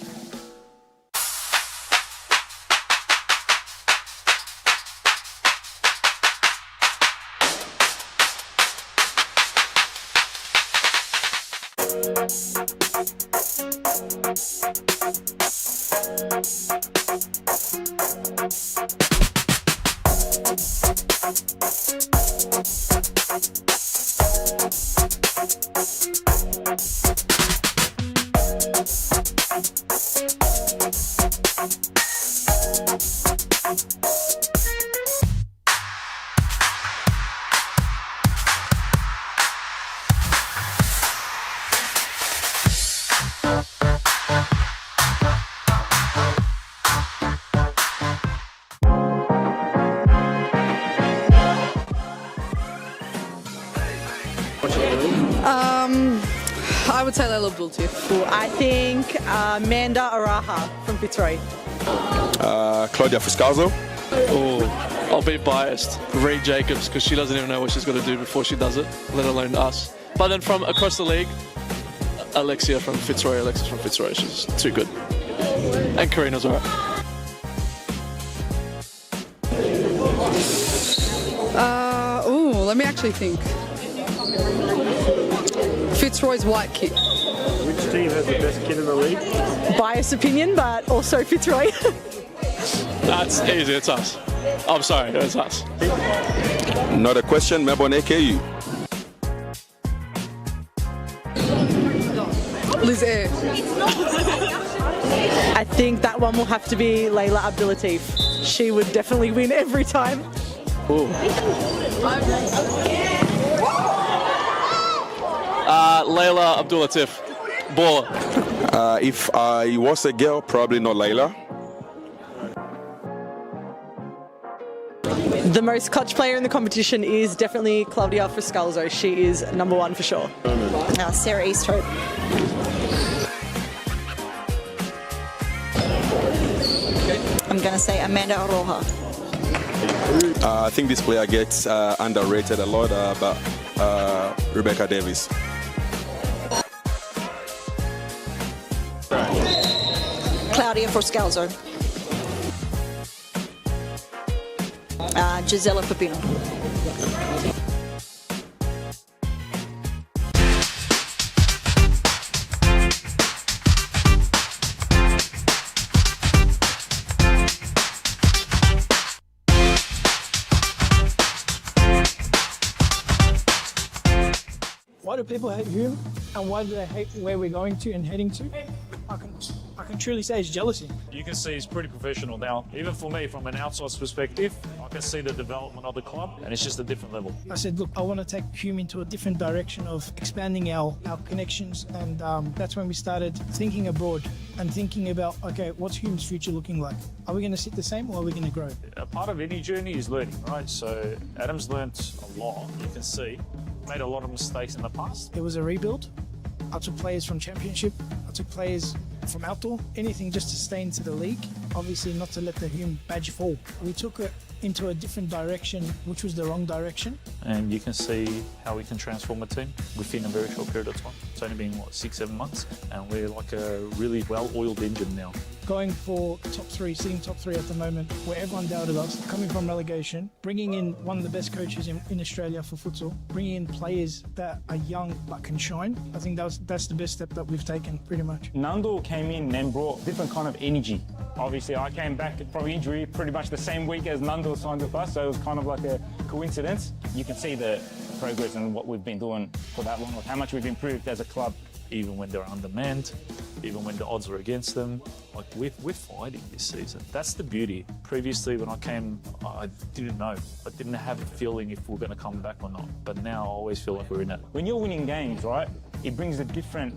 I would say Layla Abdul-Latif. I think Amanda Araha from Fitzroy. Claudia Fuscalzo. Oh, I'll be biased. Reed Jacobs, because she doesn't even know what she's got to do before she does it, let alone us. But then from across the league, Alexis from Fitzroy, she's too good. And Karina's alright. Let me actually think. Fitzroy's white kid. Which team has the best kid in the league? Biased opinion, but also Fitzroy. That's easy, it's us. I'm sorry, it's us. Not a question, Melbourne AKU. Liz Air. I think that one will have to be Layla Abdul-Latif. She would definitely win every time. Ooh. Layla Abdul-Latif. Baller. If I was a girl, probably not Layla. The most clutch player in the competition is definitely Claudia Fuscalzo. She is number one for sure. Sarah Easthope. I'm going to say Amanda Aroha. I think this player gets underrated a lot, but Rebecca Davis. Claudia Forscalzo. Gisela Pepino. Why do people hate Hume, and why do they hate where we're going to and heading to? I can truly say it's jealousy. You can see he's pretty professional now. Even for me, from an outsider's perspective, I can see the development of the club, and it's just a different level. I said, look, I want to take Hume into a different direction of expanding our connections, and that's when we started thinking abroad and thinking about, okay, what's Hume's future looking like? Are we going to sit the same, or are we going to grow? A part of any journey is learning, right? So Adam's learnt a lot. You can see made a lot of mistakes in the past. It was a rebuild. I took players from Championship. I took players from outdoor. Anything just to stay into the league. Obviously not to let the Hume badge fall. We took it into a different direction, which was the wrong direction. And you can see how we can transform a team within a very short period of time. It's only been, 6-7 months? And we're like a really well-oiled engine now. Going for top three, sitting top three at the moment, where everyone doubted us, coming from relegation, bringing in one of the best coaches in Australia for futsal, bringing in players that are young but can shine. I think that's the best step that we've taken, pretty much. Nando came in and brought different kind of energy. Obviously, I came back from injury pretty much the same week as Nando signed with us, so it was kind of like a coincidence. You can see the progress and what we've been doing for that long, how much we've improved as a club. Even when they're undermanned, even when the odds are against them, like we're fighting this season. That's the beauty. Previously, when I came, I didn't know. I didn't have a feeling if we're going to come back or not. But now I always feel like we're in it. When you're winning games, right, it brings a different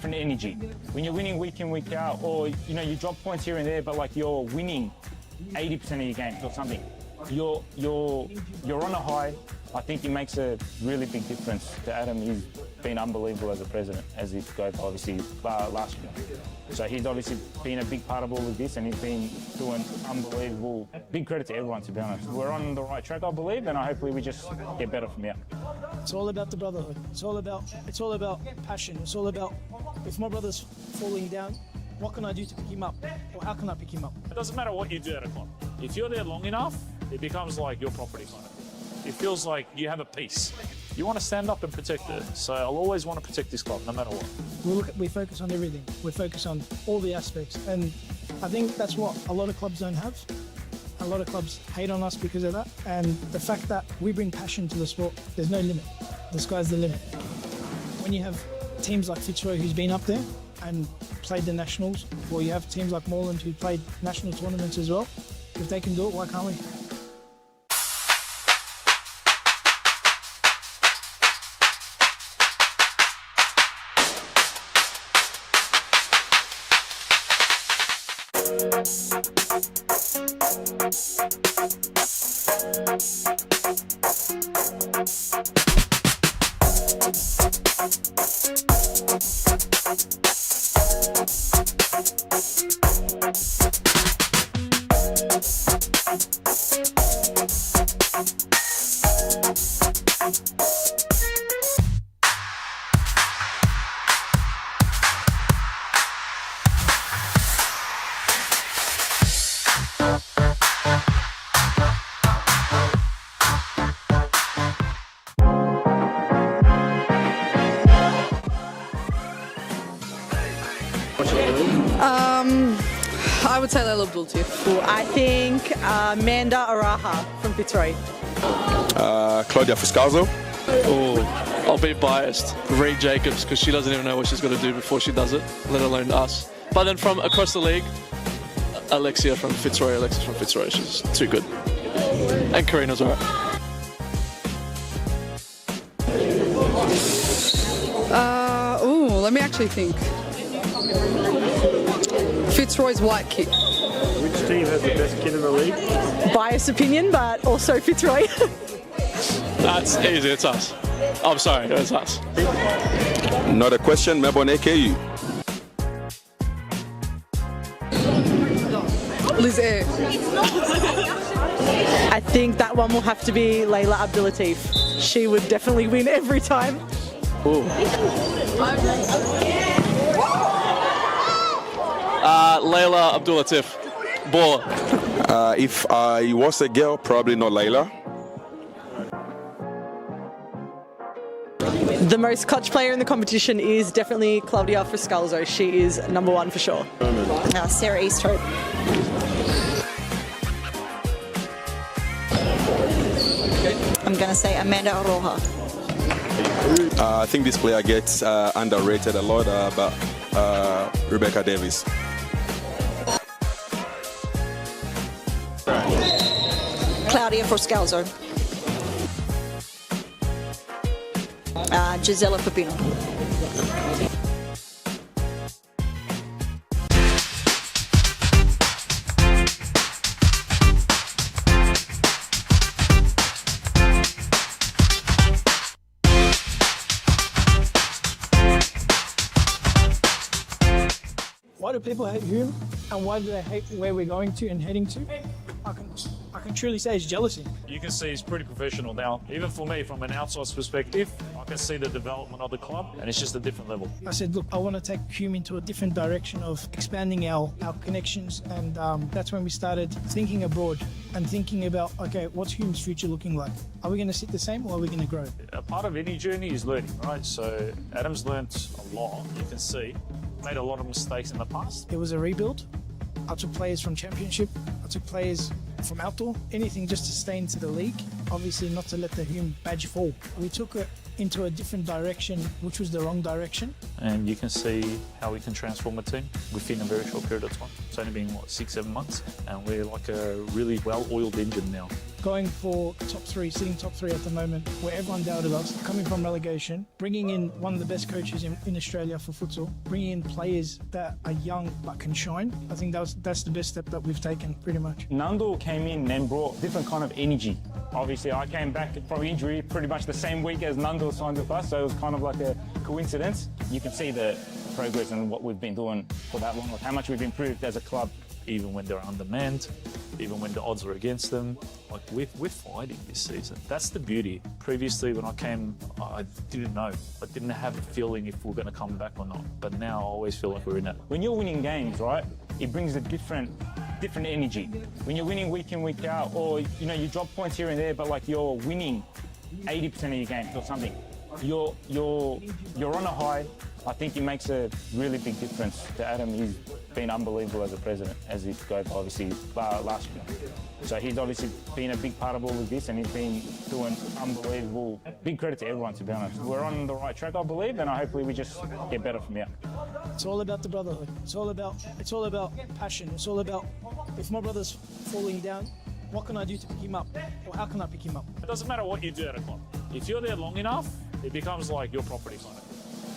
energy. When you're winning week in, week out, or you drop points here and there, but like you're winning 80% of your games or something, you're on a high. I think it makes a really big difference to Adam. He's been unbelievable as a president, as he's got obviously last year. So he's obviously been a big part of all of this, and he's been doing unbelievable. Big credit to everyone, to be honest. We're on the right track, I believe, and hopefully we just get better from here. It's all about the brotherhood. It's all about passion. It's all about, if my brother's falling down, what can I do to pick him up? Or how can I pick him up? It doesn't matter what you do at a club. If you're there long enough, it becomes like your property kind of thing. It feels like you have a piece. You want to stand up and protect it. So I'll always want to protect this club, no matter what. We focus on everything. We focus on all the aspects. And I think that's what a lot of clubs don't have. A lot of clubs hate on us because of that. And the fact that we bring passion to the sport, there's no limit. The sky's the limit. When you have teams like Fitzroy, who's been up there and played the nationals, or you have teams like Moreland who played national tournaments as well, if they can do it, why can't we? I would say Layla Abdul-Tif. I think Amanda Araha from Fitzroy. Claudia Forscalzo. Oh, I'll be biased. Reed Jacobs, because she doesn't even know what she's got to do before she does it, let alone us. But then from across the league, Alexis from Fitzroy. She's too good. And Karina's alright. Let me actually think. Fitzroy's white kit. Which team has the best kit in the league? Biased opinion, but also Fitzroy. That's easy, it's us. I'm sorry, it's us. Not a question, Melbourne AKU. Liz Air. I think that one will have to be Layla Abdulatif. She would definitely win every time. Layla Abdulatif. Baller. If I was a girl, probably not Layla. The most clutch player in the competition is definitely Claudia Friscalzo. She is number one for sure. Sarah Easthope. I'm going to say Amanda Roja. I think this player gets underrated a lot, but Rebecca Davis. Claudia Friscalzo. Gisela Pepino. Why do people hate Hume, and why do they hate where we're going to and heading to? I can truly say it's jealousy. You can see he's pretty professional now. Even for me, from an outsider's perspective, I can see the development of the club, and it's just a different level. I said, look, I want to take Hume into a different direction of expanding our connections, and that's when we started thinking abroad and thinking about, okay, what's Hume's future looking like? Are we going to sit the same, or are we going to grow? A part of any journey is learning, right? So Adam's learnt a lot, you can see. Made a lot of mistakes in the past. It was a rebuild. I took players from Championship. I took players from outdoor. Anything just to stay into the league. Obviously not to let the Hume badge fall. We took it into a different direction, which was the wrong direction. And you can see how we can transform a team within a very short period of time. It's only been, 6-7 months? And we're like a really well-oiled engine now. Going for top three, sitting top three at the moment, where everyone doubted us, coming from relegation, bringing in one of the best coaches in Australia for futsal, bringing in players that are young but can shine. I think that's the best step that we've taken, pretty much. Nando came in and brought different kind of energy. Obviously, I came back from injury pretty much the same week as Nando signed with us, so it was kind of like a coincidence. You can see the progress and what we've been doing for that long, like how much we've improved as a club. Even when they're undermanned, even when the odds are against them, like we're fighting this season. That's the beauty. Previously, when I came, I didn't know. I didn't have a feeling if we're going to come back or not. But now I always feel like we're in it. When you're winning games, right, it brings a different energy. When you're winning week in, week out, or you drop points here and there, but like you're winning 80% of your games or something, you're on a high. I think it makes a really big difference to Adam. He's been unbelievable as a president, as he goes obviously last year. So he's obviously been a big part of all of this, and he's been doing unbelievable. Big credit to everyone, to be honest. We're on the right track, I believe, and hopefully we just get better from here. It's all about the brotherhood. It's all about passion. It's all about, if my brother's falling down, what can I do to pick him up? Or how can I pick him up? It doesn't matter what you do at a club. If you're there long enough, it becomes like your property kind of.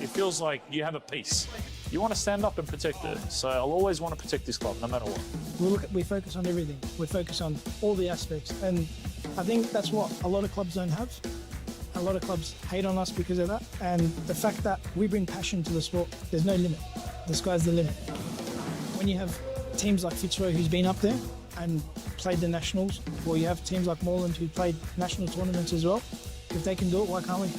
It feels like you have a piece. You want to stand up and protect it. So I'll always want to protect this club, no matter what. We focus on everything. We focus on all the aspects. And I think that's what a lot of clubs don't have. A lot of clubs hate on us because of that. And the fact that we bring passion to the sport, there's no limit. The sky's the limit. When you have teams like Fitzroy, who's been up there and played the nationals, or you have teams like Moreland who played national tournaments as well, if they can do it, why can't we?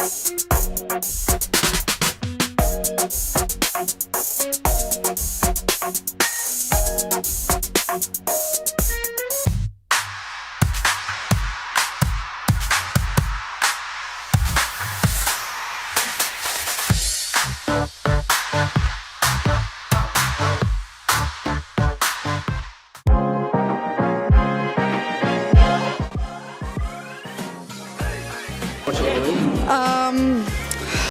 Thank you.